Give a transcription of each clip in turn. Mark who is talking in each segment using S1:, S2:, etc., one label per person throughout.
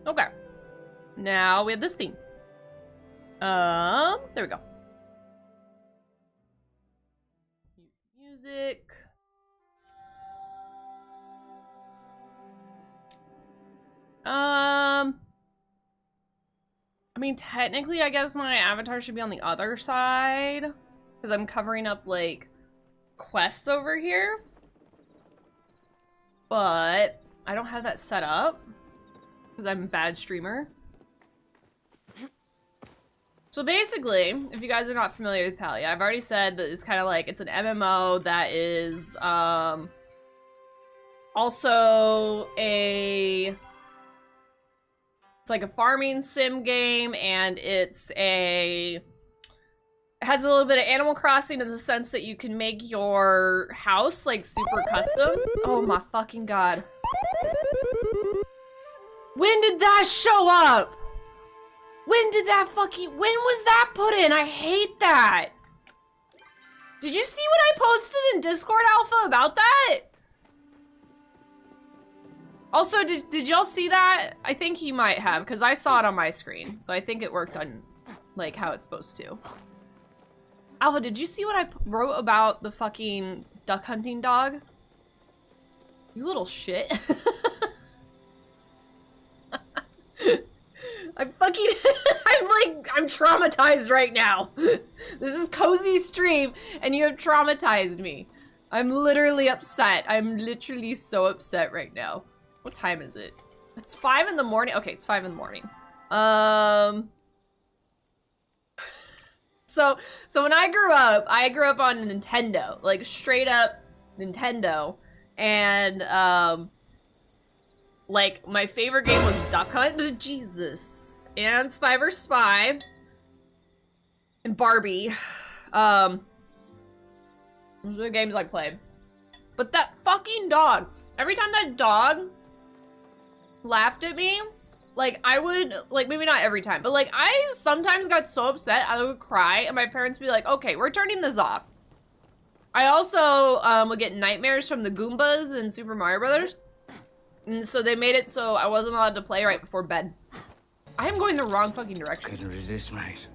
S1: Okay. Now we have this theme. There we go. Music. I mean, technically, I guess my avatar should be on the other side, because I'm covering up, like, quests over here. But I don't have that set up, because I'm a bad streamer. So basically, if you guys are not familiar with Palia, I've already said that it's kind of like, it's an MMO that is, also it's like a farming sim game, and it has a little bit of Animal Crossing in the sense that you can make your house, like, super custom. Oh my fucking god. When did that show up? When did that when was that put in? I hate that. Did you see what I posted in Discord Alpha about that? Also, did y'all see that? I think you might have, because I saw it on my screen. So I think it worked on, like, how it's supposed to. Alpha, did you see what I wrote about the fucking duck hunting dog? You little shit. I'm fucking, I'm traumatized right now. This is cozy stream, and you have traumatized me. I'm literally upset. I'm literally so upset right now. What time is it? It's 5 in the morning. Okay, it's 5 in the morning. So when I grew up on a Nintendo, like straight up Nintendo, and like my favorite game was Duck Hunt, Jesus, and Spy vs. Spy, and Barbie. Those are the games I played. But that fucking dog, every time that dog laughed at me, like, I would, like, maybe not every time, but, like, I sometimes got so upset I would cry, and my parents would be like, okay, we're turning this off. I also would get nightmares from the Goombas in Super Mario Brothers, and so they made it so I wasn't allowed to play right before bed. I am going the wrong fucking direction.
S2: Couldn't resist, mate.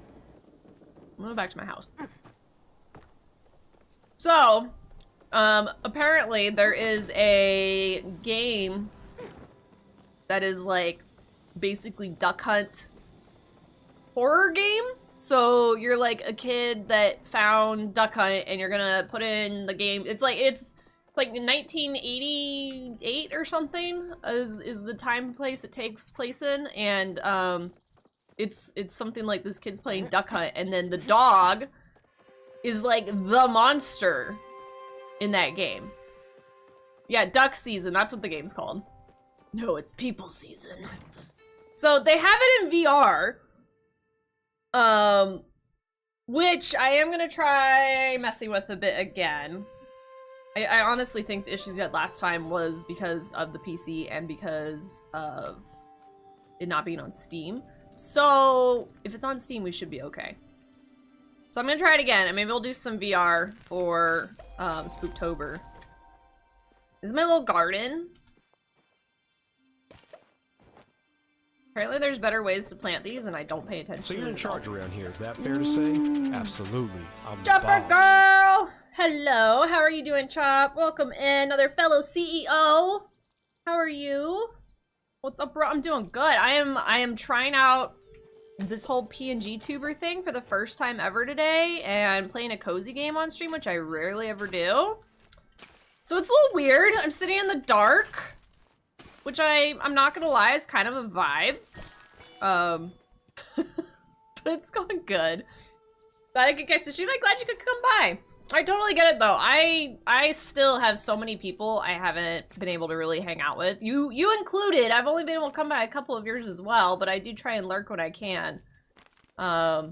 S1: I'm going back to my house. So, apparently there is a game that is, like, basically duck hunt horror game. So you're like a kid that found Duck Hunt, and you're gonna put in the game. It's like 1988 or something is the time place it takes place in, and it's something like this kid's playing Duck Hunt, and then the dog is like the monster in that game. Yeah, Duck Season, that's what the game's called. No, it's People Season. So they have it in VR, which I am gonna try messing with a bit again. I honestly think the issues we had last time was because of the PC and because of it not being on Steam. So if it's on Steam, we should be okay. So I'm gonna try it again, and maybe we'll do some VR for Spooktober. This is my little garden. Apparently there's better ways to plant these, and I don't pay attention.
S3: So you're in charge around here, is that fair to say? Absolutely. I'm the
S1: Chopper
S3: boss.
S1: girl! Hello, how are you doing, Chop? Welcome in, another fellow CEO. How are you? What's up, bro? I'm doing good. I am trying out this whole PNG tuber thing for the first time ever today, and playing a cozy game on stream, which I rarely ever do. So it's a little weird. I'm sitting in the dark, which I'm not gonna lie, is kind of a vibe. But it's going good. Glad I could get to stream. I'm glad you could come by. I totally get it though. I still have so many people I haven't been able to really hang out with. You included. I've only been able to come by a couple of yours as well, but I do try and lurk when I can. Yeah,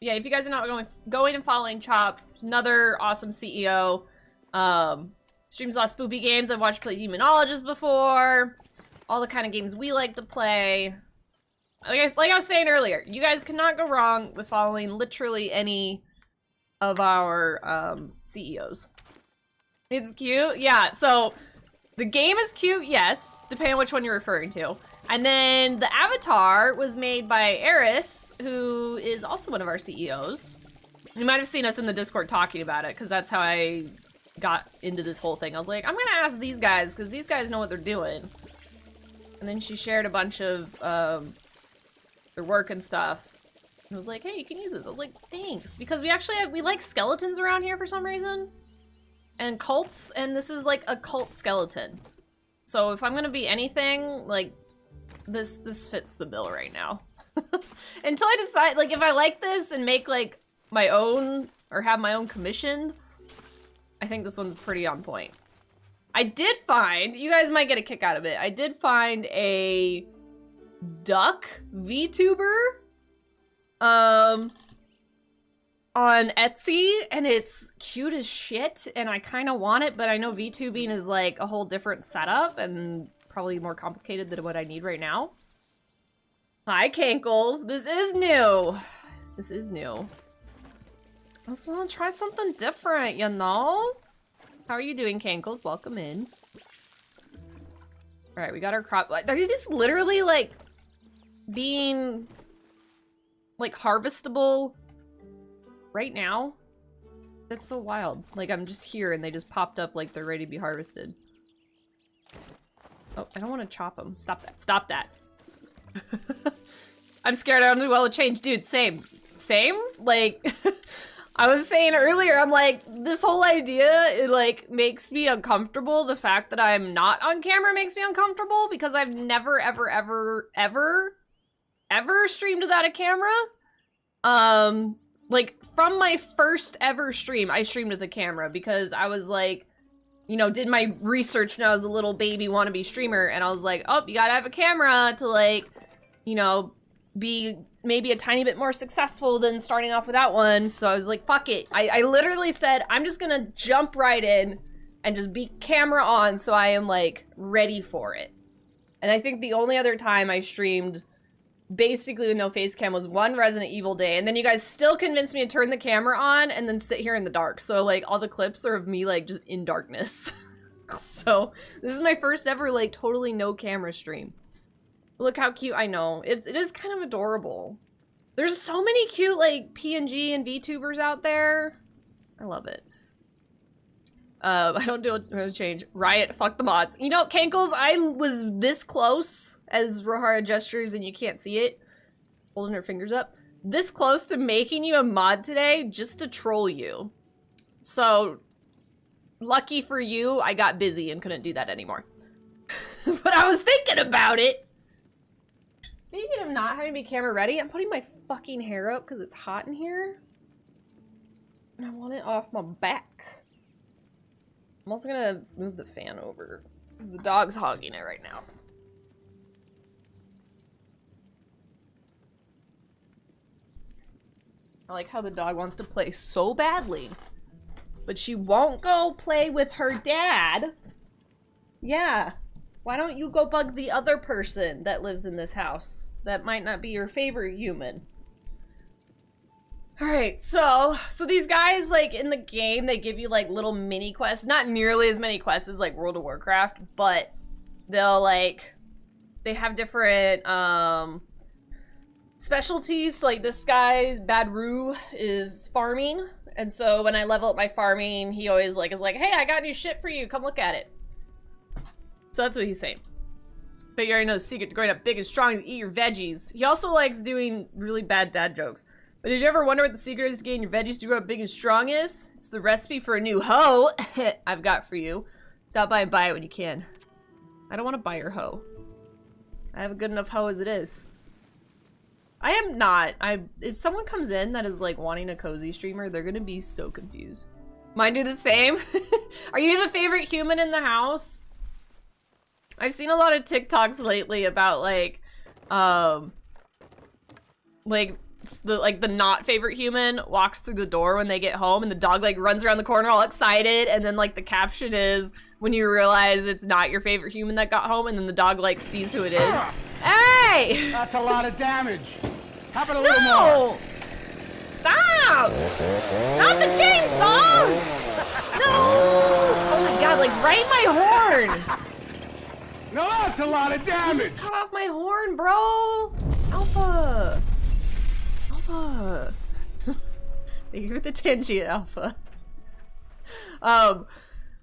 S1: if you guys are not going and following Chop, another awesome CEO. Streams a lot of spoopy games. I've watched play Demonologist before. All the kind of games we like to play. Like I was saying earlier, you guys cannot go wrong with following literally any of our CEOs. It's cute. Yeah, so the game is cute, yes, depending on which one you're referring to. And then the avatar was made by Eris, who is also one of our CEOs. You might have seen us in the Discord talking about it, because that's how I got into this whole thing. I was like, I'm gonna ask these guys, because these guys know what they're doing. And then she shared a bunch of their work and stuff. And I was like, hey, you can use this. I was like, thanks. Because we like skeletons around here for some reason. And cults, and this is like a cult skeleton. So if I'm gonna be anything, like, this fits the bill right now. Until I decide, like, if I like this and make, like, my own, or have my own commission, I think this one's pretty on point. I did find, you guys might get a kick out of it, I did find a duck VTuber, on Etsy, and it's cute as shit, and I kind of want it, but I know VTubing is, like, a whole different setup, and probably more complicated than what I need right now. Hi, Cankles. This is new. This is new. I just want to try something different, you know? How are you doing, Cankles? Welcome in. Alright, we got our crop. Are these literally, like, being, like, harvestable right now? That's so wild. Like, I'm just here and they just popped up like they're ready to be harvested. Oh, I don't want to chop them. Stop that. Stop that. I'm scared I don't do well with change. Dude, same. Same? Like, I was saying earlier, I'm like, this whole idea, it, like, makes me uncomfortable. The fact that I'm not on camera makes me uncomfortable because I've never, ever, ever, ever, ever streamed without a camera. Like, from my first ever stream, I streamed with a camera because I was like, you know, did my research when I was a little baby wannabe streamer, and I was like, oh, you gotta have a camera to, like, you know, be maybe a tiny bit more successful than starting off without one. So I was like, fuck it. I literally said, I'm just gonna jump right in and just be camera on so I am, like, ready for it. And I think the only other time I streamed basically with no face cam was one Resident Evil day, and then you guys still convinced me to turn the camera on and then sit here in the dark. So, like, all the clips are of me, like, just in darkness. So this is my first ever, like, totally no camera stream. Look how cute. I know it is kind of adorable. There's so many cute, like, PNG and VTubers out there. I love it. I don't do a change. Riot, fuck the mods. You know, Cankles, I was this close as Rohara gestures and you can't see it. Holding her fingers up. This close to making you a mod today just to troll you. So, lucky for you, I got busy and couldn't do that anymore. But I was thinking about it. Speaking of not having to be camera ready, I'm putting my fucking hair up because it's hot in here. And I want it off my back. I'm also gonna move the fan over because the dog's hogging it right now. I like how the dog wants to play so badly, but she won't go play with her dad. Yeah. Why don't you go bug the other person that lives in this house that might not be your favorite human? Alright, so these guys, like, in the game, they give you, like, little mini quests. Not nearly as many quests as, like, World of Warcraft, but they'll, like, they have different, specialties. So, like, this guy, Bad Roo, is farming. And so when I level up my farming, he always, like, is like, hey, I got new shit for you. Come look at it. So that's what he's saying. But you already know the secret to growing up big and strong is eat your veggies. He also likes doing really bad dad jokes. But did you ever wonder what the secret is to getting your veggies to grow up big and strong is? It's the recipe for a new hoe I've got for you. Stop by and buy it when you can. I don't want to buy your hoe. I have a good enough hoe as it is. I am not. If someone comes in that is, like, wanting a cozy streamer, they're gonna be so confused. Mine do the same. Are you the favorite human in the house? I've seen a lot of TikToks lately about, like, the not favorite human walks through the door when they get home and the dog, like, runs around the corner all excited, and then, like, the caption is when you realize it's not your favorite human that got home, and then the dog, like, sees who it is. Hey!
S2: That's a lot of damage. Have it a little more.
S1: Stop! Not the chainsaw! No! Oh my god, like, right in my horn!
S2: Now that's a lot of
S1: You
S2: damage!
S1: just cut off my horn, bro! Alpha! Alpha! Thank you for the tangent, Alpha. What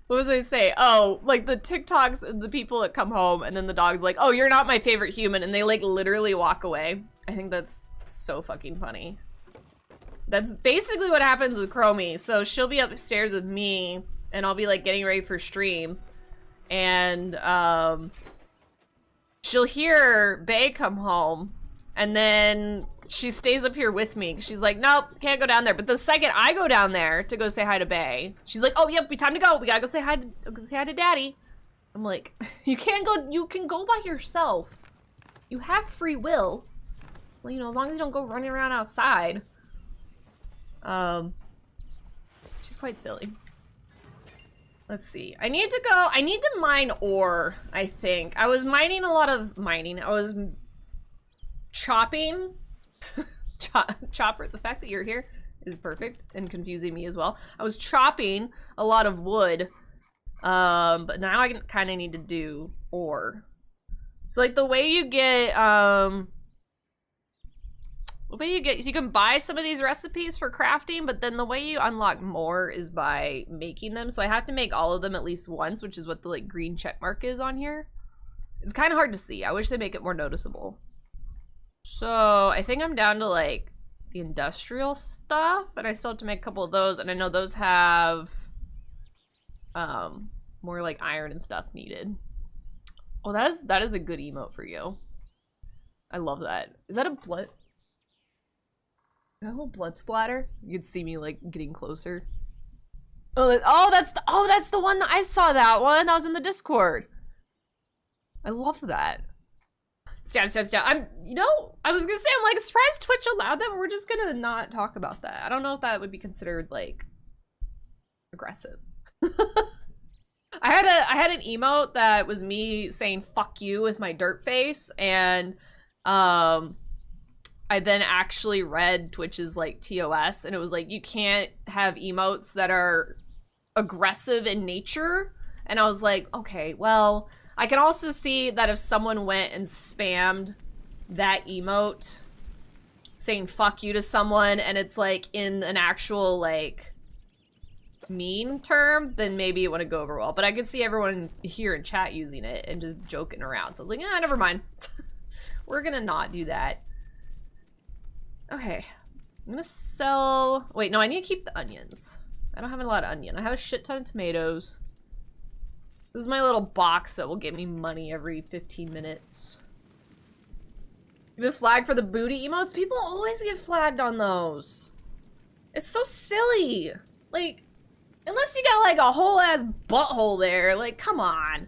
S1: was I say? Oh, like the TikToks and the people that come home and then the dog's like, oh, you're not my favorite human, and they like literally walk away. I think that's so fucking funny. That's basically what happens with Chromie. So she'll be upstairs with me and I'll be like getting ready for stream, and she'll hear Bae come home and then she stays up here with me. She's like, nope, can't go down there. But the second I go down there to go say hi to Bae, she's like, oh, yep, time to go. We gotta go say hi to Daddy. I'm like, you can't go, you can go by yourself. You have free will. Well, you know, as long as you don't go running around outside. She's quite silly. Let's see. I need to mine ore, I think. I was mining a lot of mining. I was chopping. Chopper, the fact that you're here is perfect and confusing me as well. I was chopping a lot of wood, but now I kind of need to do ore. So like the way you get, so you can buy some of these recipes for crafting, but then the way you unlock more is by making them. So I have to make all of them at least once, which is what the like green check mark is on here. It's kind of hard to see. I wish they make it more noticeable. So I think I'm down to like the industrial stuff, and I still have to make a couple of those, and I know those have more like iron and stuff needed. Oh, that is a good emote for you. I love that. Is that a blood? Is that a little blood splatter? You could see me like getting closer. Oh, that's the one that I saw. That one that was in the Discord. I love that. Stab. You know, I was gonna say, I'm like surprised Twitch allowed that, but we're just gonna not talk about that. I don't know if that would be considered like aggressive. I had an emote that was me saying fuck you with my dirt face, and I then actually read Twitch's like TOS, and it was like, you can't have emotes that are aggressive in nature. And I was like, okay, well, I can also see that if someone went and spammed that emote saying fuck you to someone, and it's like in an actual like mean term, then maybe it wouldn't go over well. But I could see everyone here in chat using it and just joking around. So I was like, yeah, never mind. We're gonna not do that. Okay, I'm gonna sell, wait, no, I need to keep the onions. I don't have a lot of onion. I have a shit ton of tomatoes. This is my little box that will get me money every 15 minutes. You've been flagged for the booty emotes? People always get flagged on those. It's so silly. Like, unless you got like a whole ass butthole there, like, come on.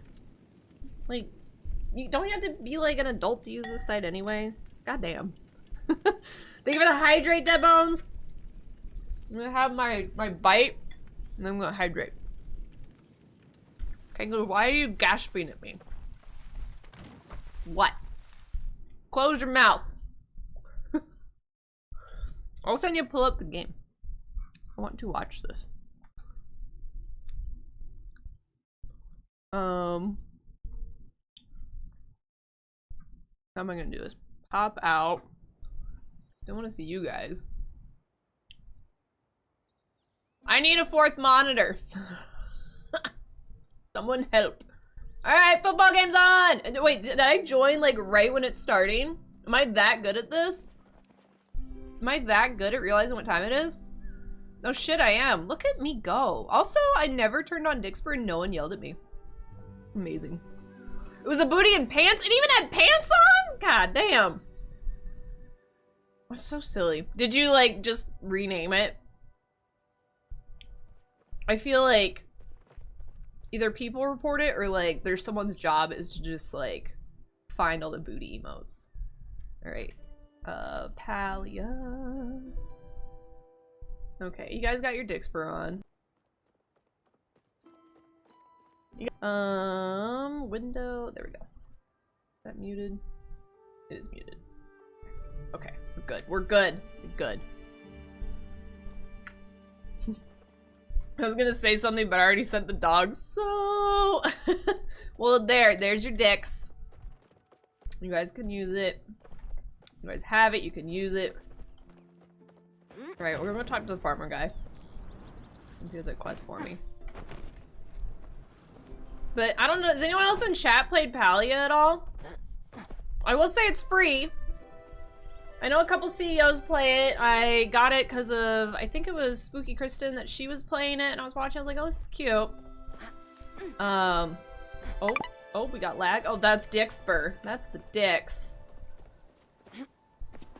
S1: Like, you don't have to be like an adult to use this site anyway. Goddamn. Thank you for the hydrate, Dead Bones. I'm gonna have my bite, and then I'm gonna hydrate. Kangaroo, why are you gasping at me? What? Close your mouth. All of a sudden you pull up the game. I want to watch this. How am I gonna do this? Pop out. Don't want to see you guys. I need a fourth monitor. Someone help. Alright, football game's on! Wait, did I join like right when it's starting? Am I that good at this? Am I that good at realizing what time it is? No shit, I am. Look at me go. Also, I never turned on dixper and no one yelled at me. Amazing. It was a booty and pants? It even had pants on? God damn. That's so silly. Did you like just rename it? I feel like either people report it or like there's someone's job is to just like find all the booty emotes. All right, Palia. Okay, you guys got your dixper on. Window, there we go. Is that muted? It is muted. Okay, we're good. We're good. We're good. I was gonna say something, but I already sent the dog, so... Well, there's your dicks. You guys can use it. You guys have it, you can use it. Alright, we're gonna talk to the farmer guy. He has a quest for me. But I don't know, has anyone else in chat played Palia at all? I will say it's free. I know a couple CEOs play it. I got it because of, I think it was Spooky Kristen that she was playing it and I was watching. I was like, oh, this is cute. Oh, we got lag. Oh, that's dixper. That's the dicks.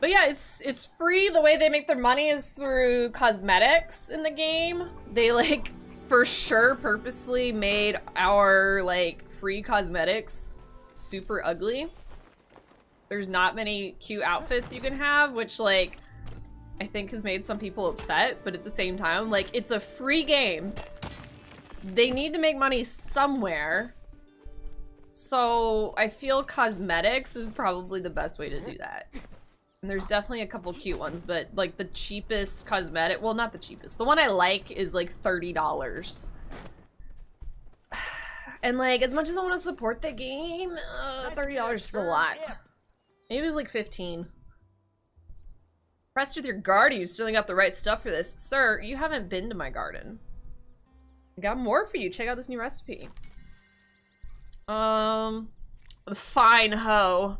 S1: But yeah, it's free. The way they make their money is through cosmetics in the game. They like for sure purposely made our like free cosmetics super ugly. There's not many cute outfits you can have, which like I think has made some people upset, but at the same time, like it's a free game. They need to make money somewhere. So I feel cosmetics is probably the best way to do that. And there's definitely a couple cute ones, but like the cheapest cosmetic, well, not the cheapest. The one I like is like $30. And like, as much as I want to support the game, $30 is a lot. Maybe it was like 15. Impressed with your garden, you certainly got the right stuff for this. Sir, you haven't been to my garden. I got more for you. Check out this new recipe. The fine hoe.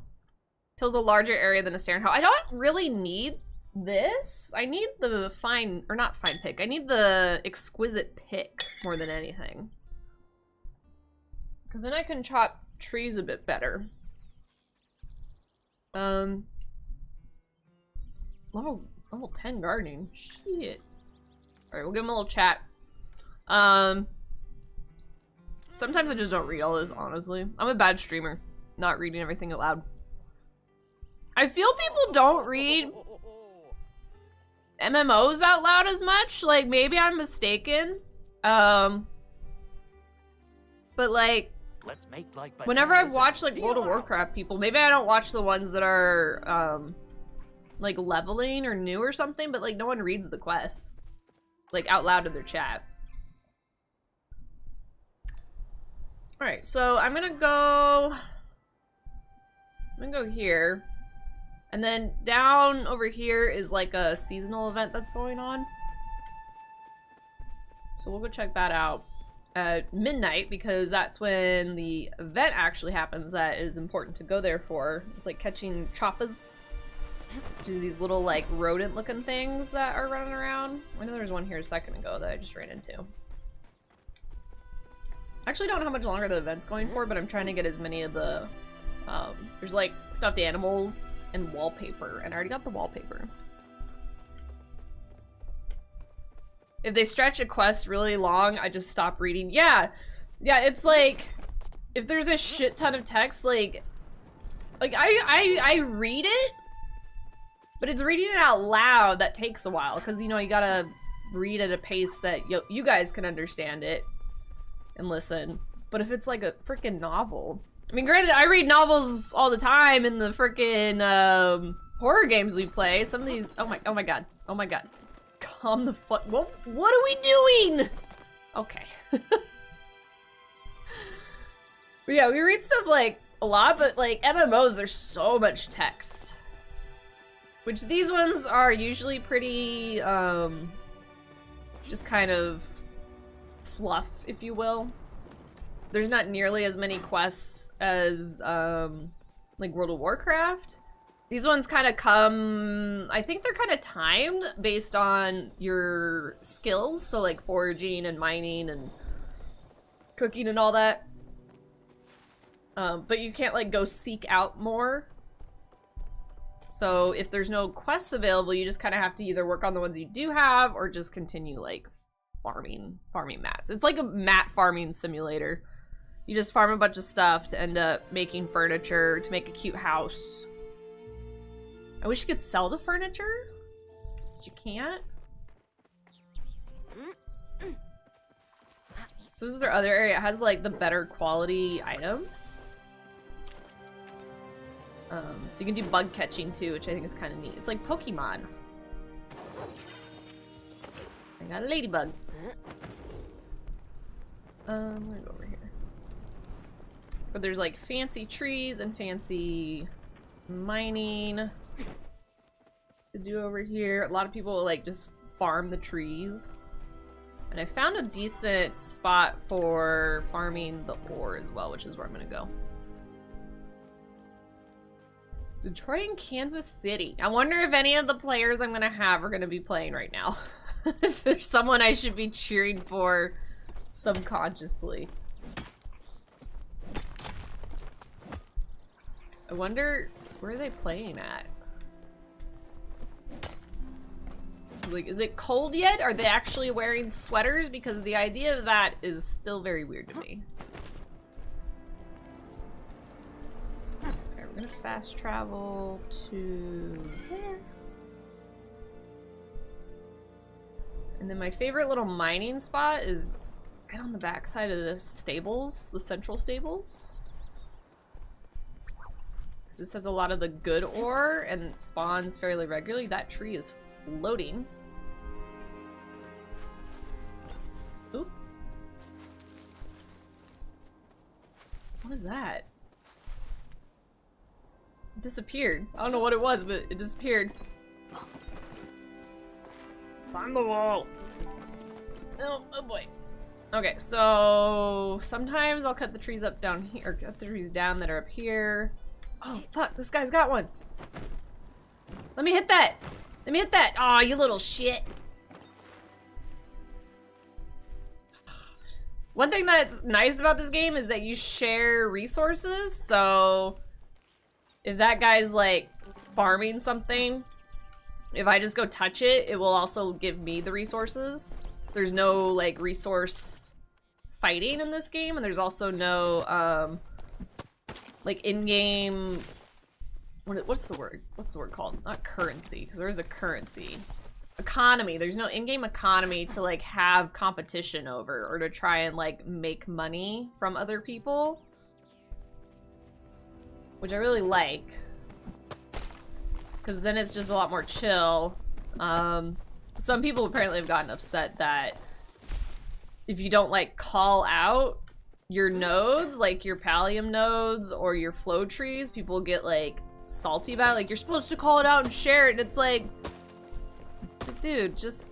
S1: Tills a larger area than a standard hoe. I don't really need this. I need the fine, or not fine pick. I need the exquisite pick more than anything. Because then I can chop trees a bit better. Level 10 gardening. Shit. Alright, we'll give him a little chat. Sometimes I just don't read all this, honestly. I'm a bad streamer. Not reading everything out loud. I feel people don't read MMOs out loud as much. Like, maybe I'm mistaken. But like, whenever I've watched like World of Warcraft people, maybe I don't watch the ones that are like leveling or new or something, but like no one reads the quest like out loud in their chat. Alright, so I'm gonna go here. And then down over here is like a seasonal event that's going on. So we'll go check that out at midnight because that's when the event actually happens that is important to go there for. It's like catching choppas. Do these little like rodent looking things that are running around. I know there was one here a second ago that I just ran into. I actually don't know how much longer the event's going for, but I'm trying to get as many of the there's like stuffed animals and wallpaper, and I already got the wallpaper. If they stretch a quest really long, I just stop reading. Yeah, it's like if there's a shit ton of text, like I read it, but it's reading it out loud that takes a while because you know you gotta read at a pace that you guys can understand it and listen. But if it's like a freaking novel, I mean, granted, I read novels all the time in the freaking horror games we play. Some of these, oh my god, calm the fuck. What are we doing? Okay. But yeah, we read stuff like a lot, but like MMOs, there's so much text. Which these ones are usually pretty, just kind of fluff, if you will. There's not nearly as many quests as, like World of Warcraft. These ones kind of come, I think they're kind of timed based on your skills. So like foraging and mining and cooking and all that. But you can't like go seek out more. So if there's no quests available, you just kind of have to either work on the ones you do have or just continue like farming mats. It's like a mat farming simulator. You just farm a bunch of stuff to end up making furniture to make a cute house. I wish you could sell the furniture, but you can't. So this is our other area. It has like the better quality items. So you can do bug catching too, which I think is kind of neat. It's like Pokemon. I got a ladybug. I'm gonna go over here. But there's like fancy trees and fancy mining to do over here. A lot of people like just farm the trees. And I found a decent spot for farming the ore as well, which is where I'm gonna go. Detroit and Kansas City. I wonder if any of the players I'm gonna have are gonna be playing right now. If there's someone I should be cheering for subconsciously. I wonder, where are they playing at? Like, is it cold yet? Are they actually wearing sweaters? Because the idea of that is still very weird to me. Okay, we're gonna fast travel to there. And then my favorite little mining spot is right on the backside of the stables, the central stables. Because this has a lot of the good ore and spawns fairly regularly. That tree is floating. Oop. What is that? It disappeared. I don't know what it was, but it disappeared. Find the wall. Oh boy. Okay, so sometimes I'll cut the trees up down here, or cut the trees down that are up here. Oh fuck, this guy's got one. Let me hit that. Let me hit that. Aw, you little shit. One thing that's nice about this game is that you share resources, so if that guy's like farming something, if I just go touch it, it will also give me the resources. There's no like resource fighting in this game, and there's also no like in-game, what's the word? What's the word called? Not currency, because there is a currency. Economy. There's no in-game economy to like have competition over or to try and like make money from other people, which I really like, because then it's just a lot more chill. Some people apparently have gotten upset that if you don't like call out your nodes, like your pallium nodes or your flow trees, people get like salty about it. Like, you're supposed to call it out and share it, and it's like, dude, just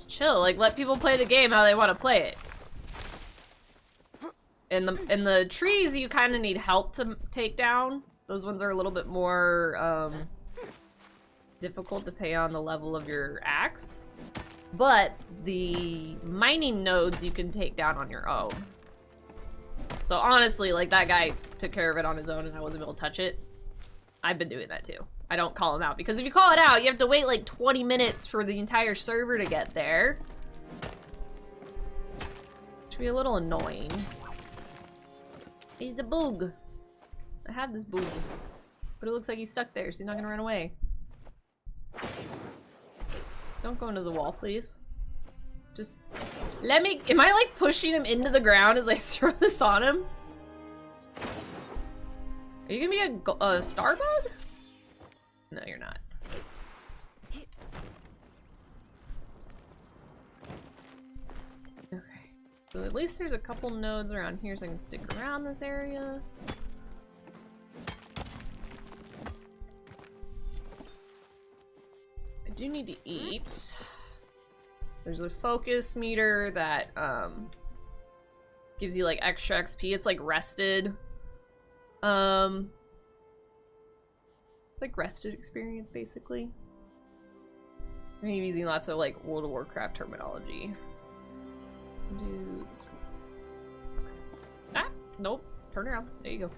S1: chill. Like, let people play the game how they want to play it. And the trees you kind of need help to take down. Those ones are a little bit more difficult depending on the level of your axe. But the mining nodes you can take down on your own. So honestly, like, that guy took care of it on his own and I wasn't able to touch it. I've been doing that too. I don't call him out, because if you call it out, you have to wait like 20 minutes for the entire server to get there. Which would be a little annoying. He's a boog. I have this boog. But it looks like he's stuck there, so he's not gonna run away. Don't go into the wall, please. Just let me, am I like pushing him into the ground as I throw this on him? Are you gonna be a star bug? No, you're not. Okay. So at least there's a couple nodes around here so I can stick around this area. I do need to eat. There's a focus meter that gives you like extra XP. It's like rested. It's like rested experience, basically. I'm using lots of like World of Warcraft terminology. Do this one. Ah, nope. Turn around. There you go.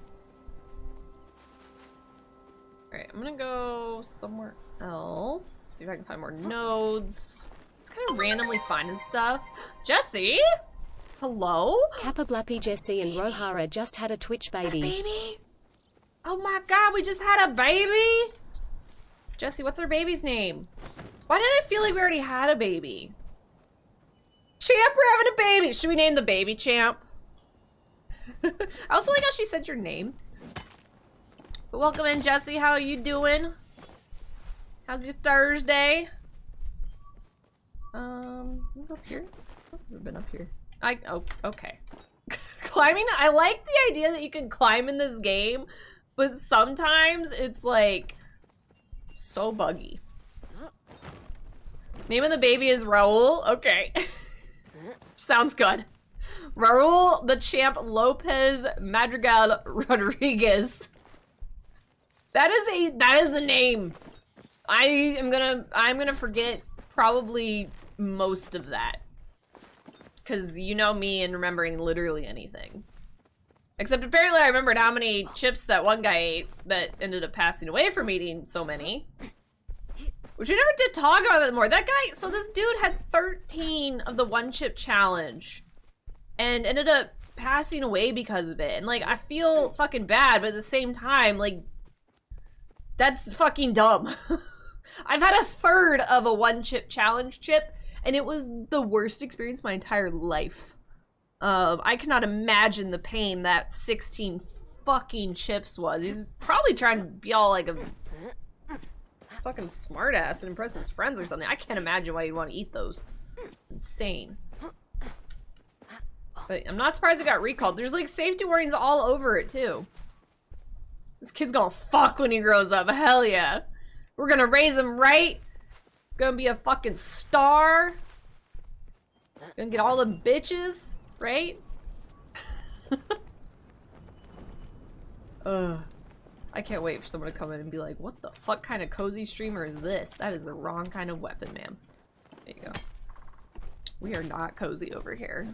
S1: Alright, I'm gonna go somewhere else. See if I can find more nodes. It's kind of randomly finding stuff. Jesse? Hello?
S4: Kappa Blappy Jesse and Rohara just had a Twitch baby.
S1: Baby? Oh my god, we just had a baby? Jesse, what's our baby's name? Why did I feel like we already had a baby? Champ, we're having a baby! Should we name the baby Champ? I also like how she said your name. But welcome in, Jesse. How are you doing? How's your Thursday? Can we go up here? I've never been up here. Oh, okay. Climbing, I like the idea that you can climb in this game, but sometimes it's like so buggy. Name of the baby is Raul. Okay. Sounds good. Raul the Champ Lopez Madrigal Rodriguez. That is a name. I'm gonna forget probably most of that. Cause you know me and remembering literally anything. Except apparently I remembered how many chips that one guy ate that ended up passing away from eating so many. Which we never did talk about that more. That guy, so this dude had 13 of the one chip challenge and ended up passing away because of it. And like, I feel fucking bad, but at the same time, like, that's fucking dumb. I've had a third of a one chip challenge chip and it was the worst experience of my entire life. I cannot imagine the pain that 16 fucking chips was. He's probably trying to be all like a fucking smartass and impress his friends or something. I can't imagine why you'd want to eat those. Insane. But I'm not surprised it got recalled. There's like safety warnings all over it too. This kid's gonna fuck when he grows up. Hell yeah. We're gonna raise him right. Gonna be a fucking star. Gonna get all the bitches, right? I can't wait for someone to come in and be like, what the fuck kind of cozy streamer is this? That is the wrong kind of weapon, ma'am. There you go. We are not cozy over here.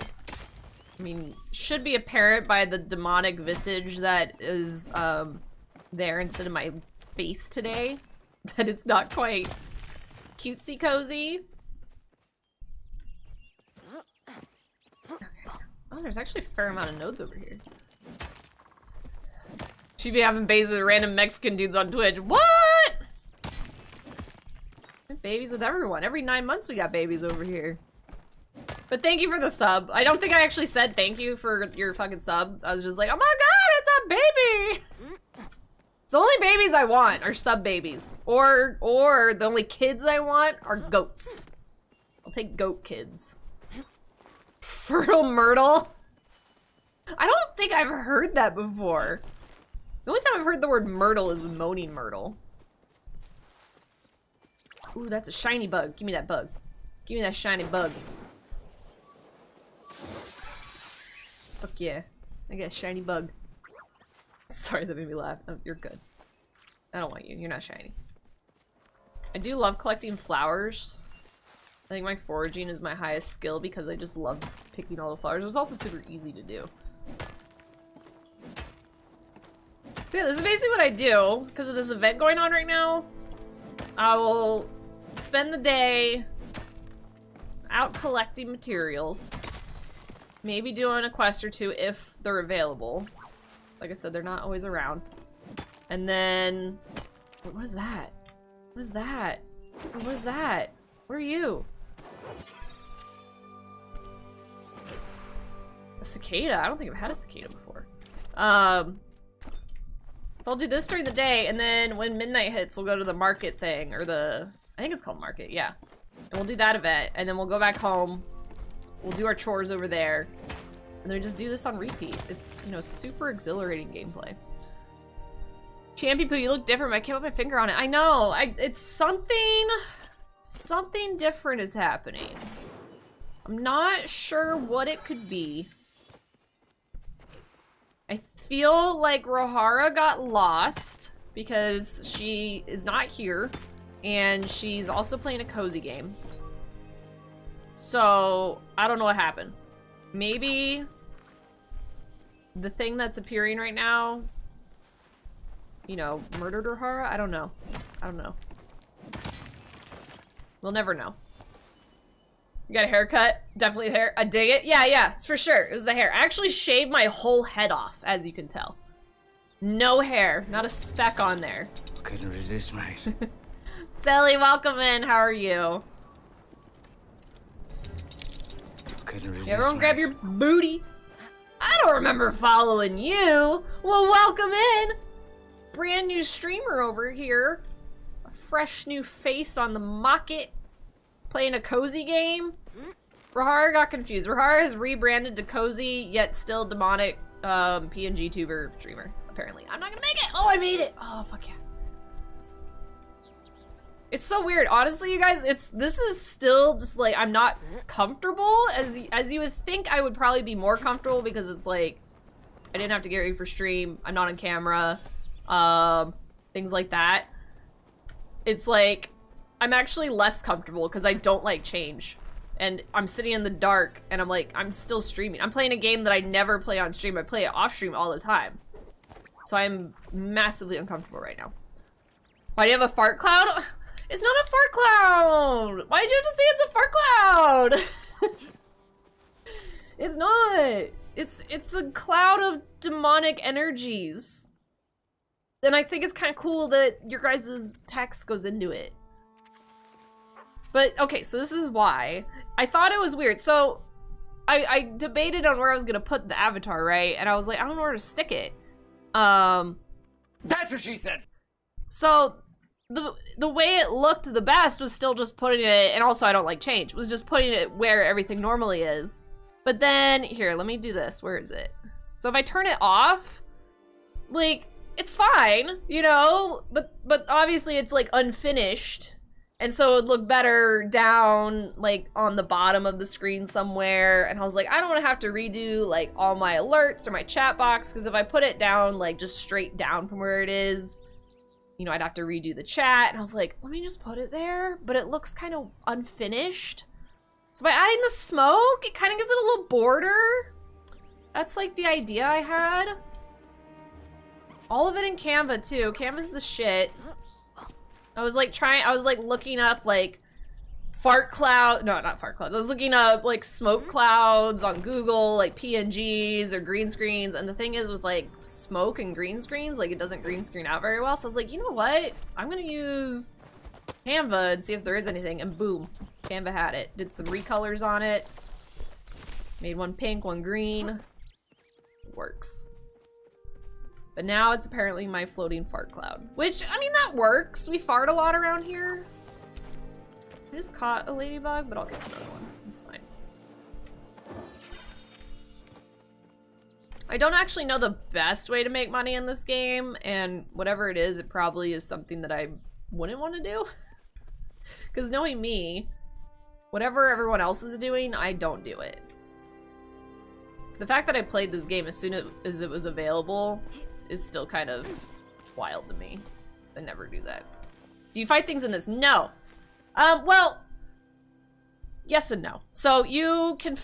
S1: I mean, should be apparent by the demonic visage that is there instead of my face today, that it's not quite cutesy cozy. Okay. Oh, there's actually a fair amount of nodes over here. She'd be having babies with random Mexican dudes on Twitch. What? Babies with everyone. Every 9 months we got babies over here. But thank you for the sub. I don't think I actually said thank you for your fucking sub. I was just like, oh my god, it's a baby! It's the only babies I want are sub babies. Or the only kids I want are goats. I'll take goat kids. Fertile Myrtle? I don't think I've heard that before. The only time I've heard the word myrtle is with Moaning Myrtle. Ooh, that's a shiny bug. Give me that bug. Give me that shiny bug. Fuck yeah. I got a shiny bug. Sorry, that made me laugh. Oh, you're good. I don't want you. You're not shiny. I do love collecting flowers. I think my foraging is my highest skill because I just love picking all the flowers. It was also super easy to do. So yeah, this is basically what I do. Because of this event going on right now, I will spend the day out collecting materials. Maybe doing a quest or two if they're available. Like I said, they're not always around. And then... What was that? What is that? What was that? Where are you? A cicada? I don't think I've had a cicada before. So I'll do this during the day, and then when midnight hits, we'll go to the market thing, or the... I think it's called market, yeah. And we'll do that event, and then we'll go back home. We'll do our chores over there. And then we just do this on repeat. It's, you know, super exhilarating gameplay. Champy Poo, you look different, but I can't put my finger on it. I know! It's something... Something different is happening. I'm not sure what it could be. I feel like Rohara got lost because she is not here. And she's also playing a cozy game. So, I don't know what happened. Maybe the thing that's appearing right now, you know, murdered Rohara? I don't know. I don't know. We'll never know. You got a haircut? Definitely hair. I dig it. Yeah, it's for sure. It was the hair. I actually shaved my whole head off, as you can tell. No hair. Not a speck on there.
S2: Couldn't resist, mate.
S1: Sally, welcome in. How are you?
S2: Couldn't resist,
S1: Everyone grab your booty. I don't remember following you. Well, welcome in. Brand new streamer over here. A fresh new face on the market. Playing a cozy game. Rohara got confused. Rohara has rebranded to cozy, yet still demonic PNG tuber streamer, apparently. I'm not gonna make it! Oh, I made it! Oh, fuck yeah. It's so weird. Honestly, you guys, this is still just like, I'm not comfortable. As you would think I would probably be more comfortable because it's like, I didn't have to get ready for stream. I'm not on camera. Things like that. It's like, I'm actually less comfortable because I don't like change. And I'm sitting in the dark and I'm like, I'm still streaming. I'm playing a game that I never play on stream. I play it off stream all the time. So I'm massively uncomfortable right now. Why do you have a fart cloud? It's not a fart cloud! Why'd you have to say it's a fart cloud? It's not. It's a cloud of demonic energies. And I think it's kind of cool that your guys' text goes into it. But, okay, so this is why. I thought it was weird. So, I debated on where I was gonna put the avatar, right? And I was like, I don't know where to stick it.
S2: That's what she said!
S1: So, the way it looked the best was still just putting it, and also I don't like change, was just putting it where everything normally is. But then, here, let me do this. Where is it? So if I turn it off, like, it's fine, you know? But obviously it's, like, unfinished. And so it would look better down, like, on the bottom of the screen somewhere. And I was like, I don't want to have to redo, like, all my alerts or my chat box, because if I put it down, like, just straight down from where it is, you know, I'd have to redo the chat. And I was like, let me just put it there. But it looks kind of unfinished. So by adding the smoke, it kind of gives it a little border. That's, like, the idea I had. All of it in Canva, too. Canva's the shit. I was like looking up like fart cloud, no, not fart clouds. I was looking up like smoke clouds on Google, like PNGs or green screens. And the thing is with like smoke and green screens, like it doesn't green screen out very well. So I was like, you know what? I'm gonna use Canva and see if there is anything. And boom, Canva had it. Did some recolors on it. Made one pink, one green. Works. But now it's apparently my floating fart cloud. Which, I mean, that works. We fart a lot around here. I just caught a ladybug, but I'll get another one. It's fine. I don't actually know the best way to make money in this game, and whatever it is, it probably is something that I wouldn't want to do. Because knowing me, whatever everyone else is doing, I don't do it. The fact that I played this game as soon as it was available is still kind of wild to me. I never do that. Do you fight things in this? No. Well, yes and no. So you can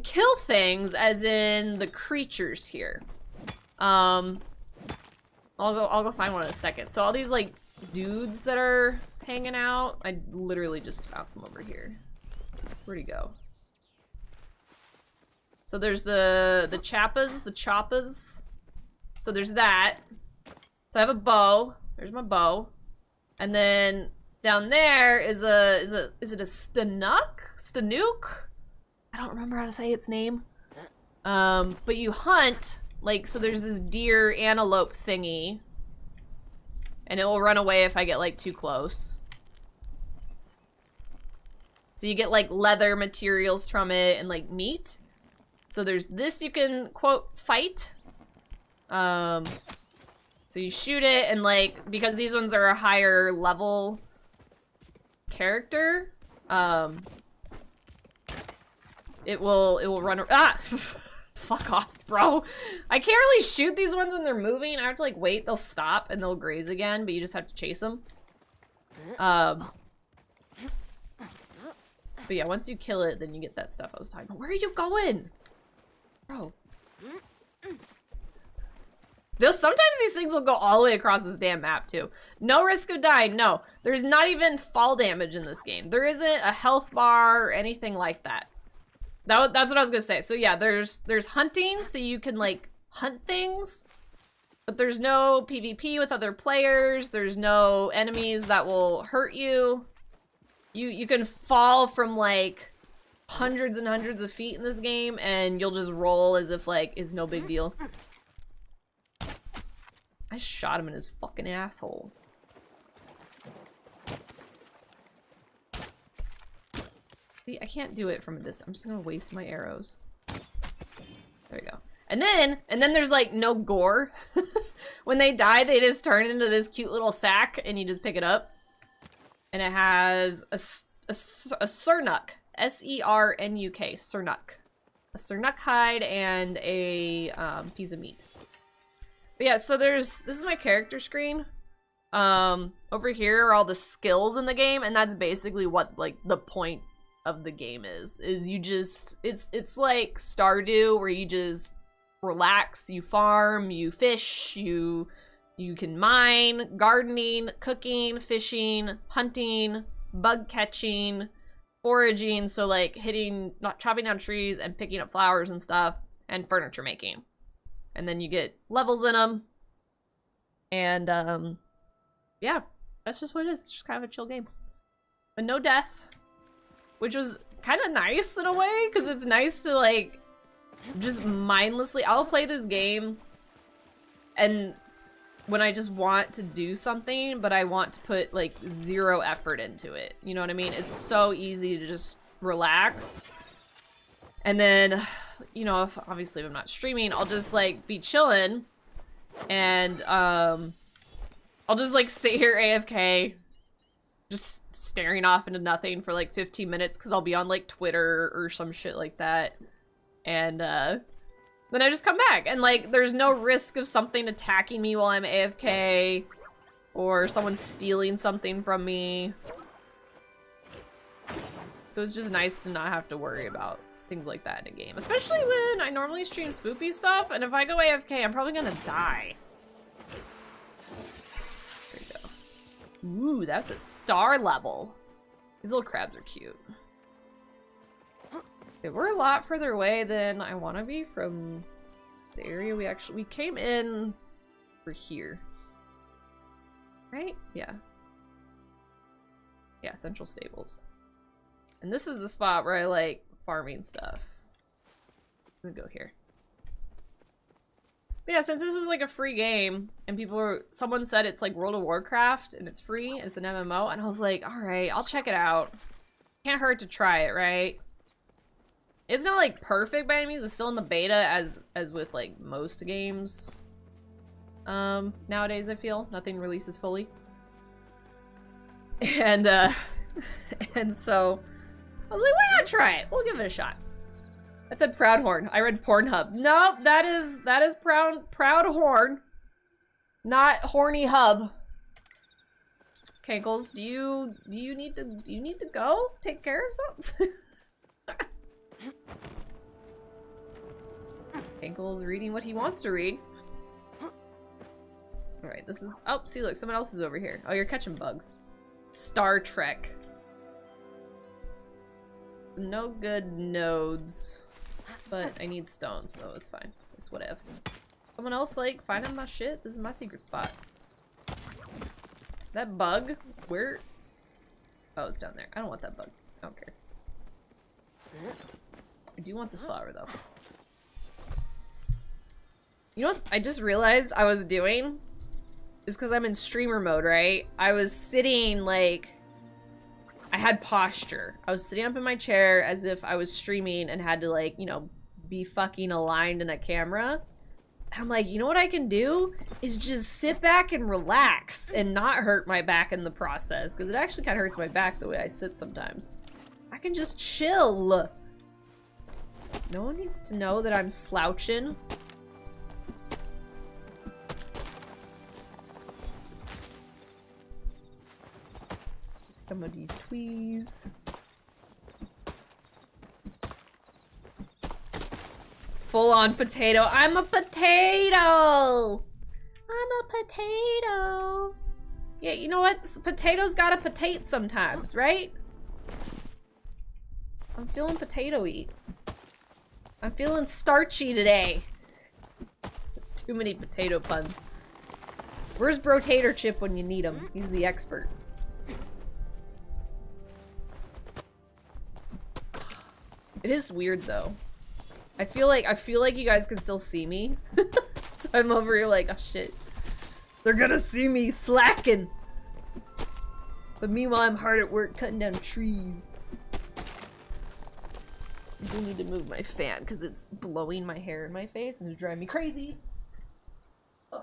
S1: kill things, as in the creatures here. I'll go find one in a second. So all these like dudes that are hanging out, I literally just found some over here. Where'd he go? So there's the choppas. So there's that. So I have a bow. There's my bow. And then down there is is it a Stanook? I don't remember how to say its name. But you hunt, like, so there's this deer antelope thingy. And it will run away if I get like too close. So you get like leather materials from it and like meat. So there's this you can, quote, fight. So you shoot it, and like, because these ones are a higher level character, it will run, fuck off, bro. I can't really shoot these ones when they're moving. I have to like wait, they'll stop and they'll graze again, but you just have to chase them. But yeah, once you kill it, then you get that stuff I was talking about. Where are you going? Bro. Sometimes these things will go all the way across this damn map, too. No risk of dying, no. There's not even fall damage in this game. There isn't a health bar or anything like that. That's what I was gonna say. So yeah, there's hunting, so you can, like, hunt things. But there's no PvP with other players. There's no enemies that will hurt you. You can fall from, like, hundreds and hundreds of feet in this game, and you'll just roll as if, like, it's no big deal. I shot him in his fucking asshole. See, I can't do it from a distance. I'm just gonna waste my arrows. There we go. And then there's like no gore. When they die, they just turn into this cute little sack and you just pick it up. And it has a sernuk. S-E-R-N-U-K. Sernuk. A sernuk hide and a piece of meat. But yeah, so this is my character screen. Over here are all the skills in the game, and that's basically what like the point of the game is you just it's like Stardew, where you just relax, you farm, you fish, you can mine, gardening, cooking, fishing, hunting, bug catching, foraging, so like not chopping down trees and picking up flowers and stuff, and furniture making. And then you get levels in them. And yeah, that's just what it is. It's just kind of a chill game. But no death, which was kind of nice in a way, because it's nice to like just mindlessly, I'll play this game and when I just want to do something, but I want to put like 0 effort into it. You know what I mean? It's so easy to just relax. And then, you know, if I'm not streaming, I'll just like be chilling and I'll just like sit here AFK, just staring off into nothing for like 15 minutes because I'll be on like Twitter or some shit like that. And then I just come back and like there's no risk of something attacking me while I'm AFK or someone stealing something from me. So it's just nice to not have to worry about things like that in a game, especially when I normally stream spoopy stuff, and if I go AFK, I'm probably gonna die. There you go. Ooh, that's a star level. These little crabs are cute. Okay, we're a lot further away than I want to be from the area we came in for here. Right? Yeah. Yeah, Central Stables. And this is the spot where I like farming stuff. I'm gonna go here. But yeah, since this was like a free game and someone said it's like World of Warcraft and it's free and it's an MMO, and I was like, all right, I'll check it out. Can't hurt to try it, right? It's not like perfect by any means. It's still in the beta as with like most games. Nowadays I feel nothing releases fully. And and so I was like, why not try it? We'll give it a shot. I said Proud Horn. I read Pornhub. No, that is Proud Horn, not Horny Hub. Kankles, do you need to go take care of something? Kankles reading what he wants to read. All right, this is. Oh, see, look, someone else is over here. Oh, you're catching bugs. Star Trek. No good nodes, but I need stone, so it's fine. It's whatever. Someone else like finding my shit? This is my secret spot. That bug? Where? Oh, it's down there. I don't want that bug. I don't care. I do want this flower though. You know what I just realized I was doing? Is because I'm in streamer mode, right? I was sitting like, I had posture. I was sitting up in my chair as if I was streaming and had to like, you know, be fucking aligned in a camera. And I'm like, you know what I can do? Is just sit back and relax and not hurt my back in the process. Because it actually kind of hurts my back the way I sit sometimes. I can just chill. No one needs to know that I'm slouching. Some of these tweez. Full on potato. I'm a potato! I'm a potato! Yeah, you know what? Potatoes gotta potate sometimes, right? I'm feeling potato-y. I'm feeling starchy today. Too many potato puns. Where's Brotator Chip when you need him? He's the expert. It is weird though. I feel like you guys can still see me. So I'm over here like, oh shit. They're gonna see me slacking. But meanwhile I'm hard at work cutting down trees. I do need to move my fan because it's blowing my hair in my face and it's driving me crazy. Ugh.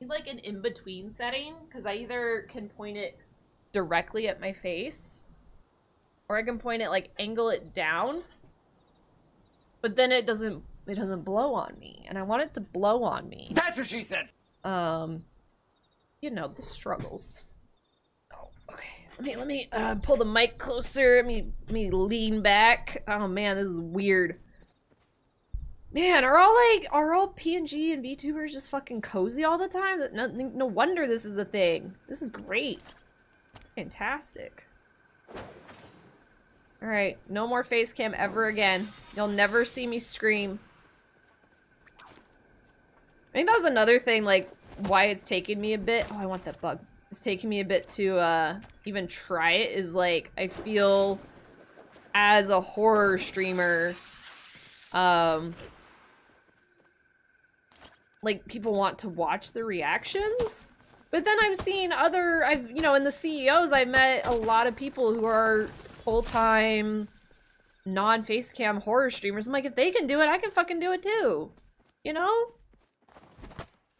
S1: Need like an in-between setting because I either can point it directly at my face or I can point it like angle it down, but then it doesn't blow on me, and I want it to blow on me.
S2: That's what she said.
S1: You know, the struggles. Oh, okay. Let me pull the mic closer. Let me lean back. Oh man, this is weird. Man, are all PNG and VTubers just fucking cozy all the time? No wonder this is a thing. This is great. Fantastic. Alright, no more face cam ever again. You'll never see me scream. I think that was another thing, like, why it's taken me a bit. Oh, I want that bug. It's taking me a bit to even try it, is like, I feel as a horror streamer, like, people want to watch the reactions. But then I'm seeing you know, in the CEOs, I met a lot of people who are full-time, non-face cam horror streamers. I'm like, if they can do it, I can fucking do it too. You know?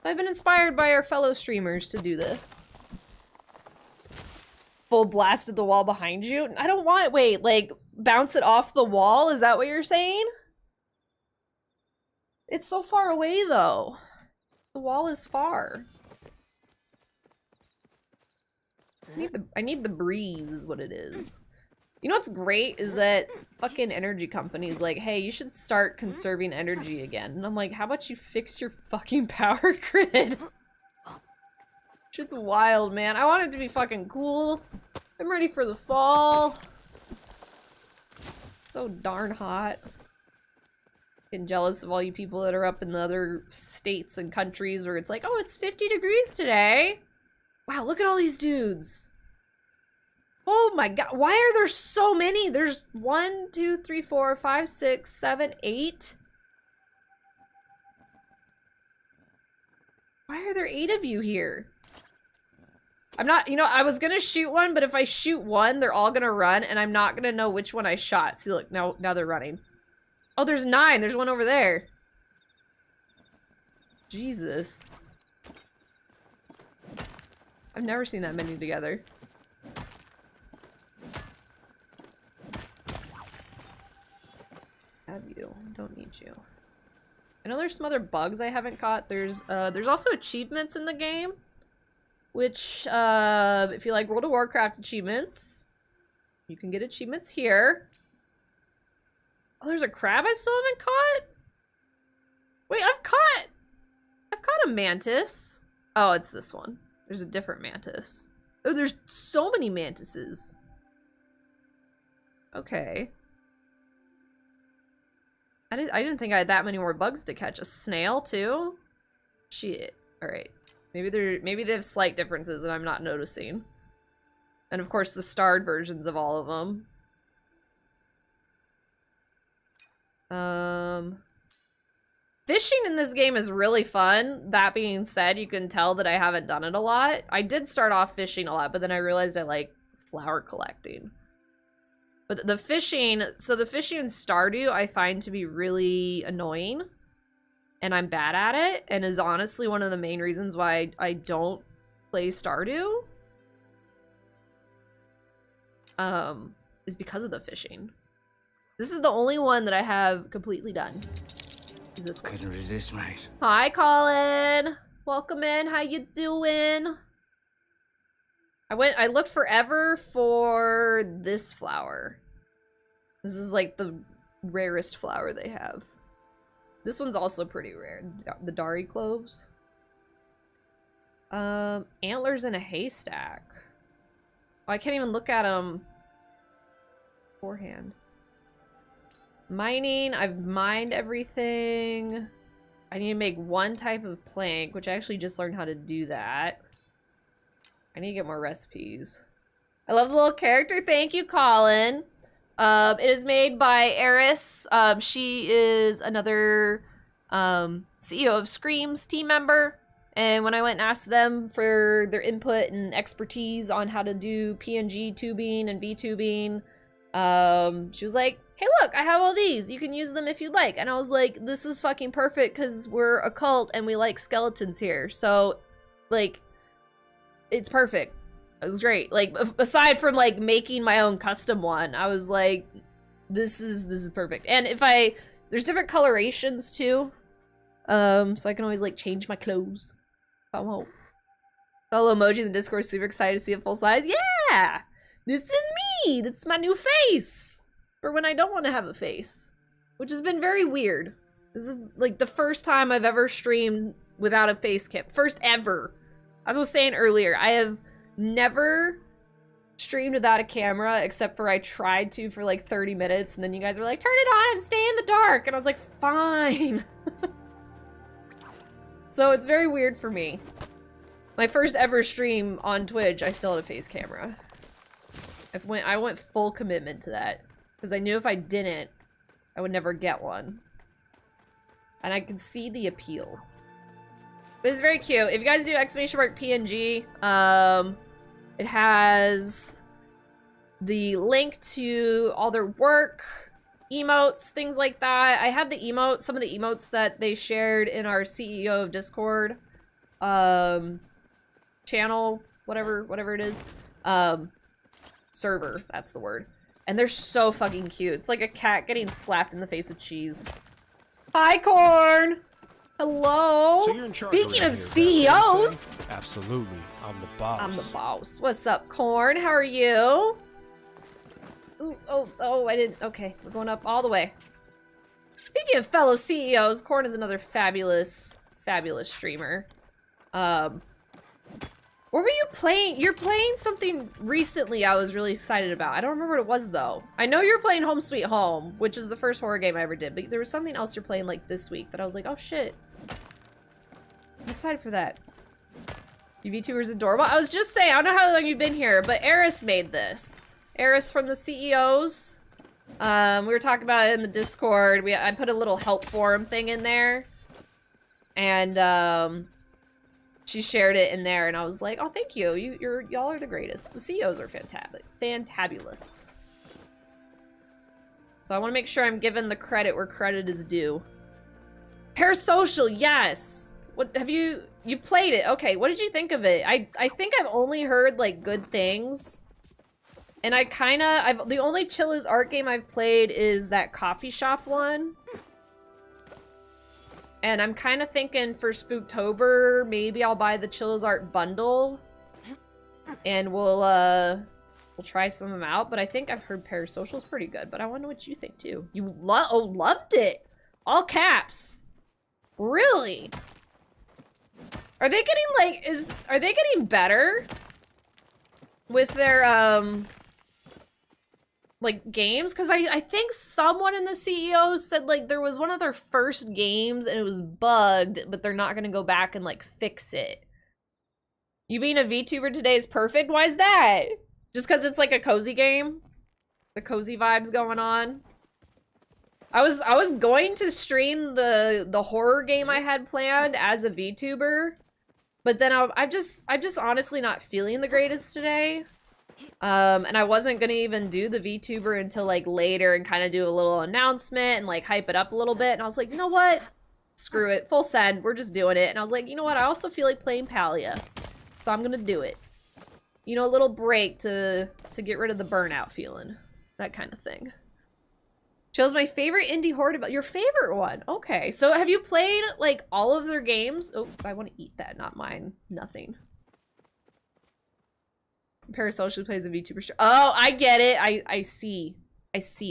S1: I've been inspired by our fellow streamers to do this. Full blast at the wall behind you? I don't want it. Wait, like, bounce it off the wall? Is that what you're saying? It's so far away, though. The wall is far. I need the breeze is what it is. You know what's great is that fucking energy companies like, hey, you should start conserving energy again. And I'm like, how about you fix your fucking power grid? Shit's wild, man. I want it to be fucking cool. I'm ready for the fall. So darn hot. Getting jealous of all you people that are up in the other states and countries where it's like, oh, it's 50 degrees today. Wow, look at all these dudes. Oh my god, why are there so many? There's 1, 2, 3, 4, 5, 6, 7, 8. Why are there 8 of you here? I'm not, you know, I was gonna shoot one, but if I shoot one, they're all gonna run, and I'm not gonna know which one I shot. See, look, now they're running. Oh, there's 9. There's one over there. Jesus. I've never seen that many together. Have you? Don't need you. I know there's some other bugs I haven't caught. There's also achievements in the game, which if you like World of Warcraft achievements, you can get achievements here. Oh, there's a crab I still haven't caught? Wait, I've caught a mantis. Oh, it's this one. There's a different mantis. Oh, there's so many mantises. Okay. I didn't think I had that many more bugs to catch. A snail too? Shit. Alright. Maybe they have slight differences and I'm not noticing. And of course the starred versions of all of them. Fishing in this game is really fun. That being said, you can tell that I haven't done it a lot. I did start off fishing a lot, but then I realized I like flower collecting. But the fishing, so the fishing in Stardew I find to be really annoying. And I'm bad at it, and is honestly one of the main reasons why I don't play Stardew. Is because of the fishing. This is the only one that I have completely done. Is this one.
S2: Couldn't resist, mate.
S1: Hi, Colin. Welcome in. How you doing? I looked forever for this flower. This is like the rarest flower they have. This one's also pretty rare. The Dari cloves. Antlers in a haystack. Oh, I can't even look at them beforehand. Mining. I've mined everything. I need to make one type of plank, which I actually just learned how to do that. I need to get more recipes. I love the little character. Thank you, Colin. It is made by Eris. She is another CEO of Scream's team member. And when I went and asked them for their input and expertise on how to do PNG tubing and VTubing, she was like, hey look, I have all these. You can use them if you'd like. And I was like, this is fucking perfect because we're a cult and we like skeletons here. So, like, it's perfect. It was great. Like, aside from, like, making my own custom one, I was like, this is perfect. And if there's different colorations too. So I can always, like, change my clothes. Oh, fellow emoji in the Discord, super excited to see it full size. Yeah! This is me! That's my new face! For when I don't want to have a face. Which has been very weird. This is, like, the first time I've ever streamed without a face cam. First ever. As I was saying earlier, I have never streamed without a camera, except for I tried to for, like, 30 minutes, and then you guys were like, turn it on and stay in the dark! And I was like, fine! So it's very weird for me. My first ever stream on Twitch, I still had a face camera. I went full commitment to that. Because I knew if I didn't, I would never get one. And I could see the appeal. But it's very cute. If you guys do !PNG, it has the link to all their work, emotes, things like that. I have the emotes, some of the emotes that they shared in our CEO of Discord channel, whatever it is. Server, that's the word. And they're so fucking cute. It's like a cat getting slapped in the face with cheese. Hi, Corn! Hello!
S3: So you're in charge
S1: Speaking
S3: around
S1: of
S3: here,
S1: CEOs!
S3: Absolutely. I'm the boss.
S1: I'm the boss. What's up, Corn? How are you? Ooh, oh, I didn't. Okay, we're going up all the way. Speaking of fellow CEOs, Corn is another fabulous streamer. What were you playing? You're playing something recently I was really excited about. I don't remember what it was, though. I know you're playing Home Sweet Home, which is the first horror game I ever did, but there was something else you're playing, like, this week that I was like, oh, shit. I'm excited for that. Your VTuber's adorable. I was just saying, I don't know how long you've been here, but Eris made this. Eris from the CEOs. We were talking about it in the Discord. I put a little help forum thing in there. And, she shared it in there, and I was like, oh, thank you. Y'all are the greatest. The CEOs are fantabulous. So I want to make sure I'm giving the credit where credit is due. Parasocial, yes! What, have you played it? Okay, what did you think of it? I think I've only heard, like, good things. And the only Chilla's art game I've played is that coffee shop one. And I'm kind of thinking for Spooktober, maybe I'll buy the Chilla's art bundle. And we'll try some of them out. But I think I've heard Parasocial's pretty good. But I wonder what you think, too. You loved it! All caps! Really? Are they getting, like, are they getting better? With their, like, games? Because I think someone in the CEO said, like, there was one of their first games and it was bugged, but they're not gonna go back and, like, fix it. You being a VTuber today is perfect? Why is that? Just because it's, like, a cozy game? The cozy vibes going on? I was going to stream the horror game I had planned as a VTuber, but then I'm just honestly not feeling the greatest today. And I wasn't gonna even do the VTuber until, like, later and kind of do a little announcement and, like, hype it up a little bit. And I was like, you know what? Screw it. Full send. We're just doing it. And I was like, you know what? I also feel like playing Palia. So I'm gonna do it. You know, a little break to get rid of the burnout feeling. That kind of thing. Chill's my favorite indie horror your favorite one. Okay. So have you played, like, all of their games? Oh, I want to eat that, not mine. Nothing. Parasocial plays a VTuber. Oh, I get it. I see.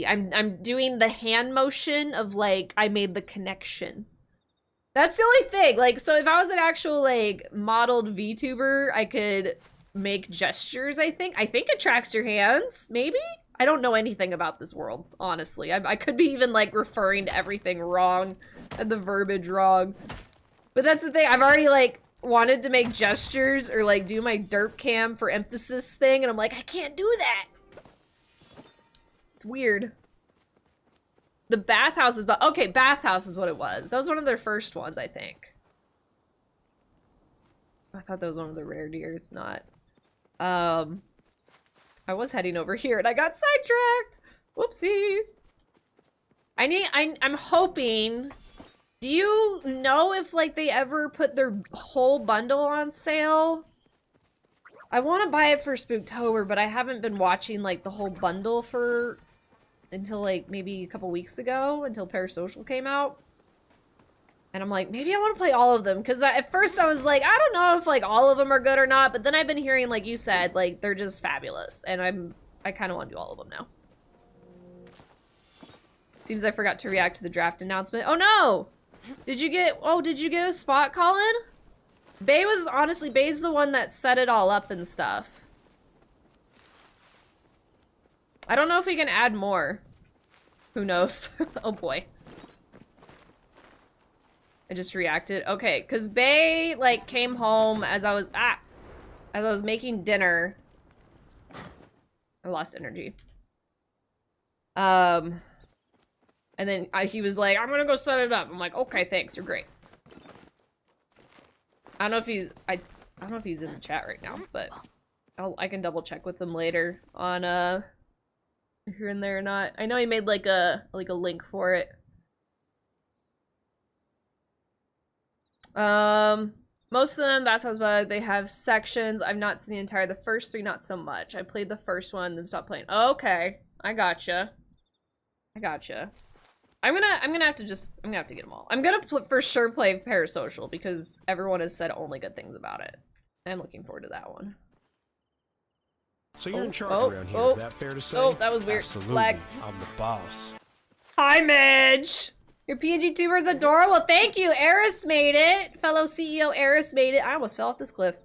S1: I'm doing the hand motion of, like, I made the connection. That's the only thing. Like, so if I was an actual, like, modeled VTuber, I could make gestures, I think. I think it tracks your hands, maybe? I don't know anything about this world, honestly. I could be even, like, referring to everything wrong and the verbiage wrong. But that's the thing. I've already, like, wanted to make gestures or, like, do my derp cam for emphasis thing, and I'm like, I can't do that. It's weird. The bathhouse is, okay, bathhouse is what it was. That was one of their first ones, I think. I thought that was one of the rare deer. It's not. I was heading over here and I got sidetracked. Whoopsies. I'm hoping. Do you know if like they ever put their whole bundle on sale? I want to buy it for Spooktober, but I haven't been watching like the whole bundle for until like maybe a couple weeks ago, until Parasocial came out. And I'm like, maybe I want to play all of them, because at first I was like, I don't know if like all of them are good or not, but then I've been hearing, like you said, like they're just fabulous, and I kind of want to do all of them now. Seems I forgot to react to the draft announcement. Oh no! Did you get a spot, Colin? Bay's the one that set it all up and stuff. I don't know if we can add more. Who knows? Oh boy. I just reacted. Okay, because Bay, like, came home as I was making dinner. I lost energy. And then he was like, I'm gonna go set it up. I'm like, okay, thanks, you're great. I don't know if he's, I don't know if he's in the chat right now, but I can double check with him later on, if you're in there or not. I know he made, like a link for it. Most of them, that's how they have sections. I've not seen the entire, the first 3 not so much. I played the first one, then stopped playing. Okay, I gotcha. I'm gonna have to get them all. I'm gonna for sure play Parasocial because everyone has said only good things about it. I'm looking forward to that one.
S3: So you're in charge around here, is that fair to say?
S1: Oh, that was weird.
S3: Absolutely.
S1: Lag.
S3: I'm the boss.
S1: Hi, Midge! Your PNG tuber is adorable. Thank you. Eris made it. Fellow CEO Eris made it. I almost fell off this cliff.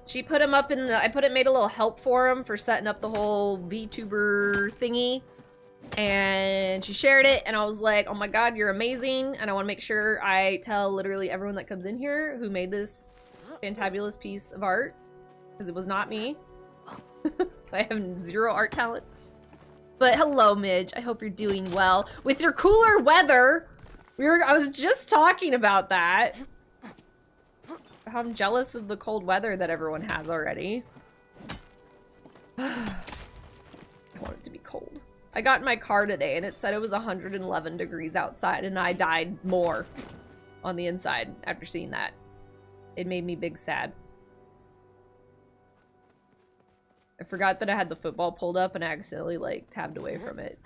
S1: She put him up in the, made a little help for him for setting up the whole VTuber thingy. And she shared it, and I was like, oh my god, you're amazing. And I want to make sure I tell literally everyone that comes in here who made this fantabulous piece of art. Because it was not me. I have 0 art talent. But hello, Midge. I hope you're doing well. With your cooler weather, I was just talking about that. How I'm jealous of the cold weather that everyone has already. I want it to be cold. I got in my car today and it said it was 111 degrees outside and I died more on the inside after seeing that. It made me big sad. I forgot that I had the football pulled up and I accidentally like tabbed away from it.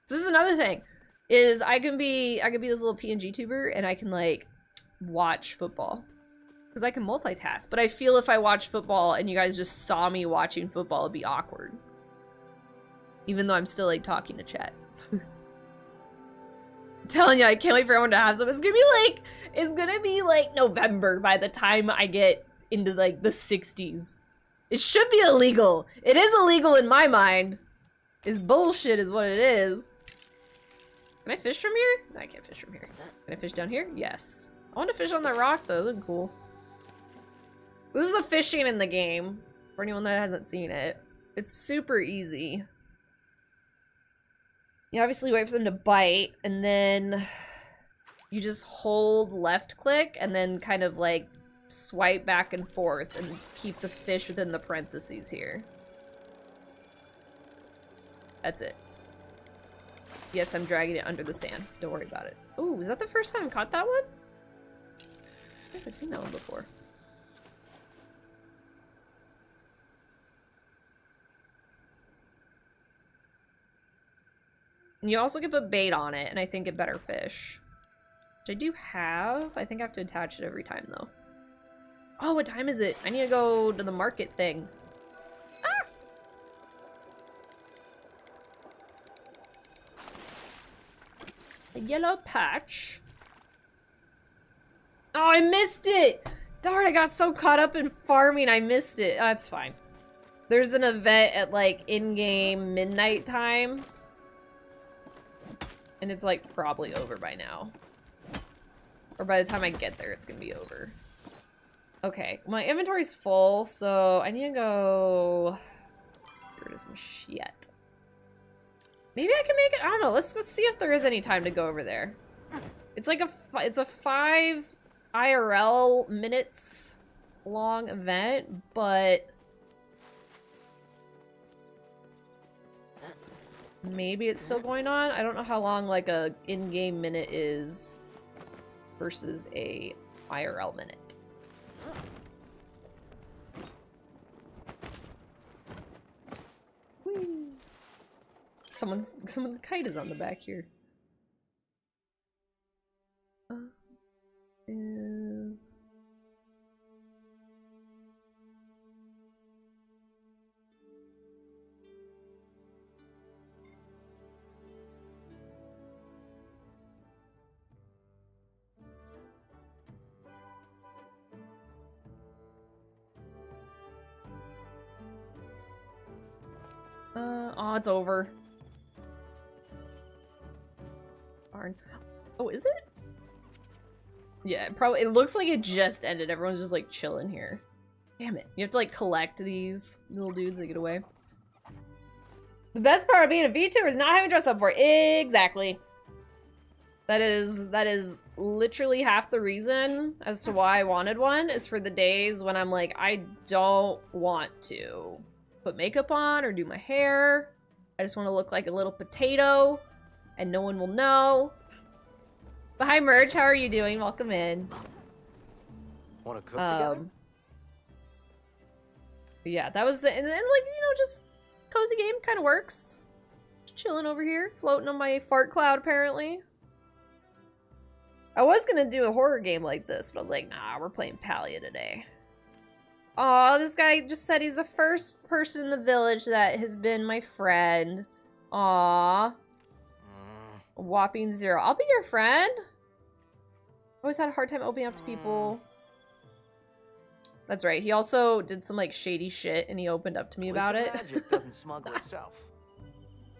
S1: So this is another thing, is I can be this little PNG tuber and I can like watch football. Because I can multitask, but I feel if I watch football and you guys just saw me watching football, it'd be awkward. Even though I'm still like talking to chat. I'm telling you, I can't wait for everyone to have some. It's gonna be like November by the time I get into like the 60s. It should be illegal. It is illegal in my mind. It's bullshit is what it is. Can I fish from here? No, I can't fish from here. Can I fish down here? Yes. I want to fish on that rock though, that's cool. This is the fishing in the game, for anyone that hasn't seen it. It's super easy. You obviously wait for them to bite, and then you just hold left click, and then kind of like swipe back and forth, and keep the fish within the parentheses here. That's it. Yes, I'm dragging it under the sand. Don't worry about it. Oh, is that the first time I caught that one? I think I've seen that one before. And you also can put bait on it, and I think it better fish. Which I do have. I think I have to attach it every time, though. Oh, what time is it? I need to go to the market thing. Ah! A yellow patch. Oh, I missed it! Darn, I got so caught up in farming, I missed it. Oh, that's fine. There's an event at, like, in-game midnight time. And it's, like, probably over by now. Or by the time I get there, it's gonna be over. Okay, my inventory's full, so I need to go get rid of some shit. Maybe I can make it, I don't know, let's see if there is any time to go over there. It's like it's a 5 IRL minutes long event, but maybe it's still going on. I don't know how long like a in-game minute is versus a IRL minute. Whee! Someone's kite is on the back here. Is... oh, it's over. Darn. Oh, is it? Yeah, it looks like it just ended. Everyone's just like chilling here. Damn it. You have to like collect these little dudes that get away. The best part of being a VTuber is not having to dress up for it. Exactly. That is literally half the reason as to why I wanted one, is for the days when I'm like, I don't want to put makeup on or do my hair. I just want to look like a little potato and no one will know. But hi Merge, how are you doing? Welcome in.
S5: Want to cook together?
S1: Yeah, that was the, and then like, you know, just cozy game kind of works. Just chilling over here, floating on my fart cloud apparently. I was gonna do a horror game like this, but I was like, nah, we're playing Palia today. Aw, this guy just said he's the first person in the village that has been my friend. Aw. A whopping 0. I'll be your friend. Always had a hard time opening up to people. That's right. He also did some like shady shit and he opened up to me about it.
S5: Magic doesn't smuggle itself.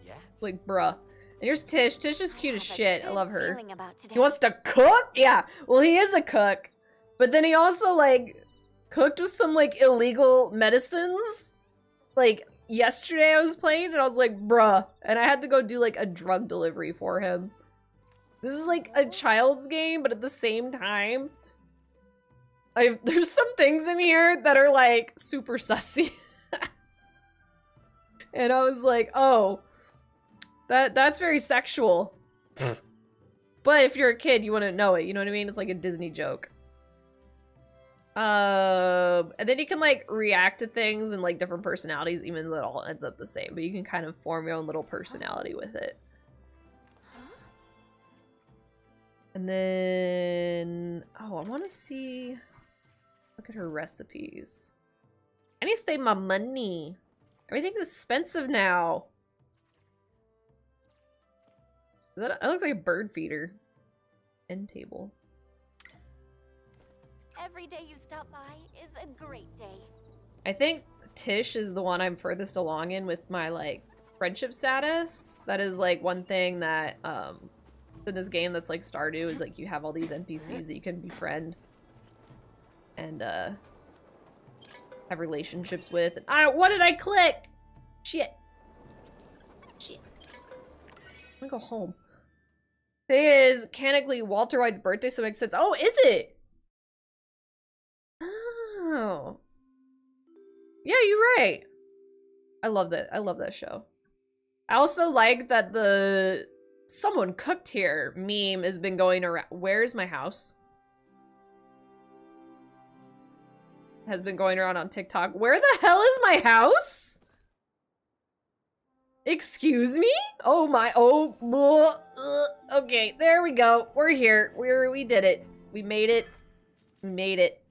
S5: Yeah.
S1: It's like, bruh. And here's Tish. Tish is cute as shit. I love her. He wants to cook? Yeah. Well, he is a cook. But then he also like cooked with some like illegal medicines. Like yesterday I was playing and I was like, bruh. And I had to go do like a drug delivery for him. This is like a child's game, but at the same time, there's some things in here that are like super sussy. And I was like, oh, that's very sexual. But if you're a kid, you wouldn't know it. You know what I mean? It's like a Disney joke. And then you can like react to things and like different personalities, even though it all ends up the same. But you can kind of form your own little personality with it. And then, oh, I want to see. Look at her recipes. I need to save my money. Everything's expensive now. That looks like a bird feeder. End table.
S6: Every day you stop by is a great day.
S1: I think Tish is the one I'm furthest along in with my like friendship status. That is like one thing that in this game that's like Stardew is like you have all these NPCs that you can befriend and have relationships with. And what did I click? Shit. I'm gonna go home. Today is canonically Walter White's birthday, so it makes sense. Oh, is it? Oh. Yeah, you're right. I love that. I love that show. I also like that the someone cooked here meme has been going around. Where's my house? Has been going around on TikTok. Where the hell is my house? Excuse me? Oh my, okay, there we go. We're here. We did it. We made it. We made it.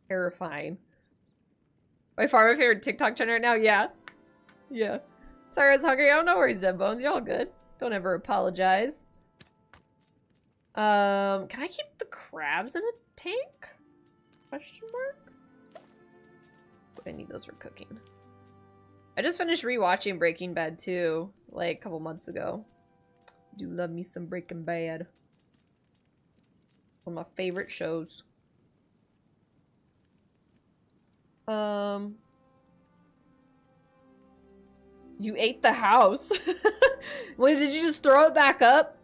S1: Terrifying. By far my favorite TikTok trend right now, yeah. Yeah. Sorry I was hungry. Oh, no worries, Dead Bones. You're all good. Don't ever apologize. Can I keep the crabs in a tank? Question mark? I need those for cooking. I just finished rewatching Breaking Bad too, like a couple months ago. Do love me some Breaking Bad. One of my favorite shows. You ate the house. Wait, did you just throw it back up?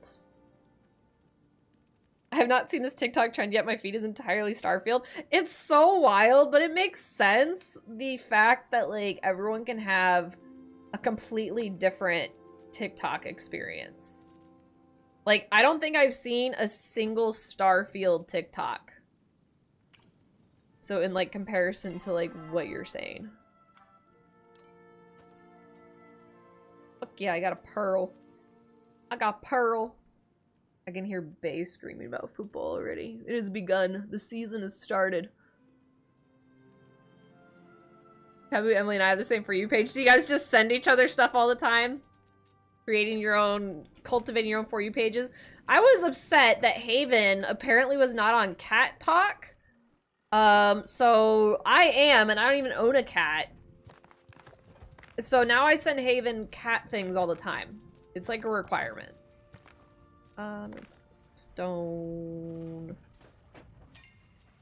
S1: I have not seen this TikTok trend yet. My feed is entirely Starfield. It's so wild, but it makes sense. The fact that, like, everyone can have a completely different TikTok experience. Like, I don't think I've seen a single Starfield TikTok. So in, like, comparison to, like, what you're saying. Fuck yeah, I got a pearl. I got pearl. I can hear Bay screaming about football already. It has begun. The season has started. Emily and I have the same For You page. Do you guys just send each other stuff all the time? Creating your own, cultivating your own For You pages? I was upset that Haven apparently was not on Cat Talk. So I am, and I don't even own a cat. So now I send Haven cat things all the time. It's like a requirement. Stone.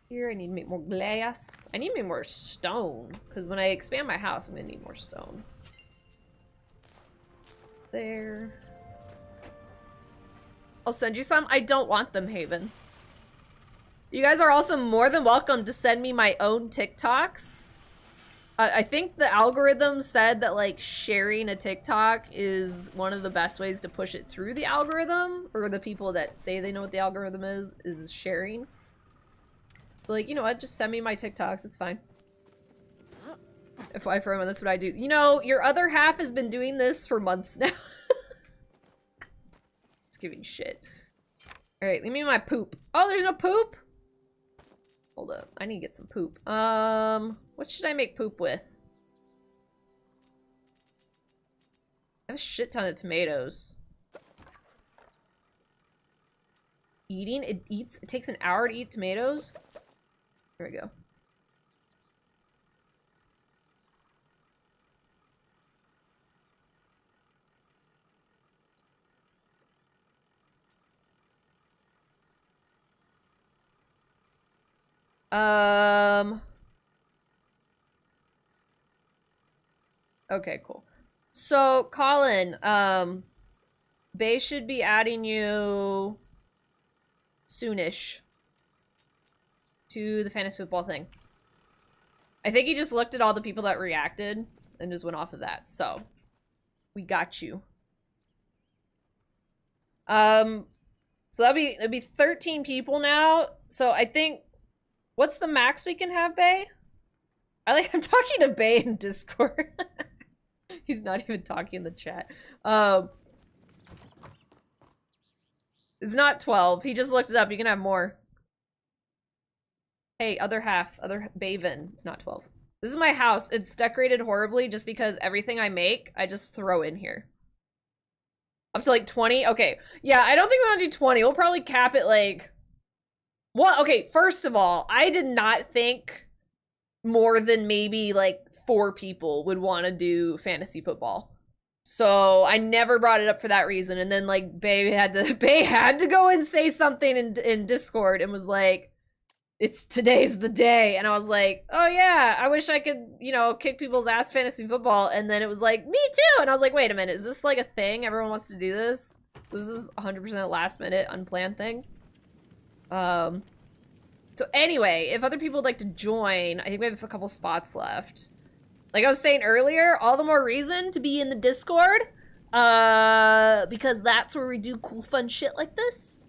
S1: Here, I need to make more glass. I need to make more stone, because when I expand my house, I'm gonna need more stone. There. I'll send you some. I don't want them, Haven. You guys are also more than welcome to send me my own TikToks. I think the algorithm said that, like, sharing a TikTok is one of the best ways to push it through the algorithm, or the people that say they know what the algorithm is sharing. So, like, you know what? Just send me my TikToks. It's fine. If I for that's what I do. You know, your other half has been doing this for months now. Just giving shit. Alright, leave me my poop. Oh, there's no poop? Hold up. I need to get some poop. What should I make poop with? I have a shit ton of tomatoes. Eating? It takes an hour to eat tomatoes? There we go. Okay, cool. So, Colin, Bay should be adding you soonish to the fantasy football thing. I think he just looked at all the people that reacted and just went off of that. So, we got you. So that'd be 13 people now. So I think, what's the max we can have, Bay? I'm talking to Bay in Discord. He's not even talking in the chat. It's not 12. He just looked it up. You can have more. Hey, other half. Other Baven. It's not 12. This is my house. It's decorated horribly just because everything I make, I just throw in here. Up to like 20? Okay. Yeah, I don't think we want to do 20. We'll probably cap it like... Well, okay, first of all, I did not think more than maybe like 4 people would want to do fantasy football. So I never brought it up for that reason. And then like Bay had to go and say something in Discord and was like, today's the day. And I was like, oh yeah, I wish I could, you know, kick people's ass fantasy football. And then it was like, me too. And I was like, wait a minute, is this like a thing? Everyone wants to do this? So this is 100% last minute unplanned thing. So anyway, if other people would like to join, I think we have a couple spots left. Like I was saying earlier, all the more reason to be in the Discord, because that's where we do cool, fun shit like this.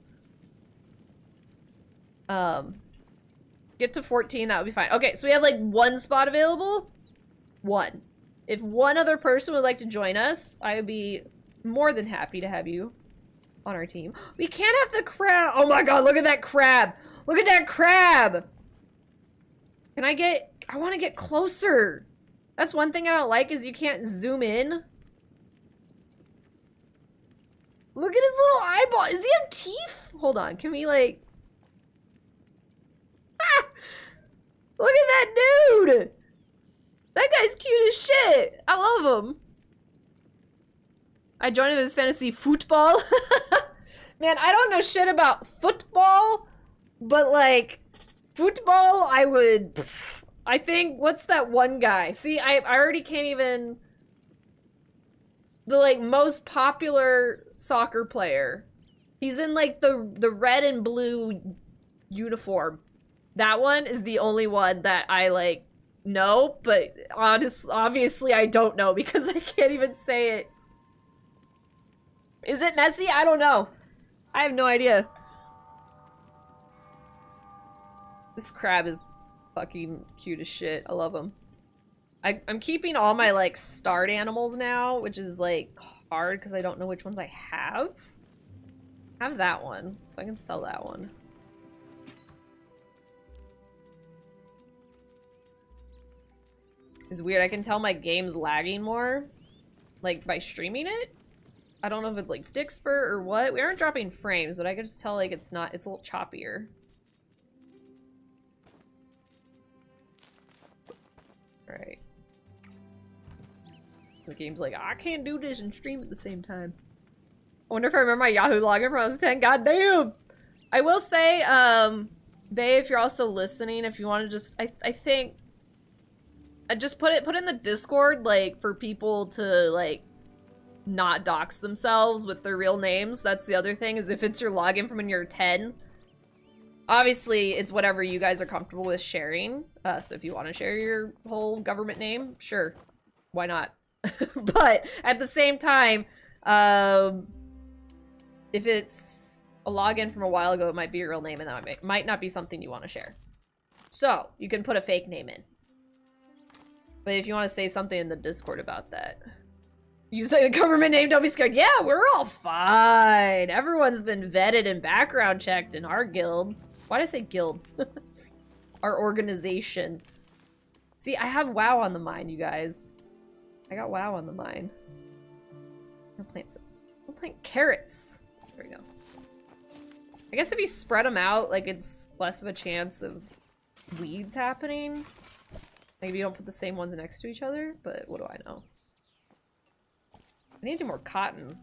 S1: Get to 14, that would be fine. Okay, so we have like 1 spot available. 1. If one other person would like to join us, I would be more than happy to have you on our team. We can't have the crab. Oh my god, look at that crab. Look at that crab. Can I want to get closer. That's one thing I don't like is you can't zoom in. Look at his little eyeball. Does he have teeth? Hold on. Can we like... Ah! Look at that dude. That guy's cute as shit. I love him. I joined him as fantasy football. Man, I don't know shit about football, but like football, I would... I think, what's that one guy? See, I already can't even... The, like, most popular soccer player He's in like the red and blue uniform. That one is the only one that I like know, but obviously I don't know because I can't even say it. Is it messy? I don't know. I have no idea. This crab is fucking cute as shit. I love him. I'm keeping all my like starred animals now, which is like hard because I don't know which ones I have. I have that one, so I can sell that one. It's weird, I can tell my game's lagging more, like, by streaming it. I don't know if it's, like, dixper or what. We aren't dropping frames, but I can just tell, like, it's a little choppier. Alright. The game's like, I can't do this and stream at the same time. I wonder if I remember my Yahoo login from when I was 10. God damn! I will say, Bae, if you're also listening, if you want to just, I think, just put in the Discord, like, for people to, like, not dox themselves with their real names. That's the other thing, is if it's your login from when you're 10, obviously, it's whatever you guys are comfortable with sharing. So if you want to share your whole government name, sure. Why not? But at the same time, if it's a login from a while ago, it might be your real name, and that might not be something you want to share. So, you can put a fake name in. But if you want to say something in the Discord about that, you say the government name, don't be scared. Yeah, we're all fine. Everyone's been vetted and background checked in our guild. Why did I say guild? Our organization. See, I have WoW on the mind, you guys. I got WoW on the mind. I'm planting carrots. There we go. I guess if you spread them out, like, it's less of a chance of weeds happening. Maybe you don't put the same ones next to each other, but what do I know? I need to do more cotton.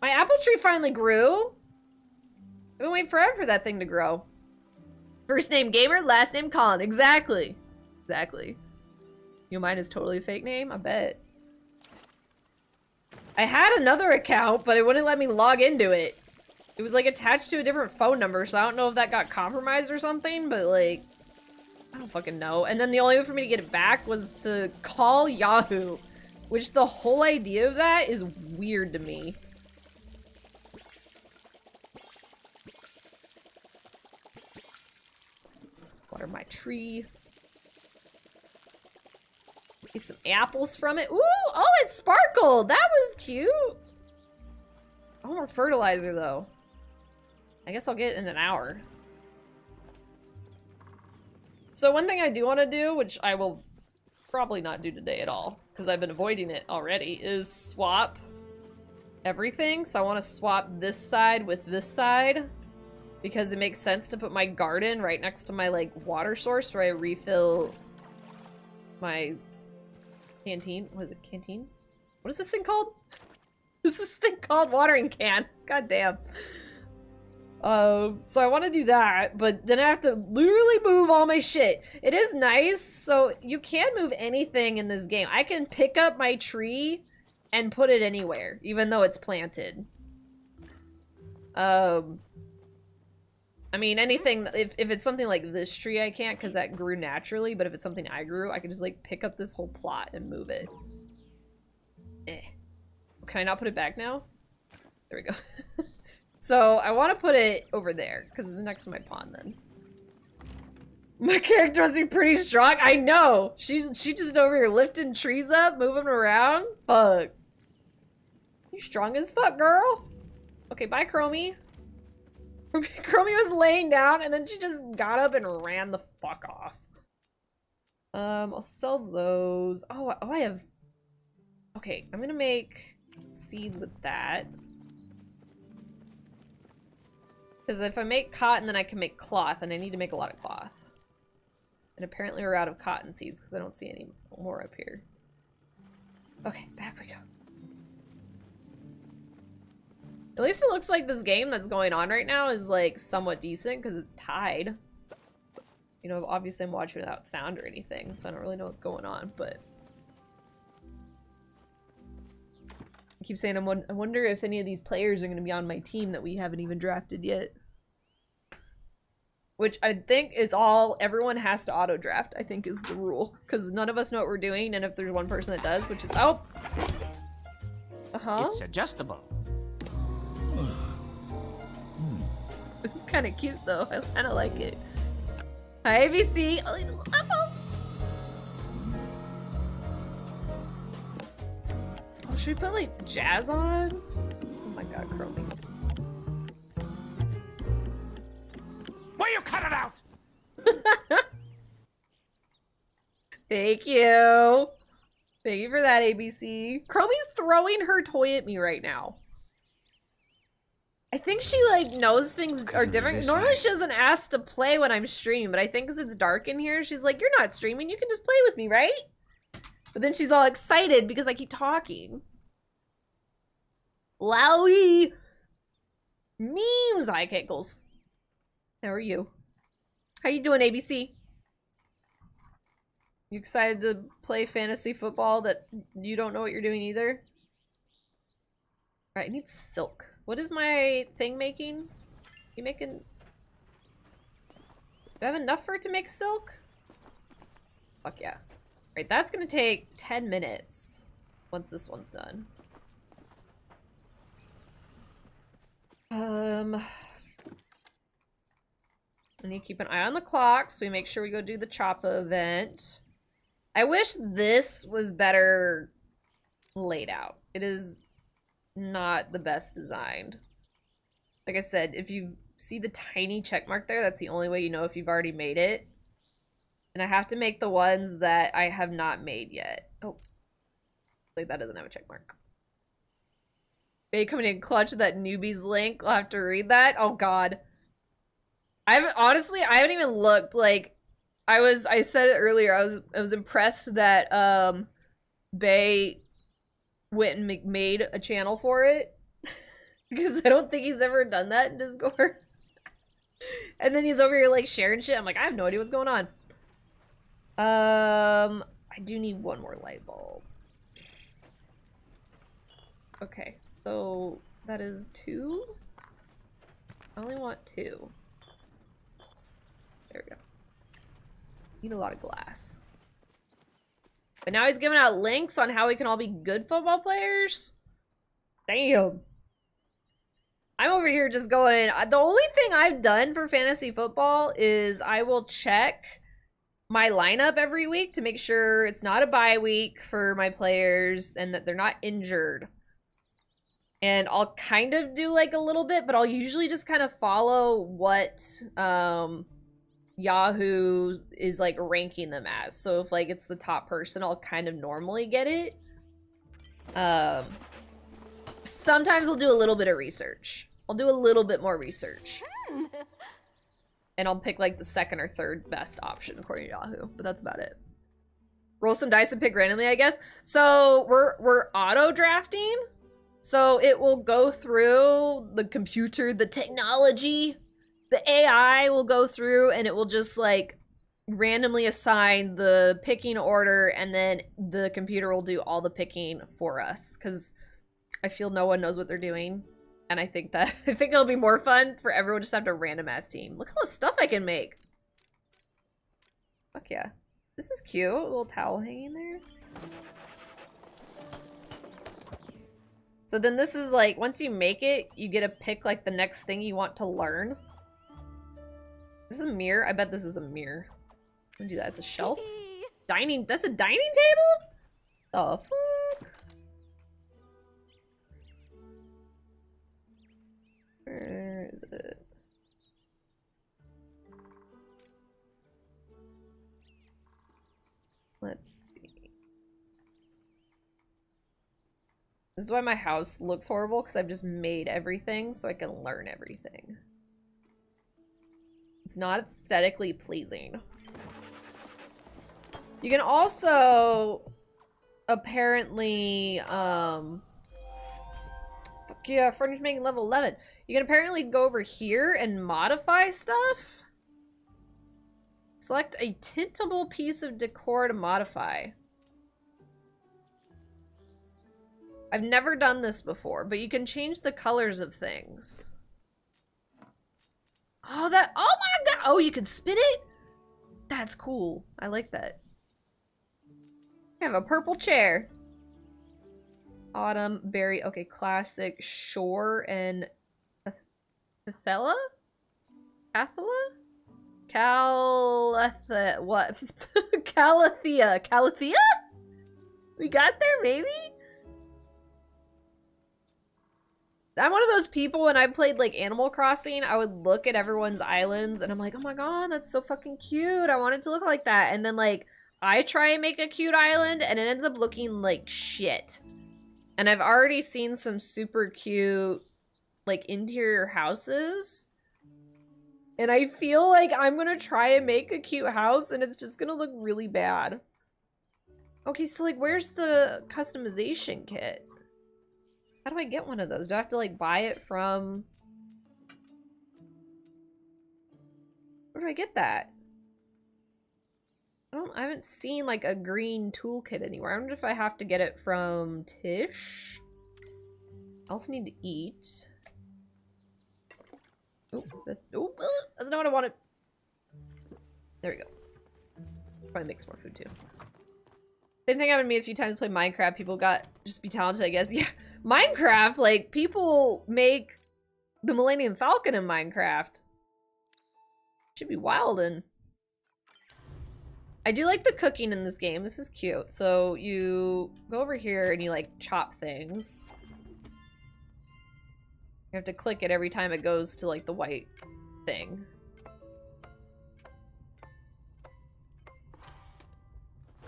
S1: My apple tree finally grew! I've been waiting forever for that thing to grow. First name Gamer, last name Colin. Exactly. Exactly. You know, mine is totally a fake name? I bet. I had another account, but it wouldn't let me log into it. It was, like, attached to a different phone number, so I don't know if that got compromised or something, but, like, I don't fucking know. And then the only way for me to get it back was to call Yahoo, which the whole idea of that is weird to me. Water my tree. Get some apples from it. Ooh! Oh, it sparkled! That was cute! I want more fertilizer, though. I guess I'll get it in an hour. So one thing I do want to do, which I will probably not do today at all, because I've been avoiding it already, is swap everything. So I want to swap this side with this side, because it makes sense to put my garden right next to my, like, water source where I refill my canteen. What is it? Canteen? What is this thing called? This is this thing called watering can. God damn. So I want to do that, but then I have to literally move all my shit. It is nice, so you can move anything in this game. I can pick up my tree and put it anywhere, even though it's planted. I mean, anything, if it's something like this tree, I can't, because that grew naturally, but if it's something I grew, I can just, like, pick up this whole plot and move it. Can I not put it back now? There we go. So, I want to put it over there, because it's next to my pond, then. My character must be pretty strong. I know! She just over here lifting trees up, moving them around. Fuck. You strong as fuck, girl. Okay, bye, Chromie. Chromie was laying down, and then she just got up and ran the fuck off. I'll sell those. Oh, I have... Okay, I'm gonna make seeds with that. Because if I make cotton, then I can make cloth, and I need to make a lot of cloth. And apparently we're out of cotton seeds, because I don't see any more up here. Okay, back we go. At least it looks like this game that's going on right now is, like, somewhat decent, because it's tied. You know, obviously I'm watching without sound or anything, so I don't really know what's going on, but... I'm keep saying I wonder if any of these players are going to be on my team that we haven't even drafted yet. Which I think is all, everyone has to auto draft, I think is the rule. Because none of us know what we're doing, and if there's one person that does, which is, oh! Uh-huh.
S7: It's adjustable.
S1: It's kind of cute though, I kind of like it. Hi, ABC! Oh, little apple! Oh, should we put like jazz on? Oh my god, Chromie.
S7: Will you cut it out?
S1: Thank you. Thank you for that, ABC. Chromie's throwing her toy at me right now. I think she like knows things are different. Normally she doesn't ask to play when I'm streaming, but I think because it's dark in here, she's like, you're not streaming, you can just play with me, right? But then she's all excited because I keep talking. Lowy! Memes! Hi, Kickles. How are you? How you doing, ABC? You excited to play fantasy football that you don't know what you're doing either? Alright, I need silk. What is my thing making? You making... Do I have enough for it to make silk? Fuck yeah. Alright, that's gonna take 10 minutes once this one's done. I need to keep an eye on the clock so we make sure we go do the Choppa event. I wish this was better laid out. It is not the best designed. Like I said, if you see the tiny check mark there, that's the only way you know if you've already made it. And I have to make the ones that I have not made yet. Oh, like that doesn't have a check mark. Bay coming in clutch with that newbies link. I'll have to read that. Oh god. I haven't even looked. Like I said it earlier, I was impressed that Bay went and made a channel for it. Because I don't think he's ever done that in Discord. And then he's over here like sharing shit. I'm like, I have no idea what's going on. I do need one more light bulb. Okay, so that is 2. I only want 2. There we go. Need a lot of glass. But now he's giving out links on how we can all be good football players. Damn. I'm over here just going, the only thing I've done for fantasy football is I will check my lineup every week to make sure it's not a bye week for my players and that they're not injured. And I'll kind of do like a little bit, but I'll usually just kind of follow what Yahoo is like ranking them as. So if like it's the top person, I'll kind of normally get it. Sometimes I'll do a little bit of research. I'll do a little bit more research. And I'll pick like the second or third best option according to Yahoo, but that's about it. Roll some dice and pick randomly, I guess. So we're auto drafting. So it will go through the computer, the technology, the AI will go through and it will just like randomly assign the picking order, and then the computer will do all the picking for us because I feel no one knows what they're doing. And I think it'll be more fun for everyone just to have a random ass team. Look how much stuff I can make. Fuck yeah. This is cute. A little towel hanging there. So then this is like, once you make it, you get to pick like the next thing you want to learn. This is a mirror. I bet this is a mirror. I'm gonna do that. It's a shelf. Dining. That's a dining table? Oh, fuck. Where is it? Let's see. This is why my house looks horrible, because I've just made everything so I can learn everything. It's not aesthetically pleasing. You can also apparently, fuck yeah, furniture making level 11. You can apparently go over here and modify stuff. Select a tintable piece of decor to modify. I've never done this before, but you can change the colors of things. Oh, that, oh my god! Oh, you can spin it? That's cool. I like that. I have a purple chair. Autumn, berry, okay, classic, shore, and Cathella? Calatha, what? Calathea. Calathea? We got there, maybe? I'm one of those people when I played like Animal Crossing, I would look at everyone's islands and I'm like, oh my god, that's so fucking cute. I want it to look like that. And then like, I try and make a cute island and it ends up looking like shit. And I've already seen some super cute like interior houses. And I feel like I'm gonna try and make a cute house and it's just gonna look really bad. Okay, so like where's the customization kit? How do I get one of those? Do I have to like buy it from... Where do I get that? I haven't seen like a green toolkit anywhere. I wonder if I have to get it from Tish. I also need to eat. Oh, that's not what I wanted. There we go. Probably make some more food too. Same thing happened to me a few times. Play Minecraft. People got just be talented, I guess. Yeah, Minecraft. Like people make the Millennium Falcon in Minecraft. Should be wildin'. I do like the cooking in this game. This is cute. So you go over here and you like chop things. You have to click it every time it goes to like the white thing.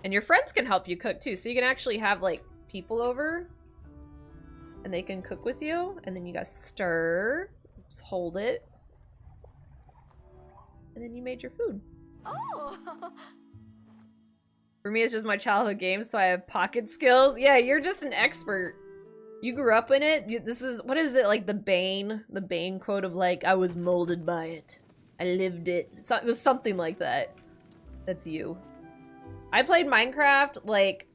S1: And your friends can help you cook too. So you can actually have like people over and they can cook with you. And then you guys stir, just hold it. And then you made your food.
S6: Oh.
S1: For me, it's just my childhood game, so I have pocket skills. Yeah, you're just an expert. You grew up in it. This is, what is it, like the Bane quote of like, I was molded by it. I lived it. So, it was something like that. That's you. I played Minecraft, like,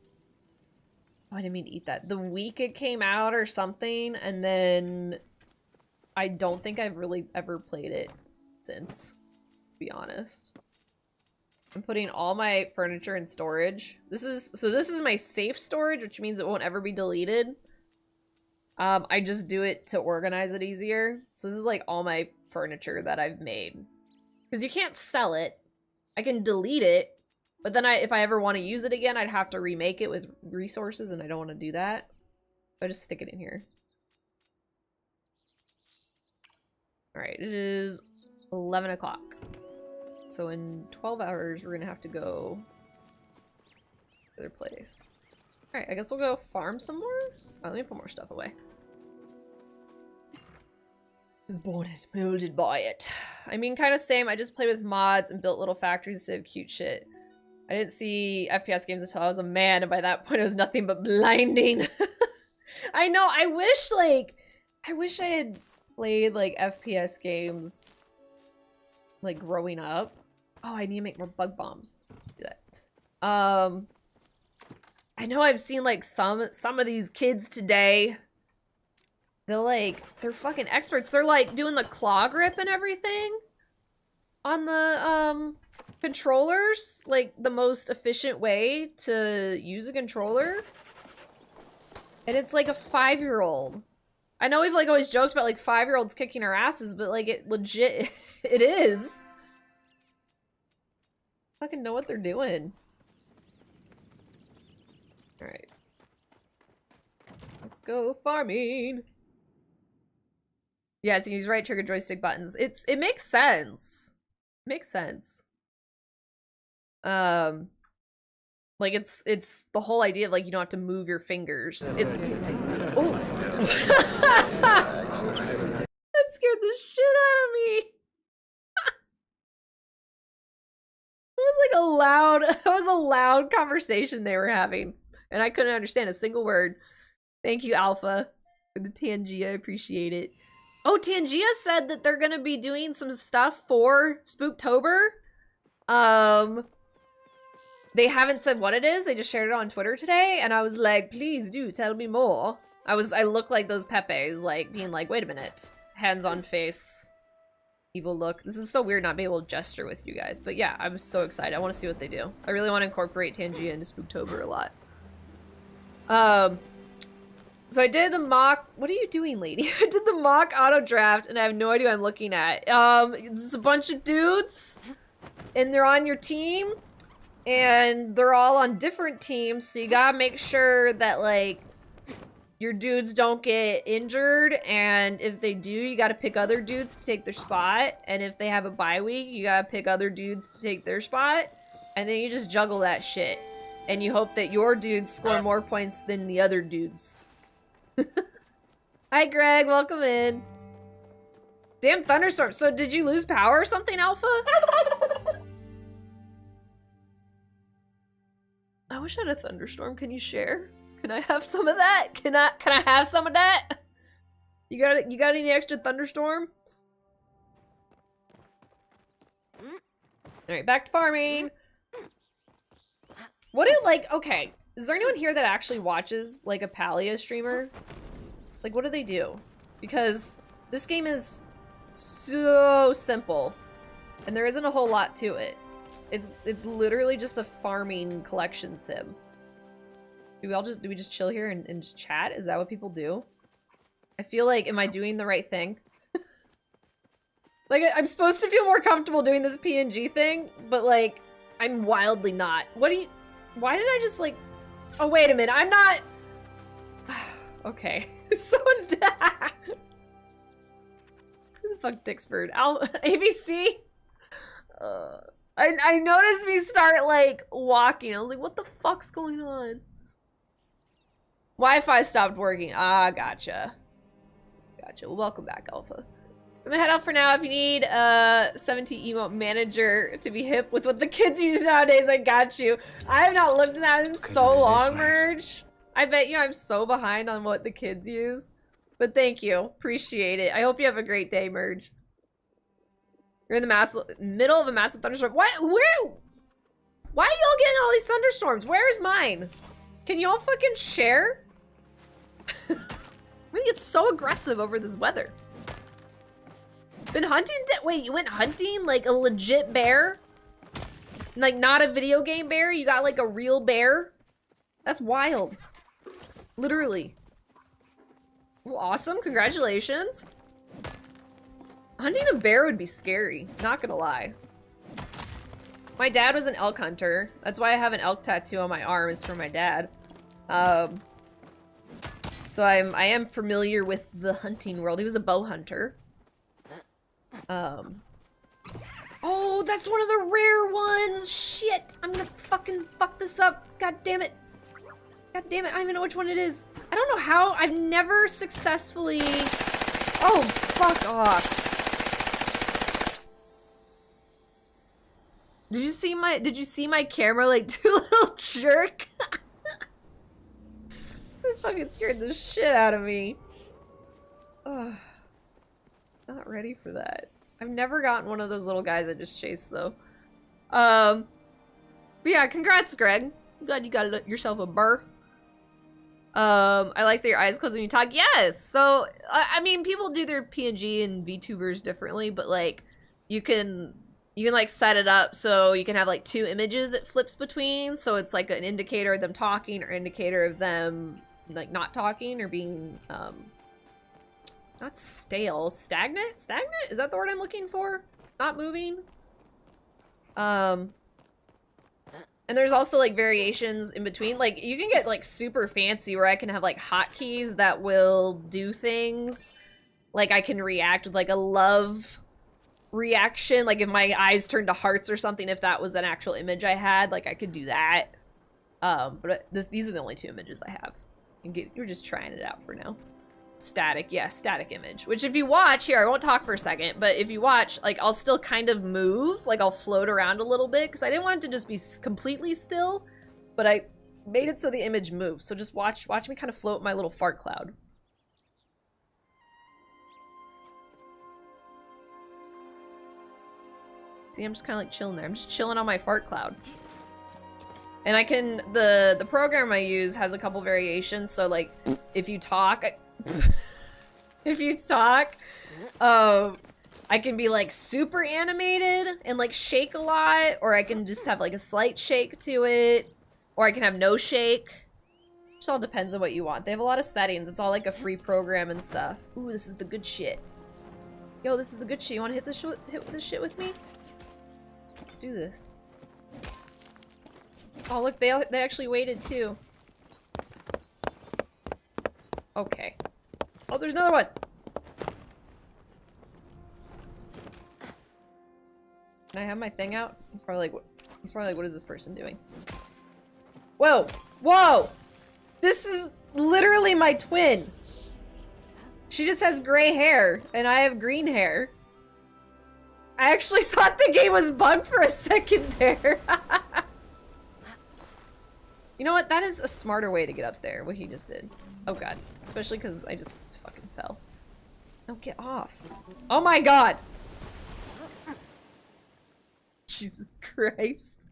S1: oh, I didn't mean to eat that. The week it came out or something, and then I don't think I've really ever played it since, to be honest. I'm putting all my furniture in storage. This is my safe storage, which means it won't ever be deleted. I just do it to organize it easier. So this is like all my furniture that I've made. Because you can't sell it. I can delete it, but then if I ever want to use it again, I'd have to remake it with resources, and I don't want to do that. So I just stick it in here. Alright, it is 11 o'clock. So in 12 hours, we're gonna have to go to their place. Alright, I guess we'll go farm some more? Oh, let me put more stuff away. Was born it, molded by it. I mean, kind of same. I just played with mods and built little factories instead of cute shit. I didn't see FPS games until I was a man, and by that point it was nothing but blinding. I know, I wish I had played, like, FPS games, like, growing up. Oh, I need to make more bug bombs. Do that. I know I've seen, like, some of these kids today. They're fucking experts. They're, like, doing the claw grip and everything on the, controllers. Like, the most efficient way to use a controller. And it's, like, a 5-year-old. I know we've, like, always joked about, like, 5-year-olds kicking our asses, but, like, it legit, it is. Fucking know what they're doing. Alright. Let's go farming. Yeah, so you use right trigger joystick buttons. It makes sense. It makes sense. Like it's the whole idea of like you don't have to move your fingers. Oh. That scared the shit out of me. It was a loud conversation they were having. And I couldn't understand a single word. Thank you, Alpha, for the Tangia. I appreciate it. Oh, Tangia said that they're gonna be doing some stuff for Spooktober. They haven't said what it is. They just shared it on Twitter today. And I was like, please do tell me more. I look like those Pepes, like, being like, wait a minute. Hands on face. Evil look. This is so weird not being able to gesture with you guys. But yeah, I'm so excited. I want to see what they do. I really want to incorporate Tangia into Spooktober a lot. So I did the mock... What are you doing, lady? I did the mock auto draft, and I have no idea what I'm looking at. It's a bunch of dudes, and they're on your team, and they're all on different teams, so you gotta make sure that, like, your dudes don't get injured, and if they do, you gotta pick other dudes to take their spot, and if they have a bye week, you gotta pick other dudes to take their spot, and then you just juggle that shit, and you hope that your dudes score more points than the other dudes. Hi, Greg. Welcome in. Damn thunderstorm. So did you lose power or something, Alpha? I wish I had a thunderstorm. Can you share? Can I have some of that? Can I have some of that? You got any extra thunderstorm? All right, back to farming. What do like? Okay. Is there anyone here that actually watches, like, a Palia streamer? Like, what do they do? Because this game is so simple, and there isn't a whole lot to it. It's literally just a farming collection sim. Do we just chill here and just chat? Is that what people do? I feel like, am I doing the right thing? Like, I'm supposed to feel more comfortable doing this PNG thing, but, like, I'm wildly not. Why did I just, like... Oh, wait a minute, I'm not... Okay. Someone's dead. Who the fuck dixper? ABC? I noticed me start, like, walking. I was like, what the fuck's going on? Wi-Fi stopped working. Ah, gotcha. Gotcha. Well, welcome back, Alpha. I'm gonna head out for now. If you need a 17 emote manager to be hip with what the kids use nowadays, I got you. I have not looked at that in so long, Merge. I bet you I'm so behind on what the kids use. But thank you. Appreciate it. I hope you have a great day, Merge. You're in the middle of a massive thunderstorm. What? Where? Why are y'all getting all these thunderstorms? Where's mine? Can y'all fucking share? I think it's so aggressive over this weather. Been hunting? Wait, you went hunting? Like a legit bear? Like not a video game bear? You got like a real bear? That's wild. Literally. Well, awesome. Congratulations. Hunting a bear would be scary. Not gonna lie. My dad was an elk hunter. That's why I have an elk tattoo on my arm, is for my dad. So I am familiar with the hunting world. He was a bow hunter. Oh, that's one of the rare ones. Shit, I'm gonna fucking fuck this up. God damn it. God damn it, I don't even know which one it is. I don't know how. I've never successfully... Oh, fuck off. Did you see my camera like do a little jerk? It fucking scared the shit out of me. Ugh. Not ready for that. I've never gotten one of those little guys that just chase though. But yeah, congrats, Greg. I'm glad you got yourself a burr. I like that your eyes closed when you talk. Yes. So I mean, people do their PNG and VTubers differently, but like you can like set it up so you can have like 2 images it flips between. So it's like an indicator of them talking or indicator of them like not talking or being not stale, stagnant? Stagnant? Is that the word I'm looking for? Not moving? And there's also like variations in between. Like you can get like super fancy where I can have like hotkeys that will do things. Like I can react with like a love reaction. Like if my eyes turned to hearts or something, if that was an actual image I had, like I could do that. But these are the only 2 images I have. You're just trying it out for now. Static, yeah, static image. Which if you watch, here, I won't talk for a second, but if you watch, like, I'll still kind of move. Like, I'll float around a little bit, because I didn't want it to just be completely still, but I made it so the image moves. So just watch me kind of float my little fart cloud. See, I'm just kind of like chilling there. I'm just chilling on my fart cloud. And I can, the program I use has a couple variations, so like, if you talk, if you talk, I can be like super animated and like shake a lot, or I can just have like a slight shake to it, or I can have no shake. Just all depends on what you want. They have a lot of settings. It's all like a free program and stuff. Ooh, this is the good shit. Yo, this is the good shit. You wanna hit this shit with me? Let's do this. Oh, look, they actually waited, too. Okay. Oh, there's another one! Can I have my thing out? It's probably like, what is this person doing? Whoa! Whoa! This is literally my twin! She just has gray hair, and I have green hair. I actually thought the game was bugged for a second there. You know what? That is a smarter way to get up there, what he just did. Oh god. Especially because I just fucking fell. No, get off. Oh my god! Jesus Christ.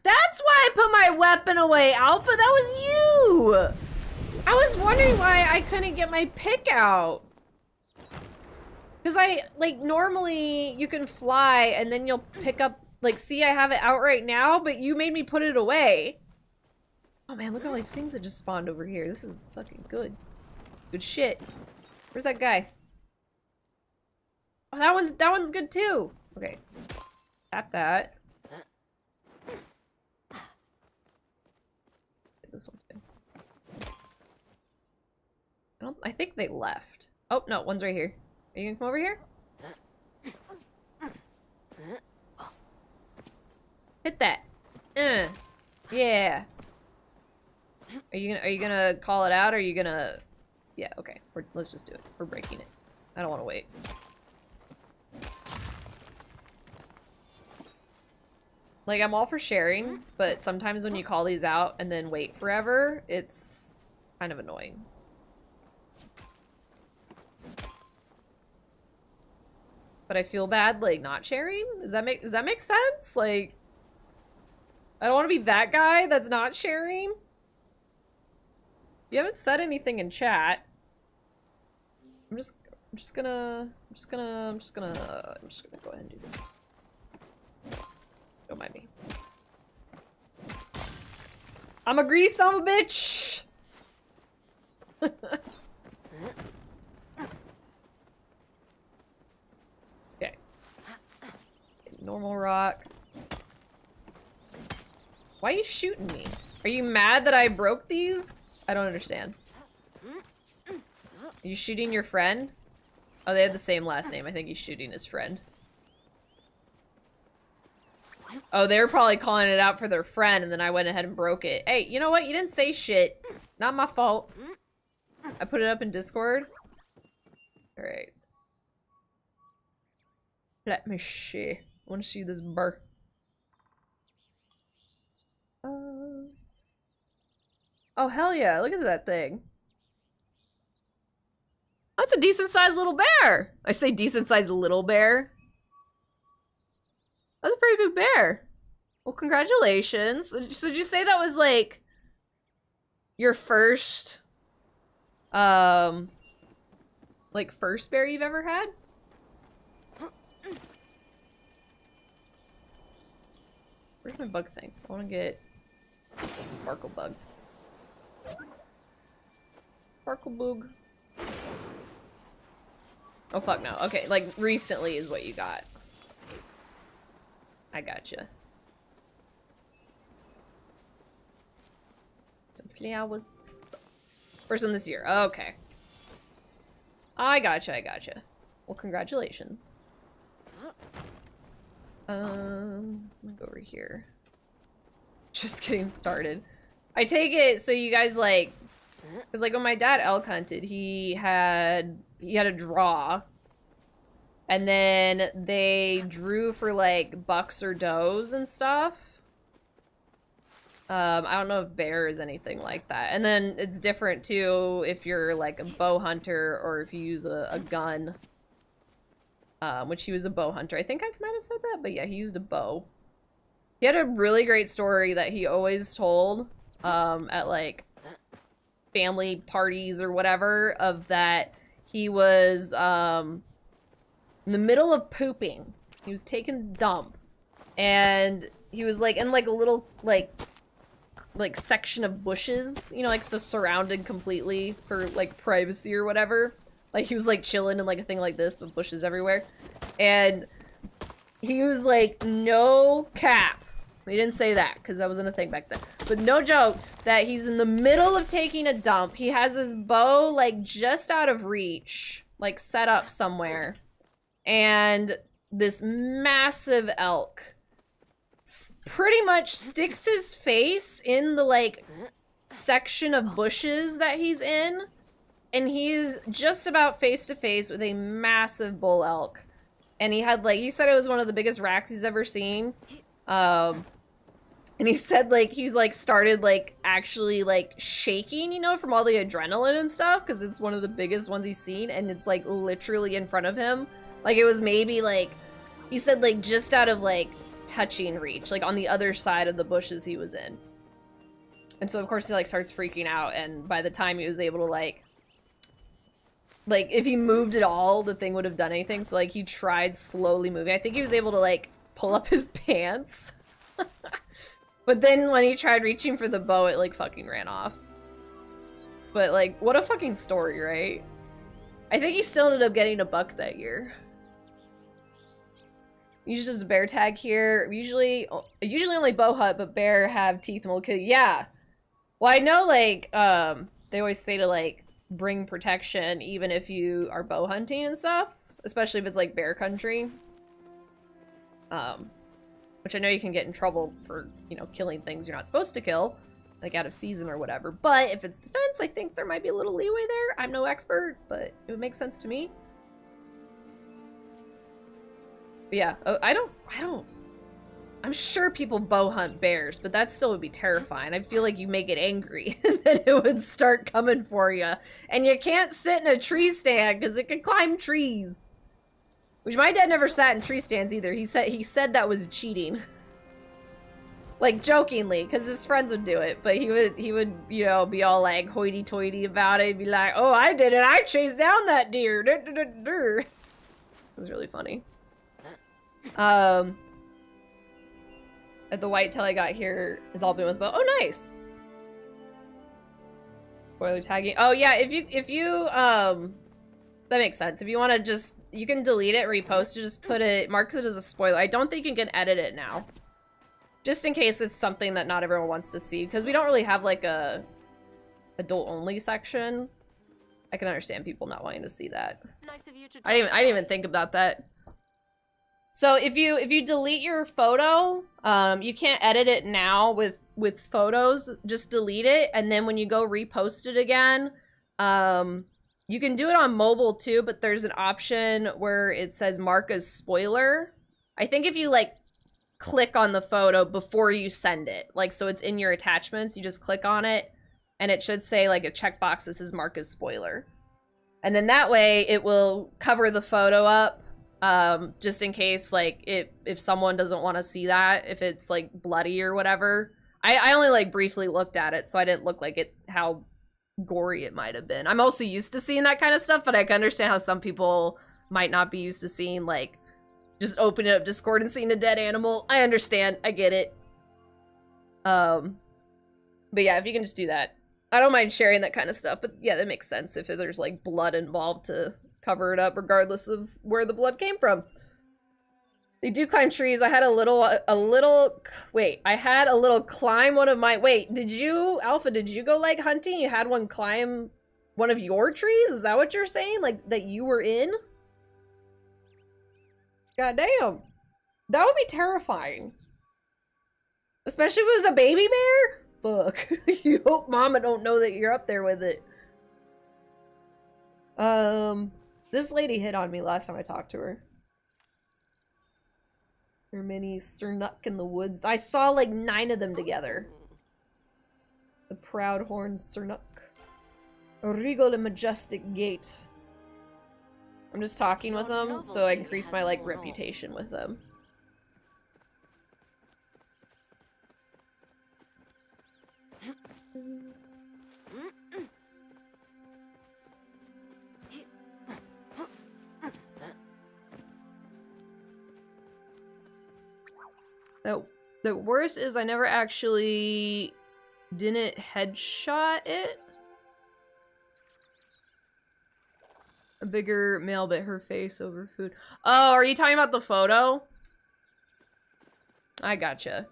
S1: That's why I put my weapon away, Alpha! That was you! I was wondering why I couldn't get my pick out. Because like, normally you can fly and then you'll pick up, like, see I have it out right now, but you made me put it away. Oh man, look at all these things that just spawned over here. This is fucking good. Good shit. Where's that guy? Oh, that one's good too. Okay. Tap that. Get this one too. I think they left. Oh, no, one's right here. Are you gonna come over here? Hit that. Yeah. Are you gonna call it out, or are you gonna... Yeah, okay. Let's just do it. We're breaking it. I don't want to wait. Like, I'm all for sharing, but sometimes when you call these out and then wait forever, it's kind of annoying. But I feel bad, like, not sharing? Does that make sense? Like, I don't want to be that guy that's not sharing. You haven't said anything in chat. I'm just gonna go ahead and do this. Don't mind me. I'm a greedy son of a bitch! Okay. Normal rock. Why are you shooting me? Are you mad that I broke these? I don't understand. Are you shooting your friend? Oh, they have the same last name. I think he's shooting his friend. Oh, they were probably calling it out for their friend, and then I went ahead and broke it. Hey, you know what? You didn't say shit. Not my fault. I put it up in Discord. Alright. Let me see. I want to see this burr. Oh, hell yeah. Look at that thing. That's a decent-sized little bear. I say decent-sized little bear. That's a pretty big bear. Well, congratulations. So did you say that was, like, your first, like, first bear you've ever had? Where's my bug thing? I want to get sparkle bug. Sparkle bug. Oh, fuck no. Okay, like, recently is what you got. I gotcha. Some flowers. First one this year. Okay. I gotcha, I gotcha. Well, congratulations. I'm gonna go over here. Just getting started. I take it, so you guys, like... Because, like, when my dad elk hunted, he had a draw. And then they drew for, like, bucks or does and stuff. I don't know if bear is anything like that. And then it's different, too, if you're, like, a bow hunter or if you use a gun. Which he was a bow hunter. I think I might have said that, but yeah, he used a bow. He had a really great story that he always told at like family parties or whatever, of that he was in the middle of pooping. He was taking a dump, and he was like in like a little like section of bushes, you know, like so surrounded completely for like privacy or whatever. Like he was like chilling in like a thing like this, but bushes everywhere. And he was like, no cap. He didn't say that because that wasn't a thing back then. But no joke that he's in the middle of taking a dump. He has his bow like just out of reach, like set up somewhere. And this massive elk pretty much sticks his face in the like section of bushes that he's in, and he's just about face to face with a massive bull elk. And he had like, he said it was one of the biggest racks he's ever seen. And he said like he's like started like actually like shaking, you know, from all the adrenaline and stuff, because it's one of the biggest ones he's seen, and it's like literally in front of him. Like it was maybe like, he said like just out of like touching reach, like on the other side of the bushes he was in. And so of course he like starts freaking out, and by the time he was able to like if he moved at all, the thing would have done anything. So like he tried slowly moving. I think he was able to like pull up his pants. But then when he tried reaching for the bow, it like fucking ran off. But like, what a fucking story, right? I think he still ended up getting a buck that year. Usually just a bear tag here. Usually only bow hunt, but bear have teeth and will kill you. Yeah. Well, I know like, they always say to like bring protection even if you are bow hunting and stuff, especially if it's like bear country. Which I know you can get in trouble for, you know, killing things you're not supposed to kill, like out of season or whatever. But if it's defense, I think there might be a little leeway there. I'm no expert, but it would make sense to me. But yeah, I'm sure people bow hunt bears, but that still would be terrifying. I feel like you make it angry and then it would start coming for you. And you can't sit in a tree stand because it can climb trees. Which my dad never sat in tree stands either. He said that was cheating. Like jokingly, because his friends would do it, but he would, you know, be all like hoity-toity about it. He'd be like, "Oh, I did it. I chased down that deer." It was really funny. At the whitetail I got here has all been with bow. Oh, nice. Spoiler tagging. Oh yeah, if you that makes sense. If you want to just, you can delete it, repost it, just put it, marks it as a spoiler. I don't think you can edit it now. Just in case it's something that not everyone wants to see, because we don't really have like a adult only section. I can understand people not wanting to see that.
S6: Nice of you to
S1: I didn't even think about that. So if you delete your photo, you can't edit it now with photos. Just delete it, and then when you go repost it again, you can do it on mobile too, but there's an option where it says mark as spoiler. I think if you like click on the photo before you send it, like so it's in your attachments, you just click on it and it should say like a checkbox that says mark as spoiler. And then that way it will cover the photo up, just in case like if someone doesn't want to see that, if it's like bloody or whatever. I only like briefly looked at it, so I didn't look like it how gory it might have been. I'm also used to seeing that kind of stuff, but I can understand how some people might not be used to seeing like just opening up Discord and seeing a dead animal. I understand. I get it. But yeah, if you can just do that. I don't mind sharing that kind of stuff, but yeah, that makes sense if there's like blood involved to cover it up regardless of where the blood came from. They do climb trees. I had a little climb one of my, Alpha, did you go like hunting? You had one climb one of your trees? Is that what you're saying? Like that you were in? God damn. That would be terrifying. Especially if it was a baby bear? Fuck. You hope mama don't know that you're up there with it. This lady hit on me last time I talked to her. There are many Sernuk in the woods. I saw like 9 of them together. The proud horned Sernuk. A regal and majestic gait. I'm just talking with them so I increase my like reputation with them. The worst is I never actually didn't headshot it. A bigger male bit her face over food. Oh, are you talking about the photo? I gotcha.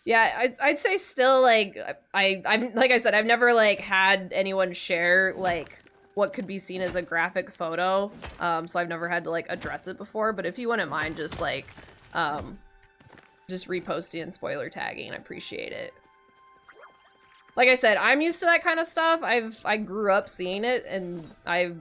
S1: Yeah, I'd say still, like, I'm like I said, I've never, like, had anyone share, like, what could be seen as a graphic photo, so I've never had to, like, address it before, but if you wouldn't mind just, like, just reposting and spoiler tagging, I appreciate it. Like I said, I'm used to that kind of stuff. I grew up seeing it, and I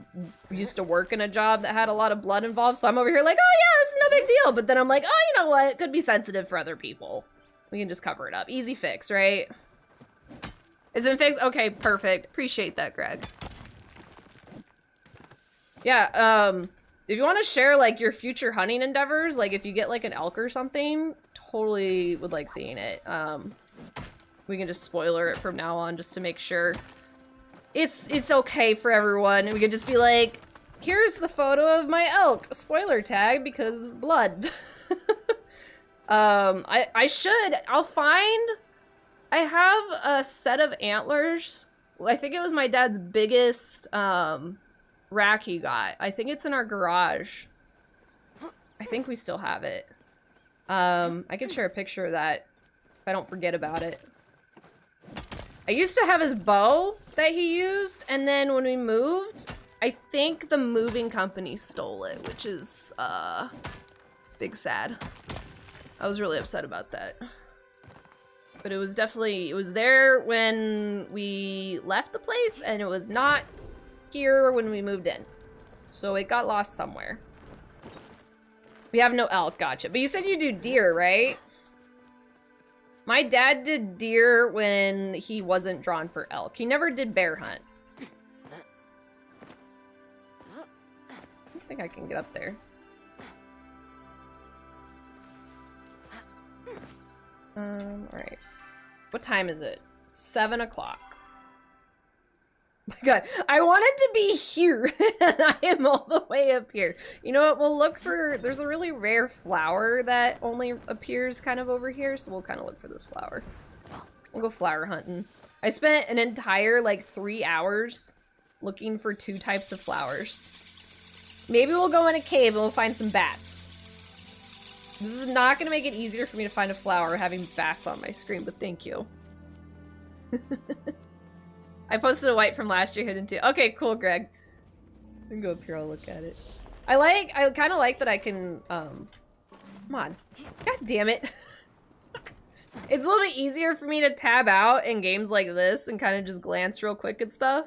S1: used to work in a job that had a lot of blood involved, so I'm over here like, oh yeah, this is no big deal, but then I'm like, oh, you know what, it could be sensitive for other people. We can just cover it up. Easy fix, right? It's been fixed? Okay, perfect. Appreciate that, Greg. Yeah, if you want to share, like, your future hunting endeavors, like, if you get, like, an elk or something, totally would like seeing it. We can just spoiler it from now on just to make sure it's okay for everyone. We could just be like, here's the photo of my elk. Spoiler tag because blood. I'll find, I have a set of antlers. I think it was my dad's biggest, rack he got. I think it's in our garage. I think we still have it. I can share a picture of that if I don't forget about it. I used to have his bow that he used, and then when we moved, I think the moving company stole it, which is, big sad. I was really upset about that. But it was definitely, it was there when we left the place, and it was not here when we moved in. So it got lost somewhere. We have no elk, gotcha. But you said you do deer, right? My dad did deer when he wasn't drawn for elk. He never did bear hunt. I think I can get up there. Alright. What time is it? 7 o'clock. Oh my god, I wanted to be here, and I am all the way up here. You know what, we'll look for, there's a really rare flower that only appears kind of over here, so we'll kind of look for this flower. We'll go flower hunting. I spent an entire, like, 3 hours looking for 2 types of flowers. Maybe we'll go in a cave and we'll find some bats. This is not going to make it easier for me to find a flower having bats on my screen, but thank you. I posted a white from last year hidden too. Okay, cool, Greg. I can go up here, I'll look at it. I kind of like that I can, come on. God damn it. It's a little bit easier for me to tab out in games like this and kind of just glance real quick at stuff.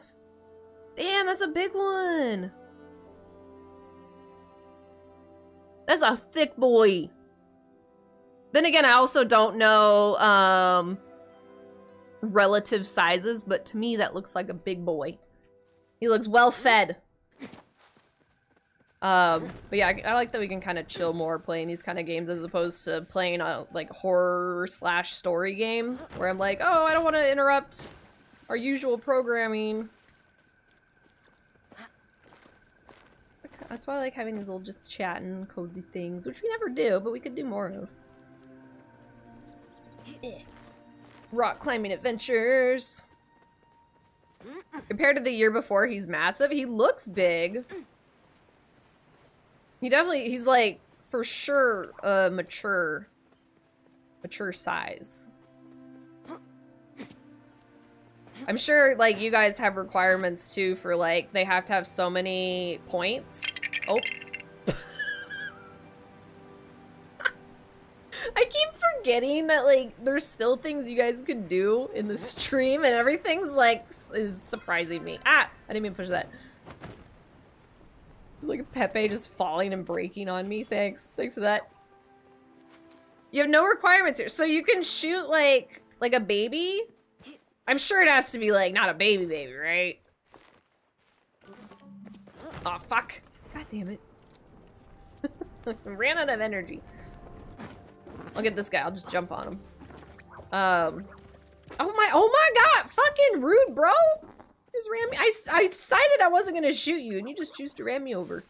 S1: Damn, that's a big one. That's a thick boy. Then again, I also don't know, relative sizes, but to me that looks like a big boy. He looks well fed. But yeah, I like that we can kind of chill more playing these kind of games as opposed to playing a like horror / story game where I'm like, oh, I don't want to interrupt our usual programming. That's why I like having these little just chatting cozy things, which we never do, but we could do more of. Rock climbing adventures. Compared to the year before, he's massive. He looks big. He's like, for sure, a mature size. I'm sure, like, you guys have requirements, too, for, like, they have to have so many points. Oh. I keep forgetting that, like, there's still things you guys can do in the stream, and everything's, like, is surprising me. Ah! I didn't even push that. Like a Pepe just falling and breaking on me. Thanks. Thanks for that. You have no requirements here. So you can shoot, like a baby? I'm sure it has to be, like, not a baby, right? Aw, oh, fuck. God damn it. Ran out of energy. I'll get this guy. I'll just jump on him. Oh my god! Fucking rude, bro! Just ran me. I decided I wasn't gonna shoot you, and you just choose to ram me over.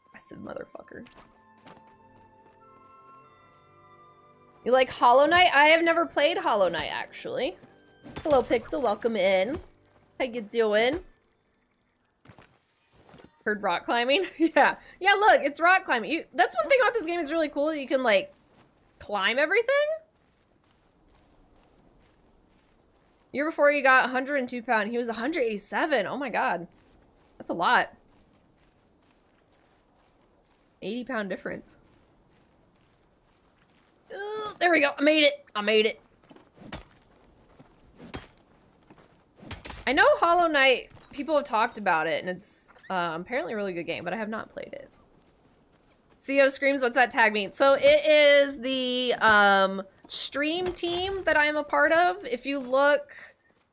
S1: Aggressive motherfucker. You like Hollow Knight? I have never played Hollow Knight, actually. Hello, Pixel. Welcome in. How you doing? Heard rock climbing? Yeah. Yeah, look, it's rock climbing. That's one thing about this game. It's really cool that you can, like, climb everything. Year before you got 102 pound. He was 187. Oh my god. That's a lot. 80 pound difference. Ugh, there we go. I made it. I made it. I know Hollow Knight, people have talked about it, and it's apparently a really good game, but I have not played it. CEO Screams, what's that tag mean? So it is the stream team that I am a part of. If you look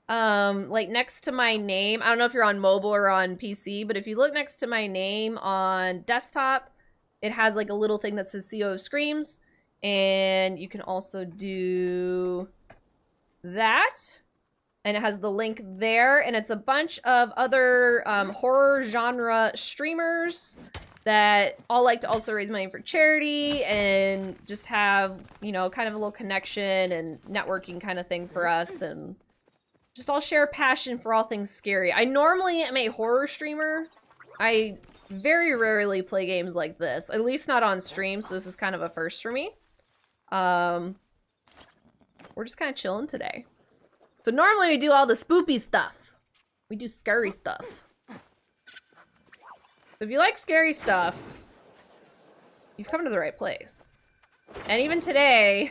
S1: like next to my name, I don't know if you're on mobile or on PC, but if you look next to my name on desktop, it has like a little thing that says CEO Screams, and you can also do that. And it has the link there, and it's a bunch of other horror genre streamers that all like to also raise money for charity and just have, you know, kind of a little connection and networking kind of thing for us, and just all share passion for all things scary. I normally am a horror streamer. I very rarely play games like this, at least not on stream, so this is kind of a first for me. We're just kind of chilling today. So normally we do all the spoopy stuff. We do scary stuff. So if you like scary stuff, you've come to the right place. And even today,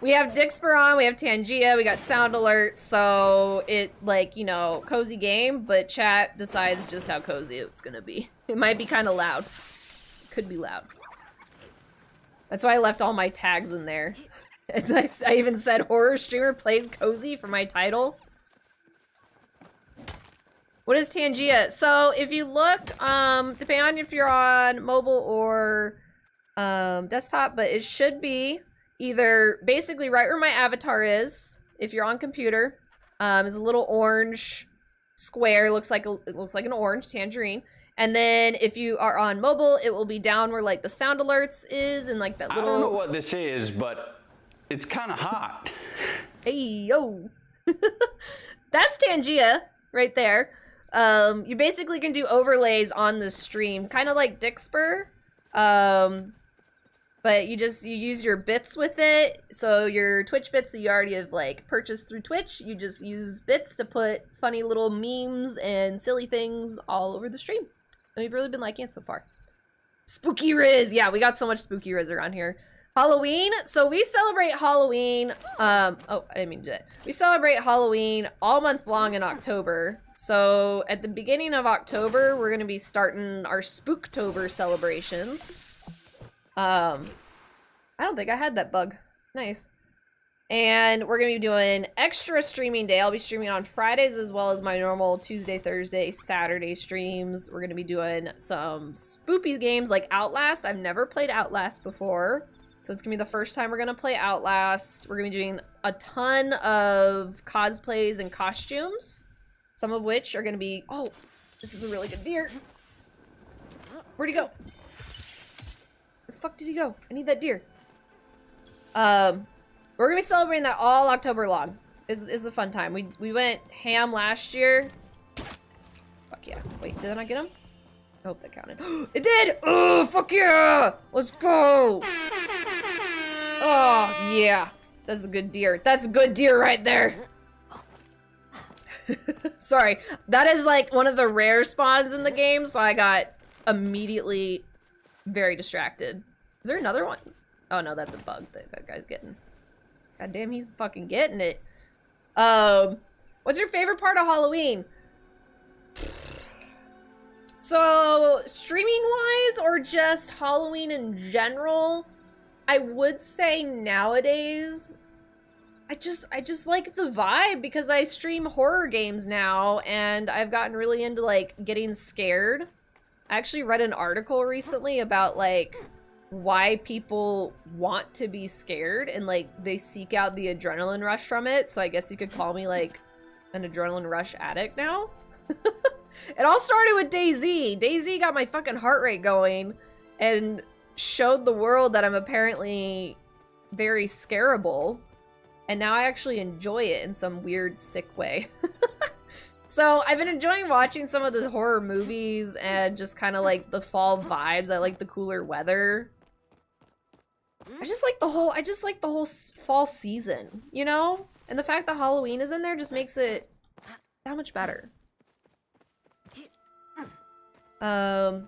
S1: we have Dixper on, we have Tangia, we got sound alerts, so it, like, you know, cozy game, but chat decides just how cozy it's gonna be. It might be kind of loud. It could be loud. That's why I left all my tags in there. I even said horror streamer plays cozy for my title. What is Tangia? So if you look, depending on if you're on mobile or desktop, but it should be either basically right where my avatar is. If you're on computer, is a little orange square. It looks like an orange tangerine. And then if you are on mobile, it will be down where like the sound alerts is, and like that little.
S8: I don't know what this is, but it's kind of hot.
S1: Hey, yo. That's Tangia right there. You basically can do overlays on the stream, kind of like Dixper. But you use your bits with it. So your Twitch bits that you already have like purchased through Twitch, you just use bits to put funny little memes and silly things all over the stream. And we've really been liking it so far. Spooky Riz. Yeah, we got so much Spooky Riz around here. Halloween. So we celebrate Halloween. Oh, I didn't mean to do that. We celebrate Halloween all month long in October. So at the beginning of October, we're going to be starting our Spooktober celebrations. I don't think I had that bug. Nice. And we're going to be doing extra streaming day. I'll be streaming on Fridays as well as my normal Tuesday, Thursday, Saturday streams. We're going to be doing some spoopy games like Outlast. I've never played Outlast before. So it's going to be the first time we're going to play Outlast. We're going to be doing a ton of cosplays and costumes. Some of which are going to be... Oh, this is a really good deer. Where'd he go? Where the fuck did he go? I need that deer. We're going to be celebrating that all October long. It's a fun time. We went ham last year. Fuck yeah. Wait, did I not get him? I hope that counted. It did! Oh, fuck yeah! Let's go! Oh, yeah. That's a good deer. That's a good deer right there. Sorry. That is like one of the rare spawns in the game, so I got immediately very distracted. Is there another one? Oh no, that's a bug that guy's getting. God damn, he's fucking getting it. What's your favorite part of Halloween? So, streaming-wise, or just Halloween in general, I would say nowadays, I just like the vibe because I stream horror games now, and I've gotten really into, like, getting scared. I actually read an article recently about, like, why people want to be scared, and, like, they seek out the adrenaline rush from it, so I guess you could call me, like, an adrenaline rush addict now. It all started with DayZ. DayZ got my fucking heart rate going and showed the world that I'm apparently very scarable, and now I actually enjoy it in some weird, sick way. So I've been enjoying watching some of the horror movies and just kind of like the fall vibes. I like the cooler weather. I just like the whole fall season, you know? And the fact that Halloween is in there just makes it that much better. I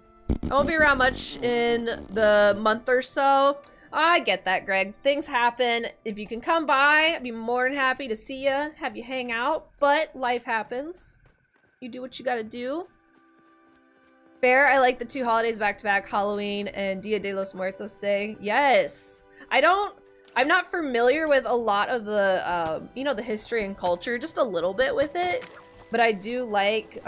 S1: won't be around much in the month or so. I get that, Greg. Things happen. If you can come by, I'd be more than happy to see you, have you hang out, but life happens. You do what you gotta do. Fair, I like the 2 holidays back-to-back, Halloween and Dia de los Muertos Day. Yes! I'm not familiar with a lot of the, you know, the history and culture, just a little bit with it, but I do like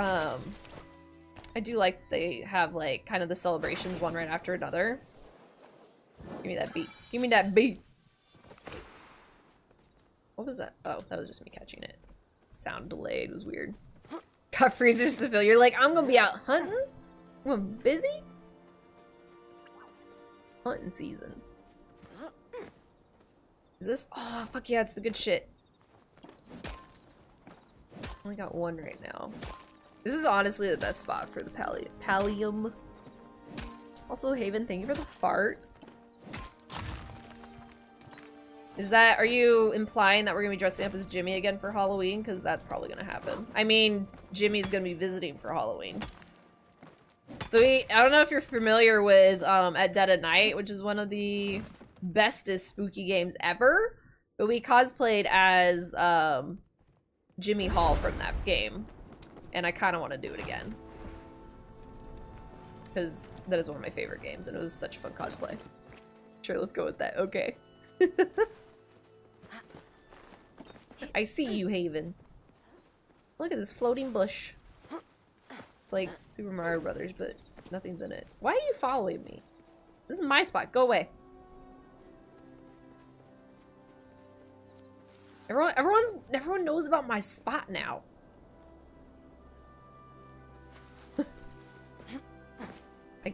S1: they have, like, kind of the celebrations one right after another. Give me that beat. Give me that beat! What was that? Oh, that was just me catching it. Sound delayed. It was weird. Got freezers to fill. You're like, I'm gonna be out hunting? I'm busy? Hunting season. Is this? Oh, fuck yeah, it's the good shit. Only got 1 right now. This is honestly the best spot for the Palium. Also, Haven, thank you for the fart. Are you implying that we're gonna be dressing up as Jimmy again for Halloween? Because that's probably gonna happen. I mean, Jimmy's gonna be visiting for Halloween. So I don't know if you're familiar with At Dead of Night, which is one of the bestest spooky games ever, but we cosplayed as Jimmy Hall from that game, and I kind of want to do it again because that is one of my favorite games, and it was such a fun cosplay. Sure, let's go with that. Okay. I see you, Haven. Look at this floating bush. It's like Super Mario Brothers, but nothing's in it. Why are you following me? This is my spot. Go away. Everyone knows about my spot now.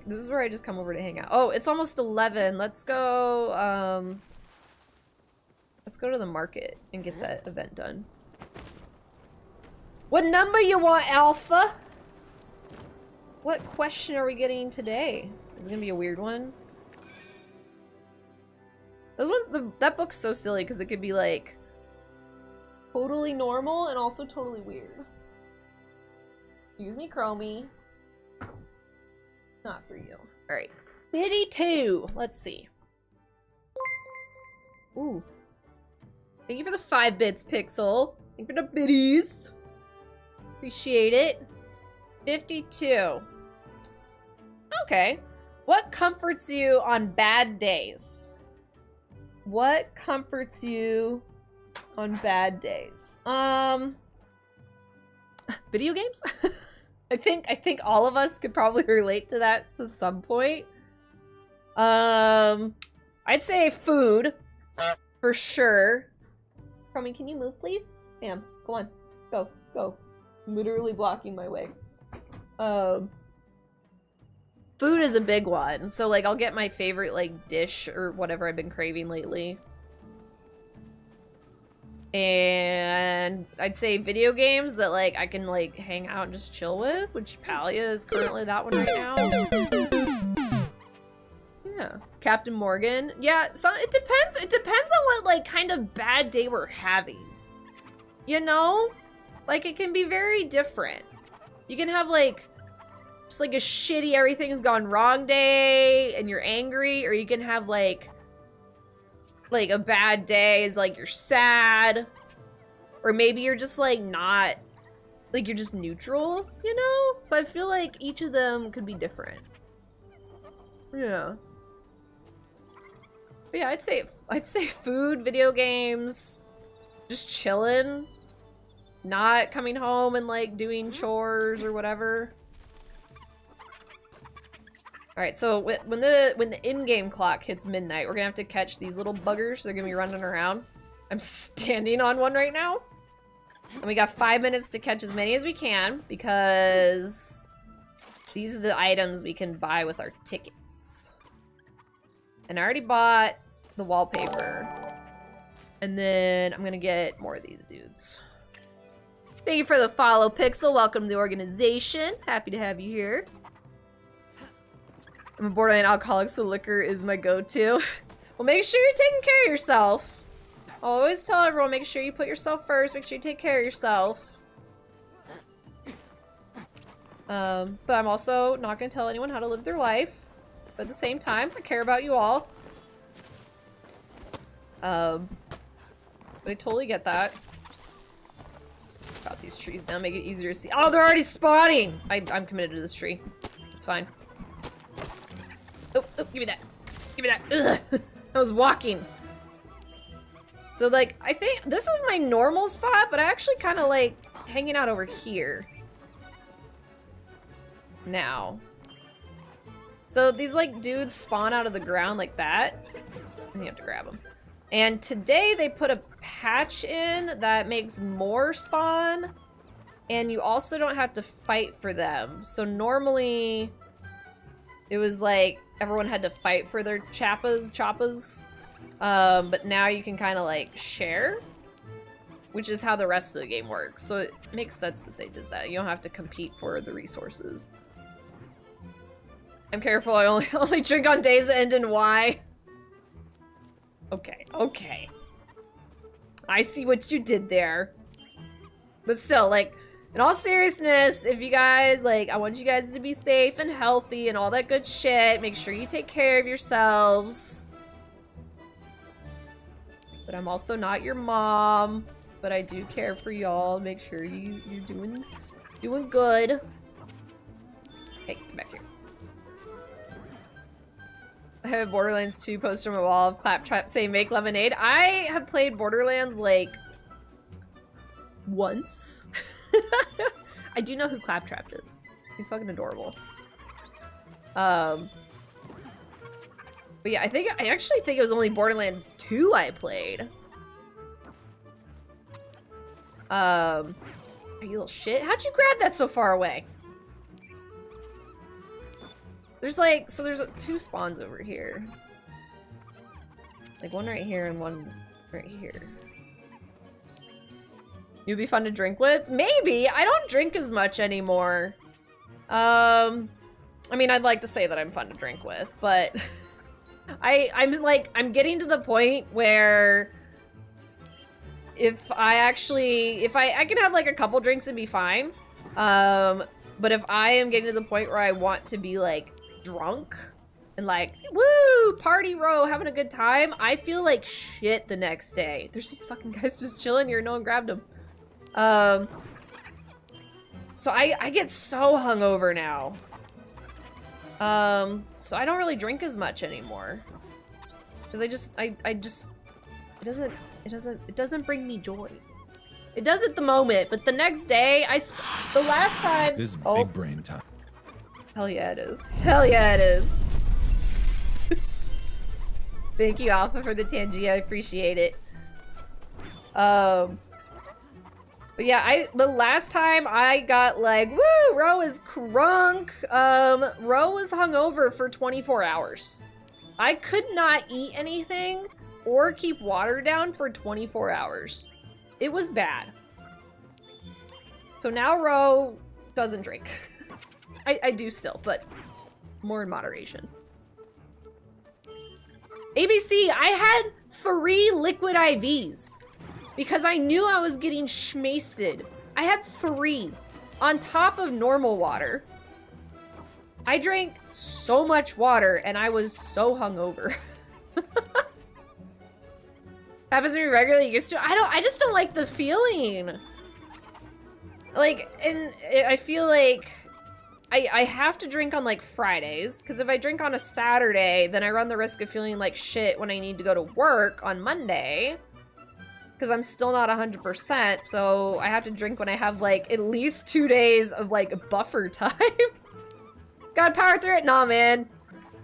S1: This is where I just come over to hang out. Oh, it's almost 11. Let's go to the market and get that event done. What number you want, Alpha? What question are we getting today? Is it gonna be a weird one? That book's so silly because it could be like totally normal and also totally weird. Excuse me, Chromie. Not for you. Alright. 52. Let's see. Ooh. Thank you for the 5 bits, Pixel. Thank you for the biddies. Appreciate it. 52. Okay. What comforts you on bad days? What comforts you on bad days? Video games? I think all of us could probably relate to that to some point. I'd say food for sure. Crummy, can you move, please? Ma'am, go on. Go, go. Literally blocking my way. Food is a big one. So, like, I'll get my favorite, like, dish or whatever I've been craving lately. And I'd say video games that, like, I can, like, hang out and just chill with, which Palia is currently that one right now. Yeah. Captain Morgan. Yeah, so it depends. It depends on what, like, kind of bad day we're having. You know? Like, it can be very different. You can have, like, just, like, a shitty everything's gone wrong day and you're angry, or you can have, like a bad day is, like, you're sad. Or maybe you're just, like, not, like, you're just neutral, you know? So I feel like each of them could be different. Yeah. But yeah, I'd say food, video games, just chilling, not coming home and, like, doing chores or whatever. Alright, so when the in-game clock hits midnight, we're gonna have to catch these little buggers. They're gonna be running around. I'm standing on one right now. And we got 5 minutes to catch as many as we can, because these are the items we can buy with our tickets. And I already bought the wallpaper. And then I'm gonna get more of these dudes. Thank you for the follow, Pixel. Welcome to the organization. Happy to have you here. I'm a borderline alcoholic, so liquor is my go-to. Well, make sure you're taking care of yourself. I'll always tell everyone, make sure you put yourself first. Make sure you take care of yourself. But I'm also not gonna tell anyone how to live their life. But at the same time, I care about you all. But I totally get that. Got these trees now, make it easier to see. Oh, they're already spawning! I'm committed to this tree. It's fine. Oh, give me that. Give me that. Ugh. I was walking. So, like, I think this is my normal spot, but I actually kind of like hanging out over here. Now. So these, like, dudes spawn out of the ground like that. And you have to grab them. And today they put a patch in that makes more spawn. And you also don't have to fight for them. So normally it was like everyone had to fight for their choppas. But now you can kind of like share, which is how the rest of the game works. So it makes sense that they did that. You don't have to compete for the resources. I'm careful, I only drink on days that end in Y. Okay. I see what you did there. But still, like, in all seriousness, if you guys, like, I want you guys to be safe and healthy and all that good shit. Make sure you take care of yourselves. But I'm also not your mom. But I do care for y'all. Make sure you're doing good. Hey, come back here. I have a Borderlands 2 poster on my wall of Claptrap saying make lemonade. I have played Borderlands like once. I do know who Claptrap is. He's fucking adorable. But yeah, I actually think it was only Borderlands 2 I played. You little shit. How'd you grab that so far away? There's like, so there's two spawns over here. Like one right here and one right here. You'd be fun to drink with? Maybe! I don't drink as much anymore. I mean, I'd like to say that I'm fun to drink with, but I'm getting to the point where if I can have like a couple drinks and be fine. But if I am getting to the point where I want to be like drunk and like, woo, party row, having a good time, I feel like shit the next day. There's these fucking guys just chilling here, no one grabbed them. So I get so hungover now. So I don't really drink as much anymore. Cause it doesn't bring me joy. It does at the moment, but the next day, the last time...
S3: This is big brain time.
S1: Hell yeah it is. Hell yeah it is. Thank you, Alpha, for the Tangy. I appreciate it. But yeah, the last time I got like, woo, Ro is crunk. Ro was hungover for 24 hours. I could not eat anything or keep water down for 24 hours. It was bad. So now Ro doesn't drink. I do still, but more in moderation. ABC, I had 3 liquid IVs because I knew I was getting schmasted. I had 3 on top of normal water. I drank so much water and I was so hungover. Happens to me regularly. Used to. I just don't like the feeling. Like, and I feel like I have to drink on like Fridays, because if I drink on a Saturday, then I run the risk of feeling like shit when I need to go to work on Monday, because I'm still not 100%. So I have to drink when I have like at least 2 days of like buffer time. Gotta power through it? Nah, man.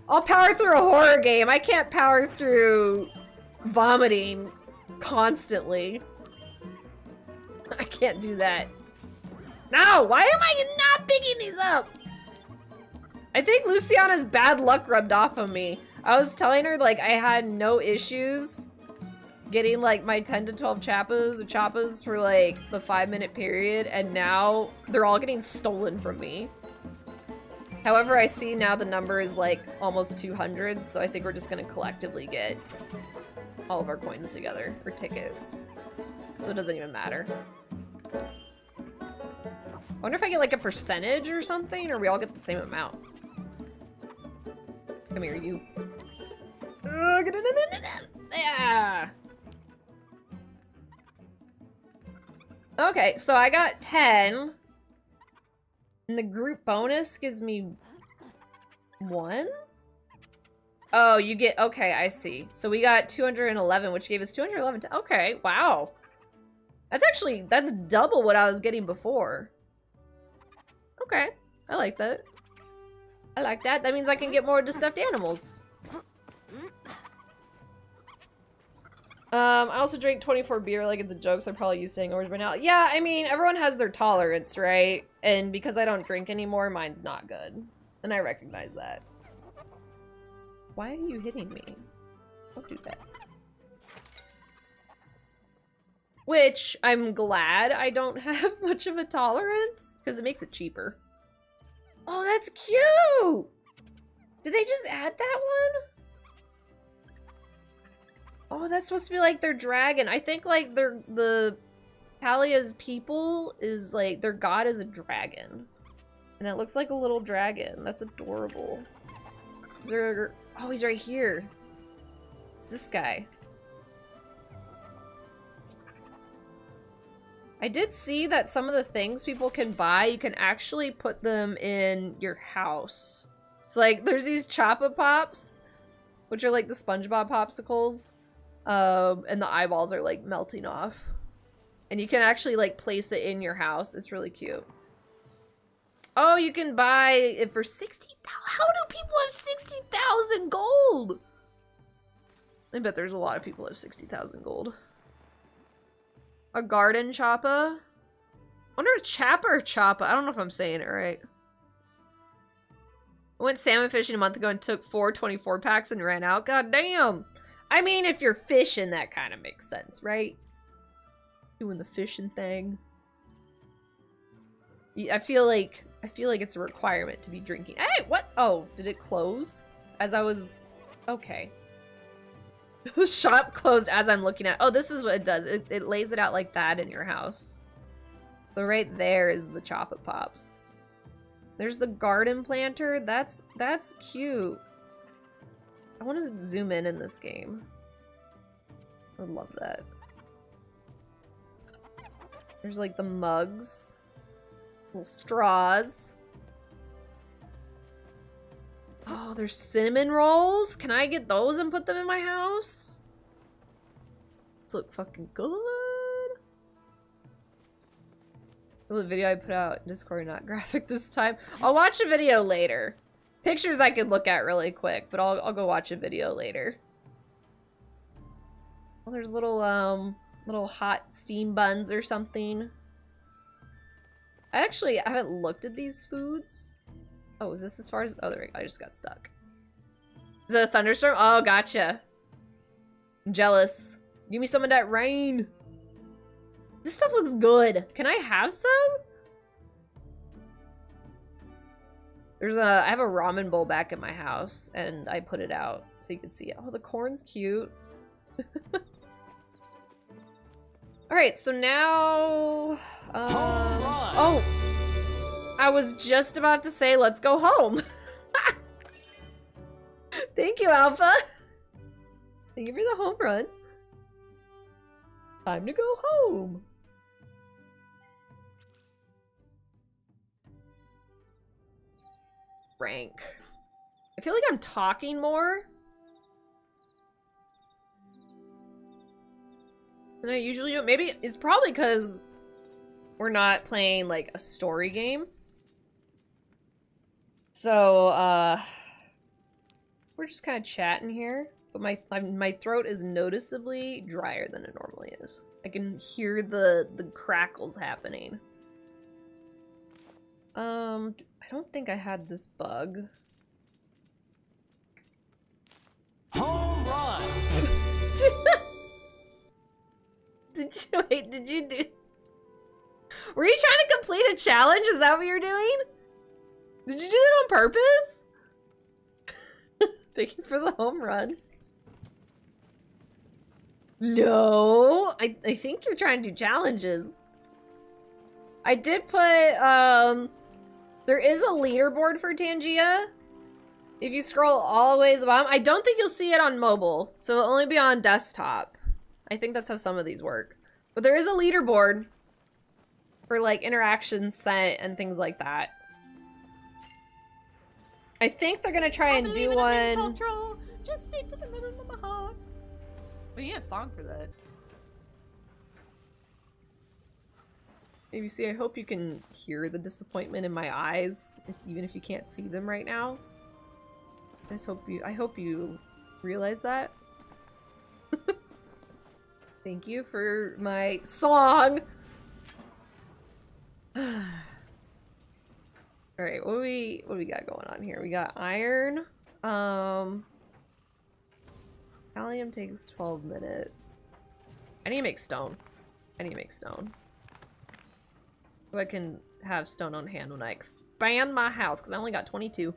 S1: I'll power through a horror game. I can't power through vomiting constantly. I can't do that. No! Why am I not picking these up? I think Luciana's bad luck rubbed off on me. I was telling her, like, I had no issues getting like my 10 to 12 chappas for like the 5-minute period, and now they're all getting stolen from me. However, I see now the number is like almost 200, so I think we're just gonna collectively get all of our coins together, or tickets. So it doesn't even matter. I wonder if I get like a percentage or something, or we all get the same amount. Come here, you. Yeah. Okay, so I got 10. And the group bonus gives me 1? Oh, you get, okay, I see. So we got 211, which gave us 211. Okay, wow. That's double what I was getting before. Okay, I like that. I like that. That means I can get more of the stuffed animals. I also drink 24 beer like it's a joke, so I'm probably used to hangovers by now. Yeah, I mean, everyone has their tolerance, right? And because I don't drink anymore, mine's not good. And I recognize that. Why are you hitting me? Don't do that. Which, I'm glad I don't have much of a tolerance, because it makes it cheaper. Oh, that's cute! Did they just add that one? Oh, that's supposed to be like their dragon. I think like the Palia's people is like, their god is a dragon. And it looks like a little dragon. That's adorable. Is there, oh, he's right here. It's this guy. I did see that some of the things people can buy, you can actually put them in your house. So like, there's these Choppa Pops, which are like the SpongeBob popsicles. And the eyeballs are like melting off. And you can actually like place it in your house. It's really cute. Oh, you can buy it for 60,000. How do people have 60,000 gold? I bet there's a lot of people who have 60,000 gold. A garden Choppa? I wonder if Chappa or Choppa. I don't know if I'm saying it right. I went salmon fishing a month ago and took 4 24 packs and ran out. God damn. I mean, if you're fishing, that kind of makes sense, right? Doing the fishing thing. I feel like it's a requirement to be drinking. Hey, what? Oh, did it close? As I was... Okay. The shop closed as I'm looking at... Oh, this is what it does. It lays it out like that in your house. So right there is the Choppa Pops. There's the garden planter. That's cute. I want to zoom in this game. I would love that. There's like the mugs. Little straws. Oh, there's cinnamon rolls. Can I get those and put them in my house? These look fucking good. The video I put out in Discord, not graphic this time. I'll watch a video later. Pictures I could look at really quick, but I'll go watch a video later. Oh, there's little little hot steam buns or something. I haven't looked at these foods. Oh, is this as far as... Oh, there we go. I just got stuck. Is it a thunderstorm? Oh, gotcha. I'm jealous. Give me some of that rain. This stuff looks good. Can I have some? I have a ramen bowl back at my house, and I put it out so you can see it. Oh, the corn's cute. Alright, so now... oh! I was just about to say, let's go home. Thank you, Alpha. Thank you for the home run. Time to go home. Rank. I feel like I'm talking more than I usually do. Maybe it's probably because we're not playing like a story game. So we're just kind of chatting here, but my throat is noticeably drier than it normally is. I can hear the crackles happening. I don't think I had this bug.
S7: Home run.
S1: complete a challenge? Is that what you're doing? Did you do that on purpose? Thank you for the home run. No, I think you're trying to do challenges. I did put, there is a leaderboard for Tangia. If you scroll all the way to the bottom, I don't think you'll see it on mobile, so it'll only be on desktop. I think that's how some of these work. But there is a leaderboard for like interactions sent and things like that. I think they're gonna try and do one. Just speak to the rhythm of my heart. We need a song for that. ABC, I hope you can hear the disappointment in my eyes, even if you can't see them right now. I hope you realize that. Thank you for my song. Alright, what do we got going on here? We got iron. Gallium takes 12 minutes. I need to make stone. So I can have stone on hand when I expand my house, because I only got 22.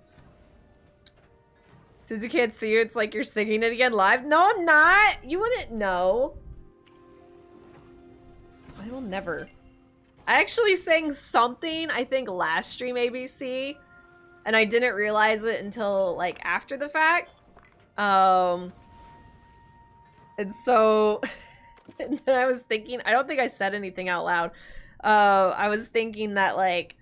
S1: Since you can't see you, it's like you're singing it again live. No, I'm not! You wouldn't know. I will never. I actually sang something, I think, last stream ABC, and I didn't realize it until, like, after the fact. And so, and then I was thinking, I don't think I said anything out loud. I was thinking that, like,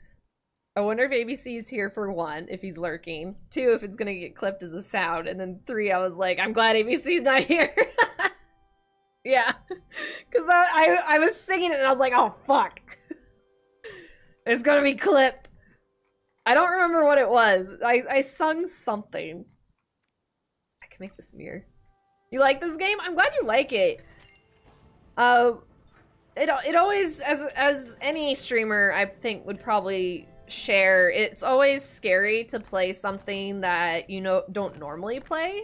S1: I wonder if ABC's here for 1, if he's lurking. 2, if it's gonna get clipped as a sound. And then 3, I was like, I'm glad ABC's not here. Yeah. Because I was singing it and I was like, oh, fuck. It's gonna be clipped. I don't remember what it was. I sung something. I can make this mirror. You like this game? I'm glad you like it. It always, as any streamer, I think, would probably share, it's always scary to play something that you don't normally play,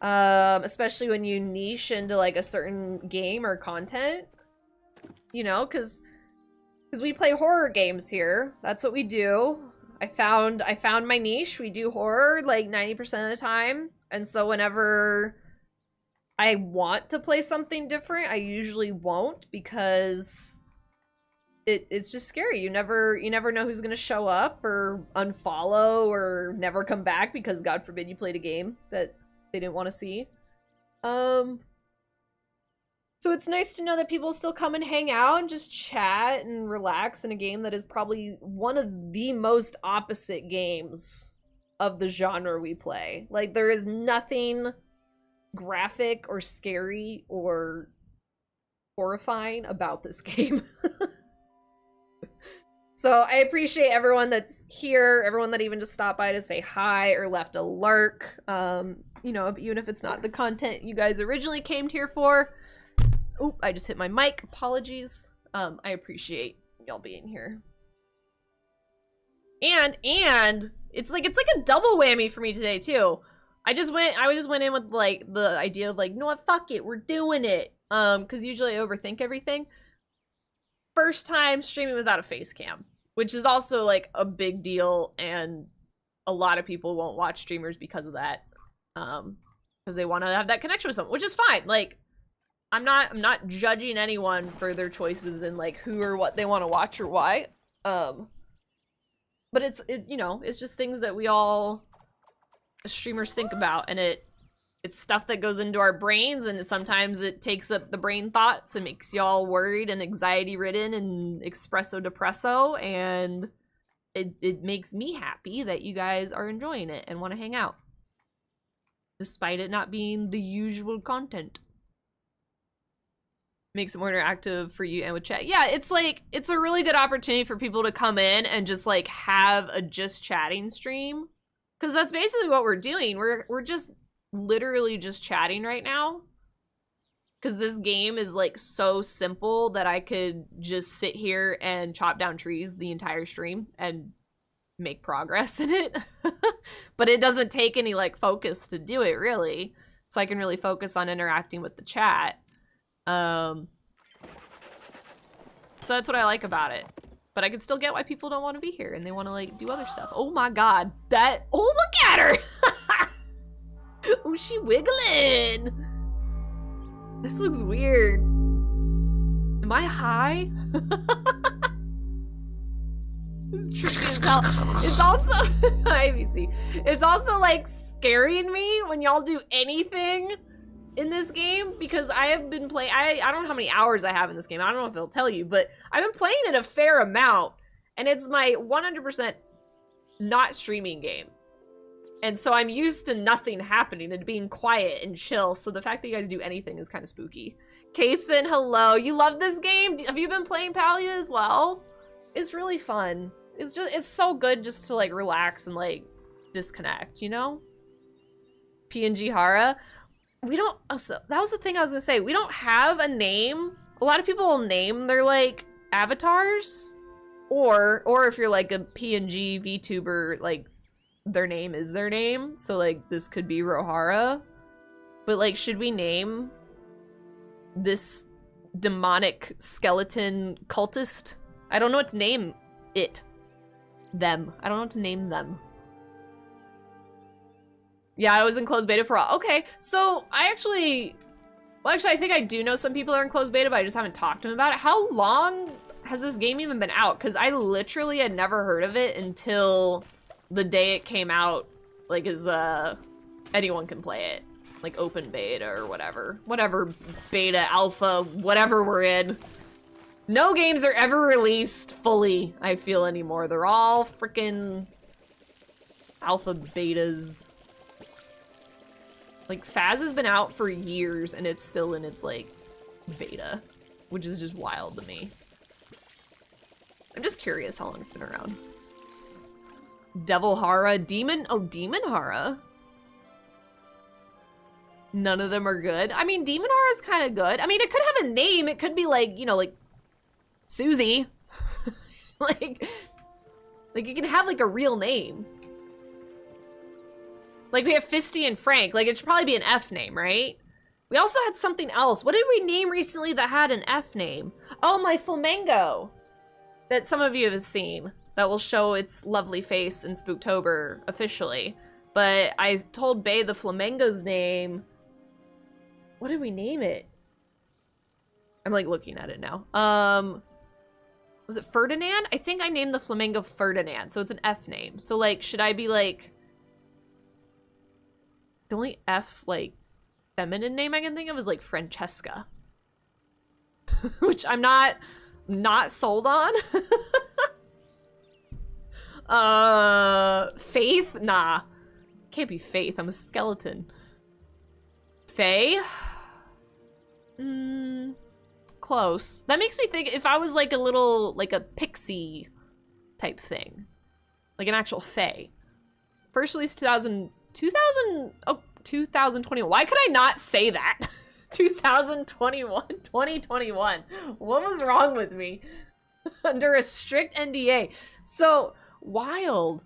S1: especially when you niche into like a certain game or content, you know, because we play horror games here. That's what we do. I found my niche. We do horror like 90% of the time, and so whenever I want to play something different, I usually won't, because it's just scary. You never know who's gonna show up or unfollow or never come back because God forbid you played a game that they didn't want to see. So it's nice to know that people still come and hang out and just chat and relax in a game that is probably one of the most opposite games of the genre we play. Like, there is nothing graphic or scary or horrifying about this game. So I appreciate everyone that's here, everyone that even just stopped by to say hi or left a lurk. You know, even if it's not the content you guys originally came here for. Oop, I just hit my mic. Apologies. I appreciate y'all being here. And it's like a double whammy for me today too. I just went in with like the idea of like, you know what, fuck it, we're doing it. Because usually I overthink everything. First time streaming without a face cam, which is also like a big deal, and a lot of people won't watch streamers because of that. Because they want to have that connection with someone, which is fine. Like, I'm not judging anyone for their choices and like who or what they want to watch or why. But it's you know, it's just things that we all streamers think about, and it's stuff that goes into our brains, and sometimes it takes up the brain thoughts and makes y'all worried and anxiety ridden and espresso depresso, and it makes me happy that you guys are enjoying it and want to hang out, despite it not being the usual content. Makes it more interactive for you and with chat. Yeah, it's like, it's a really good opportunity for people to come in and just like have a just chatting stream, because that's basically what we're doing. We're just literally just chatting right now, because this game is like so simple that I could just sit here and chop down trees the entire stream and make progress in it. But it doesn't take any like focus to do it, really, so I can really focus on interacting with the chat. So that's what I like about it. But I can still get why people don't want to be here and they want to like do other stuff. Oh my god, that, oh look at her! Oh, she wiggling! This looks weird. Am I high? It's trippy as hell. It's also, IBC. It's also like scaring me when y'all do anything in this game because I have been playing, I don't know how many hours I have in this game. I don't know if it'll tell you, but I've been playing it a fair amount and it's my 100% not streaming game. And so I'm used to nothing happening and being quiet and chill. So the fact that you guys do anything is kind of spooky. Kason, hello. You love this game? Have you been playing Palia as well? It's really fun. It's so good just to like relax and like disconnect, you know? PNG Hara. We don't, oh, so that was the thing I was gonna say. We don't have a name. A lot of people will name their like avatars. Or if you're like a PNG VTuber, like their name is their name. So like this could be Rohara. But like, should we name this demonic skeleton cultist? I don't know what to name it. Them. I don't know what to name them. Yeah, I was in closed beta for a while. Okay, so I think I do know some people are in closed beta, but I just haven't talked to them about it. How long has this game even been out? Because I literally had never heard of it until the day it came out, like, as anyone can play it. Like, open beta or whatever. Whatever beta, alpha, whatever we're in. No games are ever released fully, I feel, anymore. They're all freaking alpha betas. Like, Faz has been out for years and it's still in its, like, beta, which is just wild to me. I'm just curious how long it's been around. Devil Hara, Demon, oh, Demon Hara. None of them are good. I mean, Demon Hara is kind of good. I mean, it could have a name. It could be like, you know, like Susie. like it can have like a real name. Like we have Fisty and Frank. Like it should probably be an F name, right? We also had something else. What did we name recently that had an F name? Oh, my Flamingo. That some of you have seen. That will show its lovely face in Spooktober officially. But I told Bae the Flamingo's name. What did we name it? I'm like looking at it now. Was it Ferdinand? I think I named the Flamingo Ferdinand, so it's an F name. So like, should I be like, the only F like feminine name I can think of is like Francesca. Which I'm not sold on. Faith? Nah. Can't be Faith, I'm a skeleton. Faye? Close. That makes me think if I was like a little, like a pixie type thing. Like an actual Faye. First release 2021. Why could I not say that? 2021, 2021. What was wrong with me? Under a strict NDA. So wild.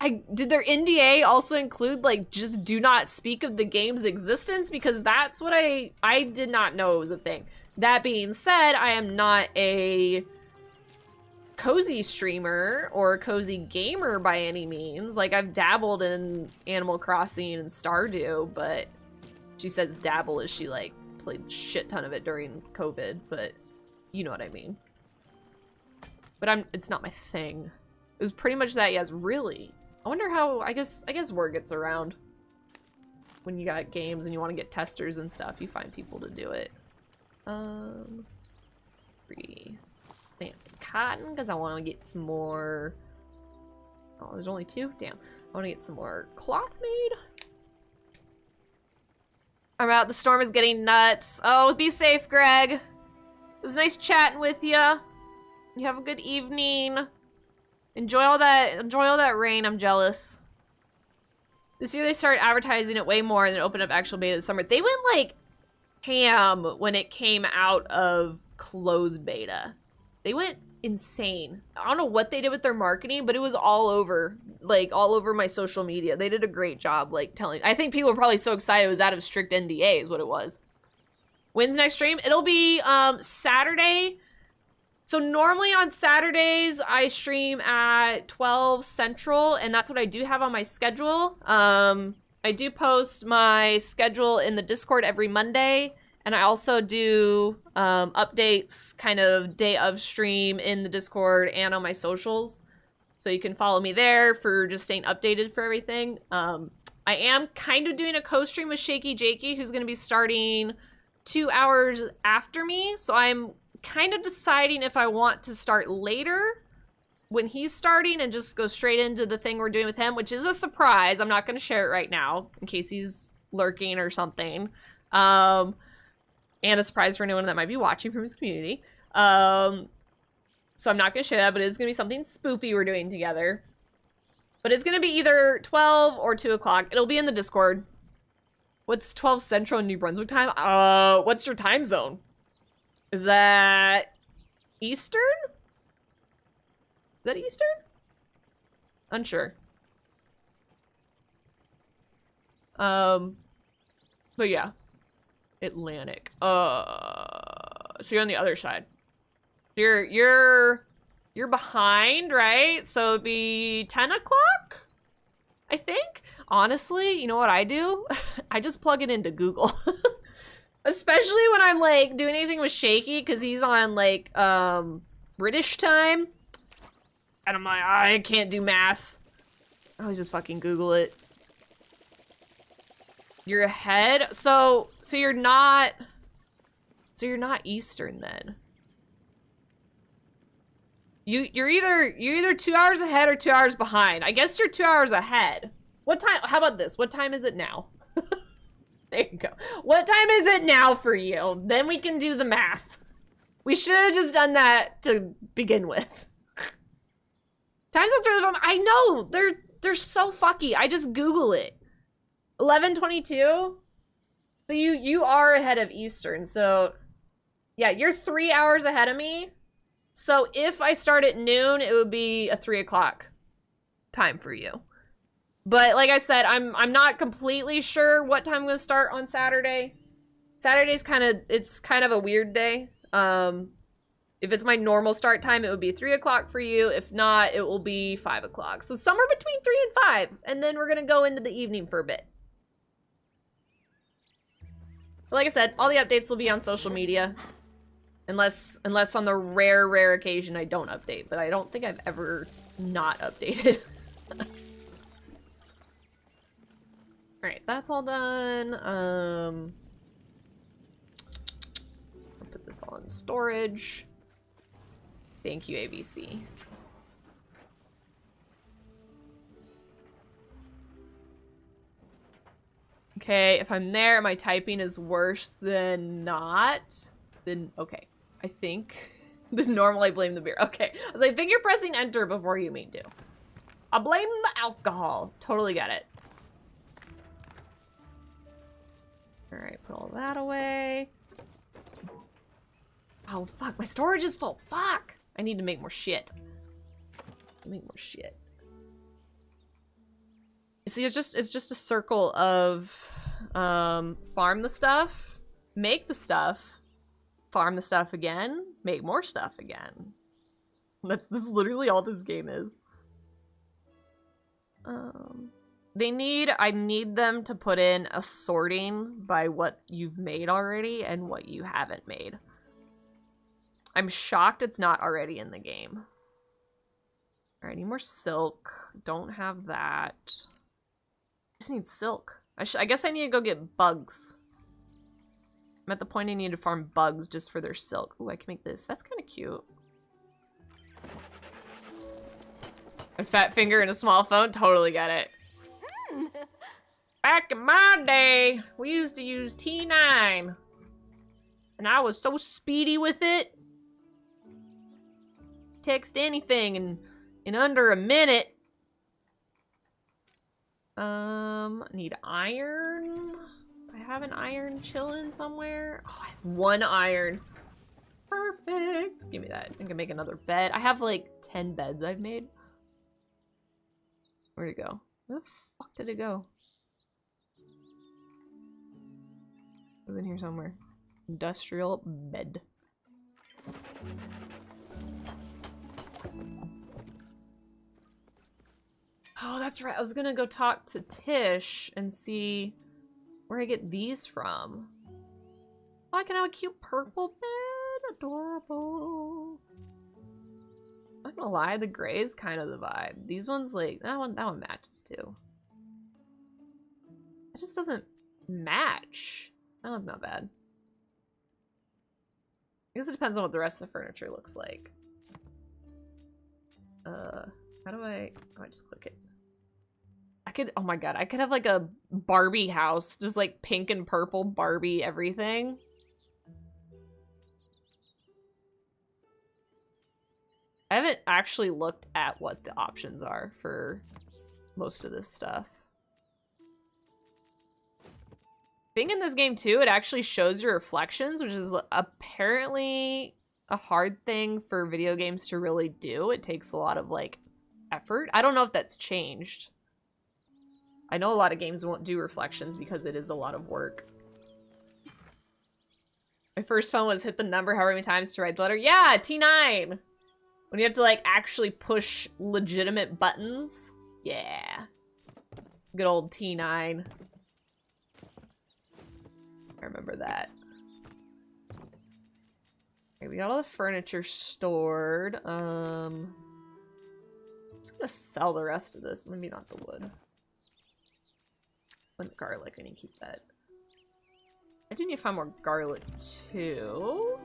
S1: I did their NDA also include like just do not speak of the game's existence, because that's what I did not know it was a thing. That being said, I am not a cozy streamer or a cozy gamer by any means. Like I've dabbled in Animal Crossing and Stardew, but she says dabble as she like played a shit ton of it during COVID, but you know what I mean. But it's not my thing. It was pretty much that, yes, really. I wonder how, I guess word gets around. When you got games and you want to get testers and stuff, you find people to do it. Plant some cotton, because I want to get some more... Oh, there's only 2? Damn. I want to get some more cloth made. I'm out. The storm is getting nuts. Oh, be safe, Greg. It was nice chatting with you. You have a good evening. Enjoy all that rain. I'm jealous. This year they started advertising it way more and then opened up actual beta this summer. They went like ham when it came out of closed beta. They went insane. I don't know what they did with their marketing, but it was all over, like all over my social media. They did a great job, like telling. I think people were probably so excited it was out of strict NDA is what it was. When's next stream? It'll be Saturday, So normally on Saturdays, I stream at 12 Central, and that's what I do have on my schedule. I do post my schedule in the Discord every Monday, and I also do updates kind of day of stream in the Discord and on my socials. So you can follow me there for just staying updated for everything. I am kind of doing a co-stream with Shaky Jakey, who's going to be starting 2 hours after me, so I'm kind of deciding if I want to start later when he's starting and just go straight into the thing we're doing with him, which is a surprise. I'm not going to share it right now in case he's lurking or something. And a surprise for anyone that might be watching from his community. So I'm not going to share that, but it is going to be something spoopy we're doing together. But it's going to be either 12 or 2 o'clock. It'll be in the Discord. What's 12 Central in New Brunswick time? What's your time zone? Is that Eastern? Is that Eastern? Unsure. But yeah. Atlantic. So you're on the other side. You're behind, right? So it'd be 10 o'clock? I think. Honestly, you know what I do? I just plug it into Google. Especially when I'm like doing anything with Shaky, because he's on like British time. And I'm like, I can't do math. I always just fucking Google it. You're ahead? So you're not Eastern then. You're either 2 hours ahead or 2 hours behind. I guess you're 2 hours ahead. What time? How about this? What time is it now? There you go. What time is it now for you? Then we can do the math. We should have just done that to begin with. Time zones are, I know, they're so fucky. I just Google it. 11:22. So you are ahead of Eastern. So yeah, you're 3 hours ahead of me. So if I start at noon, it would be a 3 o'clock time for you. But like I said, I'm not completely sure what time I'm gonna start on Saturday. Saturday's kind of a weird day. If it's my normal start time, it would be 3 o'clock for you. If not, it will be 5 o'clock. So somewhere between 3 and 5, and then we're gonna go into the evening for a bit. But like I said, all the updates will be on social media. Unless on the rare occasion I don't update, but I don't think I've ever not updated. Alright, that's all done. I'll put this all in storage. Thank you, ABC. Okay, if I'm there, my typing is worse than not, then okay. I think. Then normally I blame the beer. Okay, I was like, I think you're pressing enter before you mean to. I blame the alcohol. Totally get it. Alright, put all that away. Oh, fuck. My storage is full. Fuck! I need to make more shit. Make more shit. You see, it's just a circle of farm the stuff, make the stuff, farm the stuff again, make more stuff again. That's literally all this game is. I need them to put in a sorting by what you've made already and what you haven't made. I'm shocked it's not already in the game. Alright, I need more silk. Don't have that. I just need silk. I guess I need to go get bugs. I'm at the point I need to farm bugs just for their silk. Ooh, I can make this. That's kind of cute. A fat finger and a small phone? Totally get it. Back in my day, we used to use T9. And I was so speedy with it. Text anything in under a minute. Need iron. I have an iron chilling somewhere. Oh, I have 1 iron. Perfect. Give me that. I can make another bed. I have like 10 beds I've made. Where'd it go? Where the fuck did it go? It was in here somewhere. Industrial bed. Oh, that's right. I was gonna go talk to Tish and see where I get these from. Oh, I can have a cute purple bed. Adorable. I'm not gonna lie, the gray is kind of the vibe. These ones, like, that one matches too. It just doesn't match. That one's not bad. I guess it depends on what the rest of the furniture looks like. How do I just click it? I could, oh my god, I could have like a Barbie house, just like pink and purple Barbie everything. I haven't actually looked at what the options are for most of this stuff. I think in this game too, it actually shows your reflections, which is apparently a hard thing for video games to really do. It takes a lot of like effort. I don't know if that's changed. I know a lot of games won't do reflections because it is a lot of work. My first phone was hit the number however many times to write the letter. Yeah, T9! When you have to like actually push legitimate buttons. Yeah. Good old T9. I remember that. Okay, we got all the furniture stored. I'm just gonna sell the rest of this. Maybe not the wood. And the garlic, I need to keep that. I do need to find more garlic too.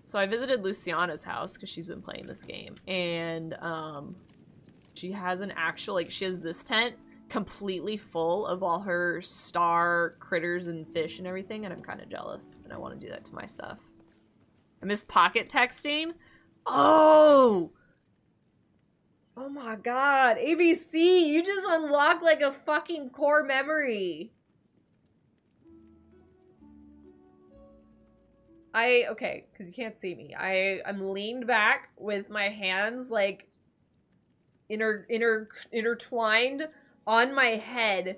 S1: So I visited Luciana's house because she's been playing this game, and she has an actual, like, she has this tent completely full of all her star critters and fish and everything, and I'm kind of jealous, and I want to do that to my stuff. I miss pocket texting. Oh! Oh my god, ABC, you just unlocked like a fucking core memory. Okay, because you can't see me. I'm leaned back with my hands like intertwined on my head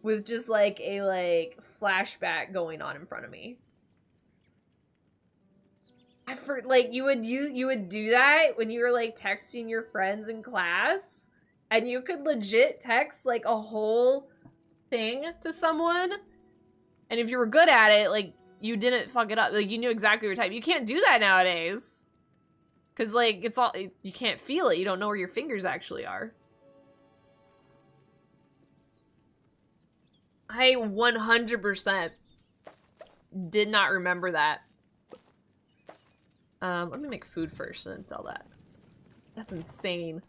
S1: with just like a flashback going on in front of me. You would do that when you were like texting your friends in class, and you could legit text like a whole thing to someone, and if you were good at it, like, you didn't fuck it up. Like, you knew exactly your type. You can't do that nowadays. Because, like, it's all... You can't feel it. You don't know where your fingers actually are. I 100% did not remember that. Let me make food first and then sell that. That's insane.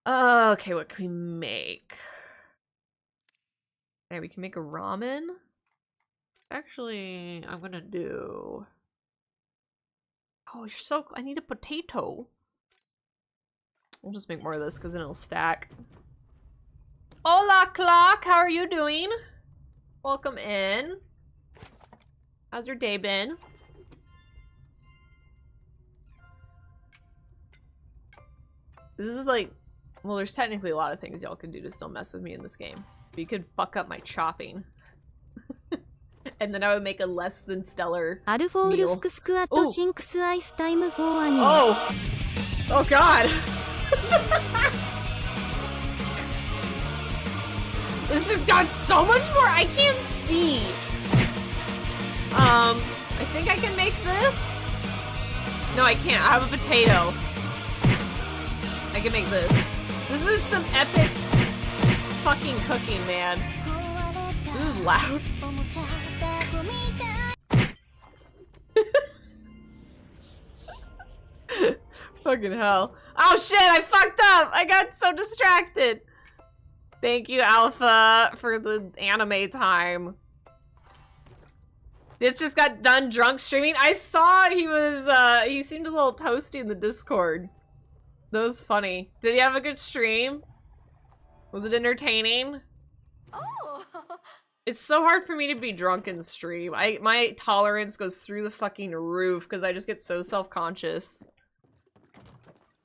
S1: Okay, what can we make? Okay, we can make a ramen. Actually, I'm gonna do... Oh, you're so... I need a potato. We'll just make more of this because then it'll stack. Hola, Clock! How are you doing? Welcome in. How's your day been? This is like... Well, there's technically a lot of things y'all can do to still mess with me in this game. But you could fuck up my chopping. And then I would make a less than stellar meal. Oh! Oh god! This just got so much more! I can't see! I think I can make this? No, I can't. I have a potato. I can make this. This is some epic fucking cooking, man. This is loud. Fucking hell. Oh shit, I fucked up! I got so distracted! Thank you, Alpha, for the anime time. Ditz just got done drunk streaming. I saw he was, he seemed a little toasty in the Discord. That was funny. Did he have a good stream? Was it entertaining?
S6: Oh.
S1: It's so hard for me to be drunk and stream. My tolerance goes through the fucking roof because I just get so self-conscious.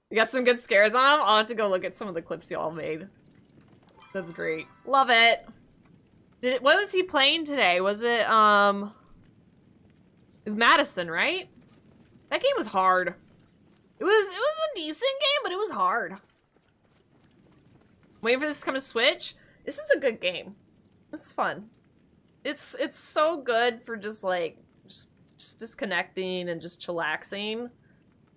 S1: You got some good scares on him? I'll have to go look at some of the clips y'all made. That's great. Love it. What was he playing today? Was it, Madison, right? That game was hard. It was a decent game, but it was hard. Waiting for this to come to Switch. This is a good game. It's fun. It's so good for just like just disconnecting and just chillaxing.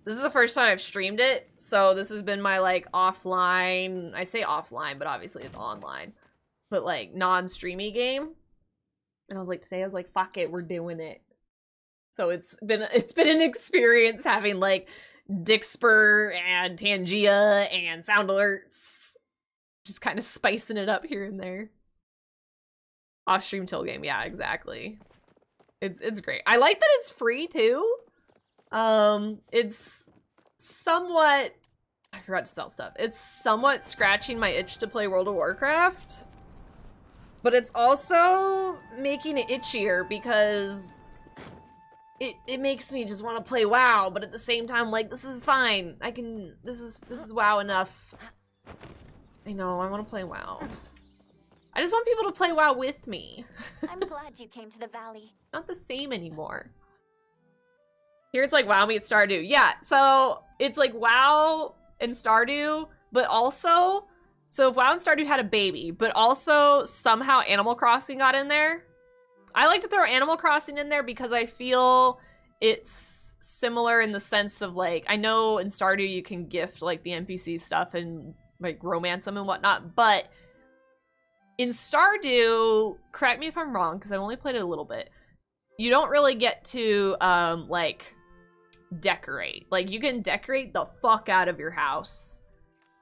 S1: This is the first time I've streamed it, so this has been my like offline. I say offline, but obviously it's online. But like non-streamy game. And I was like, today I was like, fuck it, we're doing it. So it's been an experience having like dixper and Tangia and sound alerts. Just kind of spicing it up here and there. Off-stream till game, yeah, exactly. It's great. I like that it's free too. It's somewhat, I forgot to sell stuff. It's somewhat scratching my itch to play World of Warcraft. But it's also making it itchier because it makes me just want to play WoW, but at the same time, like, this is fine. This is WoW enough. I know, I want to play WoW. I just want people to play WoW with me.
S6: I'm glad you came to the valley.
S1: Not the same anymore. Here it's like WoW meets Stardew. Yeah, so it's like WoW and Stardew, but also, so if WoW and Stardew had a baby, but also somehow Animal Crossing got in there. I like to throw Animal Crossing in there because I feel it's similar in the sense of like, I know in Stardew you can gift like the NPC stuff and like romance them and whatnot, but in Stardew, correct me if I'm wrong, because I've only played it a little bit, you don't really get to, like, decorate. Like, you can decorate the fuck out of your house.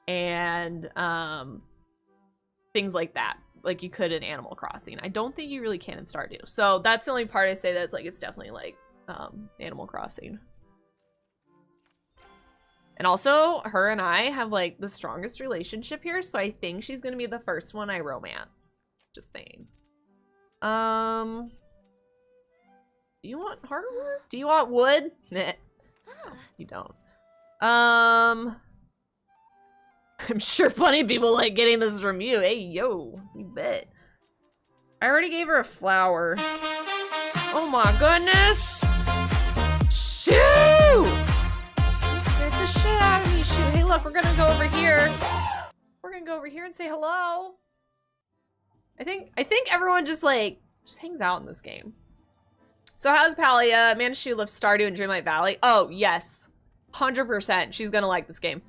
S1: And, things like that. Like you could in Animal Crossing. I don't think you really can in Stardew. So that's the only part I say that's like, it's definitely like, Animal Crossing. And also, her and I have, like, the strongest relationship here, so I think she's gonna be the first one I romance. Just saying. Do you want hardwood? Do you want wood? Nah. You don't. I'm sure plenty of people like getting this from you. Hey, yo, you bet. I already gave her a flower. Oh my goodness! Shoot! Scared the shit out of me. Shoot. Hey, look, we're gonna go over here. We're gonna go over here and say hello. I think everyone just hangs out in this game. So how's Palia? Manchu loves Stardew and Dreamlight Valley. Oh, yes. 100%. She's gonna like this game.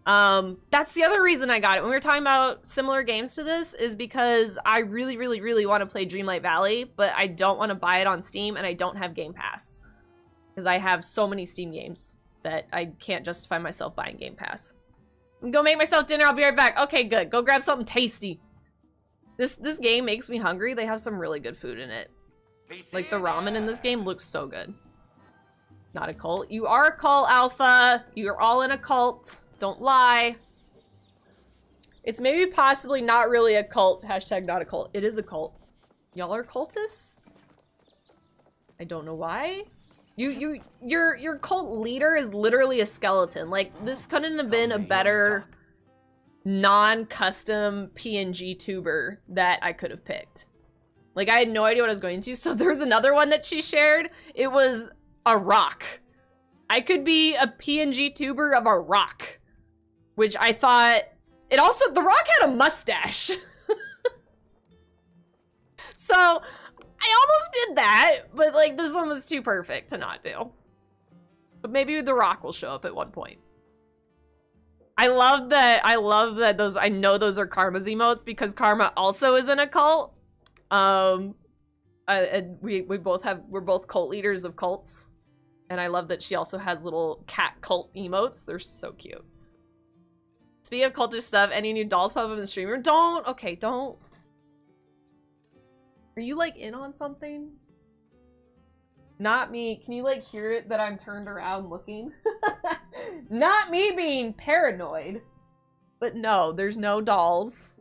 S1: That's the other reason I got it. When we were talking about similar games to this is because I really, really, really want to play Dreamlight Valley, but I don't want to buy it on Steam and I don't have Game Pass. Because I have so many Steam games that I can't justify myself buying Game Pass. I'm gonna go make myself dinner. I'll be right back. Okay, good. Go grab something tasty. This game makes me hungry. They have some really good food in it. Like the ramen in this game looks so good. Not a cult. You are a cult, Alpha. You're all in a cult. Don't lie. It's maybe possibly not really a cult. Hashtag not a cult. It is a cult. Y'all are cultists? I don't know why. Your cult leader is literally a skeleton. Like, this couldn't have been a better non-custom PNG tuber that I could have picked. Like, I had no idea what I was going to. So there was another one that she shared. It was a rock. I could be a PNG tuber of a rock. Which I thought... It also... The rock had a mustache. So, I almost did that. But, like, this one was too perfect to not do. But maybe the rock will show up at one point. I love that those... I know those are Karma's emotes because Karma also is in a cult. And we're both cult leaders of cults. And I love that she also has little cat cult emotes. They're so cute. Speaking of cultish stuff, any new dolls pop up in the stream room? Don't. Okay, don't. Are you like in on something? Not me. Can you like hear it that I'm turned around looking? Not me being paranoid. But no, there's no dolls.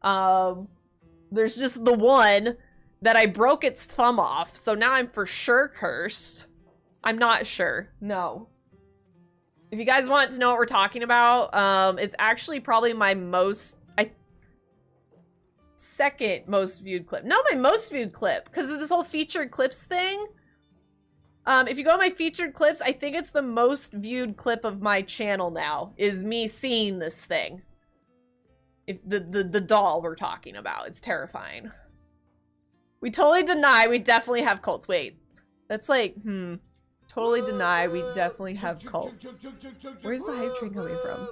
S1: There's just the one that I broke its thumb off. So now I'm for sure cursed. I'm not sure. No. If you guys want to know what we're talking about, it's actually probably my second most viewed clip. No, my most viewed clip, because of this whole featured clips thing. If you go on my featured clips, I think it's the most viewed clip of my channel now, is me seeing this thing. If the doll we're talking about. It's terrifying. We totally deny we definitely have cults. Wait. That's like, Totally deny we definitely have cults. Where's the hype train coming from?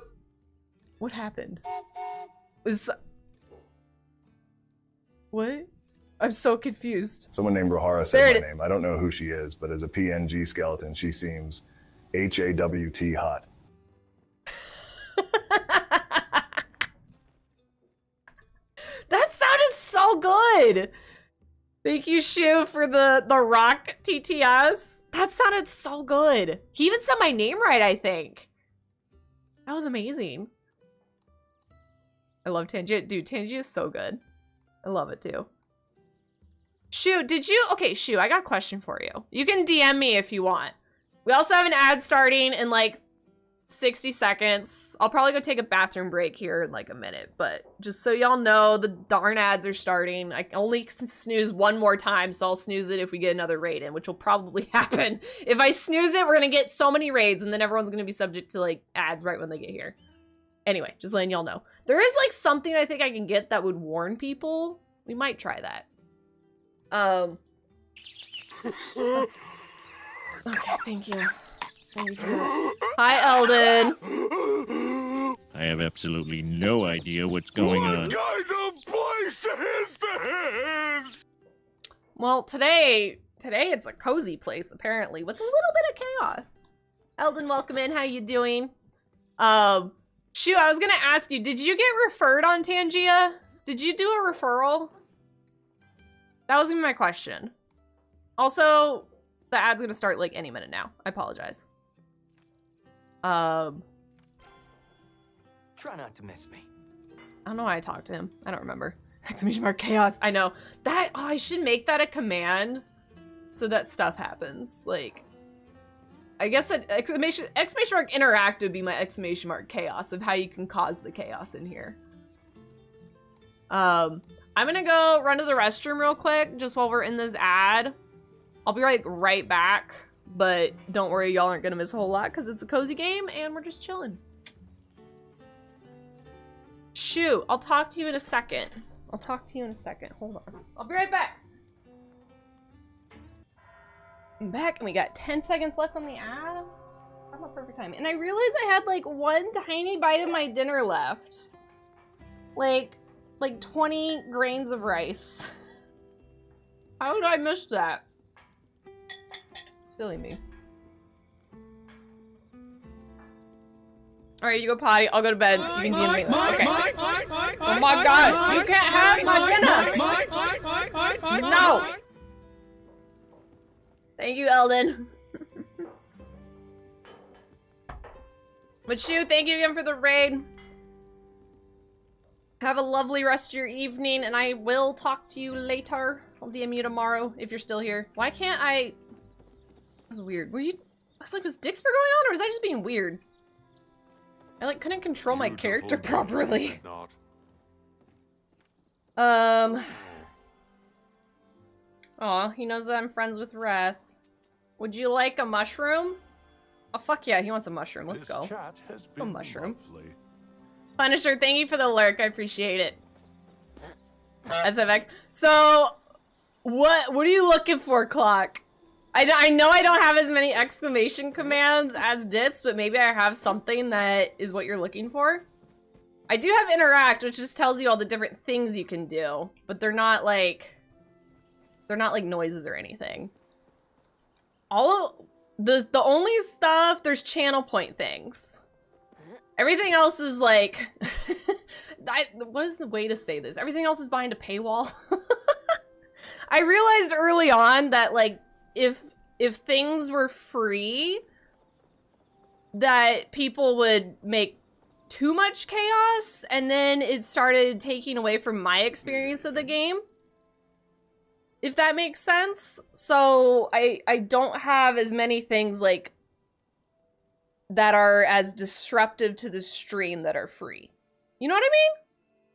S1: What happened? What? I'm so confused.
S9: Someone named Rohara said my name. I don't know who she is, but as a PNG skeleton, she seems HAWT hot.
S1: That sounded so good! Thank you, Shu, for the rock TTS. That sounded so good. He even said my name right, I think. That was amazing. I love Tangia. Dude, Tangia is so good. I love it too. Shu, did you... Okay, Shu, I got a question for you. You can DM me if you want. We also have an ad starting in like 60 seconds. I'll probably go take a bathroom break here in like a minute, but just so y'all know, the darn ads are starting. I can only snooze one more time, so I'll snooze it if we get another raid in, which will probably happen. If I snooze it, we're gonna get so many raids, and then everyone's gonna be subject to like ads right when they get here. Anyway, just letting y'all know. There is like something I think I can get that would warn people. We might try that. Okay, thank you. Hi, Eldon.
S10: I have absolutely no idea what's going on.
S7: What kind of place is this?
S1: Well, today it's a cozy place, apparently, with a little bit of chaos. Eldon, welcome in. How you doing? Shu, I was gonna ask you, did you get referred on Tangia? Did you do a referral? That was gonna be my question. Also, the ad's gonna start like any minute now. I apologize.
S5: Try not to miss me.
S1: I don't know why I talked to him. I don't remember. Exclamation mark chaos. I know. That, oh, I should make that a command so that stuff happens. Like, I guess an exclamation mark interact would be my exclamation mark chaos of how you can cause the chaos in here. I'm gonna go run to the restroom real quick just while we're in this ad. I'll be like right back, but don't worry, y'all aren't gonna miss a whole lot because it's a cozy game and we're just chilling. Shoot, I'll talk to you in a second. Hold on. I'll be right back. I'm back and we got 10 seconds left on the ad. How about perfect time? And I realized I had like one tiny bite of my dinner left. Like 20 grains of rice. How did I miss that? Silly me. Alright, you go potty. I'll go to bed. You can DM me. Okay. Oh my god, you can't have my dinner! No! Thank you, Eldon. But Shu, thank you again for the raid. Have a lovely rest of your evening, and I will talk to you later. I'll DM you tomorrow if you're still here. Why can't I... That was weird. Were you... I was like, was dixper going on, or was I just being weird? I like couldn't control my character properly. Aw, he knows that I'm friends with Wrath. Would you like a mushroom? Oh fuck yeah, he wants a mushroom. Let's go. A mushroom. Punisher, thank you for the lurk. I appreciate it. SFX. So, what are you looking for, Clock? I know I don't have as many exclamation commands as Dits, but maybe I have something that is what you're looking for. I do have interact, which just tells you all the different things you can do, but they're not like noises or anything. All of the only stuff, there's channel point things. Everything else is like, what is the way to say this? Everything else is behind a paywall. I realized early on that like, if things were free, that people would make too much chaos, and then it started taking away from my experience of the game. If that makes sense. So I don't have as many things like that are as disruptive to the stream that are free. You know what I mean?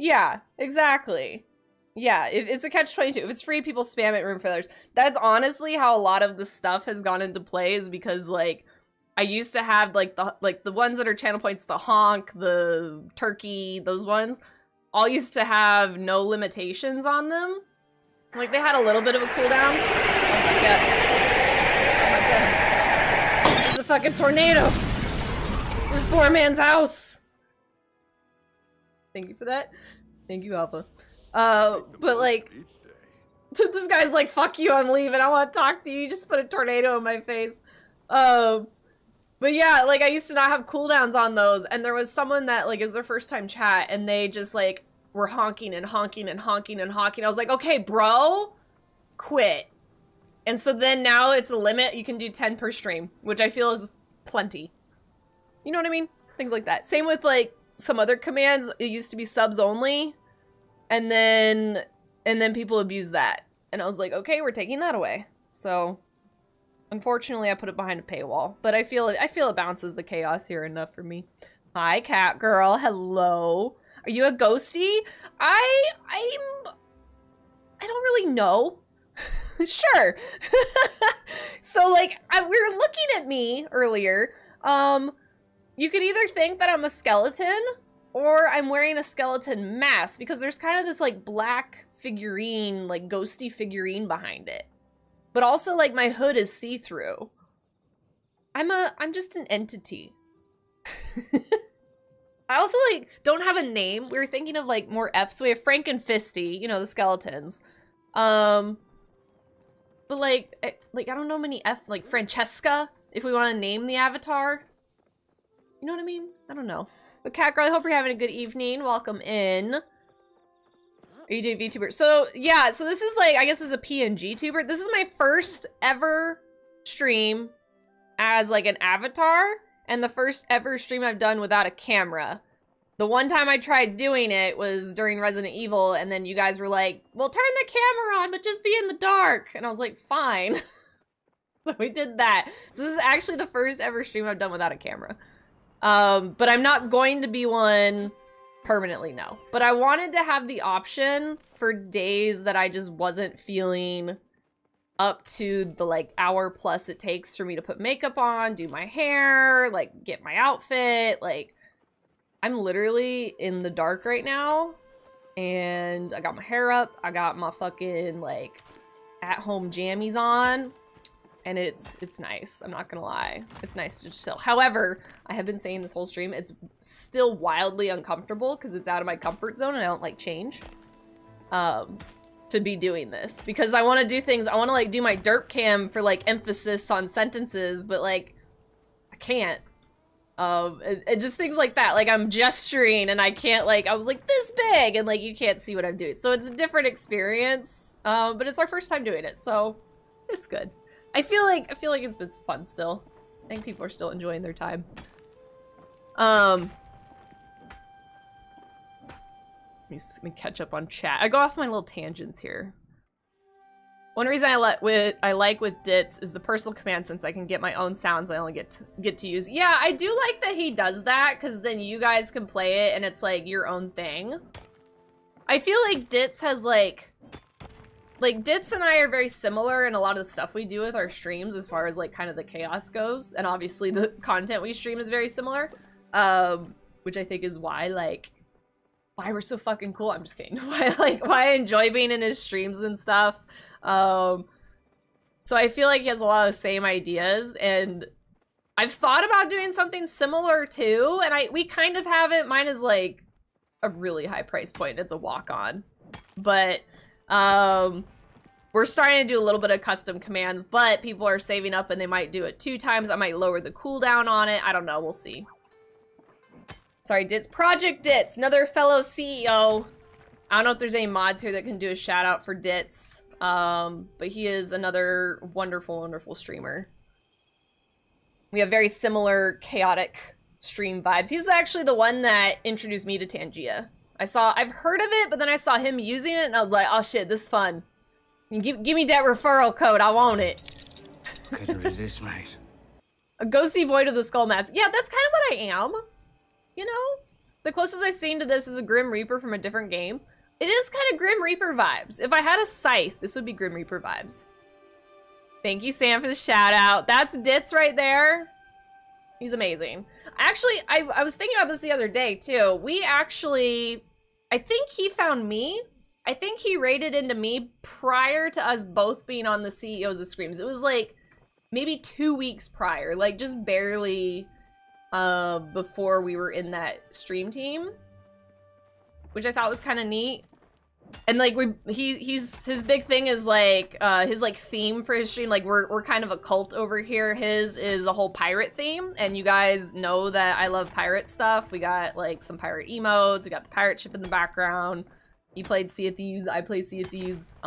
S1: Yeah, exactly. Yeah, it's a catch-22. If it's free, people spam it room for others. That's honestly how a lot of the stuff has gone into play, is because, like, I used to have, like, the ones that are channel points, the honk, the turkey, those ones, all used to have no limitations on them. Like, they had a little bit of a cooldown. Oh my god. Oh my god. There's a fucking tornado! This poor man's house! Thank you for that. Thank you, Alpha. But like, this guy's like, fuck you, I'm leaving, I want to talk to you, you just put a tornado in my face. But yeah, like, I used to not have cooldowns on those, and there was someone that, like, is their first time chat, and they just, like, were honking and honking and honking and honking. I was like, okay, bro, quit. And so then now it's a limit, you can do 10 per stream, which I feel is plenty. You know what I mean? Things like that. Same with, like, some other commands, it used to be subs only, and then people abuse that. And I was like, okay, we're taking that away. So, unfortunately, I put it behind a paywall, but I feel it bounces the chaos here enough for me. Hi, cat girl. Hello. Are you a ghosty? I don't really know. Sure. So, like, we were looking at me earlier. You could either think that I'm a skeleton, or I'm wearing a skeleton mask, because there's kind of this, like, black figurine, like, ghosty figurine behind it. But also, like, my hood is see-through. I'm just an entity. I also, like, don't have a name. We were thinking of, like, more Fs. We have Frank and Fisty, you know, the skeletons. But, like, I don't know many F, like, Francesca, if we want to name the avatar. You know what I mean? I don't know. But cat girl, I hope you're having a good evening. Welcome in. Are you doing VTuber? So, yeah, so this is, like, I guess is a PNG tuber. This is my first ever stream as, like, an avatar, and the first ever stream I've done without a camera. The one time I tried doing it was during Resident Evil, and then you guys were like, well, turn the camera on, but just be in the dark. And I was like, fine. So we did that. So this is actually the first ever stream I've done without a camera. But I'm not going to be one permanently, no. But I wanted to have the option for days that I just wasn't feeling up to the, like, hour plus it takes for me to put makeup on, do my hair, like, get my outfit. Like, I'm literally in the dark right now, and I got my hair up, I got my fucking, like, at-home jammies on, and it's nice. I'm not gonna lie. It's nice to just chill. However, I have been saying this whole stream, it's still wildly uncomfortable because it's out of my comfort zone and I don't like change. To be doing this. Because I want to do things, I want to, like, do my derp cam for, like, emphasis on sentences, but, like, I can't. And just things like that. Like, I'm gesturing and I can't, like, I was, like, this big, and, like, you can't see what I'm doing. So it's a different experience, but it's our first time doing it, so it's good. I feel like it's been fun still. I think people are still enjoying their time. Let me catch up on chat. I go off my little tangents here. One reason I like with Ditz is the personal command, since I can get my own sounds I only get to use. Yeah, I do like that he does that, because then you guys can play it and it's like your own thing. I feel like Ditz has like Ditz and I are very similar in a lot of the stuff we do with our streams as far as, like, kind of the chaos goes. And obviously the content we stream is very similar. Which I think is why, like, why we're so fucking cool. I'm just kidding. Why I enjoy being in his streams and stuff. So I feel like he has a lot of the same ideas, and I've thought about doing something similar too, and we kind of have it. Mine is, like, a really high price point. It's a walk-on. But we're starting to do a little bit of custom commands, but people are saving up and they might do it 2 times. I might lower the cooldown on it. I don't know. We'll see. Sorry, Ditz. Project Ditz, another fellow CEO. I don't know if there's any mods here that can do a shout out for Ditz, but he is another wonderful, wonderful streamer. We have very similar chaotic stream vibes. He's actually the one that introduced me to Tangia. I've heard of it, but then I saw him using it and I was like, oh shit, this is fun. Give me that referral code, I want it.
S2: Couldn't resist, mate.
S1: A ghosty void of the skull mask. Yeah, that's kind of what I am. You know? The closest I've seen to this is a Grim Reaper from a different game. It is kind of Grim Reaper vibes. If I had a scythe, this would be Grim Reaper vibes. Thank you, Sam, for the shout out. That's Ditz right there. He's amazing. Actually, I was thinking about this the other day, too. We actually, I think he found me. I think he raided into me prior to us both being on the CEOs of Screams. It was like maybe 2 weeks prior, like just barely before we were in that stream team, which I thought was kind of neat. And like his big thing is like his like theme for his stream, like we're kind of a cult over here. His is a whole pirate theme, and you guys know that I love pirate stuff. We got like some pirate emotes, we got the pirate ship in the background. He played Sea of Thieves, I played Sea of Thieves.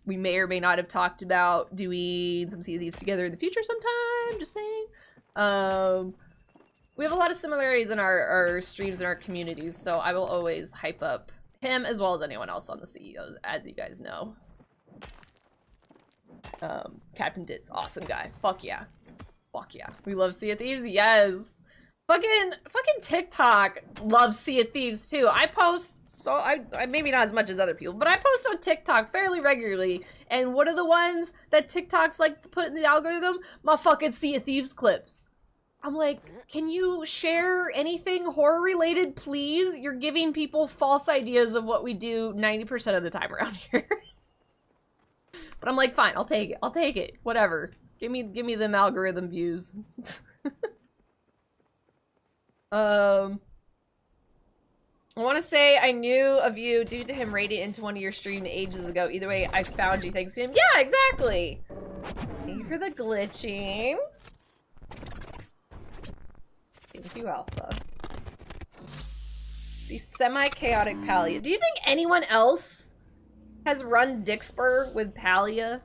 S1: We may or may not have talked about doing some Sea of Thieves together in the future sometime, just saying. We have a lot of similarities in our streams and our communities, so I will always hype up him as well as anyone else on the CEOs, as you guys know. Captain Ditz, awesome guy. Fuck yeah. Fuck yeah. We love Sea of Thieves, yes. Fucking TikTok loves Sea of Thieves too. I post, so I maybe not as much as other people, but I post on TikTok fairly regularly. And what are the ones that TikToks likes to put in the algorithm? My fucking Sea of Thieves clips. I'm like, can you share anything horror related, please? You're giving people false ideas of what we do 90% of the time around here. But I'm like, fine, I'll take it. I'll take it. Whatever. Give me them algorithm views. I want to say I knew of you due to him raiding into one of your streams ages ago. Either way, I found you thanks to him. Yeah, exactly. Thank you for the glitching. Thank you, Alpha. See, semi-chaotic Palia. Do you think anyone else has run dixper with Palia?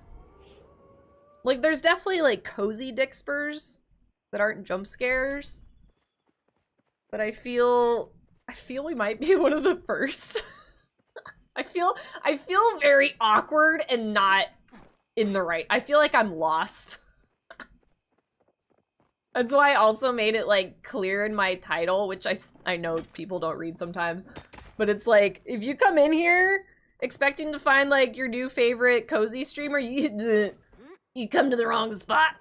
S1: Like, there's definitely, like, cozy dixpers that aren't jump scares. But I feel we might be one of the first. I feel very awkward and not in the right. I feel like I'm lost. That's why I also made it, like, clear in my title, which I know people don't read sometimes. But it's like, if you come in here expecting to find, like, your new favorite cozy streamer, you come to the wrong spot.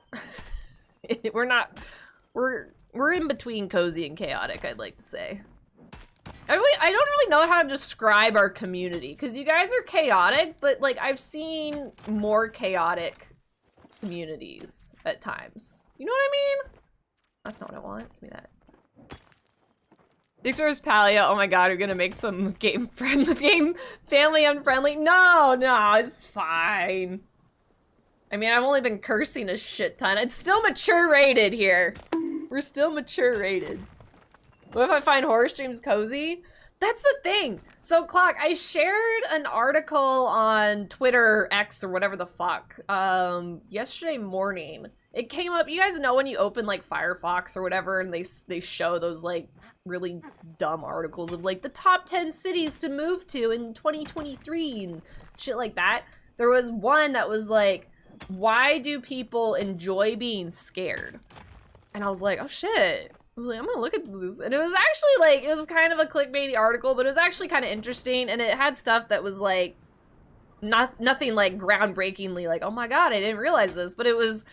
S1: We're in between cozy and chaotic, I'd like to say. I don't really know how to describe our community, because you guys are chaotic, but, like, I've seen more chaotic communities at times. You know what I mean? That's not what I want. Give me that. Dixper's Palia. Oh my god, we're gonna make some game family unfriendly. No, it's fine. I mean, I've only been cursing a shit ton. It's still mature rated here. We're still mature rated. What if I find horror streams cozy? That's the thing. So, Clock, I shared an article on Twitter, X, or whatever the fuck, yesterday morning. It came up, you guys know when you open, like, Firefox or whatever, and they show those, like, really dumb articles of, like, the top 10 cities to move to in 2023 and shit like that. There was one that was, like, why do people enjoy being scared? And I was like, oh shit. I was like, I'm gonna look at this. And it was actually like, it was kind of a clickbaity article, but it was actually kind of interesting. And it had stuff that was like, nothing like groundbreakingly like, oh my god, I didn't realize this. But it was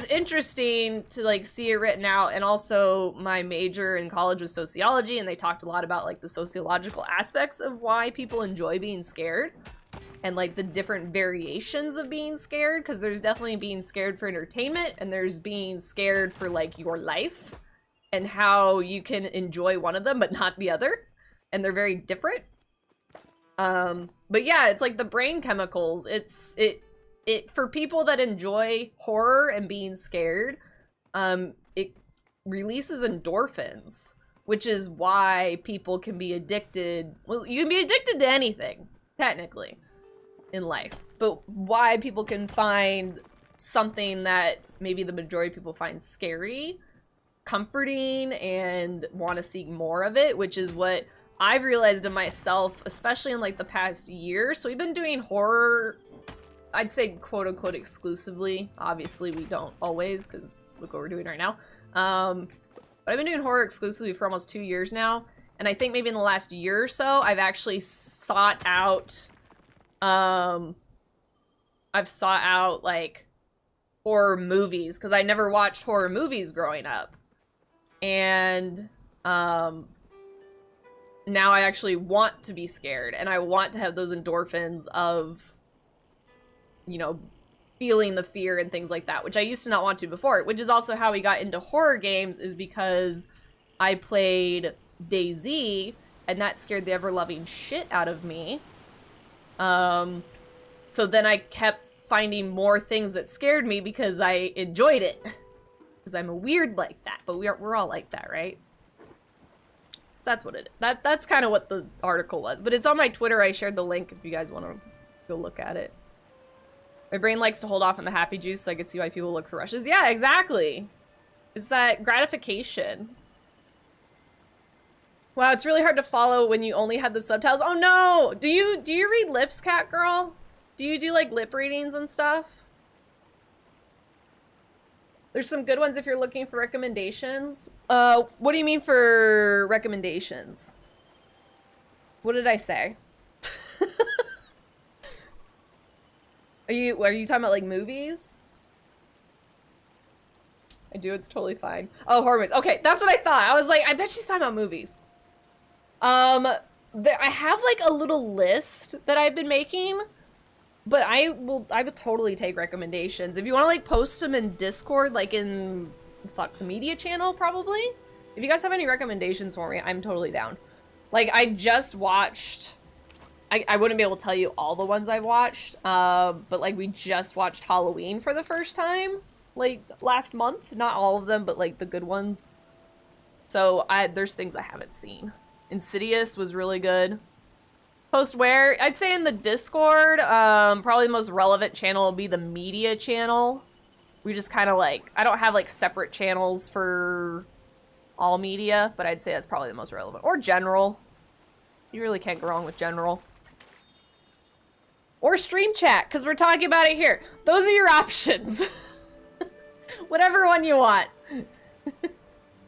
S1: interesting to like see it written out. And also my major in college was sociology. And they talked a lot about like the sociological aspects of why people enjoy being scared. And like the different variations of being scared, because there's definitely being scared for entertainment and there's being scared for like your life and how you can enjoy one of them but not the other, and they're very different. But yeah, it's like the brain chemicals. It for people that enjoy horror and being scared, it releases endorphins, which is why people can be addicted. Well, you can be addicted to anything technically in life, but why people can find something that maybe the majority of people find scary, comforting, and want to seek more of it, which is what I've realized in myself, especially in like the past year. So we've been doing horror, I'd say quote unquote exclusively. Obviously we don't always, because look what we're doing right now. But I've been doing horror exclusively for almost 2 years now. And I think maybe in the last year or so, I've actually sought out, like, horror movies, because I never watched horror movies growing up. And, now I actually want to be scared, and I want to have those endorphins of, you know, feeling the fear and things like that, which I used to not want to before, which is also how we got into horror games, is because I played DayZ, and that scared the ever-loving shit out of me. So then I kept finding more things that scared me because I enjoyed it. Because I'm a weird like that, but we're all like that, right? So that's what it is. That's kind of what the article was. But it's on my Twitter. I shared the link if you guys want to go look at it. My brain likes to hold off on the happy juice so I can see why people look for rushes. Yeah, exactly. It's that gratification. Wow, it's really hard to follow when you only had the subtitles. Oh no! Do you read lips, cat girl? Do you do like lip readings and stuff? There's some good ones if you're looking for recommendations. What do you mean for recommendations? What did I say? Are you talking about like movies? I do, it's totally fine. Oh, horror movies. Okay, that's what I thought. I was like, I bet she's talking about movies. I have like a little list that I've been making. But I would totally take recommendations. If you want to, like, post them in Discord, like in, fuck, the media channel, probably? If you guys have any recommendations for me, I'm totally down. Like, I just watched... I wouldn't be able to tell you all the ones I've watched, but, like, we just watched Halloween for the first time, like, last month. Not all of them, but, like, the good ones. So, there's things I haven't seen. Insidious was really good. Post where? I'd say in the Discord, probably the most relevant channel will be the media channel. We just kind of like, I don't have like separate channels for all media, but I'd say that's probably the most relevant. Or general. You really can't go wrong with general. Or stream chat, because we're talking about it here. Those are your options. Whatever one you want.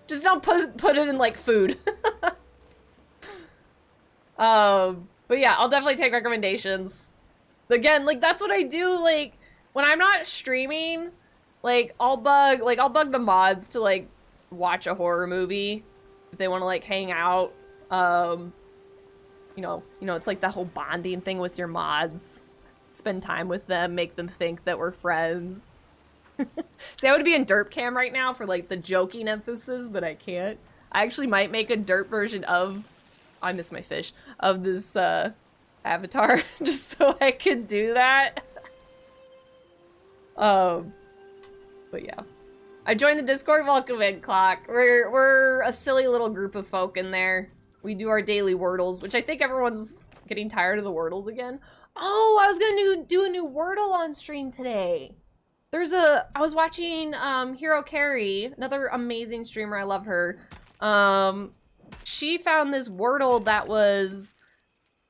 S1: Just don't put it in like food. But yeah, I'll definitely take recommendations. Again, like, that's what I do, like, when I'm not streaming, like, I'll bug the mods to, like, watch a horror movie if they want to, like, hang out. You know, it's like that whole bonding thing with your mods. Spend time with them, make them think that we're friends. See, I would be in derp cam right now for, like, the joking emphasis, but I can't. I actually might make a derp version of... I miss my fish. Of this, avatar, just so I could do that. But yeah. I joined the Discord. Welcome in, Clock. We're a silly little group of folk in there. We do our daily Wordles, which I think everyone's getting tired of the Wordles again. Oh, I was gonna do a new Wordle on stream today. I was watching, Hero Carrie, another amazing streamer. I love her. She found this Wordle that was,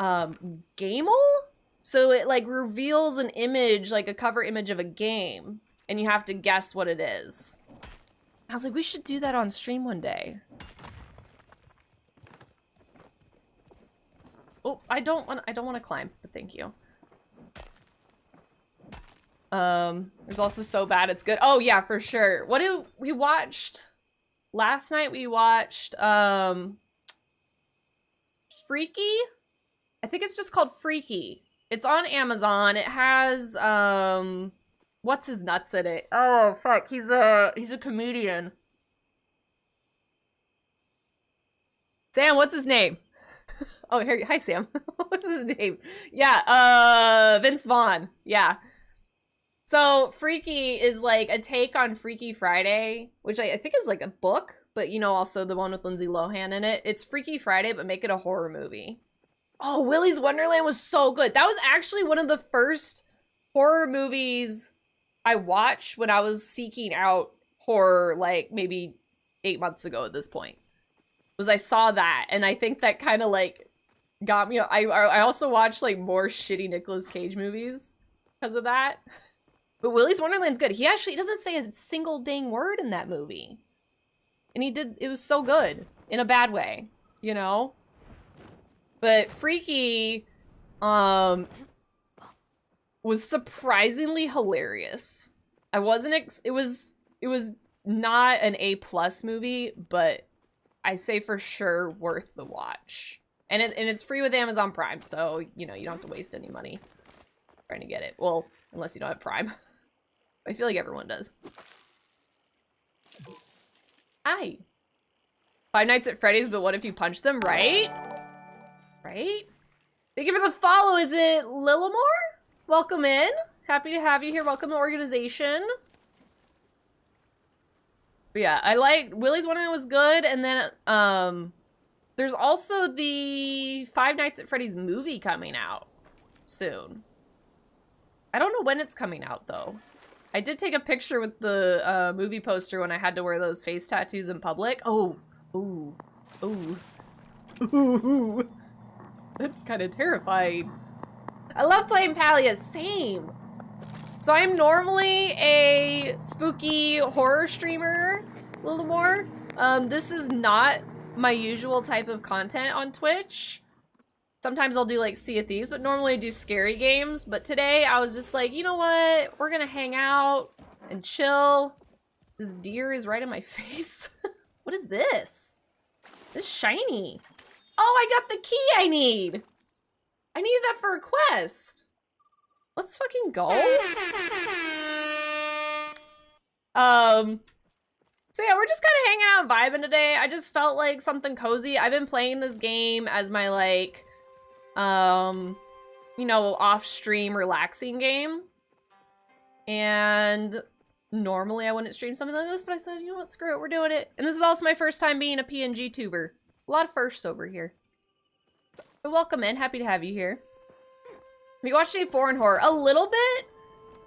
S1: gameable? So it, like, reveals an image, like a cover image of a game, and you have to guess what it is. I was like, we should do that on stream one day. Oh, I don't want to climb, but thank you. There's also So Bad It's Good. Oh yeah, for sure. What do we watched last night? We watched Freaky? I think it's just called Freaky. It's on Amazon. It has what's his nuts in it? Oh fuck, he's a comedian. Sam, what's his name? Oh, here, hi Sam. What's his name? Yeah, Vince Vaughn. Yeah. So Freaky is like a take on Freaky Friday, which I think is like a book, but you know, also the one with Lindsay Lohan in it. It's Freaky Friday, but make it a horror movie. Oh, Willy's Wonderland was so good. That was actually one of the first horror movies I watched when I was seeking out horror, like maybe 8 months ago at this point. Was I saw that, and I think that kind of like got me. I also watched like more shitty Nicolas Cage movies because of that. But Willy's Wonderland's good. He doesn't say a single dang word in that movie. And it was so good. In a bad way. you know? But Freaky, was surprisingly hilarious. I wasn't it was not an A+ movie, but I say for sure worth the watch. And it's free with Amazon Prime, so, you know, you don't have to waste any money trying to get it. Well, unless you don't have Prime. I feel like everyone does. Hi. Five Nights at Freddy's, but what if you punch them, right? Right? Thank you for the follow. Is it Lillamore? Welcome in. Happy to have you here. Welcome to organization. But yeah, I liked Willy's one was good, and then there's also the Five Nights at Freddy's movie coming out soon. I don't know when it's coming out though. I did take a picture with the movie poster when I had to wear those face tattoos in public. Oh, ooh, ooh, ooh. That's kind of terrifying. I love playing Palia, same. So I'm normally a spooky horror streamer, a little more. This is not my usual type of content on Twitch. Sometimes I'll do like Sea of Thieves, but normally I do scary games. But today I was just like, you know what? We're gonna hang out and chill. This deer is right in my face. What is this? This is shiny. Oh, I got the key I need. I need that for a quest. Let's fucking go. So yeah, we're just kind of hanging out and vibing today. I just felt like something cozy. I've been playing this game as my like, you know, off-stream relaxing game. And normally I wouldn't stream something like this, but I said, you know what, screw it, we're doing it. And this is also my first time being a PNG tuber. A lot of firsts over here. But welcome in, happy to have you here. Have you watched any foreign horror? A little bit,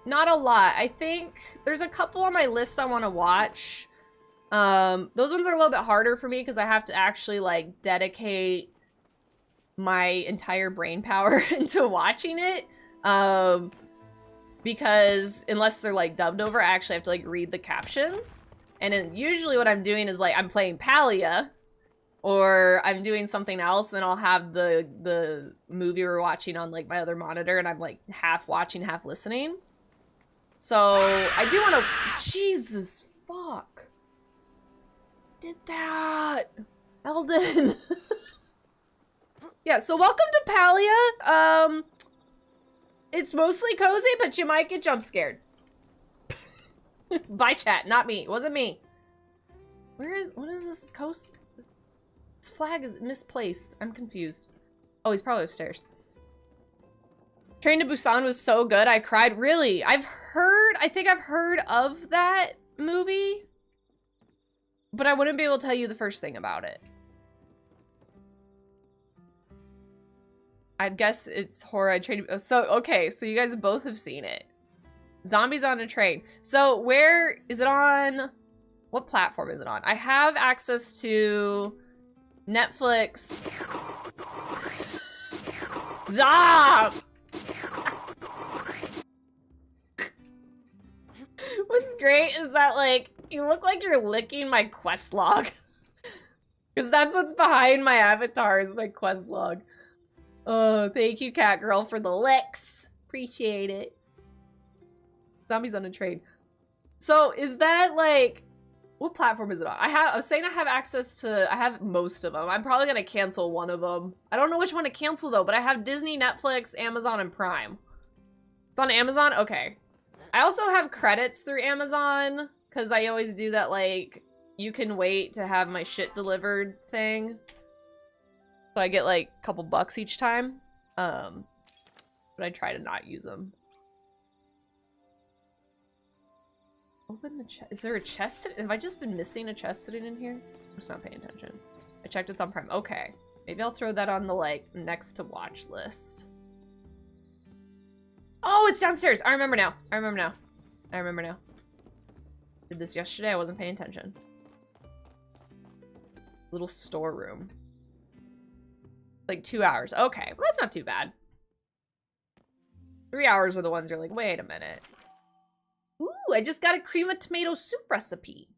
S1: not a lot. I think there's a couple on my list I want to watch. Those ones are a little bit harder for me because I have to actually like dedicate my entire brain power into watching it. Because unless they're like dubbed over, I actually have to like read the captions. And then usually what I'm doing is like I'm playing Palia, or I'm doing something else, and I'll have the movie we're watching on like my other monitor, and I'm like half watching, half listening. So I do want to. Jesus fuck! Did that, Eldon? Yeah. So welcome to Palia. It's mostly cozy, but you might get jump scared. By chat, not me. It wasn't me. What is this coast? This flag is misplaced. I'm confused. Oh, he's probably upstairs. Train to Busan was so good, I cried. Really? I think I've heard of that movie, but I wouldn't be able to tell you the first thing about it. I'd guess it's horror. So, okay, so you guys both have seen it. Zombies on a Train. So, where is it on? What platform is it on? I have access to Netflix. Stop! What's great is that, like, you look like you're licking my quest log. Because that's what's behind my avatar is my quest log. Oh, thank you, Cat Girl, for the licks. Appreciate it. Zombies on a Train. So, is that, like... What platform is it on? I was saying I have access to... I have most of them. I'm probably going to cancel one of them. I don't know which one to cancel, though, but I have Disney, Netflix, Amazon, and Prime. It's on Amazon? Okay. I also have credits through Amazon, because I always do that, like, you can wait to have my shit delivered thing. So I get, like, a couple bucks each time. But I try to not use them. Open the chest. Is there a chest? Have I just been missing a chest sitting in here? I'm just not paying attention. I checked it's on Prime. Okay. Maybe I'll throw that on the, like, next to watch list. Oh, it's downstairs. I remember now. I remember now. I remember now. Did this yesterday. I wasn't paying attention. Little storeroom. Like 2 hours. Okay. Well, that's not too bad. 3 hours are the ones you're like, wait a minute. Ooh, I just got a cream of tomato soup recipe.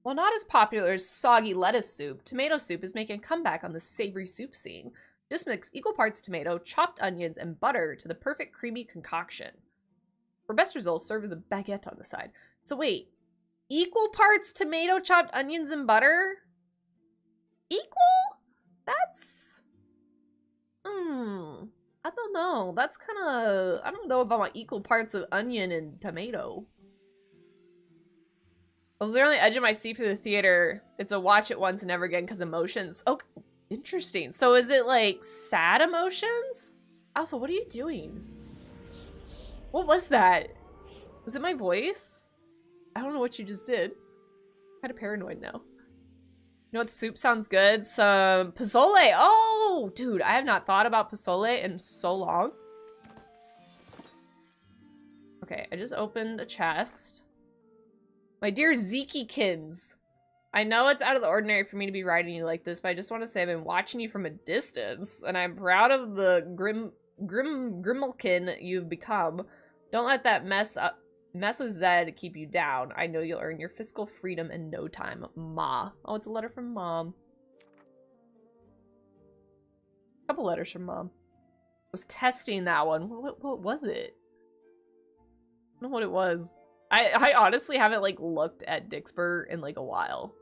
S1: While not as popular as soggy lettuce soup, tomato soup is making a comeback on the savory soup scene. Just mix equal parts tomato, chopped onions, and butter to the perfect creamy concoction. For best results, serve with a baguette on the side. So wait, equal parts tomato, chopped onions, and butter? Equal? That's... I don't know. That's kind of... I don't know if I want equal parts of onion and tomato. I was there on the edge of my seat for the theater. It's a watch it once and never again because emotions. Oh, interesting. So is it like sad emotions? Alpha, what are you doing? What was that? Was it my voice? I don't know what you just did. I'm kind of paranoid now. You know what soup sounds good? Some pozole. Oh, dude, I have not thought about pozole in so long. Okay, I just opened a chest. My dear Zekikins, I know it's out of the ordinary for me to be writing you like this, but I just want to say I've been watching you from a distance, and I'm proud of the Grimmelkin you've become. Don't let that mess with Zed keep you down. I know you'll earn your fiscal freedom in no time. Ma. Oh, it's a letter from Mom. A couple letters from Mom. I was testing that one. What was it? I don't know what it was. I honestly haven't, like, looked at dixper in, like, a while.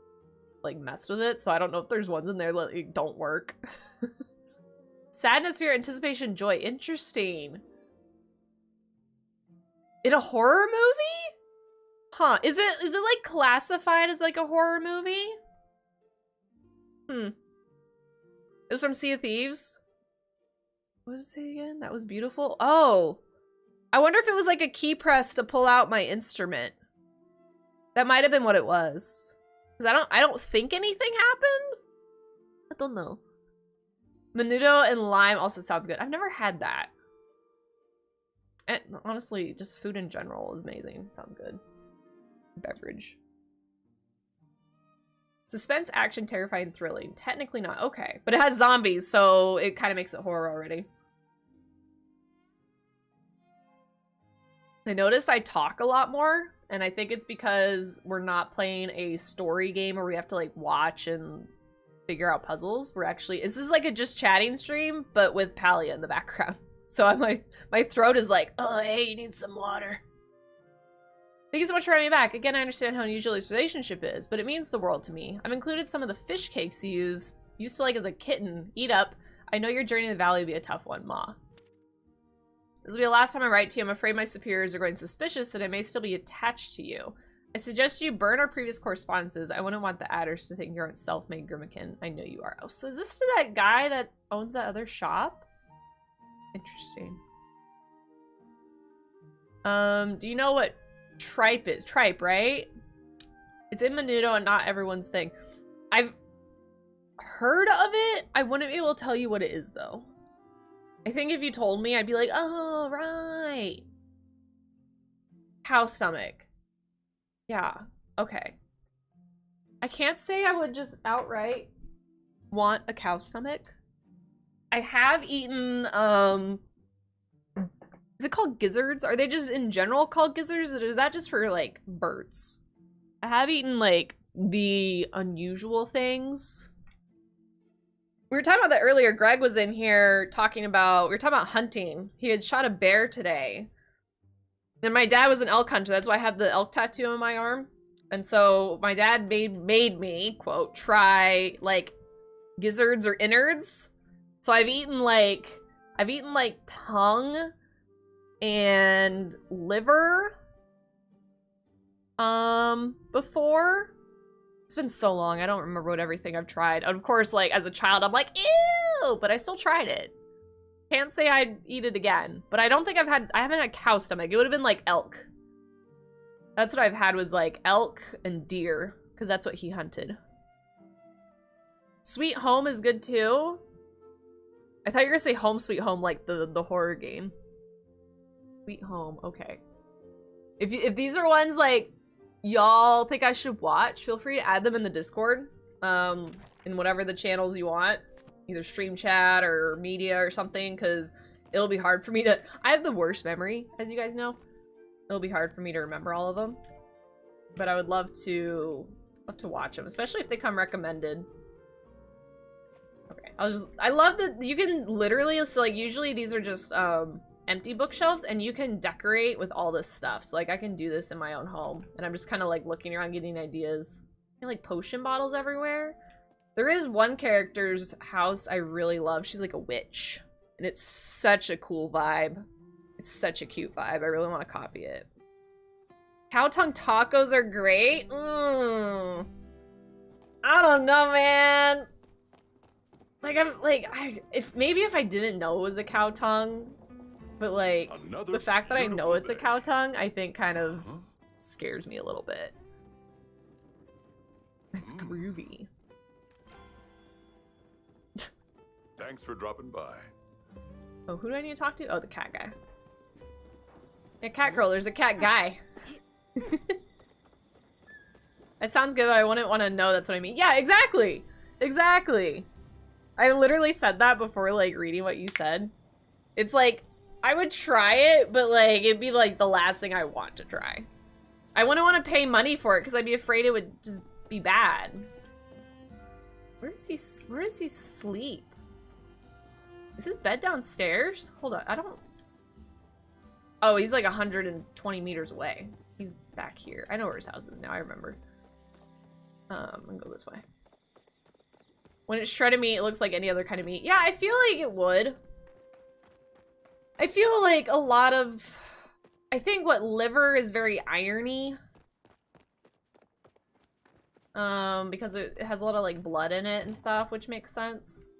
S1: Like, messed with it, so I don't know if there's ones in there that, like, don't work. Sadness, fear, anticipation, joy. Interesting. In a horror movie? Huh. Is it like classified as like a horror movie? It was from Sea of Thieves. What did it say again? That was beautiful. Oh. I wonder if it was like a key press to pull out my instrument. That might have been what it was. Because I don't think anything happened. I don't know. Menudo and lime also sounds good. I've never had that. And honestly, just food in general is amazing. Sounds good. Beverage. Suspense, action, terrifying, thrilling. Technically not. Okay. But it has zombies, so it kind of makes it horror already. I noticed I talk a lot more, and I think it's because we're not playing a story game where we have to, like, watch and figure out puzzles. We're actually... This is like a just chatting stream, but with Palia in the background. So I'm like, my throat is like, oh, hey, you need some water. Thank you so much for having me back. Again, I understand how unusual this relationship is, but it means the world to me. I've included some of the fish cakes you used to like as a kitten. Eat up. I know your journey to the valley will be a tough one, Ma. This will be the last time I write to you. I'm afraid my superiors are going suspicious that I may still be attached to you. I suggest you burn our previous correspondences. I wouldn't want the adders to think you're a self-made Grimmikin. I know you are. Oh, so is this to that guy that owns that other shop? Interesting. Do you know what tripe is? Tripe, right? It's in Menudo and not everyone's thing. I've heard of it. I wouldn't be able to tell you what it is, though. I think if you told me, I'd be like, oh, right. Cow stomach. Yeah, okay. I can't say I would just outright want a cow stomach. I have eaten, is it called gizzards? Are they just in general called gizzards, or is that just for, like, birds? I have eaten, like, the unusual things. We were talking about that earlier. Greg was in here talking about, we were talking about hunting. He had shot a bear today. And my dad was an elk hunter. That's why I have the elk tattoo on my arm. And so my dad made me, quote, try, like, gizzards or innards. So I've eaten like tongue and liver before. It's been so long, I don't remember what everything I've tried. And of course, like, as a child, I'm like, ew, but I still tried it. Can't say I'd eat it again. But I don't think I haven't had cow stomach. It would have been like elk. That's what I've had, was like elk and deer, because that's what he hunted. Sweet Home is good too. I thought you were gonna say Home Sweet Home, like the horror game. Sweet Home, okay. If these are ones like y'all think I should watch, feel free to add them in the Discord, in whatever the channels you want, either stream chat or media or something, because it'll be hard for me to. I have the worst memory, as you guys know. It'll be hard for me to remember all of them, but I would love to Love to watch them, especially if they come recommended. Okay, I love that you can literally, so like usually these are just empty bookshelves and you can decorate with all this stuff. So like I can do this in my own home and I'm just kind of like looking around getting ideas. And like potion bottles everywhere. There is one character's house I really love. She's like a witch and it's such a cool vibe. It's such a cute vibe. I really want to copy it. Cow tongue tacos are great. I don't know, man. Like if I didn't know it was a cow tongue, but like the fact that I know it's a cow tongue, I think kind of scares me a little bit. It's groovy.
S7: Thanks for dropping by.
S1: Oh, who do I need to talk to? Oh, the cat guy. Yeah, cat girl, there's a cat guy. That sounds good, but I wouldn't want to know that's what I mean. Yeah, exactly! Exactly! I literally said that before, like, reading what you said. It's like, I would try it, but, like, it'd be, like, the last thing I want to try. I wouldn't want to pay money for it, because I'd be afraid it would just be bad. Where does he sleep? Is his bed downstairs? Hold on, I don't... Oh, he's like 120 meters away. He's back here. I know where his house is now, I remember. I'm gonna go this way. When it's shredded meat, it looks like any other kind of meat. Yeah, I feel like it would. I feel like a lot of... I think what liver is very irony. Because it has a lot of like blood in it and stuff, which makes sense.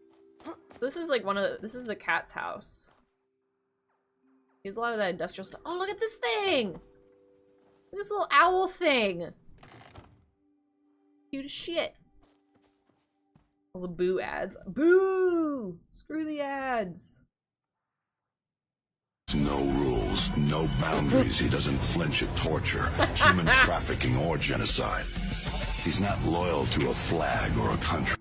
S1: This is like this is the cat's house. He has a lot of that industrial stuff. Oh, look at this thing! Look at this little owl thing! Cute as shit. Those are boo ads. Boo! Screw the ads.
S11: No rules, no boundaries. He doesn't flinch at torture, human trafficking, or genocide. He's not loyal to a flag or a country.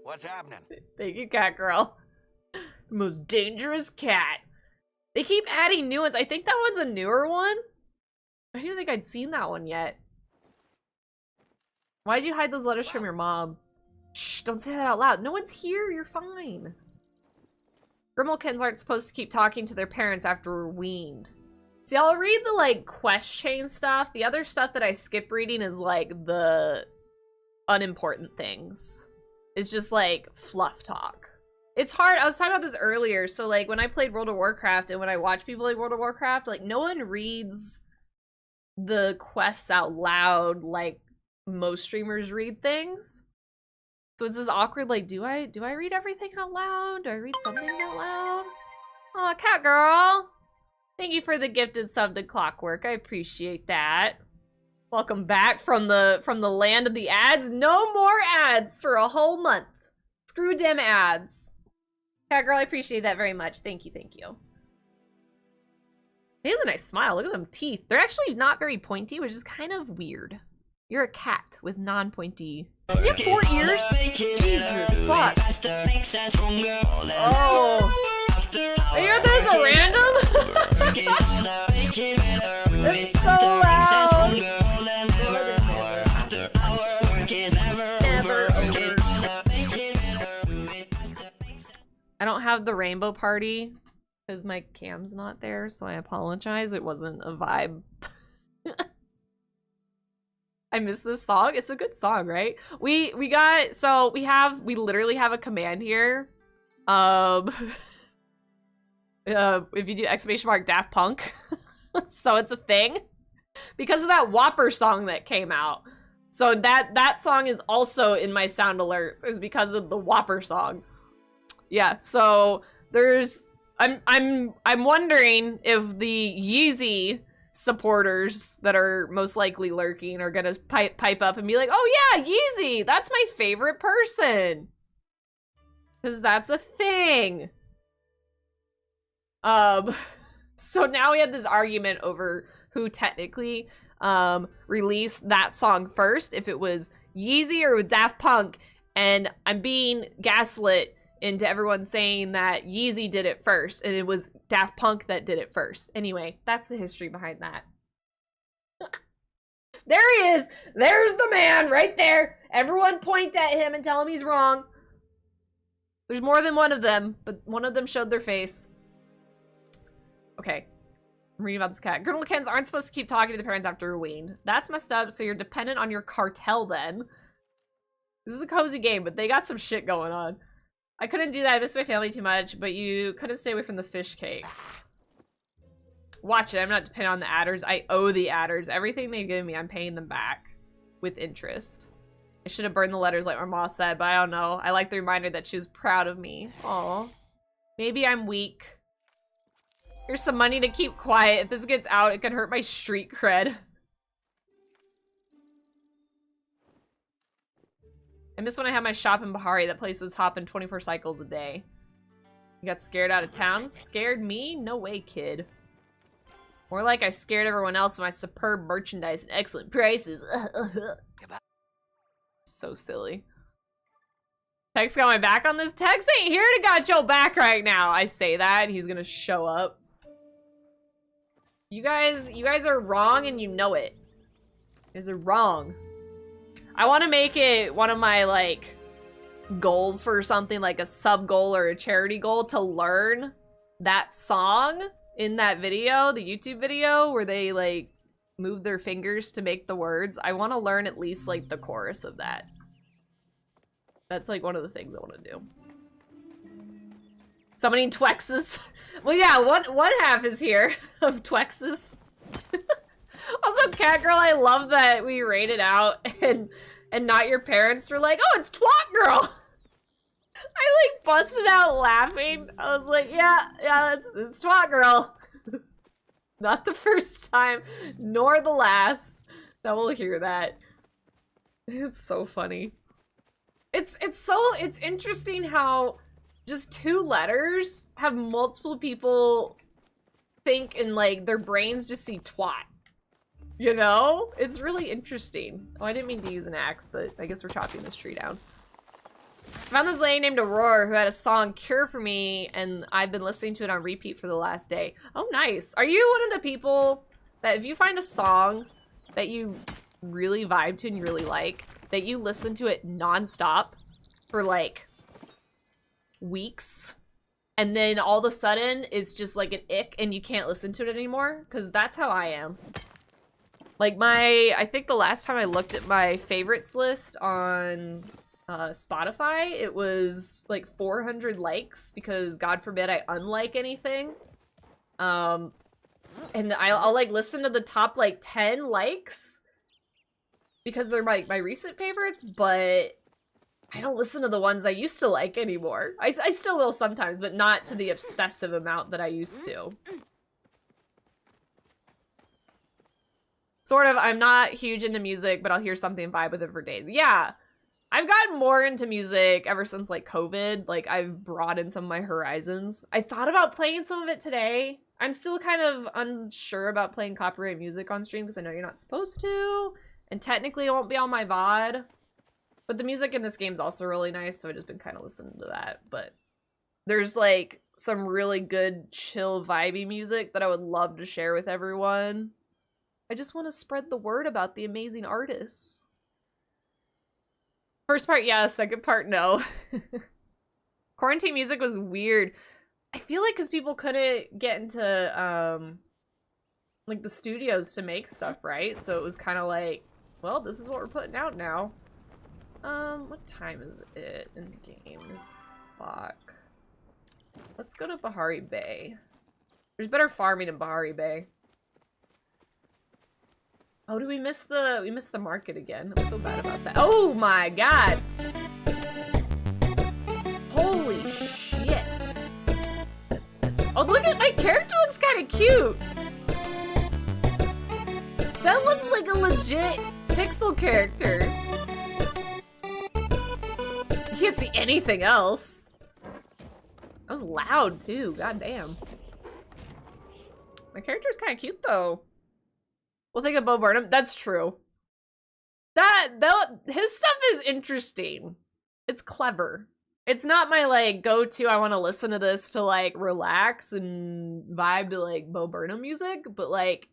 S5: What's happening?
S1: Thank you, cat girl. The most dangerous cat. They keep adding new ones. I think that one's a newer one. I didn't think I'd seen that one yet. Why'd you hide those letters from your mom? Shh, don't say that out loud. No one's here. You're fine. Grimalkins aren't supposed to keep talking to their parents after we're weaned. See, I'll read the, like, quest chain stuff. The other stuff that I skip reading is, like, the unimportant things. It's just, like, fluff talk. It's hard. I was talking about this earlier. So, like, when I played World of Warcraft and when I watch people play World of Warcraft, like, no one reads the quests out loud like most streamers read things. So it's this awkward, like, do I read everything out loud? Do I read something out loud? Aw, cat girl! Thank you for the gifted sub to Clockwork. I appreciate that. Welcome back from the land of the ads. No more ads for a whole month. Screw dem ads. Cat girl, I appreciate that very much. Thank you, thank you. He has a nice smile. Look at them teeth. They're actually not very pointy, which is kind of weird. You're a cat with non-pointy. Does he have 4 ears? Jesus fuck. Oh. I hear there's a random? It's so loud. Never over. I don't have the rainbow party because my cam's not there, so I apologize. It wasn't a vibe. I miss this song. It's a good song, right? We literally have a command here. If you do ! Daft Punk. So it's a thing. Because of that Whopper song that came out. So that song is also in my sound alerts, is because of the Whopper song. Yeah, so there's I'm wondering if the Yeezy supporters that are most likely lurking are gonna pipe up and be like, oh yeah, Yeezy, that's my favorite person. Because that's a thing. So now we have this argument over who technically released that song first, if it was Yeezy or Daft Punk, and I'm being gaslit into everyone saying that Yeezy did it first, and it was Daft Punk that did it first. Anyway, that's the history behind that. There he is. There's the man right there. Everyone point at him and tell him he's wrong. There's more than one of them, but one of them showed their face. Okay. I'm reading about this cat. Grimalkins aren't supposed to keep talking to the parents after weaned. That's messed up, so you're dependent on your cartel then. This is a cozy game, but they got some shit going on. I couldn't do that. I miss my family too much, but you couldn't stay away from the fish cakes. Watch it. I'm not dependent on the adders. I owe the adders. Everything they give me, I'm paying them back with interest. I should have burned the letters like my mom said, but I don't know. I like the reminder that she was proud of me. Aw. Maybe I'm weak. Here's some money to keep quiet. If this gets out, it could hurt my street cred. I miss when I had my shop in Bahari. That place was hopping 24 cycles a day. You got scared out of town? Scared me? No way, kid. More like I scared everyone else with my superb merchandise and excellent prices. So silly. Tex got my back on this? Tex ain't here to got your back right now. I say that, and he's gonna show up. You guys are wrong and you know it. You guys are wrong. I want to make it one of my, like, goals for something, like a sub-goal or a charity goal, to learn that song in that video, the YouTube video, where they, like, move their fingers to make the words. I want to learn at least, like, the chorus of that. That's, like, one of the things I want to do. Summoning Twexes. Well, yeah, one half is here of Twexes. Also, Catgirl, I love that we rated out and not your parents were like, oh, it's Twat Girl. I like busted out laughing. I was like, yeah, it's Twat Girl. Not the first time, nor the last that we'll hear that. It's so funny. It's interesting how just 2 letters have multiple people think and like their brains just see twat. You know? It's really interesting. Oh, I didn't mean to use an axe, but I guess we're chopping this tree down. I found this lady named Aurora who had a song Cure for me, and I've been listening to it on repeat for the last day. Oh, nice. Are you one of the people that if you find a song that you really vibe to and you really like, that you listen to it nonstop for like weeks, and then all of a sudden it's just like an ick and you can't listen to it anymore? Because that's how I am. Like I think the last time I looked at my favorites list on Spotify, it was like 400 likes because God forbid I unlike anything. And I'll like listen to the top like 10 likes because they're my recent favorites, but I don't listen to the ones I used to like anymore. I still will sometimes, but not to the obsessive amount that I used to. Sort of, I'm not huge into music, but I'll hear something and vibe with it for days. Yeah, I've gotten more into music ever since, like, COVID. Like, I've broadened some of my horizons. I thought about playing some of it today. I'm still kind of unsure about playing copyright music on stream because I know you're not supposed to. And technically it won't be on my VOD. But the music in this game is also really nice, so I've just been kind of listening to that. But there's, like, some really good, chill, vibey music that I would love to share with everyone. I just want to spread the word about the amazing artists. First part, yeah. Second part, no. Quarantine music was weird. I feel like because people couldn't get into, like, the studios to make stuff, right? So it was kind of like, well, this is what we're putting out now. What time is it in the game? Clock. Let's go to Bahari Bay. There's better farming in Bahari Bay. Oh, did we miss the market again? I'm so bad about that. Oh my god! Holy shit! Oh, look at my character looks kind of cute! That looks like a legit pixel character. You can't see anything else. That was loud too, god damn. My character's kind of cute though. We'll think of Bo Burnham. That's true. His stuff is interesting. It's clever. It's not my, like, go-to, I want to listen to this to, like, relax and vibe to, like, Bo Burnham music, but, like,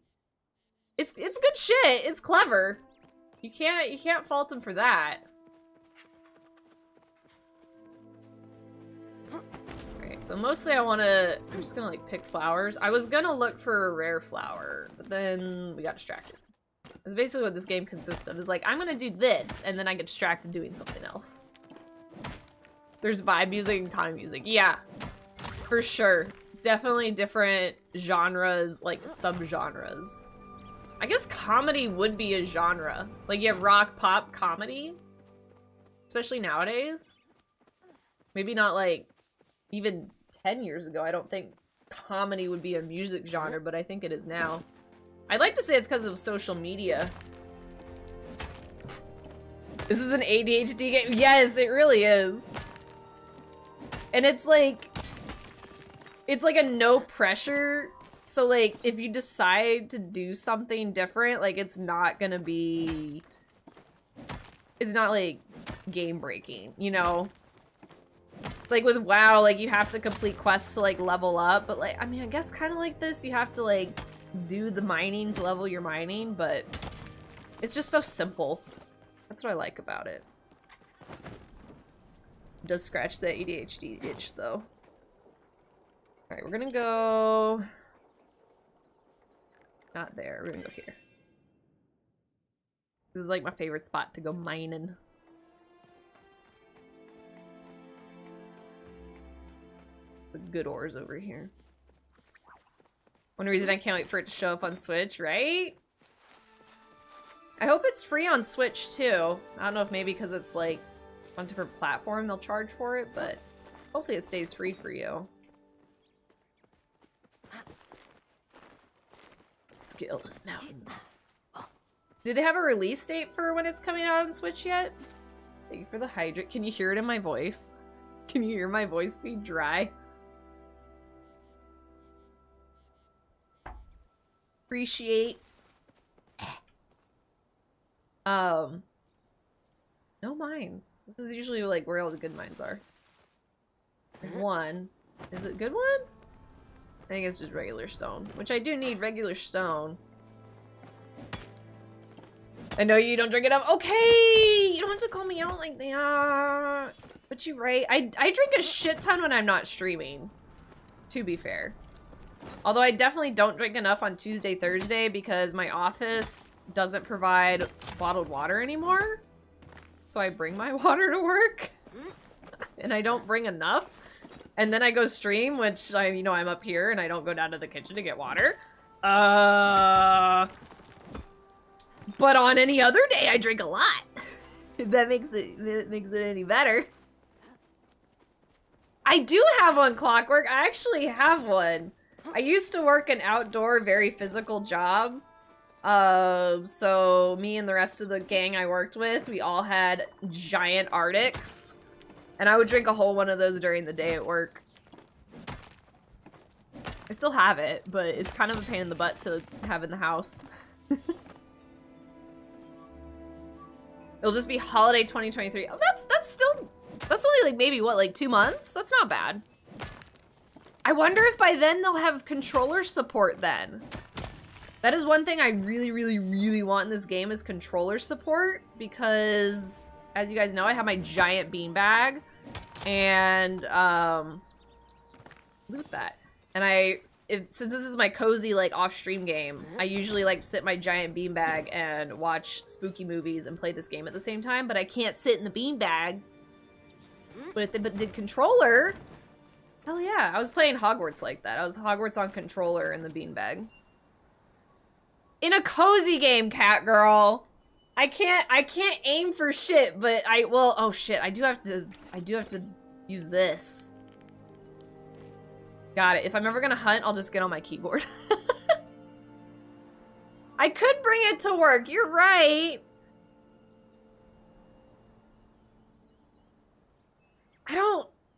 S1: It's good shit. It's clever. You can't fault him for that. Alright, so mostly I'm just gonna like pick flowers. I was gonna look for a rare flower, but then we got distracted. That's basically what this game consists of, is like, I'm gonna do this, and then I get distracted doing something else. There's vibe music and comedy music. Yeah, for sure. Definitely different genres, like subgenres. I guess comedy would be a genre. Like you have rock, pop, comedy. Especially nowadays. Maybe not like even 10 years ago. I don't think comedy would be a music genre, but I think it is now. I'd like to say it's because of social media. This is an ADHD game. Yes, it really is. And it's like a no pressure. So like if you decide to do something different, like it's not gonna be, it's not like game breaking, you know? Like with WoW, like you have to complete quests to like level up, but like, I mean, I guess kind of like this, you have to like do the mining to level your mining, but it's just so simple. That's what I like about it. Does scratch the ADHD itch though. Alright, we're gonna go... Not there, we're gonna go here. This is like my favorite spot to go mining. The good ores over here. One reason I can't wait for it to show up on Switch, right? I hope it's free on Switch too. I don't know if maybe because it's like on a different platform they'll charge for it, but hopefully it stays free for you. Scale this mountain. Do they have a release date for when it's coming out on Switch yet? Thank you for the hydrate. Can you hear it in my voice? Can you hear my voice be dry? Appreciate. No mines. This is usually like where all the good mines are. One. Is it a good one? I think it's just regular stone, which I do need regular stone. I know you don't drink enough. Okay, you don't have to call me out like that. But you're right. I drink a shit ton when I'm not streaming, to be fair. Although I definitely don't drink enough on Tuesday, Thursday because my office doesn't provide bottled water anymore. So I bring my water to work and I don't bring enough. And then I go stream, which I'm up here and I don't go down to the kitchen to get water. But on any other day, I drink a lot. If that makes it any better. I do have one, Clockwork. I actually have one. I used to work an outdoor, very physical job. So me and the rest of the gang I worked with, we all had giant Arctics. And I would drink a whole one of those during the day at work. I still have it, but it's kind of a pain in the butt to have in the house. It'll just be holiday 2023. Oh, that's only like maybe what, like 2 months? That's not bad. I wonder if by then they'll have controller support then. That is one thing I really, really, really want in this game is controller support because as you guys know, I have my giant beanbag and loot that. And since this is my cozy like off-stream game, I usually like to sit in my giant beanbag and watch spooky movies and play this game at the same time, but I can't sit in the beanbag. But if they did controller, hell yeah. I was playing Hogwarts like that. I was Hogwarts on controller in the beanbag. In a cozy game, cat girl. I can't aim for shit, but oh shit, I do have to use this. Got it. If I'm ever gonna hunt, I'll just get on my keyboard. I could bring it to work. You're right.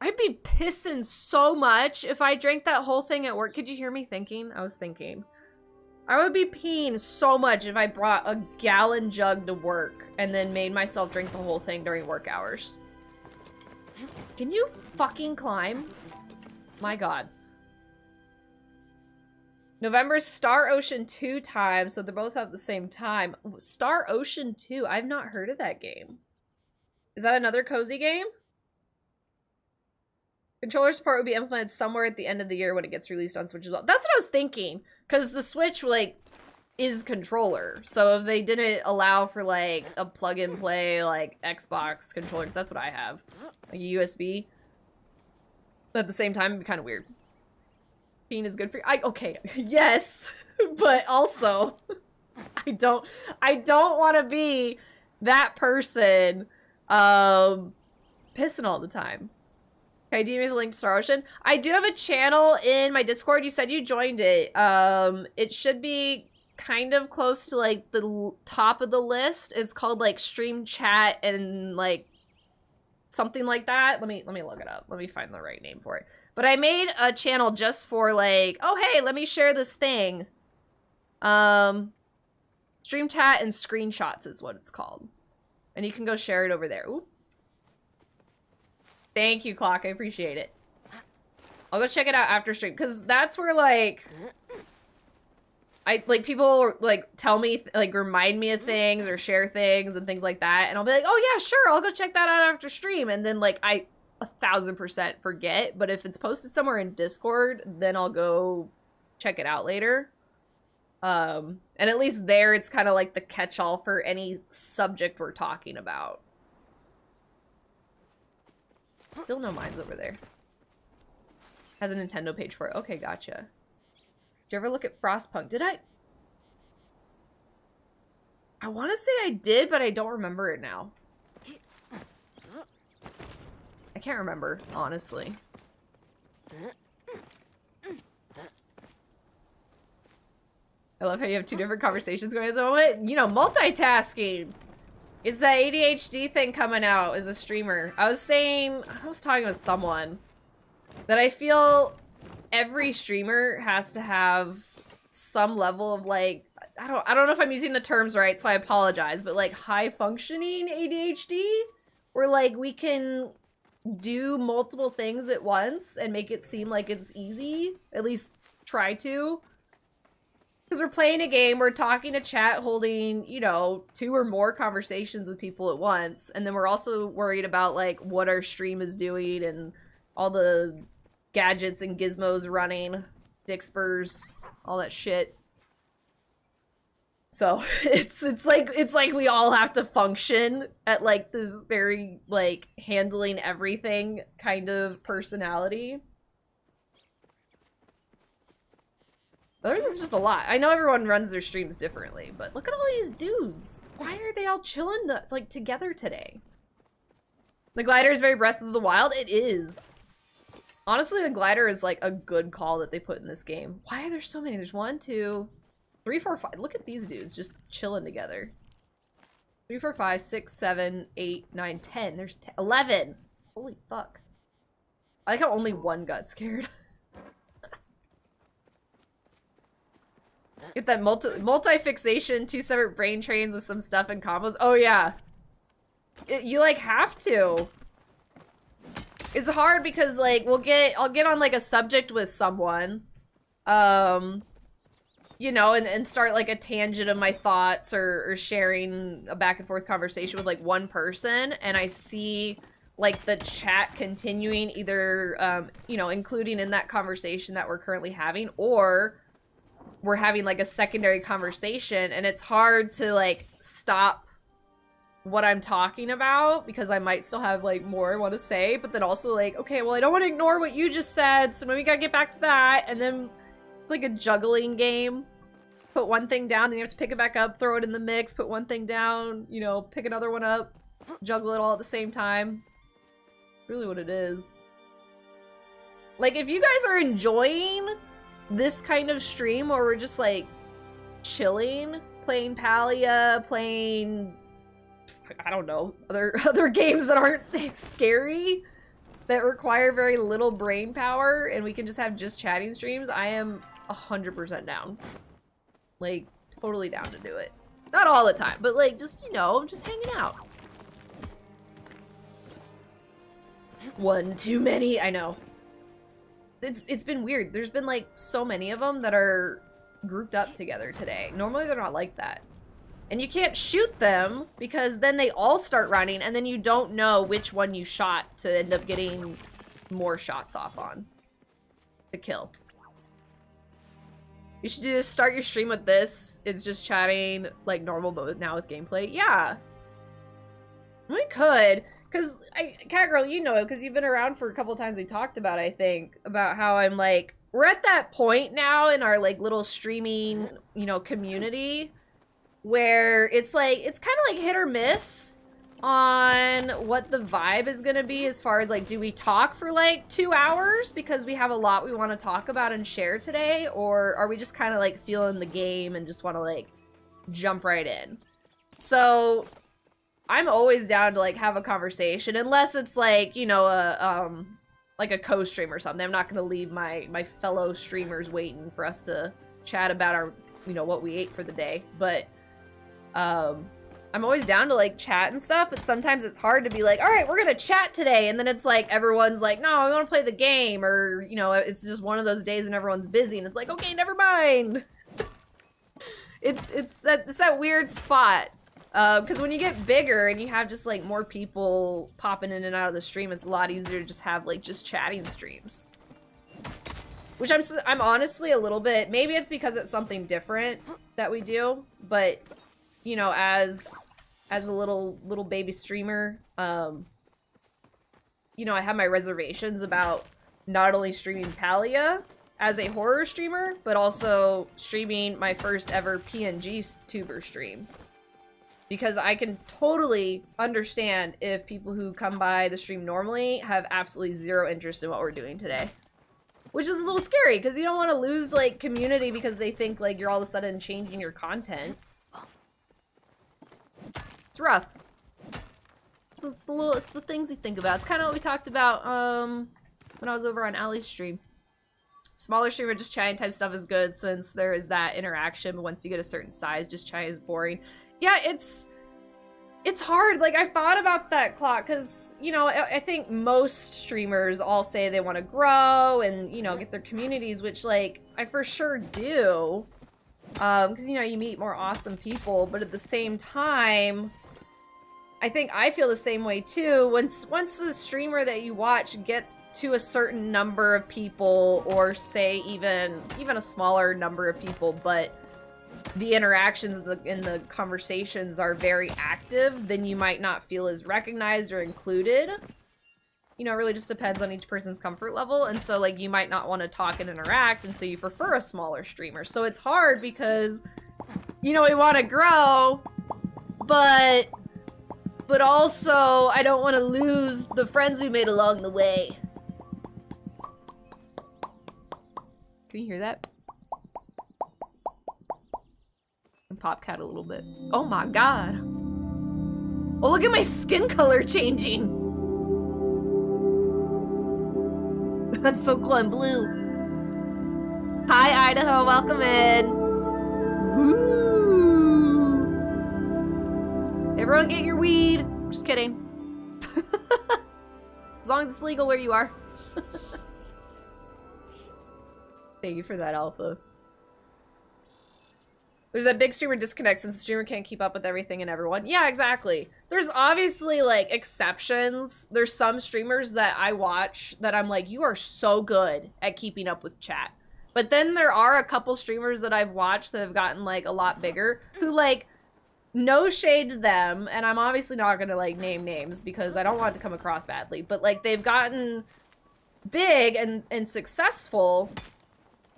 S1: I'd be pissing so much if I drank that whole thing at work. Could you hear me thinking? I was thinking. I would be peeing so much if I brought a gallon jug to work and then made myself drink the whole thing during work hours. Can you fucking climb? My god. November's Star Ocean 2 time, so they're both at the same time. Star Ocean 2, I've not heard of that game. Is that another cozy game? Controller support would be implemented somewhere at the end of the year when it gets released on Switch as well. That's what I was thinking, because the Switch, like, is controller. So if they didn't allow for, like, a plug-and-play, like, Xbox controller, because that's what I have, like a USB, but at the same time, it'd be kind of weird. Being is good for you. Okay, yes, but also, I don't want to be that person, pissing all the time. Okay, do you need the link to Star Ocean? I do have a channel in my Discord. You said you joined it. It should be kind of close to like the top of the list. It's called like Stream Chat and like something like that. Let me look it up. Let me find the right name for it. But I made a channel just for like, oh hey, let me share this thing. Stream Chat and Screenshots is what it's called. And you can go share it over there. Ooh. Thank you, Clock. I appreciate it. I'll go check it out after stream, because that's where, like, people, like, tell me, like, remind me of things or share things and things like that, and I'll be like, oh, yeah, sure, I'll go check that out after stream, and then, like, I 1000% forget, but if it's posted somewhere in Discord, then I'll go check it out later. And at least there, it's kind of like the catch-all for any subject we're talking about. Still no mines over there. Has a Nintendo page for it. Okay, gotcha. Did you ever look at Frostpunk? Did I? I want to say I did, but I don't remember it now. I can't remember, honestly. I love how you have two different conversations going at the moment. You know, multitasking. Is that ADHD thing coming out as a streamer? I was talking with someone that I feel every streamer has to have some level of like, I don't know if I'm using the terms right, so I apologize, but like high functioning ADHD, where like we can do multiple things at once and make it seem like it's easy, at least try to. Because we're playing a game, we're talking to chat, holding, you know, 2 or more conversations with people at once. And then we're also worried about, like, what our stream is doing and all the gadgets and gizmos running, dixpers, all that shit. So, it's like we all have to function at, like, this very, like, handling everything kind of personality. Others, it's just a lot. I know everyone runs their streams differently, but look at all these dudes. Why are they all chilling like together today? The glider is very Breath of the Wild. It is. Honestly, the glider is like a good call that they put in this game. Why are there so many? There's 1, 2, 3, 4, 5. Look at these dudes just chilling together. 3, 4, 5, 6, 7, 8, 9, 10. There's 11. Holy fuck. I like how only one got scared. Get that multi-fixation, 2 separate brain trains with some stuff and combos. Oh yeah. You like have to. It's hard because like I'll get on like a subject with someone. You know, and start like a tangent of my thoughts or sharing a back and forth conversation with like one person, and I see like the chat continuing either you know, including in that conversation that we're currently having, or we're having like a secondary conversation, and it's hard to like stop what I'm talking about because I might still have like more I want to say, but then also like, okay, well, I don't want to ignore what you just said, so maybe we gotta get back to that. And then it's like a juggling game. Put one thing down, then you have to pick it back up, throw it in the mix, put one thing down, you know, pick another one up, juggle it all at the same time. Really what it is. Like, if you guys are enjoying this kind of stream where we're just like chilling, playing Palia, playing, I don't know, other games that aren't scary, that require very little brain power, and we can just have just chatting streams, I am 100% down. Like, totally down to do it. Not all the time, but like, just, you know, just hanging out. One too many, I know. It's been weird. There's been like so many of them that are grouped up together today. Normally they're not like that. And you can't shoot them because then they all start running and then you don't know which one you shot to end up getting more shots off on to kill. You should just start your stream with this. It's just chatting like normal, but now with gameplay. Yeah. We could. Because, Cat Girl, you know, because you've been around for a couple times we talked about, I think, about how I'm like, we're at that point now in our like little streaming, you know, community where it's like, it's kind of like hit or miss on what the vibe is going to be as far as like, do we talk for like 2 hours because we have a lot we want to talk about and share today, or are we just kind of like feeling the game and just want to like jump right in? So I'm always down to like have a conversation unless it's like, you know, like a co-stream or something. I'm not going to leave my fellow streamers waiting for us to chat about our, you know, what we ate for the day. But I'm always down to like chat and stuff, but sometimes it's hard to be like, all right, we're gonna chat today, and then it's like everyone's like, no, I want to play the game, or you know, it's just one of those days and everyone's busy, and it's like, okay, never mind. it's that weird spot, because when you get bigger and you have just like more people popping in and out of the stream, it's a lot easier to just have like just chatting streams. Which I'm honestly a little bit, maybe it's because it's something different that we do, but you know, as a little baby streamer, you know, I have my reservations about not only streaming Palia as a horror streamer, but also streaming my first ever PNG tuber stream. Because I can totally understand if people who come by the stream normally have absolutely zero interest in what we're doing today. Which is a little scary, because you don't want to lose, like, community because they think, like, you're all of a sudden changing your content. It's rough. It's the things you think about. It's kind of what we talked about when I was over on Ali's stream. Smaller streamer, just chatting type stuff is good since there is that interaction, but once you get a certain size, just chatting is boring. Yeah, it's hard. Like, I've thought about that, Clock, because, you know, I think most streamers all say they want to grow and, you know, get their communities, which, like, I for sure do. Because, you know, you meet more awesome people, but at the same time, I think I feel the same way too. Once the streamer that you watch gets to a certain number of people, or say even a smaller number of people, but the interactions and the conversations are very active, then you might not feel as recognized or included. You know, it really just depends on each person's comfort level, and so, like, you might not want to talk and interact, and so you prefer a smaller streamer. So it's hard because, you know, we want to grow, but also, I don't want to lose the friends we made along the way. Can you hear that? And Popcat a little bit. Oh my god. Oh, look at my skin color changing. That's so cool. I'm blue. Hi, Idaho. Welcome in. Woo! Everyone get your weed. Just kidding. As long as it's legal where you are. Thank you for that, Alpha. There's that big streamer disconnect since the streamer can't keep up with everything and everyone. Yeah, exactly. There's obviously, like, exceptions. There's some streamers that I watch that I'm like, you are so good at keeping up with chat. But then there are a couple streamers that I've watched that have gotten, like, a lot bigger who, like, no shade to them, and I'm obviously not gonna, like, name names because I don't want it to come across badly, but, like, they've gotten big and successful,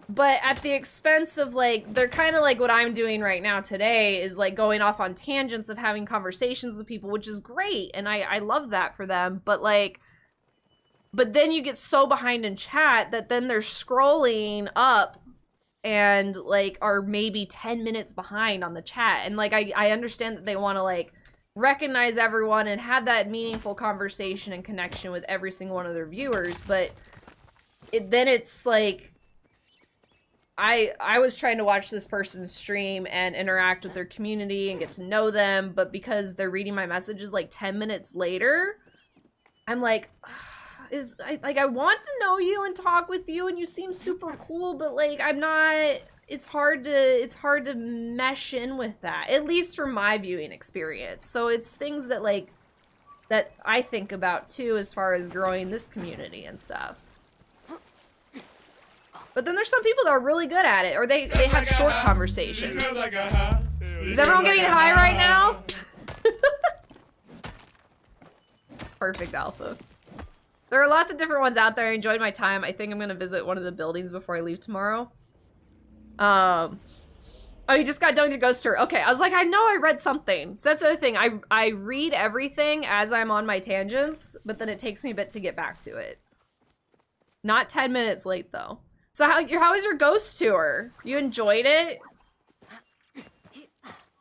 S1: but at the expense of, like, they're kind of like what I'm doing right now today is, like, going off on tangents of having conversations with people, which is great, and I love that for them, but, like, but then you get so behind in chat that then they're scrolling up and, like, are maybe 10 minutes behind on the chat, and, like, I understand that they want to, like, recognize everyone and have that meaningful conversation and connection with every single one of their viewers, but then it's, like, I was trying to watch this person stream and interact with their community and get to know them, but because they're reading my messages like 10 minutes later, I'm like, I want to know you and talk with you and you seem super cool, but like I'm not it's hard to mesh in with that, at least from my viewing experience. So it's things that like that I think about too as far as growing this community and stuff. But then there's some people that are really good at it, or they have short conversations. Is everyone getting high right now? Perfect alpha. There are lots of different ones out there. I enjoyed my time. I think I'm gonna visit one of the buildings before I leave tomorrow. Oh, you just got done with your ghost tour. Okay, I was like, I know I read something. So that's the other thing. I read everything as I'm on my tangents, but then it takes me a bit to get back to it. Not 10 minutes late though. So how was your ghost tour? You enjoyed it?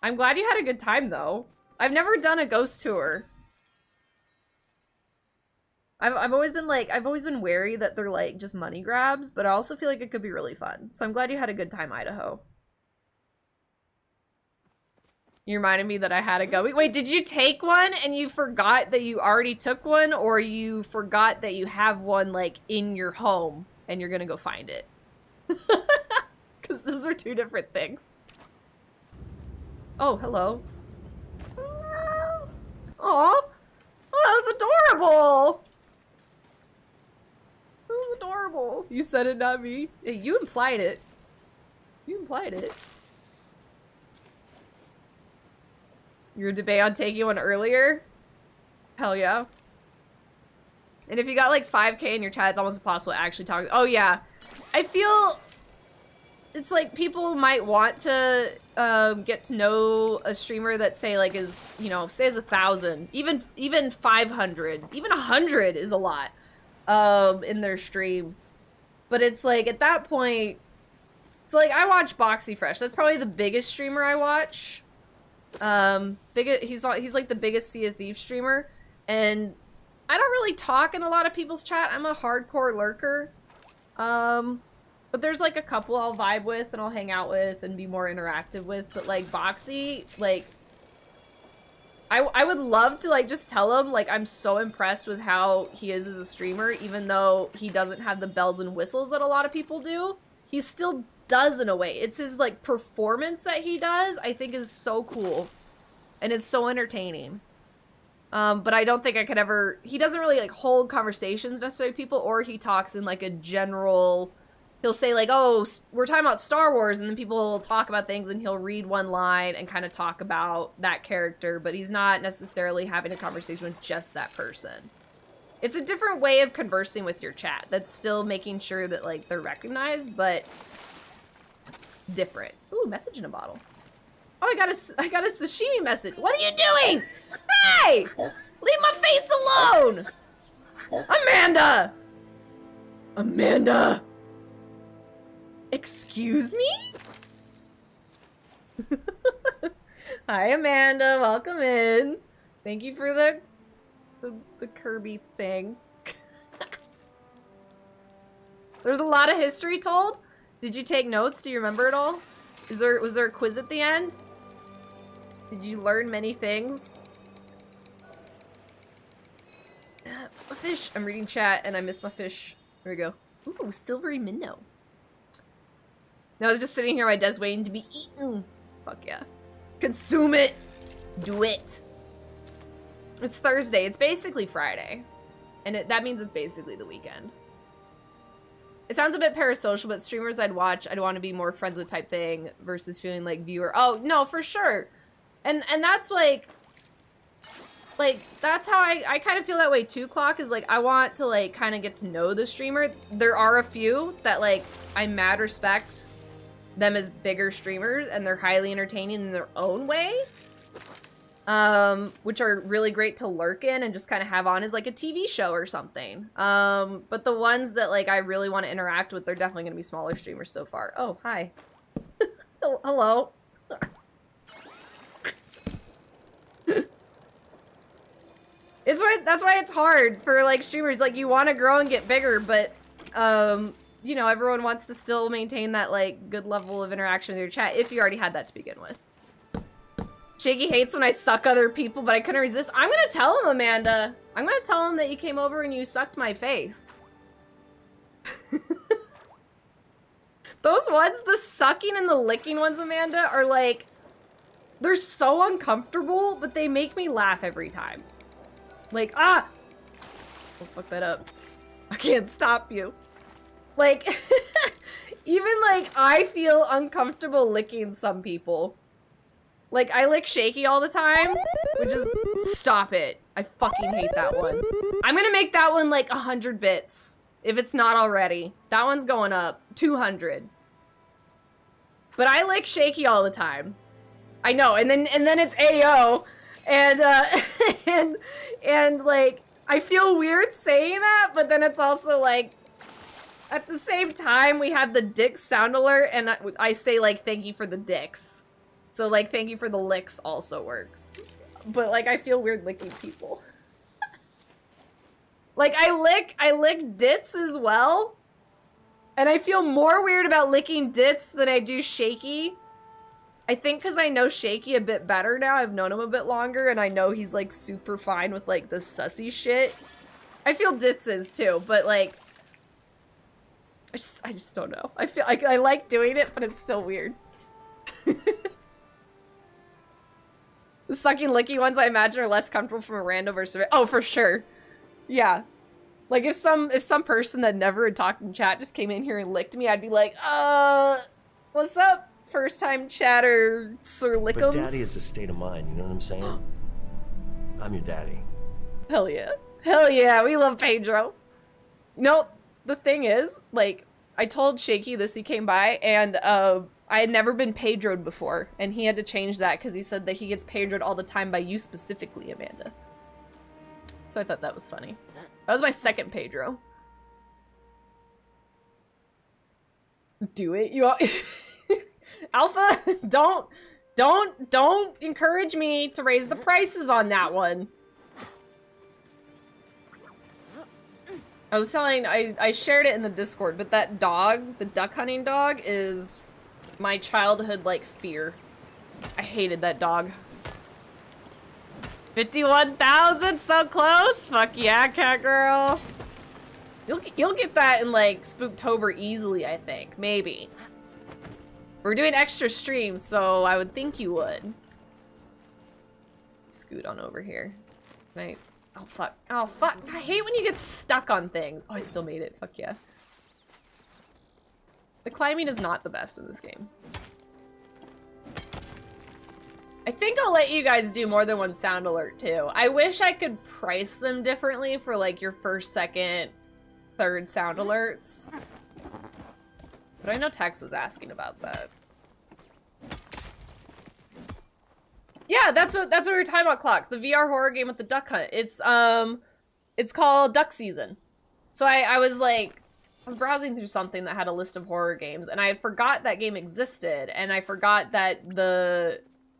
S1: I'm glad you had a good time though. I've never done a ghost tour. I've always been like, I've always been wary that they're like just money grabs, but I also feel like it could be really fun. So I'm glad you had a good time, Idaho. You reminded me that I had to go. Wait, did you take one and you forgot that you already took one, or you forgot that you have one like in your home and you're gonna go find it? Because those are two different things. Oh, hello. Aw. Oh, that was adorable. That was adorable. You said it, not me. Hey, you implied it. You implied it. Your debate on taking one earlier? Hell yeah. And if you got like 5K in your chat, it's almost impossible to actually talk. Oh yeah. I feel it's like people might want to get to know a streamer that say like is, you know, say is 1,000, even 500, even 100 is a lot in their stream. But it's like at that point, so like I watch Boxy Fresh. That's probably the biggest streamer I watch. He's like the biggest Sea of Thieves streamer, and I don't really talk in a lot of people's chat. I'm a hardcore lurker. But there's like a couple I'll vibe with and I'll hang out with and be more interactive with. But like Boxy, like I would love to like just tell him like I'm so impressed with how he is as a streamer, even though he doesn't have the bells and whistles that a lot of people do. He still does in a way. It's his like performance that he does, I think is so cool. And it's so entertaining. But I don't think I could ever, he doesn't really like hold conversations necessarily with people, or he talks in like a general, he'll say like, oh, we're talking about Star Wars, and then people will talk about things and he'll read one line and kind of talk about that character, but he's not necessarily having a conversation with just that person. It's a different way of conversing with your chat that's still making sure that like they're recognized, but different. Ooh, message in a bottle. Oh, I got a sashimi message. What are you doing? Hey! Leave my face alone! Amanda! Amanda! Excuse me? Hi, Amanda. Welcome in. Thank you for the Kirby thing. There's a lot of history told. Did you take notes? Do you remember it all? Was there a quiz at the end? Did you learn many things? A fish. I'm reading chat and I missed my fish. There we go. Ooh, silvery minnow. Now I was just sitting here on my desk waiting to be eaten. Fuck yeah. Consume it. Do it. It's Thursday. It's basically Friday. And that means it's basically the weekend. It sounds a bit parasocial, but streamers I'd watch, I'd want to be more friends with type thing versus feeling like viewer. Oh, no, for sure. And that's like that's how I kind of feel that way too, Clock, is like I want to like kind of get to know the streamer. There are a few that like I mad respect them as bigger streamers and they're highly entertaining in their own way. Which are really great to lurk in and just kind of have on as like a TV show or something. But the ones that like I really want to interact with, they're definitely going to be smaller streamers so far. Oh, hi. Hello. That's why it's hard for like streamers. Like you want to grow and get bigger, but you know, everyone wants to still maintain that like good level of interaction with your chat if you already had that to begin with. Shaky hates when I suck other people, but I couldn't resist. I'm gonna tell him, Amanda. I'm gonna tell him that you came over and you sucked my face. Those ones, the sucking and the licking ones, Amanda, are like, they're so uncomfortable, but they make me laugh every time. Like, ah! Let's fuck that up. I can't stop you. Like, even like, I feel uncomfortable licking some people. Like, I lick Shaky all the time, which is, stop it. I fucking hate that one. I'm gonna make that one like 100 bits, if it's not already. That one's going up, 200. But I lick Shaky all the time. I know, and then it's AO, and and like, I feel weird saying that, but then it's also like, at the same time, we have the dicks sound alert, and I say like, thank you for the dicks. So like, thank you for the licks also works. But like, I feel weird licking people. Like, I lick dits as well. And I feel more weird about licking dits than I do Shaky. I think because I know Shaky a bit better now. I've known him a bit longer, and I know he's like super fine with like the sussy shit. I feel dits is too, but like, I just don't know. I feel like I like doing it, but it's still weird. The sucking licky ones, I imagine, are less comfortable from a rando versus oh, for sure. Yeah. Like, if some person that never had talked in chat just came in here and licked me, I'd be like, what's up, first time chatter, Sir Lickums?
S12: But daddy is a state of mind, you know what I'm saying? I'm your daddy.
S1: Hell yeah. Hell yeah, we love Pedro. No, the thing is, like, I told Shaky this, he came by, and, I had never been Pedro'd before, and he had to change that because he said that he gets Pedro'd all the time by you specifically, Amanda. So I thought that was funny. That was my second Pedro. Do it, you all. Alpha, don't encourage me to raise the prices on that one. I was telling, I shared it in the Discord, but that dog, the duck hunting dog, is my childhood, like, fear. I hated that dog. 51,000, so close! Fuck yeah, cat girl. You'll get that in, like, Spooktober easily, I think. Maybe. We're doing extra streams, so I would think you would. Scoot on over here. Right. Oh, fuck. Oh, fuck. I hate when you get stuck on things. Oh, I still made it. Fuck yeah. The climbing is not the best in this game. I think I'll let you guys do more than one sound alert, too. I wish I could price them differently for, like, your first, second, third sound alerts. But I know Tex was asking about that. Yeah, that's what we were talking about, Clocks. The VR horror game with the duck hunt. It's called Duck Season. So I was like, I was browsing through something that had a list of horror games, and I had forgot that game existed, and I forgot that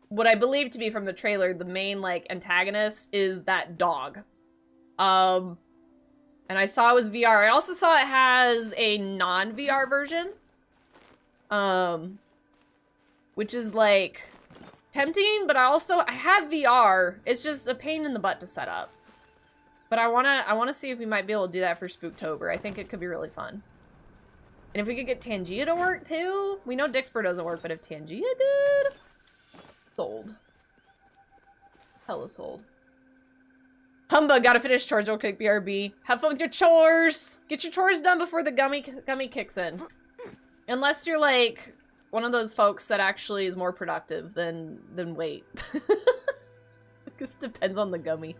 S1: what I believe to be from the trailer, the main, like, antagonist is that dog. And I saw it was VR. I also saw it has a non-VR version. Which is, like, tempting, but I have VR. It's just a pain in the butt to set up. But I wanna see if we might be able to do that for Spooktober. I think it could be really fun. And if we could get Tangia to work too, we know dixper doesn't work, but if Tangia did, sold. Hella sold. Humbug, gotta finish chores real quick, BRB. Have fun with your chores. Get your chores done before the gummy kicks in. Unless you're like one of those folks that actually is more productive than wait. This depends on the gummy.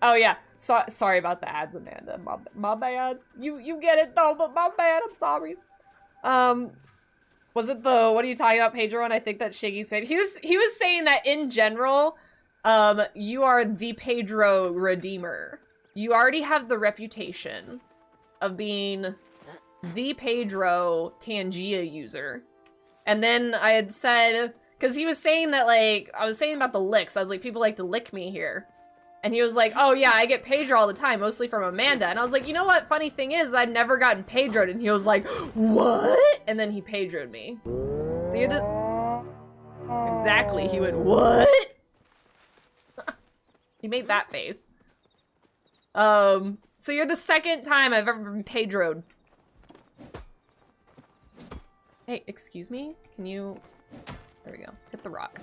S1: Oh yeah, sorry about the ads, Amanda. My bad. You get it though, but my bad. I'm sorry. Was it the what are you talking about, Pedro? And I think that's Shiggy's favorite. He was saying that in general, you are the Pedro redeemer. You already have the reputation of being the Pedro Tangia user. And then I had said, because he was saying that, like, I was saying about the licks. I was like, people like to lick me here. And he was like, oh yeah, I get Pedro all the time, mostly from Amanda. And I was like, you know what? Funny thing is, I've never gotten Pedro'd. And he was like, what? And then he Pedro'd me. So you're the... Exactly. He went, what? He made that face. So you're the second time I've ever been Pedro'd. Hey, excuse me? Can you... There we go. Hit the rock.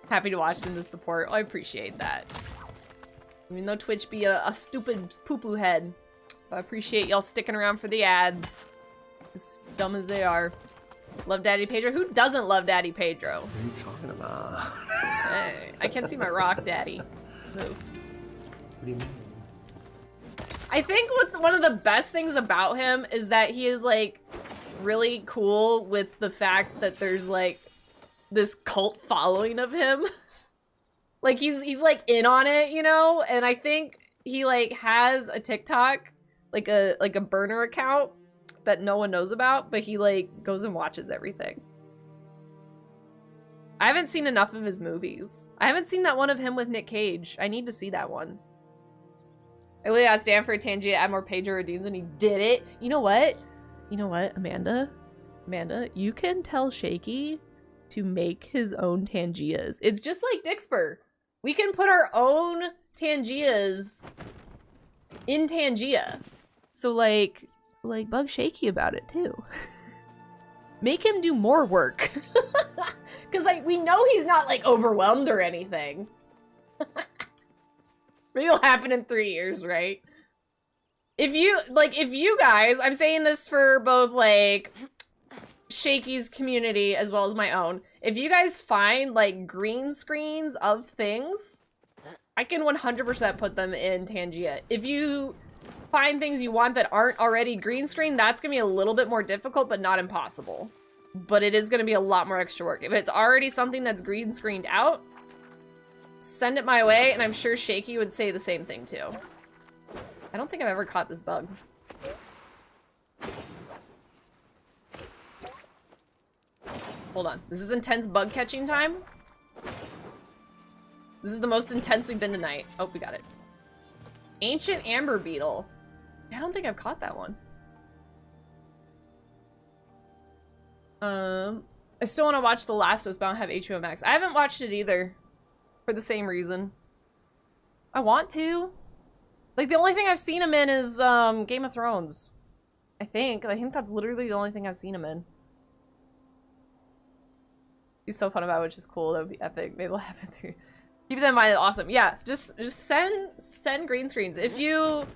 S1: Happy to watch them to support. I appreciate that. Even though Twitch be a stupid poo-poo head. But I appreciate y'all sticking around for the ads. As dumb as they are. Love Daddy Pedro? Who doesn't love Daddy Pedro?
S12: What are you talking about?
S1: Hey, I can't see my rock, Daddy. Move.
S12: What do you mean?
S1: I think one of the best things about him is that he is, like, really cool with the fact that there's, like, this cult following of him. Like, he's, like, in on it, you know? And I think he, like, has a TikTok, like a burner account that no one knows about, but he, like, goes and watches everything. I haven't seen enough of his movies. I haven't seen that one of him with Nick Cage. I need to see that one. I really asked Dan for a Tangia, add more Pedro redeems, and he did it. You know what? You know what, Amanda? Amanda, you can tell Shaky to make his own Tangias. It's just like Dixper. We can put our own Tangias in Tangia. So like bug Shaky about it too. Make him do more work. Cause like we know he's not like overwhelmed or anything. Maybe it'll happen in 3 years, right? If you guys, I'm saying this for both like Shaky's community as well as my own. If you guys find like green screens of things, I can 100% put them in Tangia. If you find things you want that aren't already green screen, that's gonna be a little bit more difficult, but not impossible. But it is gonna be a lot more extra work. If it's already something that's green screened out, send it my way, and I'm sure Shaky would say the same thing too. I don't think I've ever caught this bug. Hold on. This is intense bug catching time. This is the most intense we've been tonight. Oh, we got it. Ancient amber beetle. I don't think I've caught that one. I still want to watch The Last of Us, but I don't have HBO Max. I haven't watched it either. For the same reason. I want to. Like, the only thing I've seen him in is, Game of Thrones. I think that's literally the only thing I've seen him in. He's so fun about it, which is cool. That would be epic. Maybe we'll have it through. Keep that in mind. Awesome. Yeah, just send green screens. If you...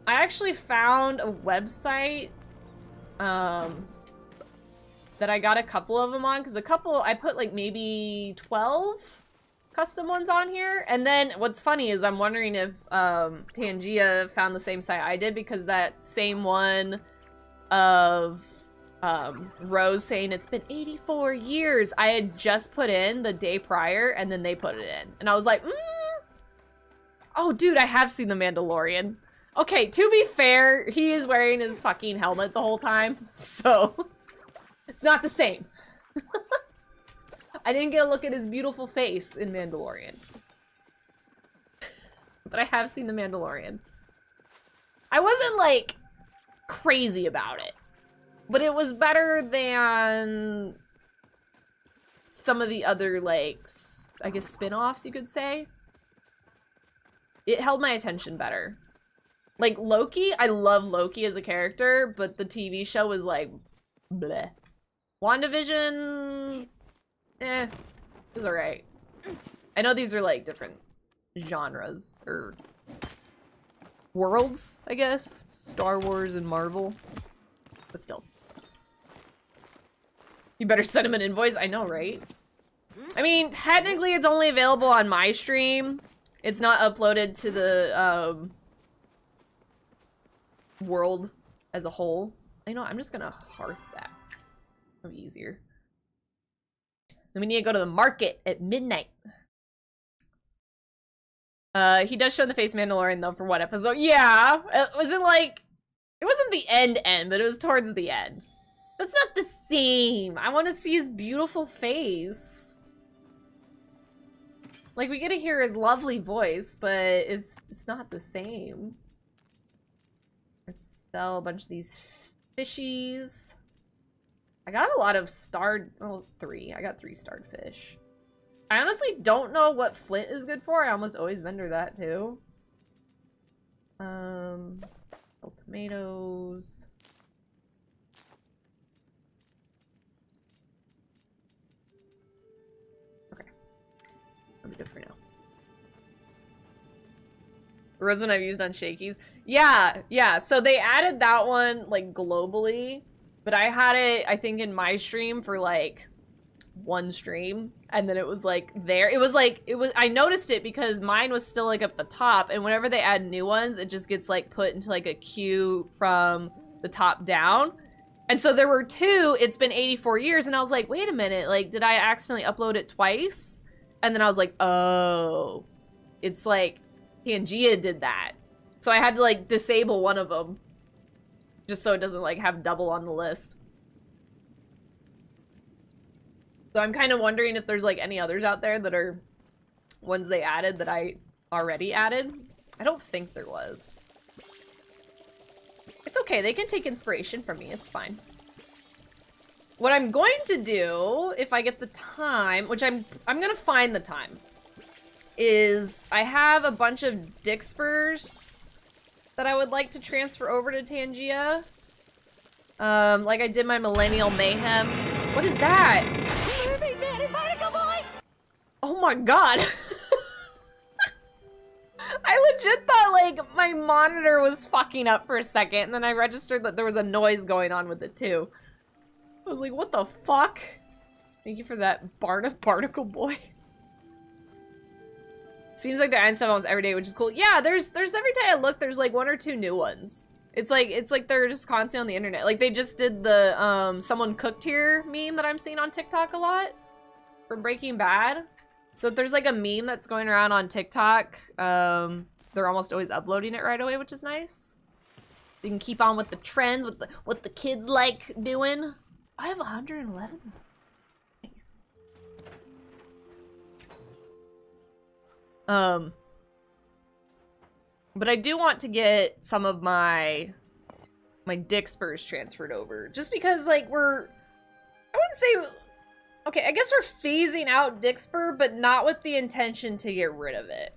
S1: I actually found a website, that I got a couple of them on, because I put like maybe 12 custom ones on here. And then what's funny is I'm wondering if Tangia found the same site I did, because that same one of Rose saying it's been 84 years I had just put in the day prior, and then they put it in. And I was like, oh dude, I have seen The Mandalorian. Okay, to be fair, he is wearing his fucking helmet the whole time, so it's not the same. I didn't get a look at his beautiful face in Mandalorian. But I have seen The Mandalorian. I wasn't, like, crazy about it. But it was better than some of the other, like, I guess spin-offs, you could say. It held my attention better. Like, Loki, I love Loki as a character, but the TV show was, like, bleh. WandaVision... it was alright. I know these are like different genres or worlds, I guess. Star Wars and Marvel. But still. You better send him an invoice. I know, right? I mean, technically it's only available on my stream. It's not uploaded to the world as a whole. I know, I'm just gonna hearth that. That'll be easier. Then we need to go to the market at midnight. He does show the face Mandalorian though for one episode. Yeah, it wasn't like, it wasn't the end, but it was towards the end. That's not the same. I want to see his beautiful face. Like, we get to hear his lovely voice, but it's not the same. Let's sell a bunch of these fishies. I got a lot of starred, well, 3. I got 3 starred fish. I honestly don't know what flint is good for. I almost always vendor that too. Tomatoes. good for now. Resin I've used on Shakies. Yeah, so they added that one, like, globally, but I had it, I think, in my stream for, like, one stream, and then it was, like, there. I noticed it because mine was still, like, up the top, and whenever they add new ones, it just gets, like, put into, like, a queue from the top down. And so there were two, it's been 84 years, and I was like, wait a minute, like, did I accidentally upload it twice? And then I was like, oh, it's like, Pangea did that. So I had to, like, disable one of them. Just so it doesn't, like, have double on the list. So I'm kind of wondering if there's, like, any others out there that are ones they added that I already added. I don't think there was. It's okay, they can take inspiration from me, it's fine. What I'm going to do, if I get the time, which I'm gonna find the time, is I have a bunch of dixpers that I would like to transfer over to Tangia. Like I did my Millennial Mayhem. What is that? Oh my god. I legit thought, like, my monitor was fucking up for a second, and then I registered that there was a noise going on with it, too. I was like, what the fuck? Thank you for that, Barnacle Boy. Seems like they're adding stuff almost every day, which is cool. Yeah, there's every time I look, there's, like, 1 or 2 new ones. It's like they're just constantly on the internet. Like, they just did the, someone cooked here meme that I'm seeing on TikTok a lot. From Breaking Bad. So if there's like a meme that's going around on TikTok, they're almost always uploading it right away, which is nice. You can keep on with the trends, with what the kids like doing. I have 111. Nice. But I do want to get some of my dixpers transferred over, just because, like, I wouldn't say. Okay, I guess we're phasing out dixper, but not with the intention to get rid of it.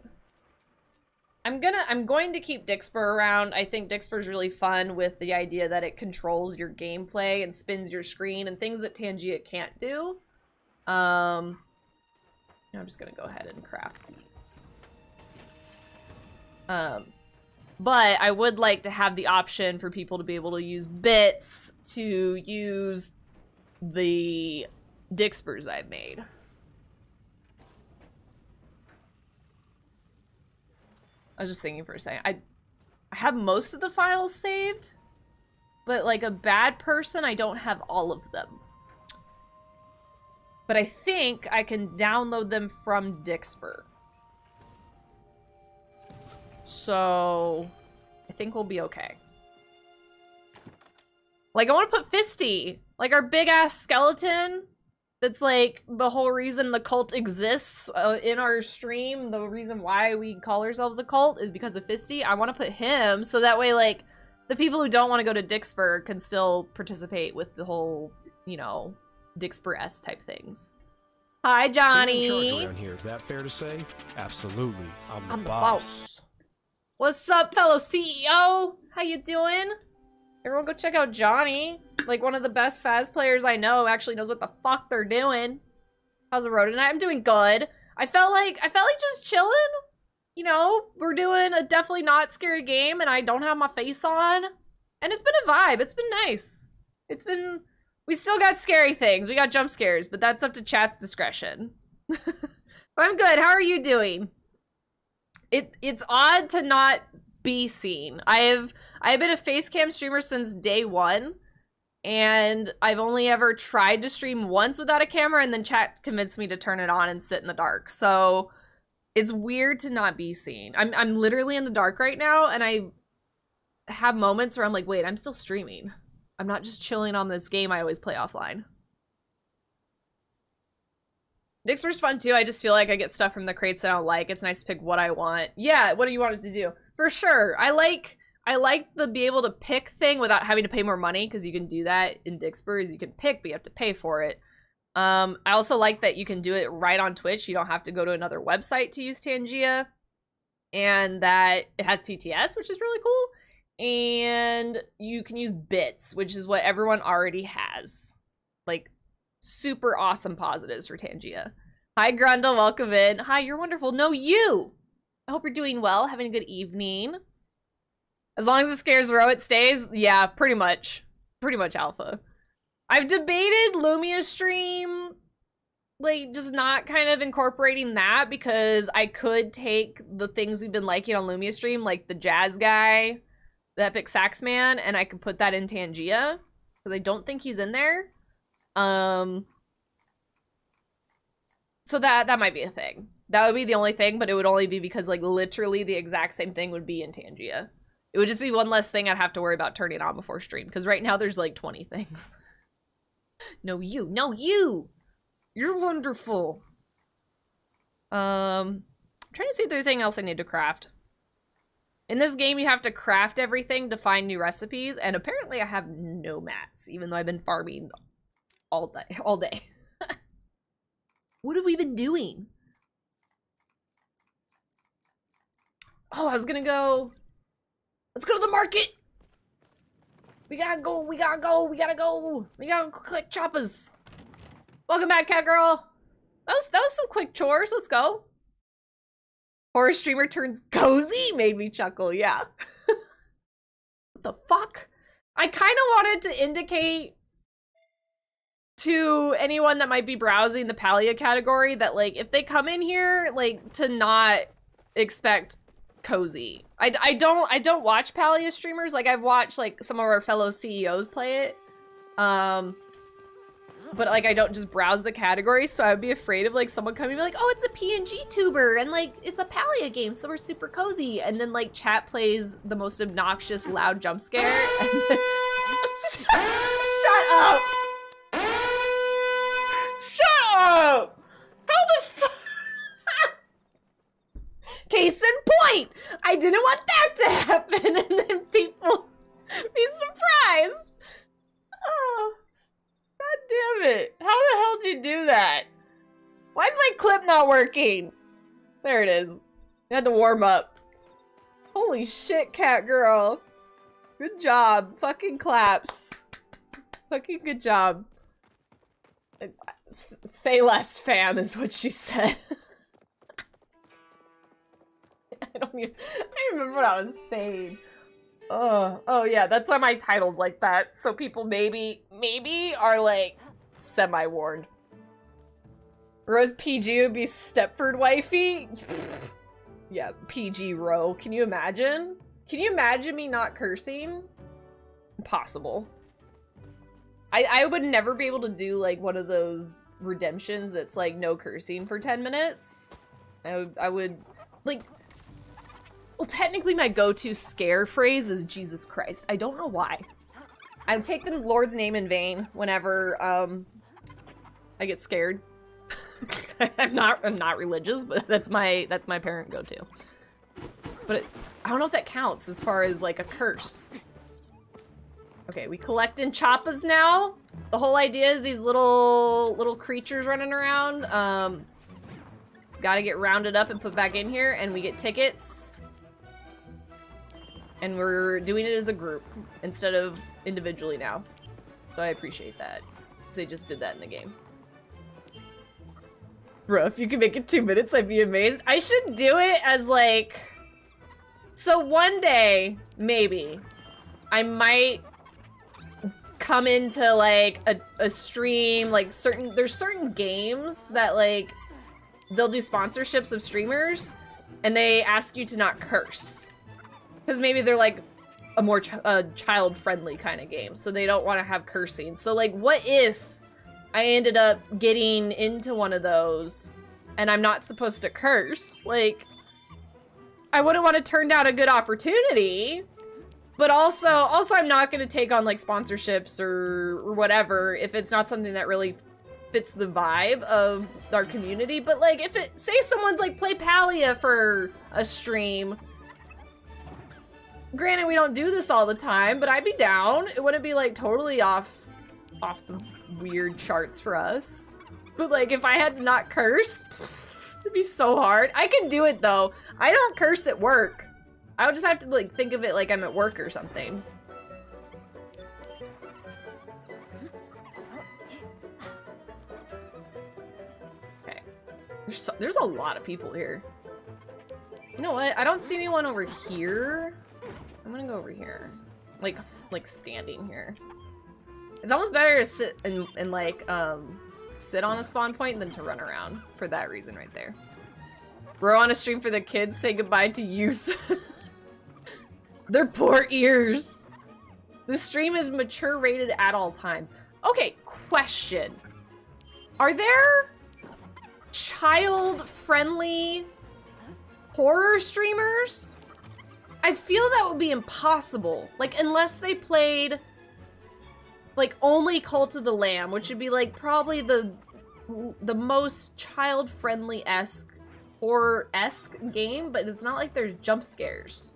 S1: I'm going to keep dixper around. I think dixper is really fun with the idea that it controls your gameplay and spins your screen and things that Tangia can't do. I'm just gonna go ahead and craft. But I would like to have the option for people to be able to use bits to use the dixpers I've made. I was just thinking for a second. I have most of the files saved, but like a bad person, I don't have all of them. But I think I can download them from dixper. So I think we'll be okay. Like, I want to put Fisty, like our big ass skeleton. That's like the whole reason the cult exists in our stream. The reason why we call ourselves a cult is because of Fisty. I want to put him so that way, like, the people who don't want to go to Dixper can still participate with the whole, you know, Dixper-esque type things. Hi, Johnny.
S3: Being in charge around here, is that fair to say? Absolutely. I'm the boss.
S1: What's up, fellow CEO? How you doing? Everyone go check out Johnny. Like, one of the best Faz players I know actually knows what the fuck they're doing. How's the road tonight? I'm doing good. I felt like just chilling. You know, we're doing a definitely not scary game and I don't have my face on. And it's been a vibe. It's been nice. We still got scary things. We got jump scares, but that's up to chat's discretion. But I'm good. How are you doing? It's odd to not be seen. I've been a facecam streamer since day one. And I've only ever tried to stream once without a camera, and then chat convinced me to turn it on and sit in the dark. So it's weird to not be seen. I'm literally in the dark right now, and I have moments where I'm like, wait, I'm still streaming. I'm not just chilling on this game I always play offline. Dixper's fun too. I just feel like I get stuff from the crates that I don't like. It's nice to pick what I want. Yeah, what do you want it to do? For sure. I like the be able to pick thing without having to pay more money, because you can do that in Dixper. You can pick, but you have to pay for it. I also like that you can do it right on Twitch. You don't have to go to another website to use Tangia. And that it has TTS, which is really cool. And you can use bits, which is what everyone already has. Like, super awesome positives for Tangia. Hi, Grundle. Welcome in. Hi, you're wonderful. No, you. I hope you're doing well. Having a good evening. As long as it scares Ro, it stays. Yeah, pretty much. Pretty much alpha. I've debated Lumia's stream, like, just not kind of incorporating that because I could take the things we've been liking on Lumia's stream, like the jazz guy, the epic sax man, and I could put that in Tangia because I don't think he's in there. So that might be a thing. That would be the only thing, but it would only be because, like, literally the exact same thing would be in Tangia. It would just be one less thing I'd have to worry about turning on before stream, because right now there's, like, 20 things. No, you! No, you! You're wonderful! I'm trying to see if there's anything else I need to craft. In this game, you have to craft everything to find new recipes, and apparently I have no mats, even though I've been farming all day. What have we been doing? Oh, I was gonna go... Let's go to the market! We gotta go, we gotta go, we gotta go! We gotta collect choppas! Welcome back, cat girl! That was some quick chores, let's go! Horror streamer turns cozy? Made me chuckle, yeah. What the fuck? I kinda wanted to indicate to anyone that might be browsing the Palia category that, like, if they come in here, like, to not expect cozy. I don't watch Palia streamers. Like, I've watched, like, some of our fellow CEOs play it. But, like, I don't just browse the categories, so I would be afraid of, like, someone coming and be like, oh, it's a PNG tuber, and, like, it's a Palia game, so we're super cozy. And then, like, chat plays the most obnoxious, loud jump scare, and then... Shut up! Shut up! How the fuck? Case in point! I didn't want that to happen, and then people be surprised. Oh, god damn it. How the hell did you do that? Why is my clip not working? There it is. I had to warm up. Holy shit, cat girl. Good job. Fucking claps. Fucking good job. Say less, fam, is what she said. I remember what I was saying. Oh yeah, that's why my title's like that. So people maybe are like semi-warned. Rose PG would be Stepford wifey? Yeah, PG Ro. Can you imagine? Can you imagine me not cursing? Impossible. I would never be able to do like one of those redemptions that's like no cursing for 10 minutes. I would like, well, technically my go-to scare phrase is Jesus Christ. I don't know why. I take the Lord's name in vain whenever I get scared. I'm not religious, but that's my parent go-to. But I don't know if that counts as far as like a curse. Okay, we collecting choppas now. The whole idea is these little creatures running around. Gotta get rounded up and put back in here, and we get tickets. And we're doing it as a group instead of individually now. So I appreciate that. Because they just did that in the game. Bro, if you could make it 2 minutes, I'd be amazed. I should do it as like... So one day, maybe, I might come into like a stream, like there's certain games that like, they'll do sponsorships of streamers and they ask you to not curse. Because maybe they're like a more child-friendly kind of game, so they don't want to have cursing. So like, what if I ended up getting into one of those and I'm not supposed to curse? Like, I wouldn't want to turn down a good opportunity, but also I'm not going to take on like sponsorships or whatever if it's not something that really fits the vibe of our community. But like, if it, say someone's like, play Palia for a stream. Granted, we don't do this all the time, but I'd be down. It wouldn't be like totally off the weird charts for us. But like, if I had to not curse, it'd be so hard. I can do it though. I don't curse at work. I would just have to like think of it like I'm at work or something. Okay. There's a lot of people here. You know what? I don't see anyone over here. I'm gonna go over here. Like standing here. It's almost better to sit and like, sit on a spawn point than to run around. For that reason right there. We're on a stream for the kids. Say goodbye to youth. Their poor ears. The stream is mature rated at all times. Okay, question. Are there child-friendly horror streamers? I feel that would be impossible. Like, unless they played, like, only Cult of the Lamb, which would be, like, probably the most child-friendly-esque, horror-esque game, but it's not like there's jump scares.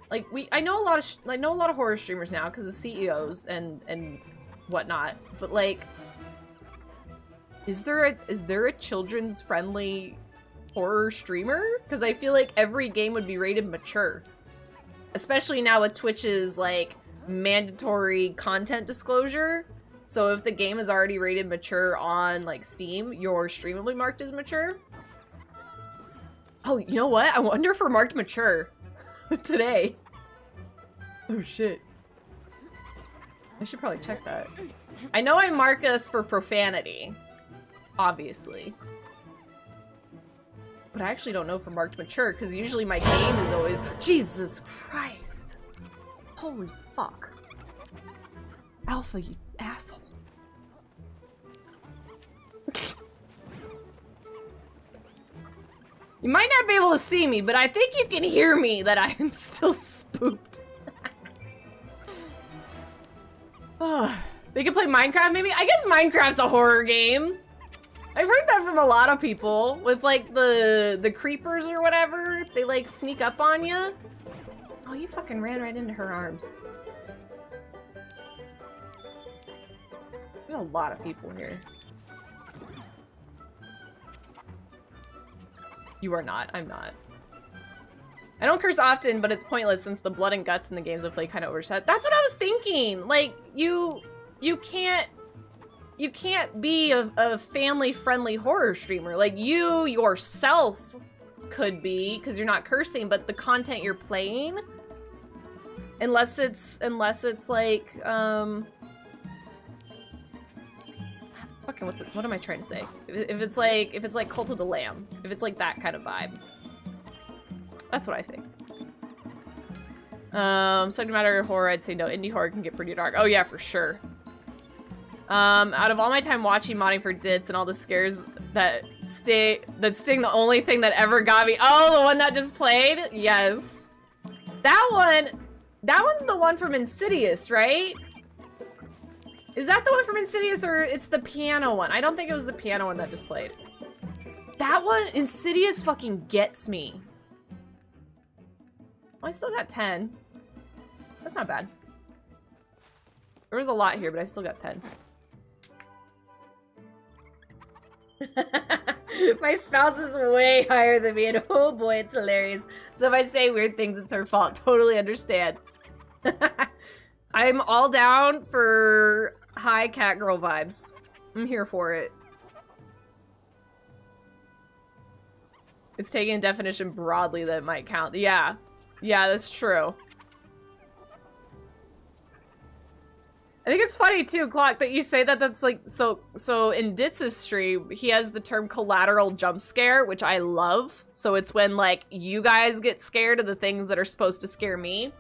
S1: Like, I know a lot of horror streamers now, because of CEOs and whatnot, but, like, is there a children's friendly horror streamer? Because I feel like every game would be rated mature. Especially now with Twitch's, like, mandatory content disclosure. So if the game is already rated mature on, like, Steam, your stream will be marked as mature. Oh, you know what? I wonder if we're marked mature today. Oh, shit. I should probably check that. I know I mark us for profanity. Obviously. But I actually don't know if we're marked mature, because usually my game is always... Jesus Christ! Holy fuck. Alpha, you asshole. You might not be able to see me, but I think you can hear me that I am still spooked. They can play Minecraft, maybe? I guess Minecraft's a horror game. I've heard that from a lot of people, with, like, the creepers or whatever. They, like, sneak up on you. Oh, you fucking ran right into her arms. There's a lot of people here. You are not. I'm not. I don't curse often, but it's pointless since the blood and guts in the games I play kind of overshadowed. That's what I was thinking! Like, you can't be a family-friendly horror streamer. Like, you yourself could be, because you're not cursing, but the content you're playing, unless it's like, fucking what am I trying to say? If it's like Cult of the Lamb, if it's like that kind of vibe. That's what I think. Subject matter horror, I'd say no. Indie horror can get pretty dark. Oh yeah, for sure. Out of all my time watching modding for Dits and all the scares that sting, the only thing that ever got me. Oh, the one that just played? Yes. That one's the one from Insidious, right? Is that the one from Insidious, or it's the piano one? I don't think it was the piano one that just played. That one, Insidious fucking gets me. Oh, I still got 10. That's not bad. There was a lot here, but I still got 10. My spouse is way higher than me, and oh boy, it's hilarious. So if I say weird things, it's her fault. Totally understand. I'm all down for high cat girl vibes. I'm here for it. It's taking a definition broadly that might count. Yeah. Yeah, that's true. I think it's funny too, Clock, that you say that. That's like, so in Ditz's stream, he has the term collateral jump scare, which I love. So it's when, like, you guys get scared of the things that are supposed to scare me.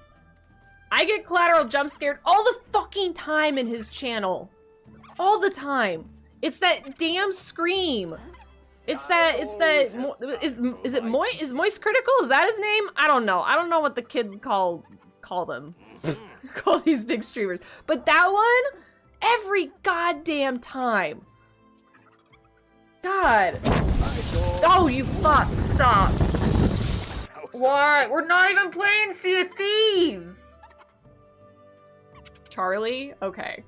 S1: I get collateral jump scared all the fucking time in his channel. All the time. It's that damn scream. Is Moist Critical? Is that his name? I don't know. I don't know what the kids call them. Call these big streamers. But that one, every goddamn time. God. Oh, you fuck. Stop. Why? We're not even playing Sea of Thieves. Charlie? Okay.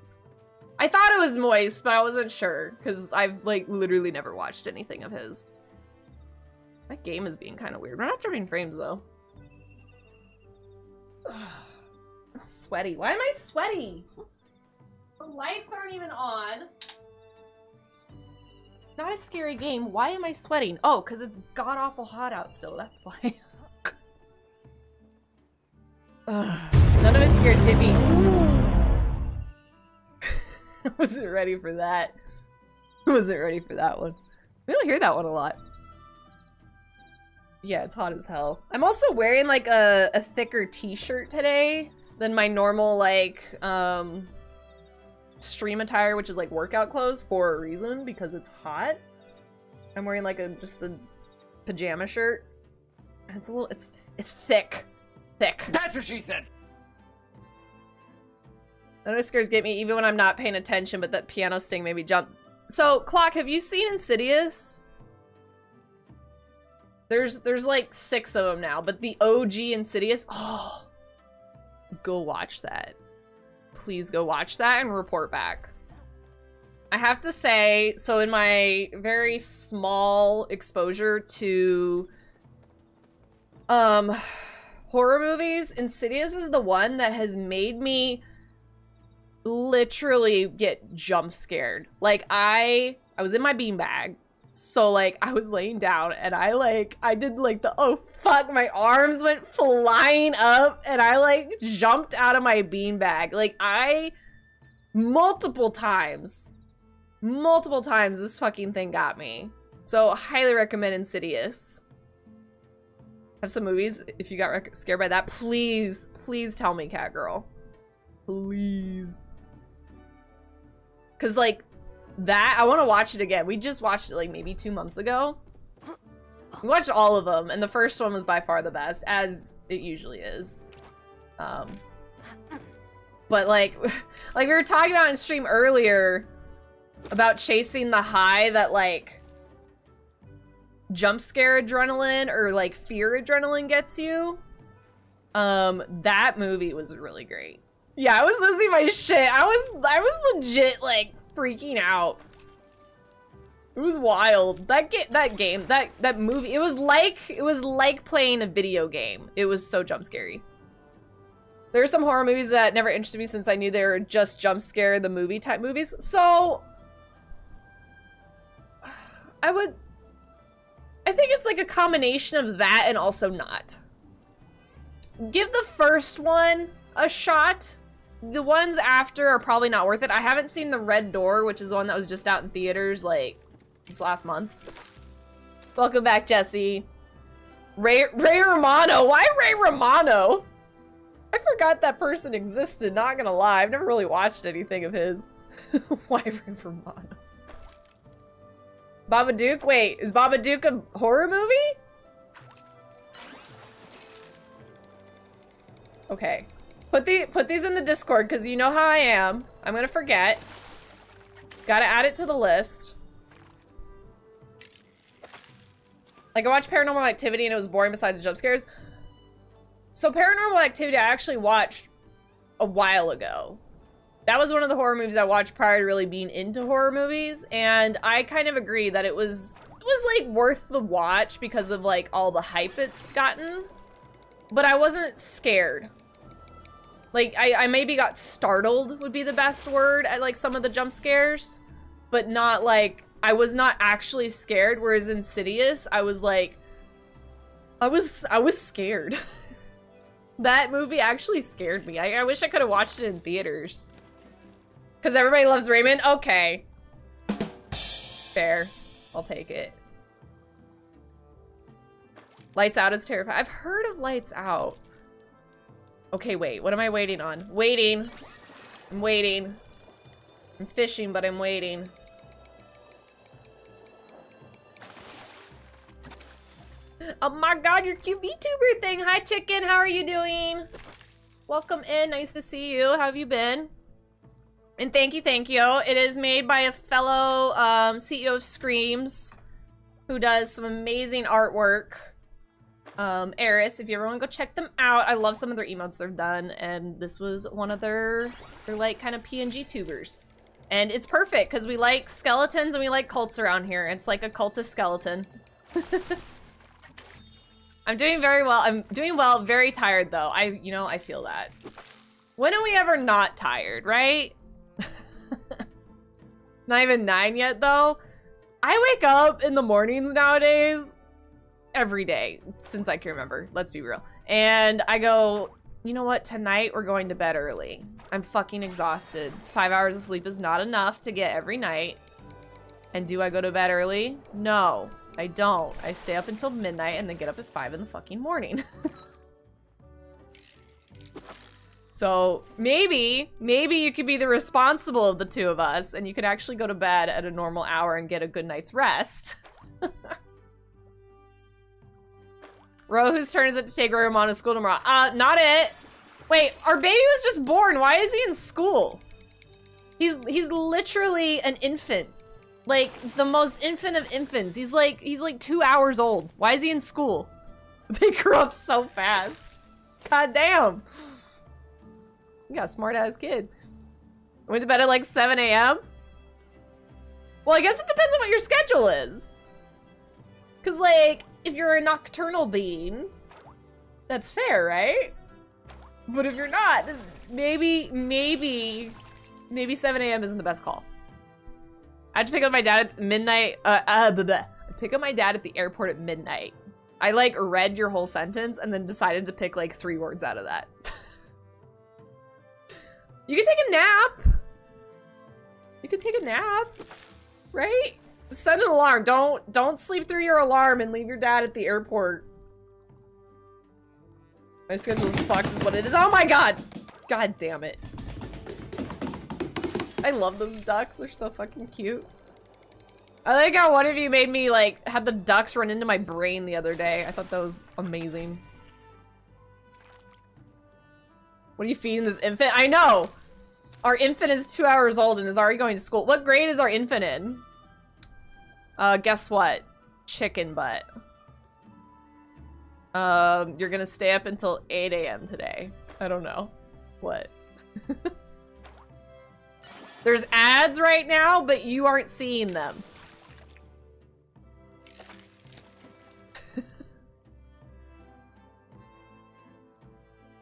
S1: I thought it was Moist, but I wasn't sure, because I've, like, literally never watched anything of his. That game is being kind of weird. We're not jumping frames, though. I'm sweaty. Why am I sweaty? The lights aren't even on. Not a scary game. Why am I sweating? Oh, because it's god-awful hot out still. That's why. None of it scares me. I wasn't ready for that. I wasn't ready for that one. We don't hear that one a lot. Yeah, it's hot as hell. I'm also wearing like a thicker t-shirt today than my normal like stream attire, which is like workout clothes, for a reason, because it's hot. I'm wearing like just a pajama shirt. And it's a little, it's thick. Thick.
S2: That's what she said.
S1: I know scares get me even when I'm not paying attention, but that piano sting made me jump. So, Clock, have you seen Insidious? There's like 6 of them now, but the OG Insidious, oh, go watch that. Please go watch that and report back. I have to say, so in my very small exposure to horror movies, Insidious is the one that has made me literally get jump scared. Like I was in my beanbag, so like I was laying down and I did like the oh fuck, my arms went flying up and I like jumped out of my beanbag. Like I multiple times this fucking thing got me. So highly recommend Insidious. Have some movies, if you got scared by that, please tell me, cat girl. Please. Cause like that, I want to watch it again. We just watched it like maybe 2 months ago. We watched all of them, and the first one was by far the best, as it usually is. But like we were talking about in stream earlier about chasing the high that like jump scare adrenaline or like fear adrenaline gets you. That movie was really great. Yeah, I was losing my shit. I was legit like freaking out. It was wild. That movie, it was like playing a video game. It was so jump scary. There are some horror movies that never interested me since I knew they were just jump scare the movie type movies. So I think it's like a combination of that and also not. Give the first one a shot. The ones after are probably not worth it. I haven't seen The Red Door, which is the one that was just out in theaters like this last month. Welcome back, Jesse. Ray Romano. Why Ray Romano? I forgot that person existed, not gonna lie. I've never really watched anything of his. Why Ray Romano? Babadook? Wait, is Babadook a horror movie? Okay. Put these in the Discord, because you know how I am. I'm gonna forget. Gotta add it to the list. Like, I watched Paranormal Activity and it was boring besides the jump scares. So Paranormal Activity I actually watched a while ago. That was one of the horror movies I watched prior to really being into horror movies, and I kind of agree that it was like worth the watch because of like all the hype it's gotten. But I wasn't scared. Like, I maybe got startled would be the best word at like some of the jump scares, but not like, I was not actually scared, whereas Insidious, I was like, I was scared. That movie actually scared me. I wish I could have watched it in theaters. Because everybody loves Raymond? Okay. Fair. I'll take it. Lights Out is terrifying. I've heard of Lights Out. Okay, wait. What am I waiting on? Waiting. I'm waiting. I'm fishing, but I'm waiting. Oh my god, your cute VTuber thing. Hi, chicken. How are you doing? Welcome in. Nice to see you. How have you been? And thank you, thank you. It is made by a fellow CEO of Screams who does some amazing artwork. Eris, if you ever want to go check them out, I love some of their emotes they've done, and this was one of their like kind of PNG tubers. And it's perfect because we like skeletons and we like cults around here. It's like a cultist skeleton. I'm doing very well. I'm doing well, very tired though. I feel that. When are we ever not tired, right? Not even 9 yet though. I wake up in the mornings nowadays every day since I can remember. Let's be real. And I go, you know what? Tonight we're going to bed early. I'm fucking exhausted. 5 hours of sleep is not enough to get every night. And do I go to bed early? No, I don't. I stay up until midnight and then get up at 5 in the fucking morning. So maybe you could be the responsible of the two of us and you could actually go to bed at a normal hour and get a good night's rest. Ro, whose turn is it to take Romano to school tomorrow? Not it. Wait, our baby was just born. Why is he in school? He's literally an infant. Like, the most infant of infants. He's like 2 hours old. Why is he in school? They grew up so fast. God damn. You got a smart-ass kid. Went to bed at like 7 a.m.? Well, I guess it depends on what your schedule is. Because, like, if you're a nocturnal being, that's fair, right? But if you're not, maybe 7 a.m. isn't the best call. I had to pick up my dad at midnight. I pick up my dad at the airport at midnight. I, like, read your whole sentence and then decided to pick, like, 3 words out of that. You could take a nap. You could take a nap, right? Set an alarm. Don't sleep through your alarm and leave your dad at the airport. My schedule's fucked is what it is. Oh my god! God damn it. I love those ducks. They're so fucking cute. I like how one of you made me, like, have the ducks run into my brain the other day. I thought that was amazing. What are you feeding this infant? I know! Our infant is 2 hours old and is already going to school. What grade is our infant in? Guess what? Chicken butt. You're gonna stay up until 8 a.m. today. I don't know. What? There's ads right now, but you aren't seeing them.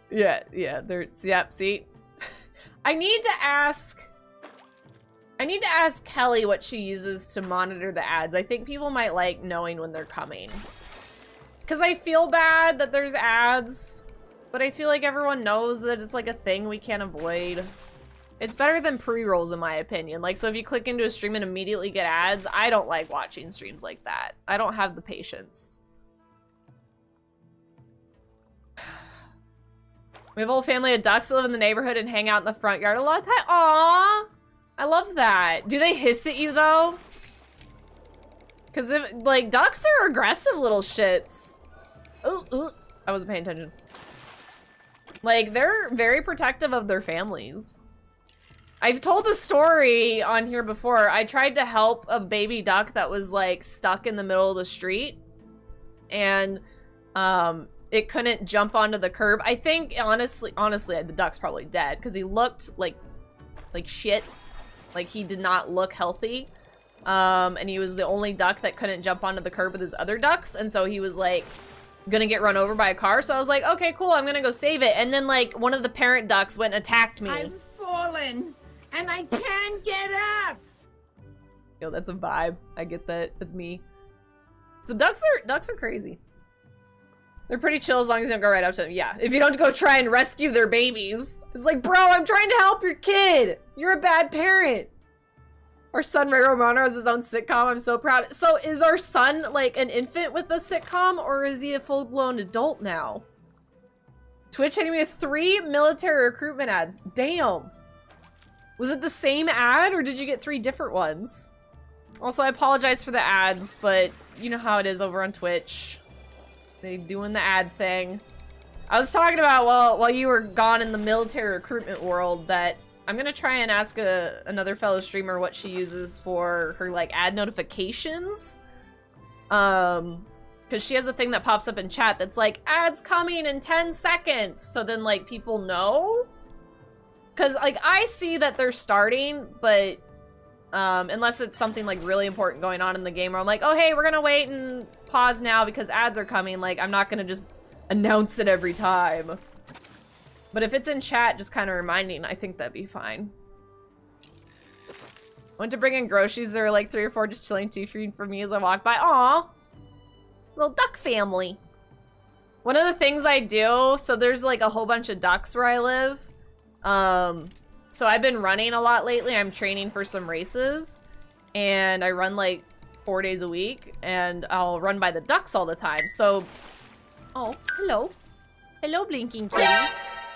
S1: Yeah, there's, yep, see? I need to ask Kelly what she uses to monitor the ads. I think people might like knowing when they're coming. Because I feel bad that there's ads, but I feel like everyone knows that it's like a thing we can't avoid. It's better than pre-rolls in my opinion. Like, so if you click into a stream and immediately get ads, I don't like watching streams like that. I don't have the patience. We have a whole family of ducks that live in the neighborhood and hang out in the front yard a lot of time. Aww! I love that. Do they hiss at you though? Because if, like, ducks are aggressive little shits. Ooh, I wasn't paying attention. Like, they're very protective of their families. I've told the story on here before. I tried to help a baby duck that was, like, stuck in the middle of the street. And, it couldn't jump onto the curb. I think, honestly, the duck's probably dead. Because he looked like shit. Like, he did not look healthy. And he was the only duck that couldn't jump onto the curb with his other ducks. And so he was, like, gonna get run over by a car. So I was like, okay, cool, I'm gonna go save it. And then, like, one of the parent ducks went and attacked me.
S13: I've fallen, and I can't get up!
S1: Yo, that's a vibe. I get that. That's me. So ducks are crazy. They're pretty chill as long as you don't go right up to them. Yeah, if you don't go try and rescue their babies. It's like, bro, I'm trying to help your kid. You're a bad parent. Our son, Ray Romano, has his own sitcom. I'm so proud. So is our son, like, an infant with a sitcom, or is he a full-blown adult now? Twitch hitting me with 3 military recruitment ads. Damn. Was it the same ad, or did you get 3 different ones? Also, I apologize for the ads, but you know how it is over on Twitch. They doing the ad thing. I was talking about, while you were gone in the military recruitment world, that I'm gonna try and ask another fellow streamer what she uses for her, like, ad notifications. Because she has a thing that pops up in chat that's like, ads coming in 10 seconds. So then, like, people know. Because, like, I see that they're starting, but unless it's something, like, really important going on in the game where I'm like, oh, hey, we're gonna wait and pause now because ads are coming. Like, I'm not gonna just announce it every time. But if it's in chat, just kind of reminding, I think that'd be fine. Went to bring in groceries. There were like 3 or 4 just chilling too for me as I walked by. Aw, little duck family. One of the things I do, so there's like a whole bunch of ducks where I live. So I've been running a lot lately. I'm training for some races, and I run like 4 days a week, and I'll run by the ducks all the time. So, oh, hello. Hello, blinking kitty.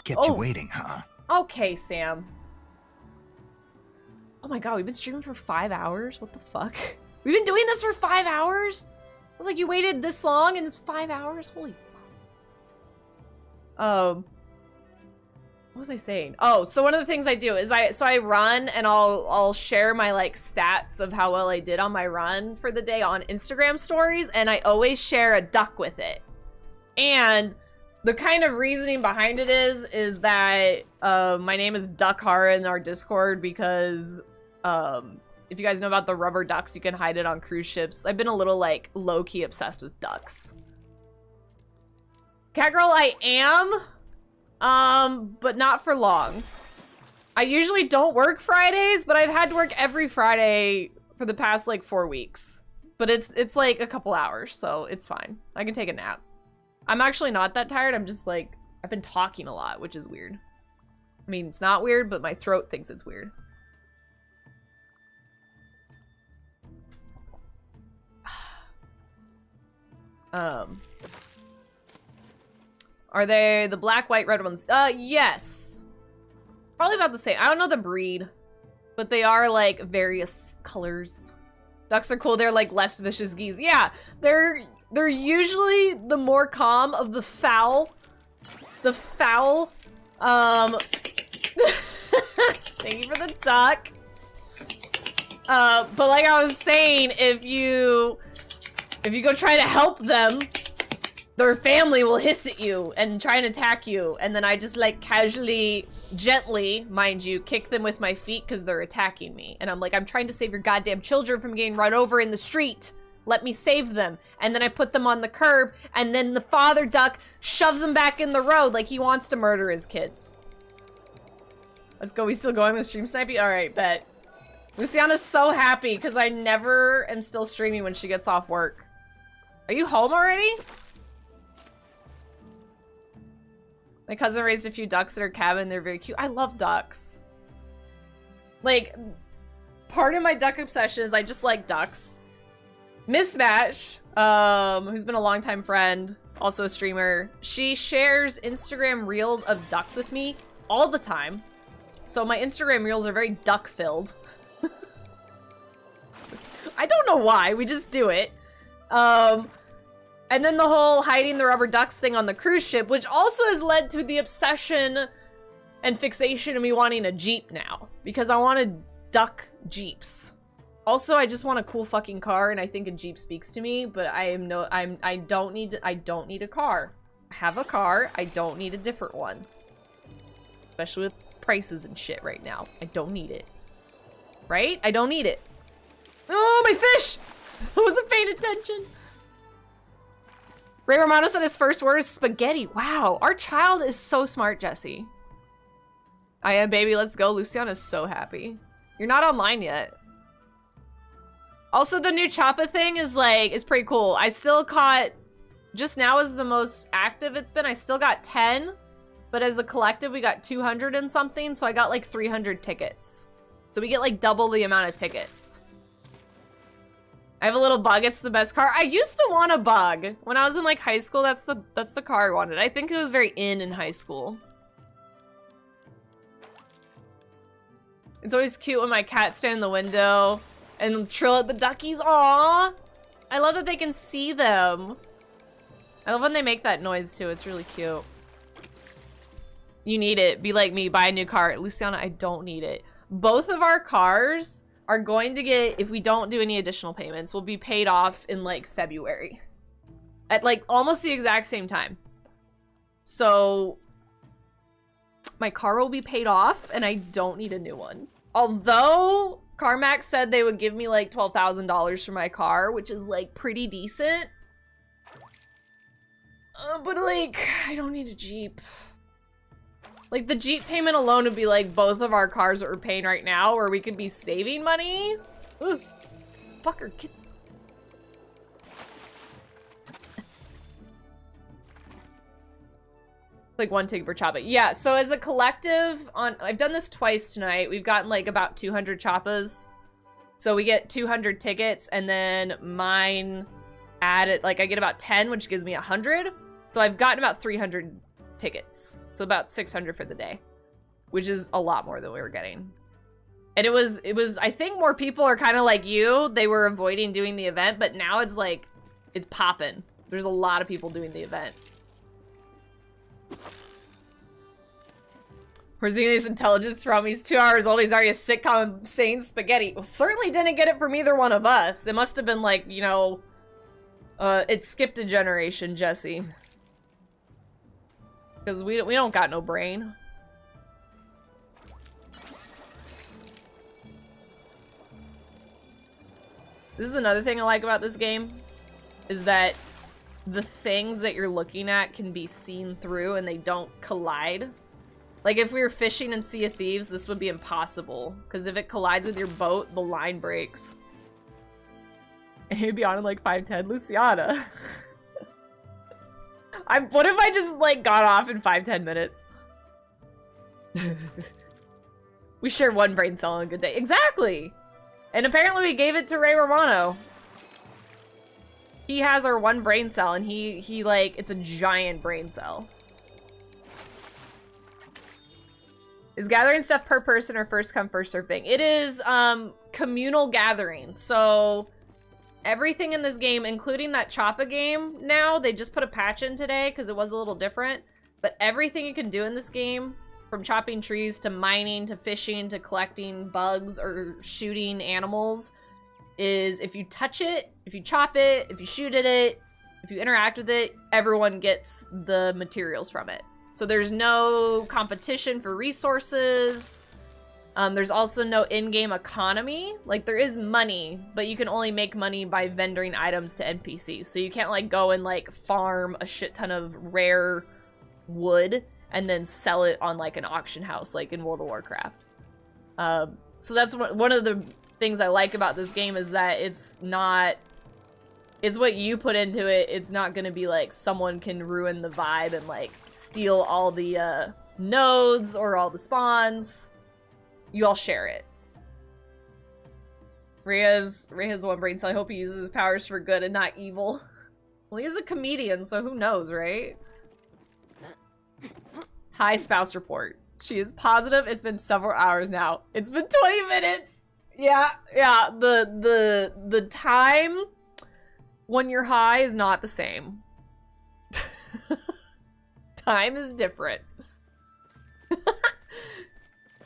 S2: Kept you waiting, huh?
S1: Okay, Sam. Oh my god, we've been streaming for 5 hours? What the fuck? We've been doing this for 5 hours? I was like, you waited this long and it's 5 hours? Holy fuck. What was I saying? Oh, so one of the things I do is I run and I'll share my like stats of how well I did on my run for the day on Instagram stories, and I always share a duck with it. And the kind of reasoning behind it is that my name is Rohara in our Discord because if you guys know about the rubber ducks, you can hide it on cruise ships. I've been a little like low-key obsessed with ducks. Catgirl, I am, but not for long. I usually don't work Fridays, but I've had to work every Friday for the past like 4 weeks. But it's like a couple hours, so it's fine. I can take a nap. I'm actually not that tired. I'm just like, I've been talking a lot, which is weird. I mean, it's not weird, but my throat thinks it's weird. Are they the black, white, red ones? Yes. Probably about the same. I don't know the breed, but they are like various colors. Ducks are cool. They're like less vicious geese. Yeah, they're usually the more calm of the fowl. The fowl. Thank you for the duck. But like I was saying, if you go try to help them, their family will hiss at you and try and attack you, and then I just like casually, gently, mind you, kick them with my feet because they're attacking me. And I'm like, I'm trying to save your goddamn children from getting run over in the street. Let me save them. And then I put them on the curb, and then the father duck shoves them back in the road like he wants to murder his kids. Let's go. We still going with stream snipey? Alright, bet. Luciana's so happy because I never am still streaming when she gets off work. Are you home already? My cousin raised a few ducks at her cabin. They're very cute. I love ducks. Like, part of my duck obsession is I just like ducks. Mismatch, who's been a longtime friend, also a streamer, she shares Instagram reels of ducks with me all the time. So my Instagram reels are very duck-filled. I don't know why, we just do it. And then the whole hiding the rubber ducks thing on the cruise ship, which also has led to the obsession and fixation of me wanting a Jeep now. Because I wanted duck Jeeps. Also, I just want a cool fucking car, and I think a Jeep speaks to me, but I don't need a car. I have a car, I don't need a different one. Especially with prices and shit right now. I don't need it. Right? I don't need it. Oh, my fish! I wasn't paying attention. Ray Romano said his first word is spaghetti. Wow, our child is so smart, Jesse. I am, baby, let's go. Luciana's so happy. You're not online yet. Also, the new Choppa thing is pretty cool. I still caught, just now is the most active it's been. I still got 10, but as a collective, we got 200 and something, so I got like 300 tickets. So we get like double the amount of tickets. I have a little bug, it's the best car. I used to want a bug. When I was in like high school, that's the car I wanted. I think it was very in high school. It's always cute when my cats stand in the window and trill at the duckies. Aww! I love that they can see them. I love when they make that noise too, it's really cute. You need it, be like me, buy a new car. Luciana, I don't need it. Both of our cars are going to get, if we don't do any additional payments, will be paid off in like February. At like almost the exact same time. So my car will be paid off and I don't need a new one. Although CarMax said they would give me like $12,000 for my car, which is like pretty decent. But like, I don't need a Jeep. Like, the Jeep payment alone would be like both of our cars that we're paying right now, or we could be saving money. Ugh. Fucker, get... Like 1 ticket per choppa. Yeah, so as a collective, I've done this twice tonight. We've gotten like about 200 choppas. So we get 200 tickets, and then mine added, like I get about 10, which gives me 100. So I've gotten about 300 tickets. So about 600 for the day, which is a lot more than we were getting. And it was, I think more people are kind of like you. They were avoiding doing the event, but now it's like, it's popping. There's a lot of people doing the event. Where's these intelligence from? He's 2 hours old. He's already a sitcom saying spaghetti. Well, certainly didn't get it from either one of us. It must have been like, you know, it skipped a generation, Jesse. Because we don't got no brain. This is another thing I like about this game, is that the things that you're looking at can be seen through and they don't collide. Like, if we were fishing in Sea of Thieves, this would be impossible. Because if it collides with your boat, the line breaks. And you'd be on in, like, 5'10". Luciana. What if I just, like, got off in 5-10 minutes? We share one brain cell on a good day. Exactly! And apparently we gave it to Ray Romano. He has our one brain cell, and he like, it's a giant brain cell. Is gathering stuff per person or first come first serve thing? It is communal gathering. So everything in this game, including that Choppa game now, they just put a patch in today because it was a little different. But everything you can do in this game, from chopping trees to mining to fishing to collecting bugs or shooting animals, is if you touch it, if you chop it, if you shoot at it, if you interact with it, everyone gets the materials from it. So there's no competition for resources. There's also no in-game economy. Like, there is money, but you can only make money by vendoring items to NPCs. So you can't, like, go and, like, farm a shit ton of rare wood and then sell it on, like, an auction house, like in World of Warcraft. So that's one of the things I like about this game, is that it's not... It's what you put into it. It's not gonna be like someone can ruin the vibe and like steal all the nodes or all the spawns. You all share it. Rhea's the one brain cell. I hope he uses his powers for good and not evil. Well, he's a comedian, so who knows, right? Hi, spouse report. She is positive. It's been several hours now. It's been 20 minutes. Yeah. The time when you're high is not the same. Time is different.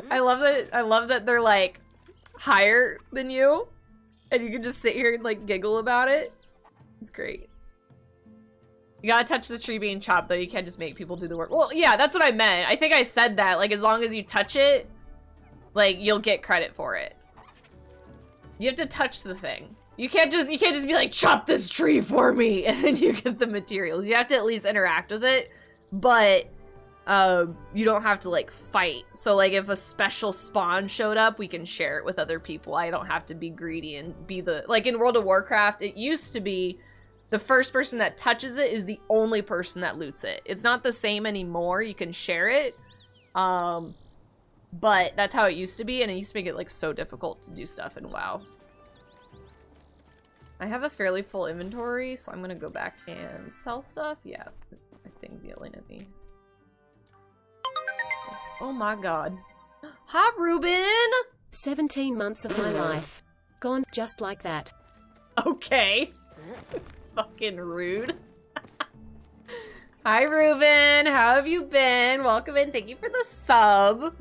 S1: I love that they're like higher than you and you can just sit here and like giggle about it. It's great. You gotta touch the tree being chopped though. You can't just make people do the work. Well, yeah, that's what I meant. I think I said that. Like, as long as you touch it, like, you'll get credit for it. You have to touch the thing. You can't just be like, chop this tree for me, and then you get the materials. You have to at least interact with it, but you don't have to like fight. So like, if a special spawn showed up, we can share it with other people. I don't have to be greedy and be the, like in World of Warcraft, it used to be the first person that touches it is the only person that loots it. It's not the same anymore. You can share it, but that's how it used to be, and it used to make it like so difficult to do stuff in WoW. I have a fairly full inventory, so I'm gonna go back and sell stuff. Yeah, my thing's yelling at me. Oh my god. Hi, Ruben!
S4: 17 months of my life. Gone just like that.
S1: Okay. Fucking rude. Hi, Ruben! How have you been? Welcome in. Thank you for the sub.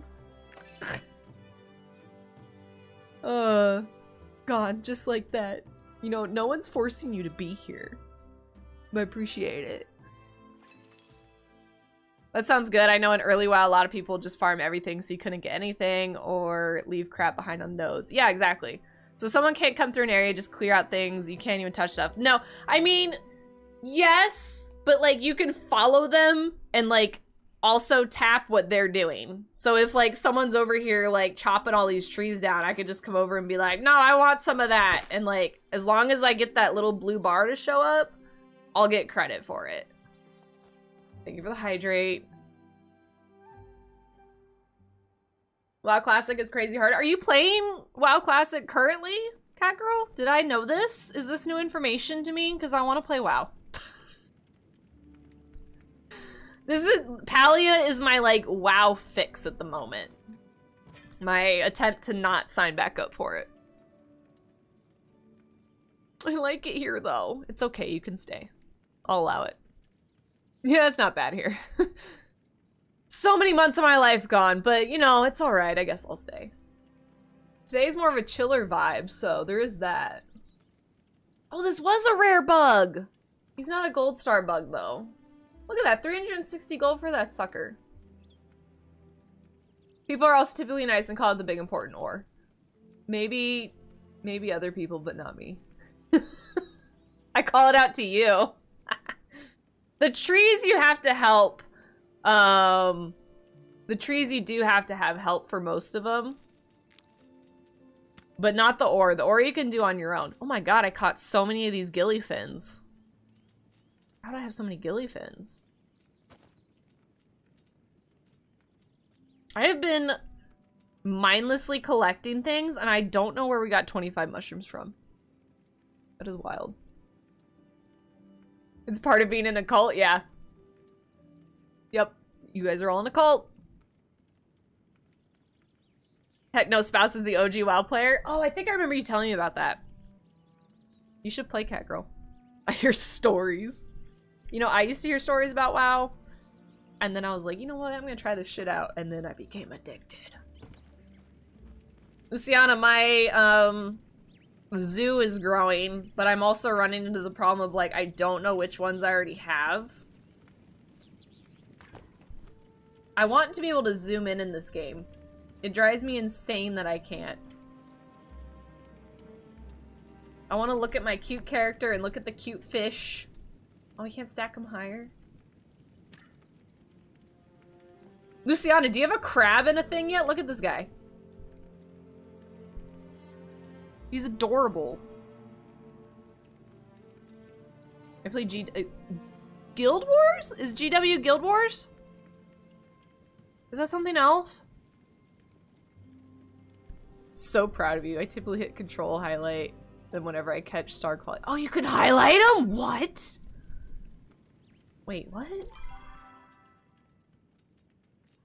S1: Gone just like that. You know, no one's forcing you to be here. But I appreciate it. That sounds good. I know in early WoW, a lot of people just farm everything so you couldn't get anything or leave crap behind on nodes. Yeah, exactly. So someone can't come through an area, just clear out things. You can't even touch stuff. No, I mean, yes, but like you can follow them and like also tap what they're doing. So if like someone's over here like chopping all these trees down, I could just come over and be like, no, I want some of that. And like, as long as I get that little blue bar to show up, I'll get credit for it. Thank you for the hydrate. WoW Classic is crazy hard. Are you playing WoW Classic currently, Cat Girl? Did I know this? Is this new information to me? Because I want to play WoW. Palia is my, like, WoW fix at the moment. My attempt to not sign back up for it. I like it here, though. It's okay, you can stay. I'll allow it. Yeah, it's not bad here. So many months of my life gone, but, you know, it's alright. I guess I'll stay. Today's more of a chiller vibe, so there is that. Oh, this was a rare bug! He's not a gold star bug, though. Look at that, 360 gold for that sucker. People are also typically nice and call it the big important ore. Maybe other people, but not me. I call it out to you. The trees you have to help. The trees you do have to have help for most of them. But not the ore. The ore you can do on your own. Oh my god, I caught so many of these gilly fins. How do I have so many gilly fins? I have been mindlessly collecting things, and I don't know where we got 25 mushrooms from. That is wild. It's part of being in a cult, yeah. Yep, you guys are all in a cult. Techno Spouse is the OG WoW player. Oh, I think I remember you telling me about that. You should play Cat Girl. I hear stories. You know, I used to hear stories about WoW, and then I was like, you know what, I'm gonna try this shit out, and then I became addicted. Luciana, my zoo is growing, but I'm also running into the problem of, like, I don't know which ones I already have. I want to be able to zoom in this game. It drives me insane that I can't. I want to look at my cute character and look at the cute fish. Oh, I can't stack them higher. Luciana, do you have a crab in a thing yet? Look at this guy. He's adorable. I play Guild Wars? Is GW Guild Wars? Is that something else? So proud of you. I typically hit control highlight. Then whenever I catch star quality. Oh, you can highlight them? What? Wait, what?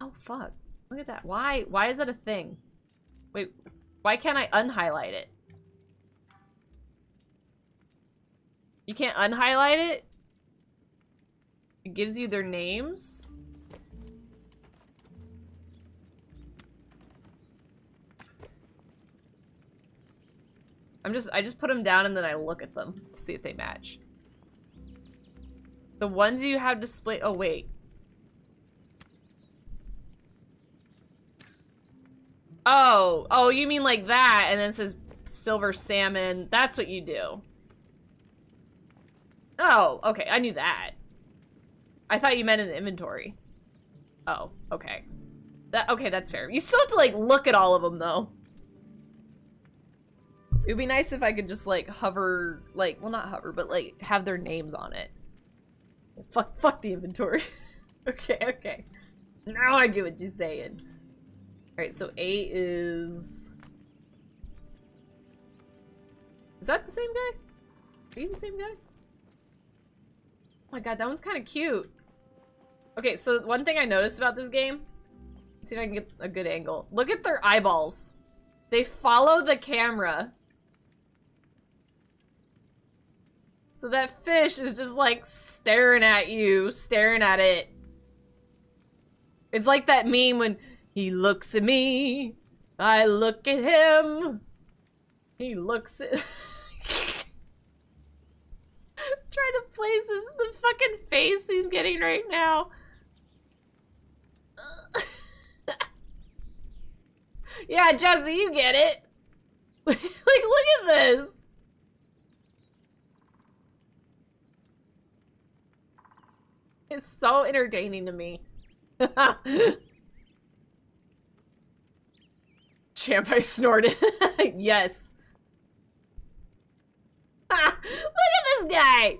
S1: Oh, fuck. Look at that. Why is that a thing? Wait, why can't I unhighlight it? You can't unhighlight it? It gives you their names? I just put them down and then I look at them to see if they match. The ones you have displayed. Oh, wait. Oh, you mean like that, and then it says silver salmon. That's what you do. Oh, okay, I knew that. I thought you meant in the inventory. Oh, okay. Okay, that's fair. You still have to, like, look at all of them, though. It would be nice if I could just, like, hover, like, well, not hover, but, like, have their names on it. Fuck the inventory. Okay. Now I get what you're saying. Alright, so A is... Is that the same guy? Are you the same guy? Oh my god, that one's kind of cute. Okay, so one thing I noticed about this game... Let's see if I can get a good angle. Look at their eyeballs. They follow the camera. So that fish is just like staring at you, staring at it. It's like that meme when he looks at me, I look at him, he looks at... Trying to place the fucking face he's getting right now. Yeah, Jesse, you get it. Like, look at this. It's so entertaining to me. Champ, I snorted. Yes. Look at this guy!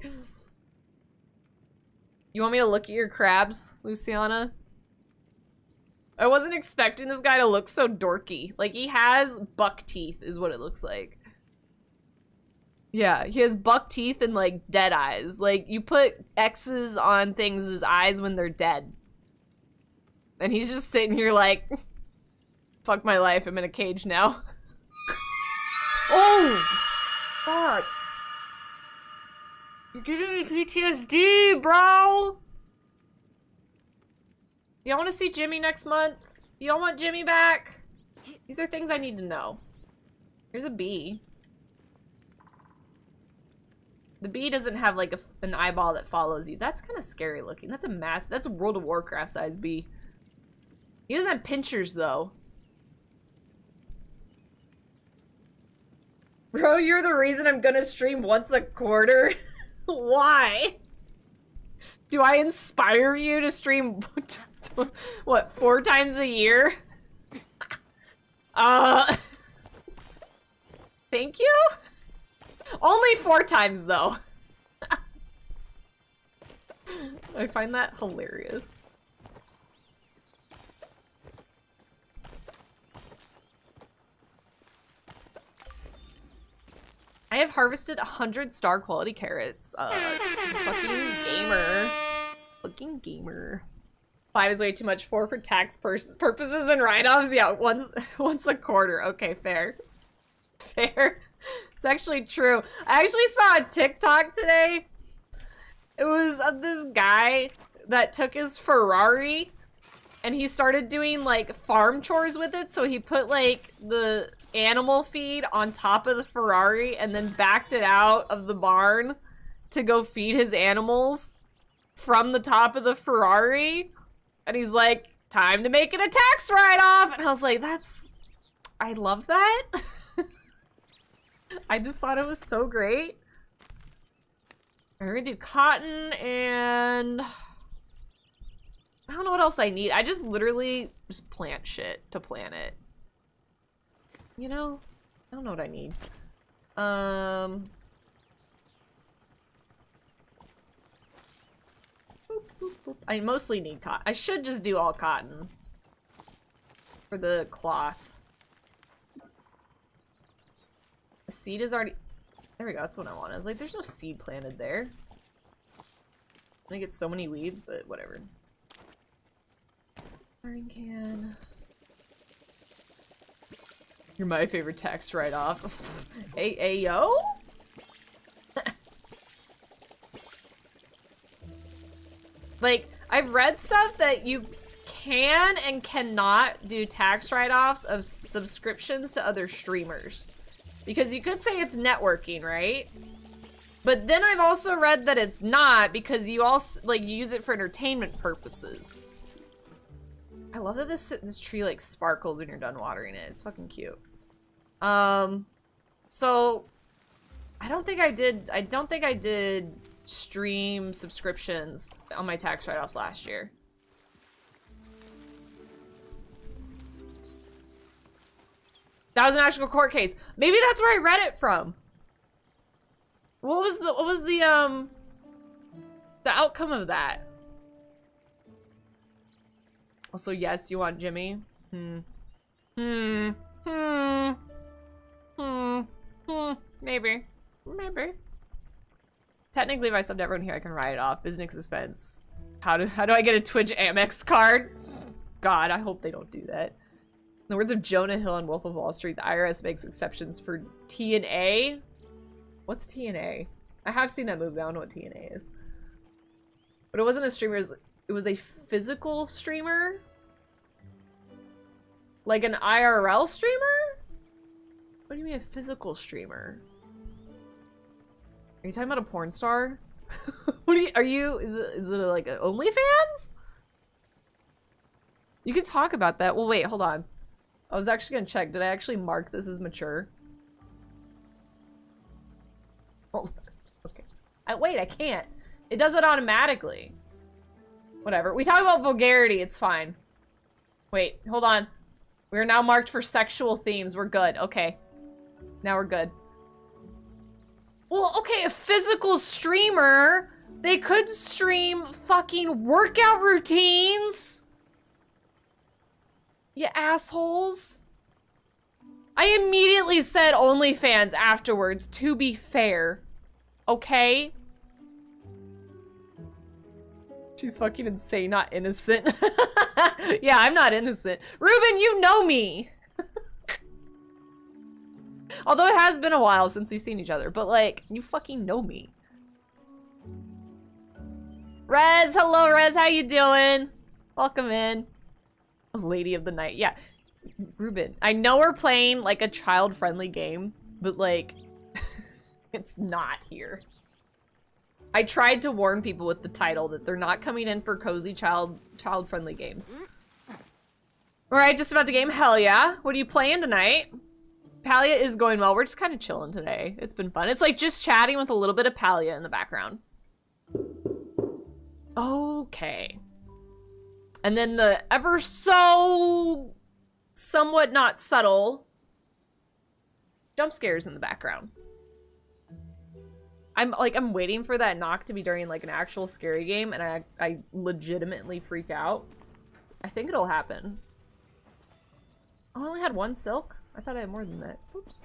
S1: You want me to look at your crabs, Luciana? I wasn't expecting this guy to look so dorky. Like, he has buck teeth, is what it looks like. Yeah, he has buck teeth and, like, dead eyes. Like, you put X's on things' eyes when they're dead. And he's just sitting here like, fuck my life, I'm in a cage now. Oh! Fuck. You're giving me PTSD, bro! Do y'all want to see Jimmy next month? Do y'all want Jimmy back? These are things I need to know. Here's a bee. The bee doesn't have like an eyeball that follows you. That's kind of scary looking. That's a World of Warcraft size bee. He doesn't have pinchers though. Bro, you're the reason I'm gonna stream once a quarter. Why? Do I inspire you to stream, what, 4 times a year? Thank you? Only 4 times, though. I find that hilarious. I have harvested 100 star quality carrots. Fucking gamer. Fucking gamer. 5 is way too much. 4 for tax purposes and write-offs. Yeah, once a quarter. Okay, fair. Fair. It's actually true. I actually saw a TikTok today. It was of this guy that took his Ferrari and he started doing like farm chores with it. So he put like the animal feed on top of the Ferrari and then backed it out of the barn to go feed his animals from the top of the Ferrari. And he's like, time to make it a tax write-off. And I was like, I love that. I just thought it was so great. We're gonna do cotton and I don't know what else I need. I just literally just plant shit to plant it. You know? I don't know what I need. Boop, boop, boop. I mostly need cotton. I should just do all cotton for the cloth. The seed is already... There we go, that's what I want. I was like, there's no seed planted there. I get so many weeds, but whatever. Watering can. You're my favorite tax write-off. Hey, yo? Like, I've read stuff that you can and cannot do tax write-offs of subscriptions to other streamers. Because you could say it's networking, right? But then I've also read that it's not because you also, like, you use it for entertainment purposes. I love that this tree, like, sparkles when you're done watering it. It's fucking cute. So I don't think I did stream subscriptions on my tax write-offs last year. That was an actual court case. Maybe that's where I read it from. What was the outcome of that? Also, yes, you want Jimmy? Maybe. Technically, if I subbed everyone here, I can write it off. Business expense. How do I get a Twitch Amex card? God, I hope they don't do that. In the words of Jonah Hill on Wolf of Wall Street, the IRS makes exceptions for T&A. What's T&A? I have seen that movie. I don't know what T&A is. But it wasn't a streamer. It was a physical streamer? Like an IRL streamer? What do you mean a physical streamer? Are you talking about a porn star? Is it like an OnlyFans? You could talk about that. Well, wait, hold on. I was actually gonna check. Did I actually mark this as mature? Hold on. Okay. Wait, I can't. It does it automatically. Whatever. We talk about vulgarity, it's fine. Wait, hold on. We are now marked for sexual themes. We're good. Okay. Now we're good. Well, okay, a physical streamer, they could stream fucking workout routines. You assholes. I immediately said OnlyFans afterwards, to be fair. Okay? She's fucking insane, not innocent. Yeah, I'm not innocent. Ruben, you know me. Although it has been a while since we've seen each other, but like, you fucking know me. Rez, hello Rez, how you doing? Welcome in. Lady of the night, yeah. Ruben, I know we're playing like a child-friendly game, but like, it's not here. I tried to warn people with the title that they're not coming in for cozy child-friendly games. Alright, just about to game. Hell yeah. What are you playing tonight? Palia is going well. We're just kind of chilling today. It's been fun. It's like just chatting with a little bit of Palia in the background. Okay. And then the ever so somewhat not subtle jump scares in the background. I'm waiting for that knock to be during like an actual scary game, and I legitimately freak out. I think it'll happen. I only had one silk. I thought I had more than that. Oops.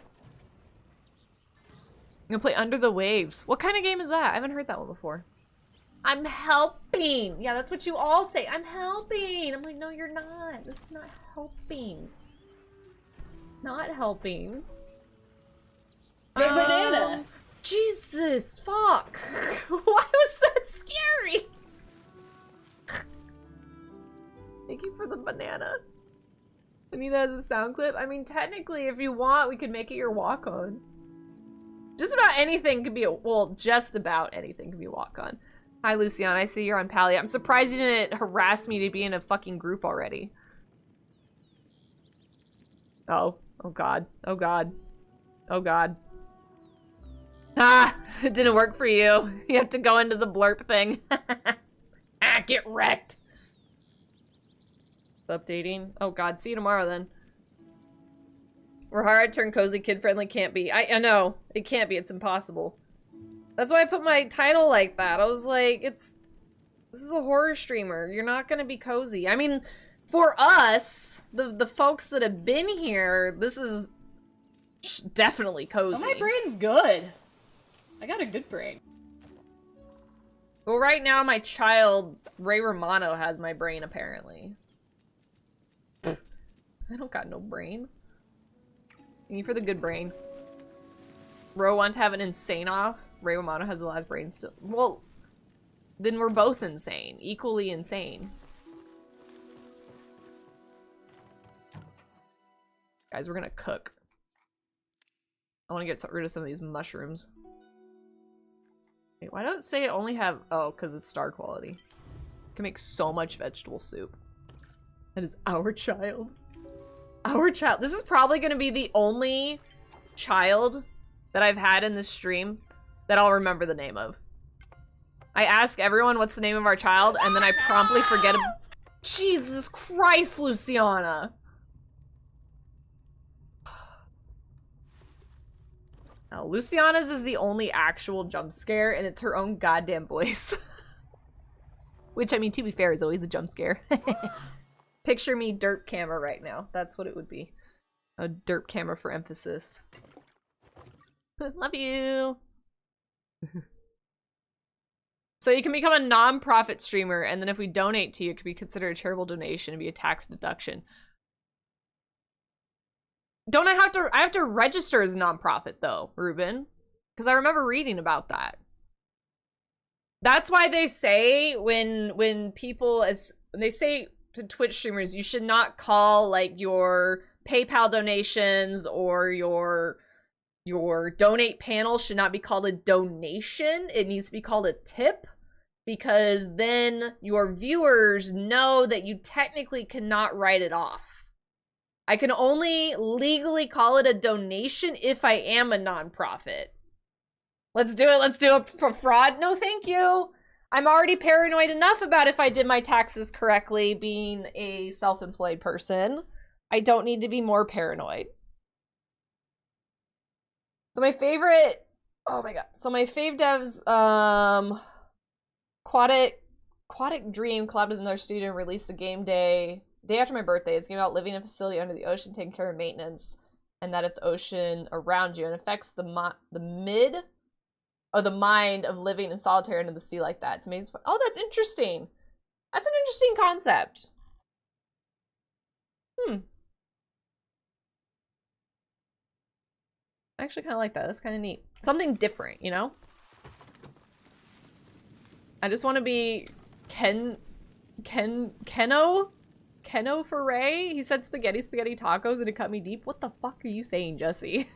S1: I'm gonna play Under the Waves. What kind of game is that? I haven't heard that one before. I'm helping. Yeah, that's what you all say. I'm helping. I'm like, no, you're not. This is not helping. Not helping.
S14: Banana.
S1: Jesus, fuck. Why was that scary? Thank you for the banana. I need that as a sound clip. I mean, technically, if you want, we could make it your walk-on. Just about anything could be a, well, just about anything could be a walk-on. Hi, Lucian. I see you're on Palia. I'm surprised you didn't harass me to be in a fucking group already. Oh. Oh, God. Oh, God. Oh, God. Ah! It didn't work for you. You have to go into the blurp thing. Ah, get wrecked. Updating. Oh, God. See you tomorrow, then. Rohara turned cozy kid-friendly can't be. I know. It can't be. It's impossible. That's why I put my title like that. I was like, this is a horror streamer. You're not gonna be cozy. I mean, for us, the folks that have been here, this is definitely cozy.
S14: Oh, my brain's good. I got a good brain.
S1: Well, right now, my child, Ray Romano, has my brain, apparently. I don't got no brain. Thank you for the good brain. Ro wants to have an insane off. Ray Romano has the last brain still. Well, then we're both insane. Equally insane. Guys, we're gonna cook. I want to get rid of some of these mushrooms. Wait, why don't it say it only have... Oh, because it's star quality. Can make so much vegetable soup. That is our child. Our child. This is probably going to be the only child that I've had in this stream that I'll remember the name of. I ask everyone what's the name of our child, and then I promptly forget. Jesus Christ, Luciana. Now, Luciana's is the only actual jump scare, and it's her own goddamn voice. Which, I mean, to be fair, is always a jump scare. Picture me derp camera right now. That's what it would be. A derp camera for emphasis. Love you. So you can become a non-profit streamer, and then if we donate to you, it could be considered a charitable donation and be a tax deduction. Don't I have to register as a non-profit though, Ruben? Because I remember reading about that. That's why they say when people they say to Twitch streamers, you should not call like your PayPal donations or your donate panel should not be called a donation. It needs to be called a tip, because then your viewers know that you technically cannot write it off. I can only legally call it a donation if I am a nonprofit. Let's do it. Let's do it for fraud. No, thank you. I'm already paranoid enough about if I did my taxes correctly being a self-employed person. I don't need to be more paranoid. So my favorite, oh my god. So my fave devs, Aquatic Dream collabed with another studio and released the game day after my birthday. It's a game about living in a facility under the ocean, taking care of maintenance, and that if the ocean around you and affects the mind of living in solitary under the sea like that. It's amazing. Oh, that's interesting. That's an interesting concept. I actually kind of like that. That's kind of neat. Something different, you know? I just want to be Keno Foray? He said spaghetti tacos and it cut me deep. What the fuck are you saying, Jesse?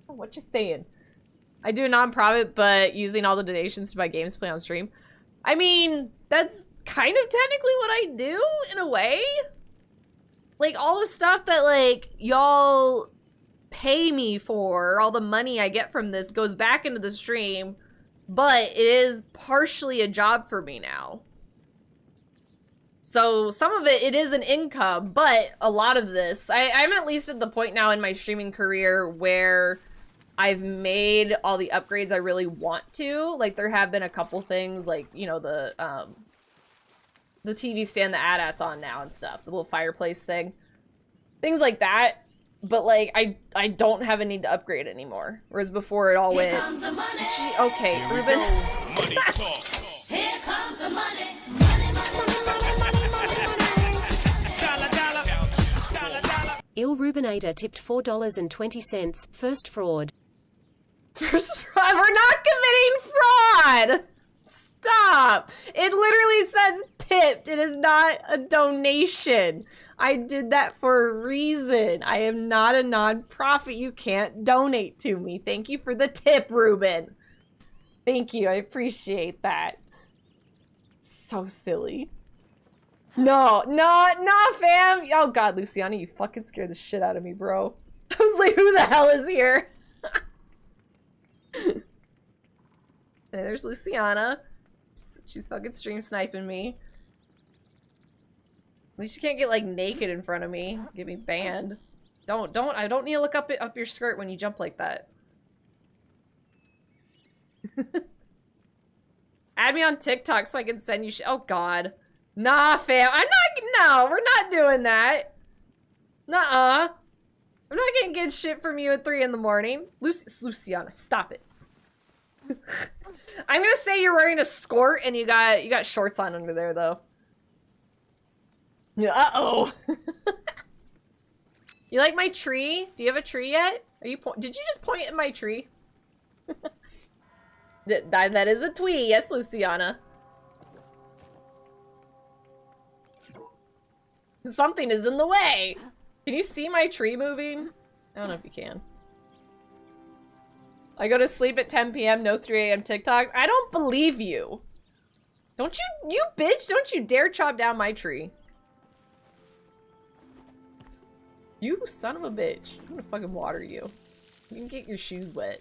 S1: What you saying? I do a non-profit, but using all the donations to buy games to play on stream. I mean, that's kind of technically what I do, in a way. Like, all the stuff that, like, y'all pay me for, all the money I get from this goes back into the stream, but it is partially a job for me now. So some of it is an income, but a lot of this, I'm at least at the point now in my streaming career where I've made all the upgrades I really want to. Like, there have been a couple things, like, you know, the TV stand the AT-AT's on now and stuff, the little fireplace thing. Things like that. But, like, I don't have a need to upgrade anymore. Whereas before it all went... Okay, Ruben.
S7: Money talk.
S13: Here comes the money.
S4: Il Rubinator tipped $4.20. First fraud.
S1: First fraud? We're not committing fraud! Stop! It literally says tipped. It is not a donation. I did that for a reason. I am not a non-profit. You can't donate to me. Thank you for the tip, Ruben. Thank you. I appreciate that. So silly. No, fam. Oh god, Luciana, you fucking scared the shit out of me, bro. I was like, who the hell is here? And there's Luciana. She's fucking stream sniping me. At least you can't get, like, naked in front of me. Get me banned. I don't need to look up your skirt when you jump like that. Add me on TikTok so I can send you shit. Oh, God. Nah, fam. No, we're not doing that. Nuh-uh. I'm not gonna get shit from you at 3 in the morning. Luciana, stop it. I'm gonna say you're wearing a skirt and you got shorts on under there, though. Uh-oh. You like my tree? Do you have a tree yet? Did you just point at my tree? That is a twee. Yes, Luciana. Something is in the way. Can you see my tree moving? I don't know if you can. I go to sleep at 10 p.m. No 3 a.m. TikTok. I don't believe you. Don't you bitch, don't you dare chop down my tree. You son of a bitch. I'm gonna fucking water you. You can get your shoes wet.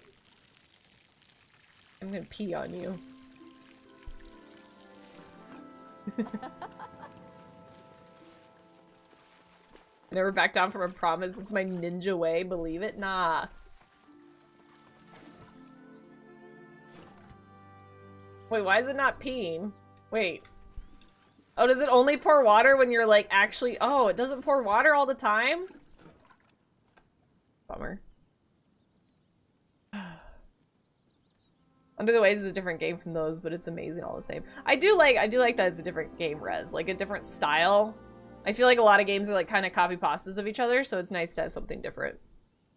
S1: I'm gonna pee on you. I never back down from a promise. That's my ninja way. Believe it? Nah. Wait, why is it not peeing? Wait. Oh, does it only pour water when you're like actually... Oh, it doesn't pour water all the time? Bummer. Under the Waves is a different game from those, but it's amazing all the same. I do like that it's a different game res, like a different style. I feel like a lot of games are like kind of copy pastas of each other, so it's nice to have something different.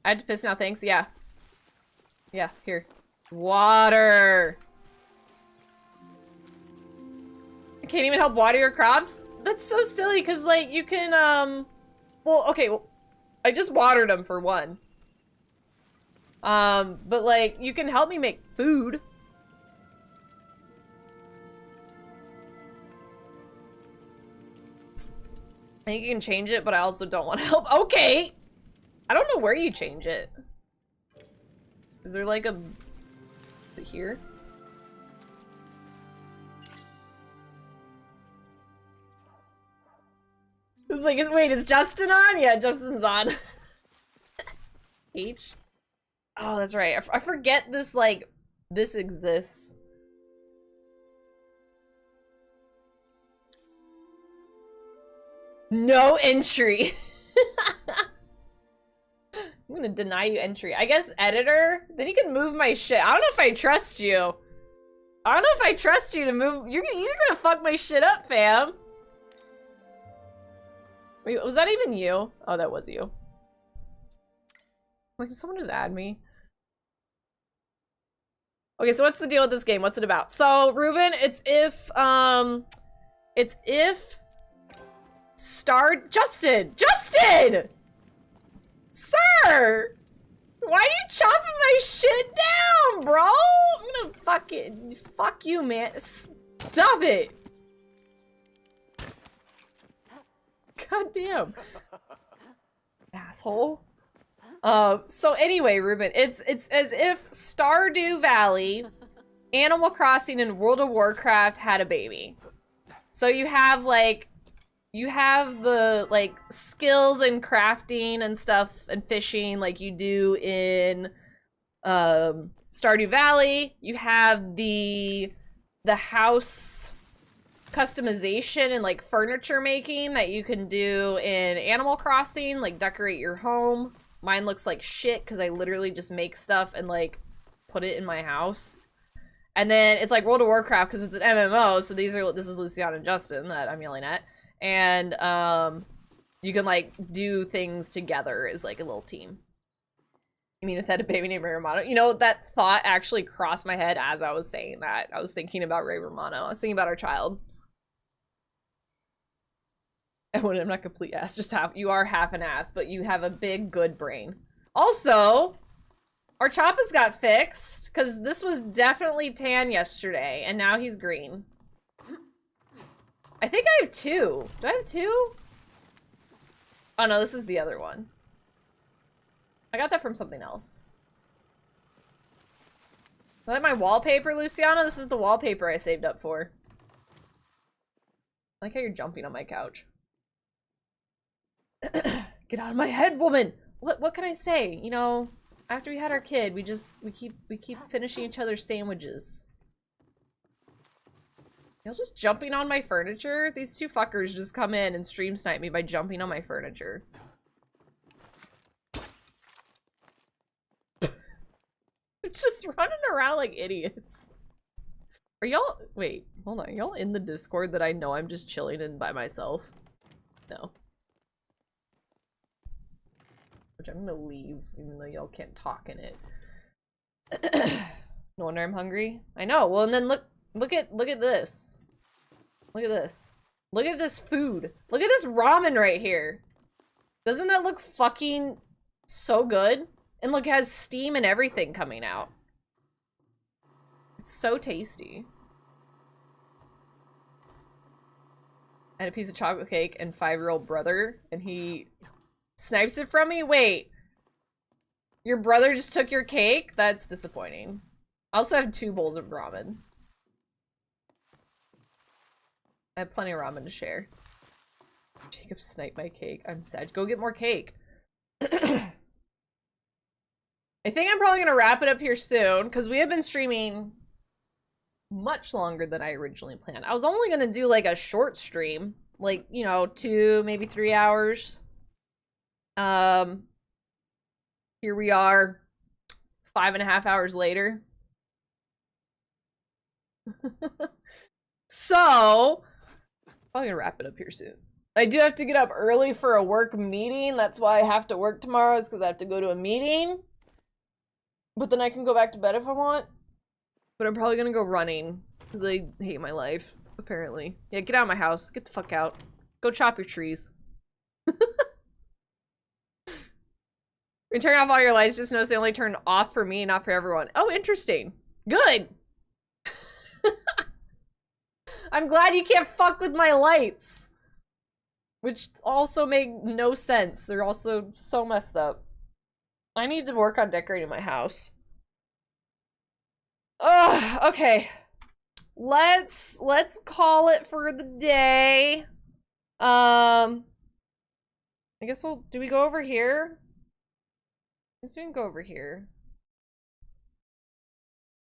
S1: I had to piss now, thanks. Yeah. Yeah, here. Water! I can't even help water your crops? That's so silly, because like you can, well, okay, well, I just watered them for one. But like, you can help me make food. I think you can change it, but I also don't want to help. Okay! I don't know where you change it. Is there like a... here? was like, wait, is Justin on? Yeah, Justin's on. H? Oh, that's right. I forget this, like, this exists. No entry. I'm gonna deny you entry. I guess editor? Then you can move my shit. I don't know if I trust you. I don't know if I trust you to move. You're gonna fuck my shit up, fam. Wait, was that even you? Oh, that was you. Like, did someone just add me? Okay, so what's the deal with this game? What's it about? So, Ruben, it's if Justin! Sir! Why are you chopping my shit down, bro? I'm gonna fuck you, man. Stop it! God damn. Asshole. So anyway, Ruben, it's as if Stardew Valley, Animal Crossing, and World of Warcraft had a baby. So you have the like skills in crafting and stuff and fishing like you do in Stardew Valley. You have the house customization and like furniture making that you can do in Animal Crossing, like decorate your home. Mine looks like shit because I literally just make stuff and like put it in my house. And then it's like World of Warcraft because it's an MMO, so this is Luciana and Justin that I'm yelling at. And you can like do things together as like a little team. I mean, if I had a baby named Ray Romano, you know, that thought actually crossed my head as I was saying that. I was thinking about Ray Romano. I was thinking about our child. And when I'm not complete ass, just you are half an ass, but you have a big good brain. Also, our Choppa's got fixed because this was definitely tan yesterday, and now he's green. I think I have two. Do I have two? Oh no, this is the other one. I got that from something else. Is that my wallpaper, Luciana? This is the wallpaper I saved up for. I like how you're jumping on my couch. Get out of my head, woman! What can I say? You know, after we had our kid, we keep finishing each other's sandwiches. Y'all just jumping on my furniture? These two fuckers just come in and stream snipe me by jumping on my furniture. Just running around like idiots. Are y'all- wait, hold on. Y'all in the Discord that I know I'm just chilling in by myself? No. Which I'm gonna leave, even though y'all can't talk in it. No wonder I'm hungry. I know. Well, and then look at this. Look at this. Look at this food. Look at this ramen right here. Doesn't that look fucking so good? And look, it has steam and everything coming out. It's so tasty. I had a piece of chocolate cake and 5-year-old brother, and he snipes it from me? Wait. Your brother just took your cake? That's disappointing. I also have 2 bowls of ramen. I have plenty of ramen to share. Jacob sniped my cake. I'm sad. Go get more cake. I think I'm probably gonna wrap it up here soon, because we have been streaming much longer than I originally planned. I was only gonna do like a short stream, like, you know, 2, maybe 3 hours. Here we are 5.5 hours later. So, I'm gonna wrap it up here soon. I do have to get up early for a work meeting. That's why I have to work tomorrow, is because I have to go to a meeting. But then I can go back to bed if I want. But I'm probably gonna go running, because I hate my life, apparently. Yeah, get out of my house. Get the fuck out. Go chop your trees. When you turn off all your lights, just notice they only turn off for me, not for everyone. Oh, interesting. Good! I'm glad you can't fuck with my lights. Which also make no sense. They're also so messed up. I need to work on decorating my house. Oh, okay. Let's call it for the day. I guess do we go over here? I guess we can go over here.